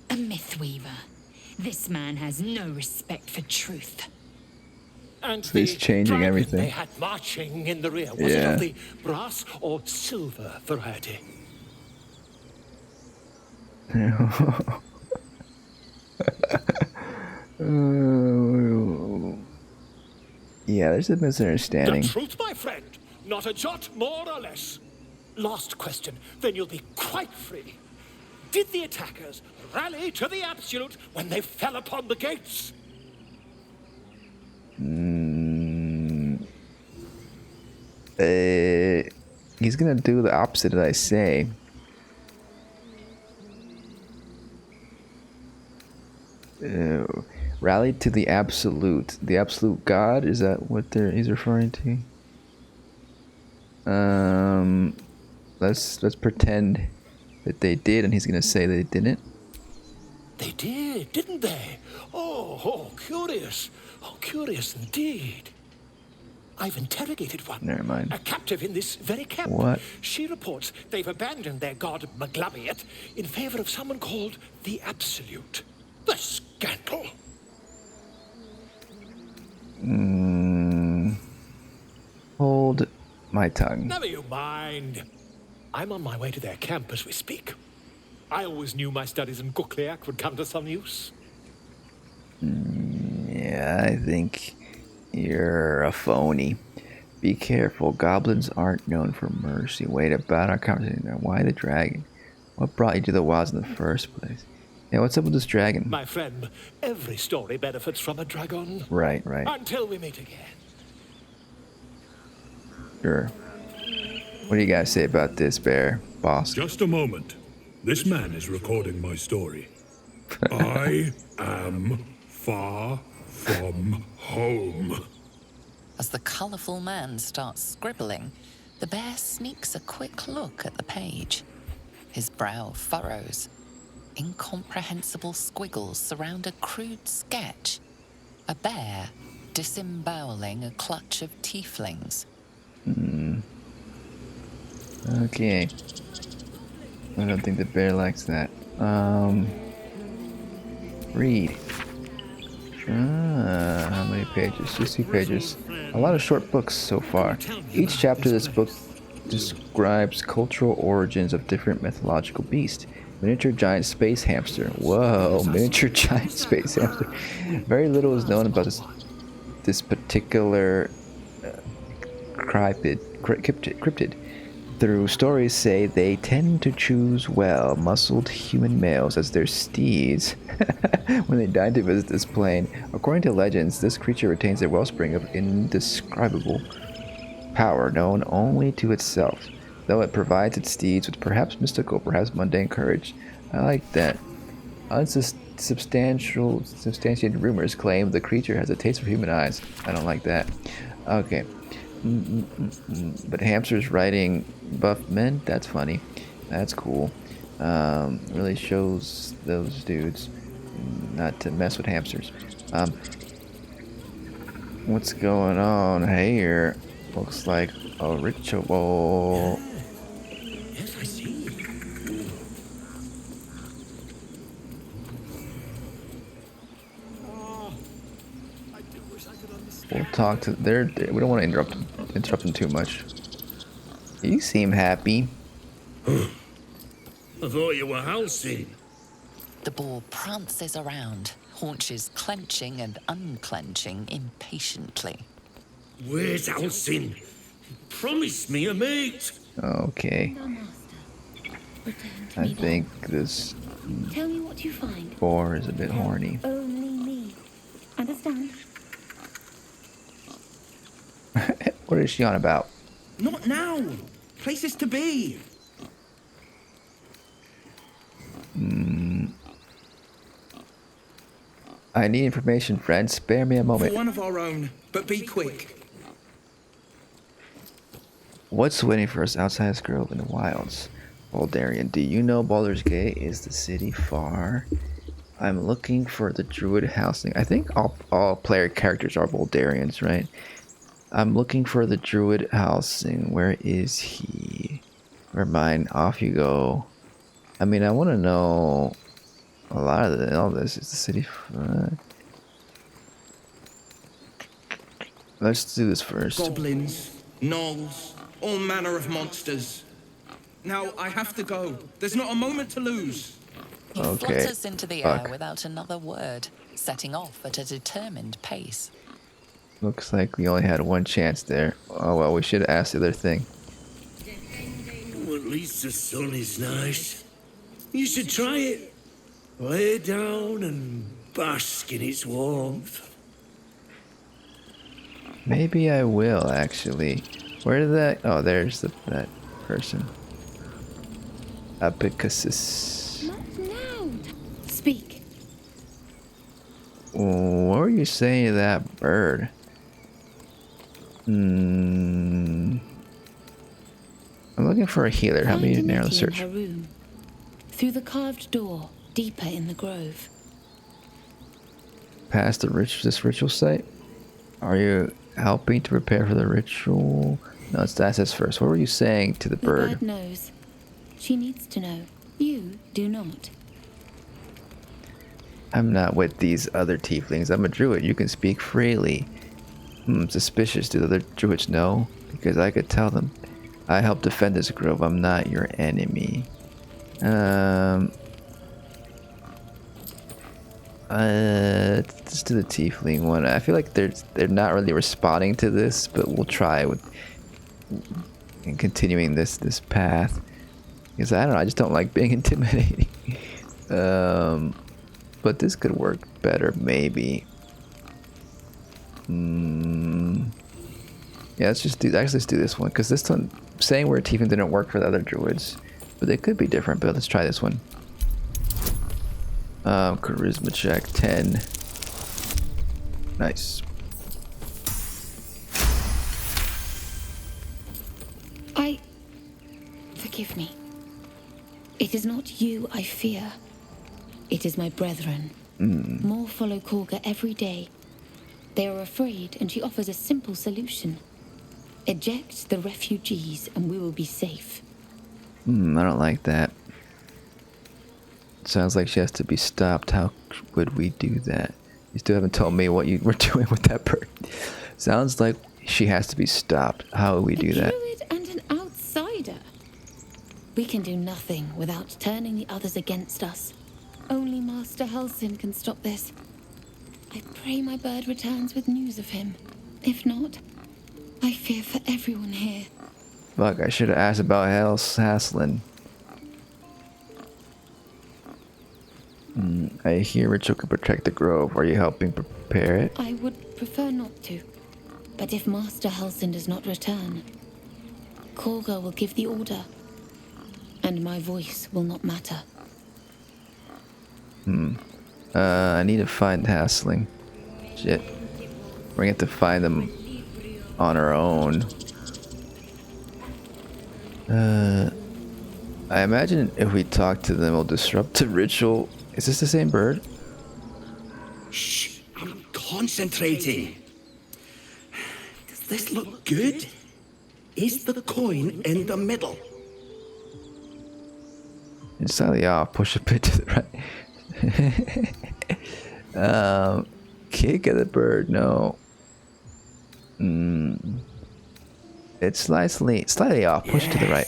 A mythweaver. This man has no respect for truth. And So he's changing dragon everything. they had marching in the rear, was it of the brass or silver variety? Yeah, there's a misunderstanding. The truth, my friend. Not a jot more or less. Last question, then you'll be quite free. Did the attackers rally to the absolute when they fell upon the gates? He's gonna do the opposite that I say. Rallied to the absolute. The absolute God? Is that what he's referring to? Let's pretend that they did, and he's gonna say they didn't. They did, didn't they? Oh, curious. Oh, curious indeed. I've interrogated one. Never mind. A captive in this very camp. What? She reports they've abandoned their god Maglabiet in favor of someone called the Absolute. The scandal. Hold my tongue. Never you mind. I'm on my way to their camp as we speak. I always knew my studies in Gukliak would come to some use. Yeah, I think you're a phony. Be careful. Goblins aren't known for mercy. Wait, about our conversation now. Why the dragon? What brought you to the wilds in the first place? Yeah, what's up with this dragon? My friend, every story benefits from a dragon. Right. Until we meet again. Sure. What do you guys say about this, Bear? Boss? Just a moment. This man is recording my story. I am far from home. As the colourful man starts scribbling, the bear sneaks a quick look at the page. His brow furrows. Incomprehensible squiggles surround a crude sketch. A bear disemboweling a clutch of tieflings. Okay. I don't think the bear likes that. Read. How many pages? Just 2 pages. A lot of short books so far. Each chapter of this book describes cultural origins of different mythological beasts. Miniature giant space hamster. Whoa, miniature giant space hamster. Very little is known about this particular cryptid. Through stories say they tend to choose muscled human males as their steeds when they dine to visit this plane. According to legends, this creature retains a wellspring of indescribable power known only to itself, though it provides its steeds with perhaps mystical, perhaps mundane courage. I like that. Unsubstantiated rumors claim the creature has a taste for human eyes. I don't like that. Okay. But hamsters riding buff men? That's funny. That's cool. Really shows those dudes not to mess with hamsters. What's going on here? Looks like a ritual. Yes, I see. We'll talk to their. We don't want to interrupt them too much. You seem happy. I thought you were housing. The boar prances around, haunches clenching and unclenching impatiently. Where's Alcin? Promise me a mate. Okay. I think this Tell me what you find. boar is a bit horny. Only me. Understand? What is she on about? Not now. Places to be. I need information, friend. Spare me a For moment. one of our own, but be quick. What's waiting for us outside this grove in the wilds? Baldarian, do you know Baldur's Gate is the city far? I'm looking for the Druid housing. I think all player characters are Baldarians, right? I'm looking for the Druid housing. Where is he? Never mind. Off you go. I mean, I want to know a lot of all this. Is the city far? Let's do this first. Goblins, gnolls, all manner of monsters. Now, I have to go. There's not a moment to lose. He Okay. flutters into the air without another word, setting off at a determined pace. Looks like we only had one chance there. Oh well, we should have asked the other thing. Well, at least the sun is nice. You should try it. Lay down and bask in its warmth. Maybe I will actually. Where did that? Oh, there's that person. Apicasis. Not now. Speak. What were you saying to that bird? I'm looking for a healer. Help me Find narrow the Nutty in search. her room. Through the carved door, deeper in the grove. Past this ritual site? Are you helping to prepare for the ritual? No, that's us first. What were you saying to the The bird? bird knows. She needs to know. You do not. I'm not with these other tieflings. I'm a druid. You can speak freely. Suspicious. Do the other druids know? Because I could tell them. I help defend this grove. I'm not your enemy. Let's do the tiefling one. I feel like they're not really responding to this, but we'll try with and continuing this path. Because I don't know, I just don't like being intimidating. But this could work better, maybe. Yeah, let's do this one, because this one, saying we're a tiefling didn't work for the other druids, but they could be different. But let's try this one. Charisma check 10. Nice. Forgive me. It is not you I fear. It is my brethren. More follow Korga every day. They are afraid, and she offers a simple solution. Eject the refugees, and we will be safe. I don't like that. Sounds like she has to be stopped. How would we do that? You still haven't told me what you were doing with that bird. Sounds like she has to be stopped. How would we do that? A druid and an outsider. We can do nothing without turning the others against us. Only Master Halsin can stop this. I pray my bird returns with news of him. If not, I fear for everyone here. Fuck, I should have asked about Haslin. I hear ritual can protect the grove. Are you helping prepare it? I would prefer not to. But if Master Halsin does not return, Korga will give the order. And my voice will not matter. I need to find Hasling. Shit. We're gonna have to find them on our own. I imagine if we talk to them, we'll disrupt the ritual. Is this the same bird? Shh, I'm concentrating. this look good? Is the coin in the middle? It's slightly off. Push a bit to the right. Kick at the bird. No. It's slightly off. Push to the right.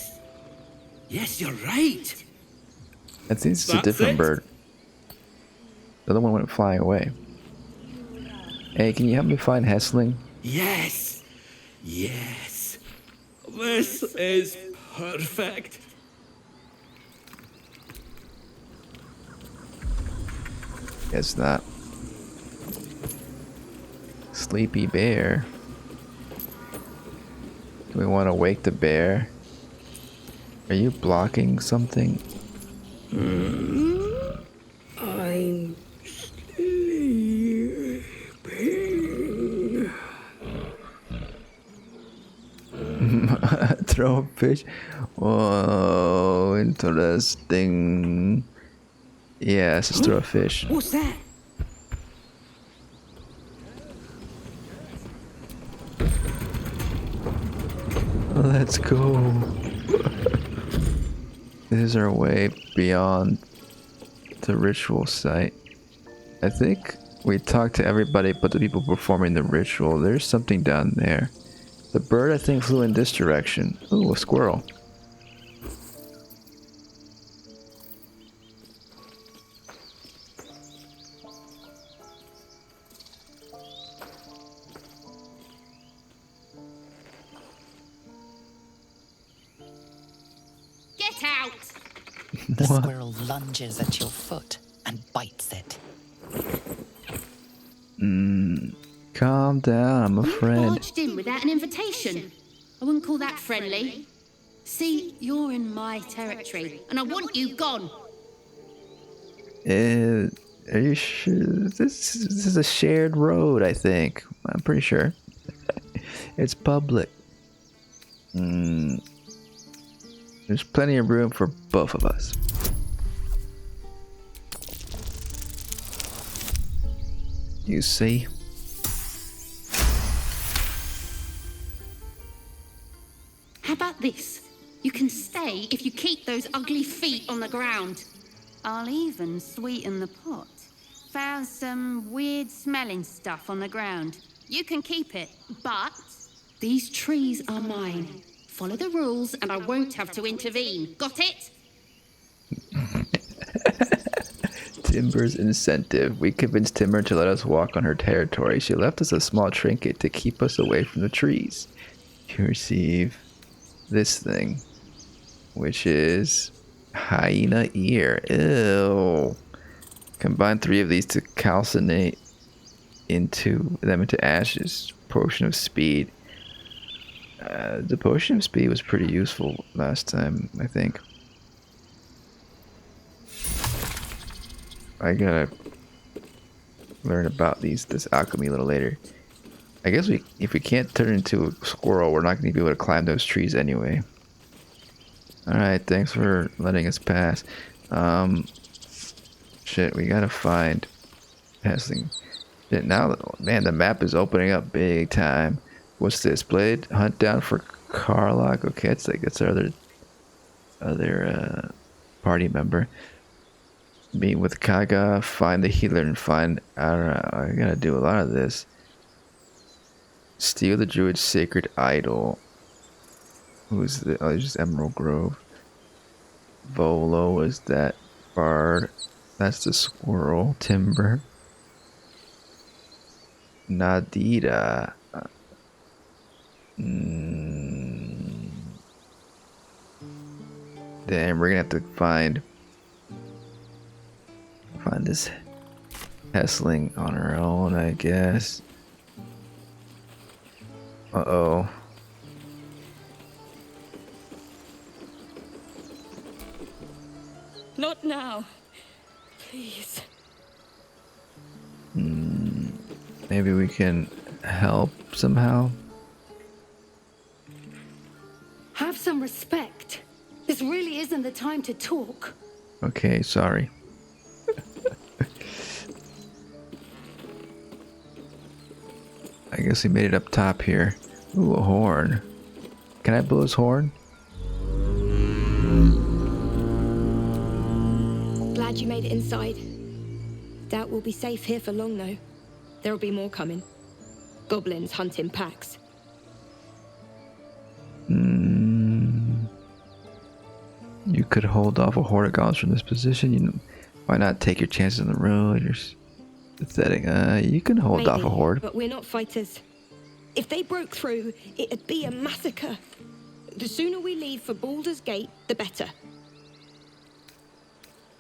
Yes, you're right. I think it's a different bird. The other one went flying away. Hey, can you help me find Hessling? Yes. Yes. This is perfect. Guess not. Sleepy bear. Do we want to wake the bear? Are you blocking something? I'm sleeping. Throw a fish. Whoa, interesting. Yeah, let's just throw a fish. What's that? Let's go. This is our way beyond the ritual site. I think we talked to everybody but the people performing the ritual. There's something down there. The bird, I think, flew in this direction. Ooh, a squirrel. Get out! The squirrel lunges at your foot and bites it. Calm down, I'm a friend. Barged in without an invitation. I wouldn't call that friendly. See, you're in my territory, and I want you gone. Are you sure? This is a shared road, I think. I'm pretty sure. It's public. There's plenty of room for both of us. You see? How about this? You can stay if you keep those ugly feet on the ground. I'll even sweeten the pot. Found some weird smelling stuff on the ground. You can keep it, but these trees are mine. Follow the rules and I won't have to intervene. Got it? Timber's incentive. We convinced Timber to let us walk on her territory. She left us a small trinket to keep us away from the trees. You receive this thing, which is hyena ear. Ew. Combine 3 of these to calcinate them into ashes. Potion of speed. The potion of speed was pretty useful last time, I think. I gotta learn about this alchemy a little later. I guess if we can't turn into a squirrel, we're not going to be able to climb those trees anyway. Alright, thanks for letting us pass. Shit, we gotta find passing. Shit, now, man, the map is opening up big time. What's this? Blade? Hunt down for Carlock. Okay, it's our other party member. Meet with Kaga, find the healer, and find... I don't know, I gotta do a lot of this. Steal the druid's sacred idol. Who's the... Oh, it's just Emerald Grove. Volo is that bard. That's the squirrel. Timber. Nadita. Damn, we're gonna have to find this Hessling on our own, I guess. Uh-oh. Not now. Please. Maybe we can help somehow. Have some respect. This really isn't the time to talk. Okay, sorry. I guess we made it up top here. Ooh, a horn. Can I blow his horn? Glad you made it inside. Doubt we'll be safe here for long, though. There'll be more coming. Goblins hunt in packs. You could hold off a horde of goblins from this position. Why not take your chances on the road? You're pathetic. You can hold off a horde. But we're not fighters. If they broke through, it'd be a massacre. The sooner we leave for Baldur's Gate, the better.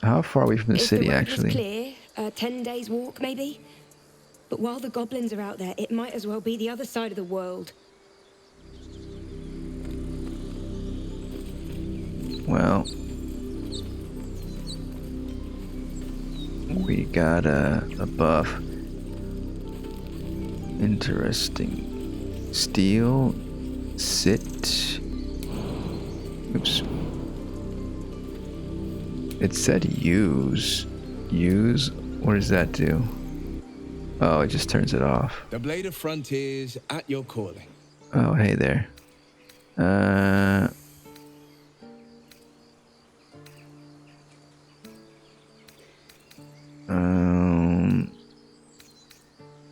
How far are we from the city, actually? If the road was clear, 10 days walk, maybe. But while the goblins are out there, it might as well be the other side of the world. Well, we got a buff. Interesting. Steal, sit. Oops. It said use. Use? What does that do? Oh, it just turns it off. The Blade of Frontiers at your calling. Oh, hey there.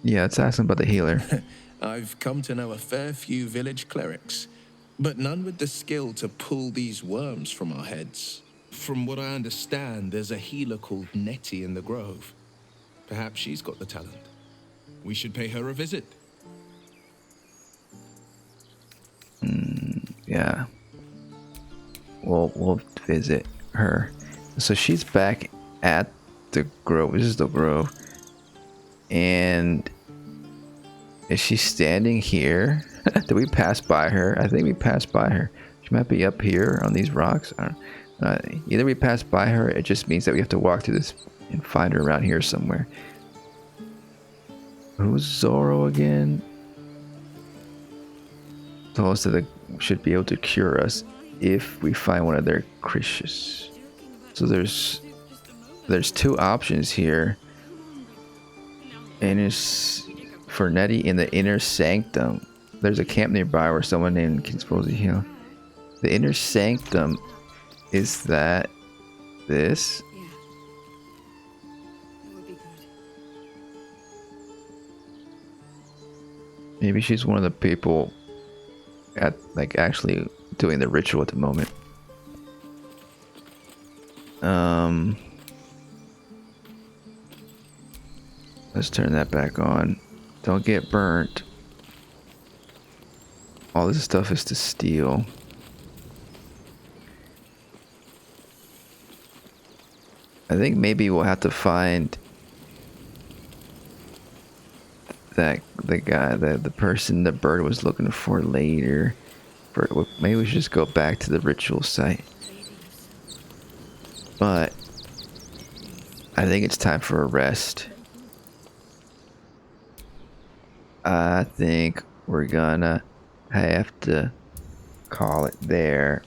Yeah, it's asking about the healer. I've come to know a fair few village clerics, but none with the skill to pull these worms from our heads. From what I understand, there's a healer called Nettie in the Grove. Perhaps she's got the talent. We should pay her a visit. Yeah. We'll visit her. So she's back at the Grove. This is the Grove. And is she standing here? Did we pass by her? I think we passed by her. She might be up here on these rocks. I don't know. Either we passed by her, it just means that we have to walk through this and find her around here somewhere. Who's Zoro again? Told us that they should be able to cure us if we find one of their Christians. So there's two options here. And it's for Nettie in the inner sanctum. There's a camp nearby where someone named can supposedly heal. The inner sanctum is that this? Yeah. That would be good. Maybe she's one of the people at like actually doing the ritual at the moment. Let's turn that back on. Don't get burnt. All this stuff is to steal. I think maybe we'll have to find that the guy, the person the bird was looking for later. Maybe we should just go back to the ritual site. But I think it's time for a rest. I think we're gonna have to call it there.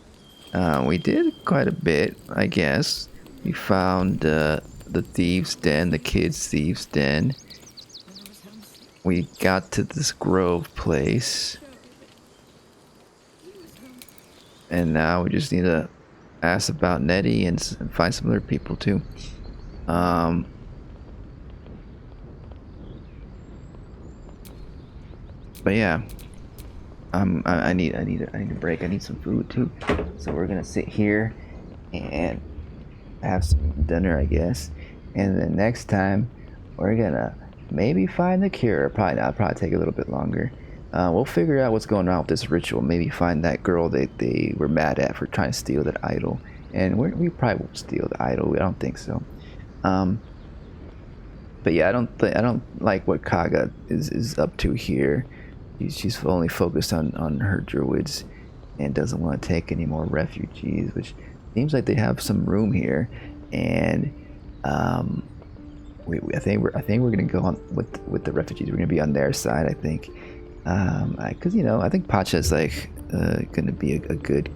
We did quite a bit, I guess. We found the thieves' den, the kids' thieves' den. We got to this grove place. And now we just need to ask about Nettie and find some other people too. But yeah, I need a break. I need some food too. So we're gonna sit here and have some dinner, I guess. And then next time we're gonna maybe find the cure. Probably not. Probably take a little bit longer. We'll figure out what's going on with this ritual. Maybe find that girl that they were mad at for trying to steal that idol. And we probably won't steal the idol. I don't think so. But yeah, I don't like what Kaga is up to here. She's only focused on her druids and doesn't want to take any more refugees, which seems like they have some room here. And I think we're gonna go on with the refugees. We're gonna be on their side, I think, because I think Pacha is like gonna be a good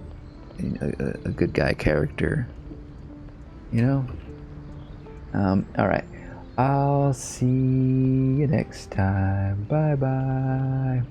guy character. All right. I'll see you next time. Bye bye.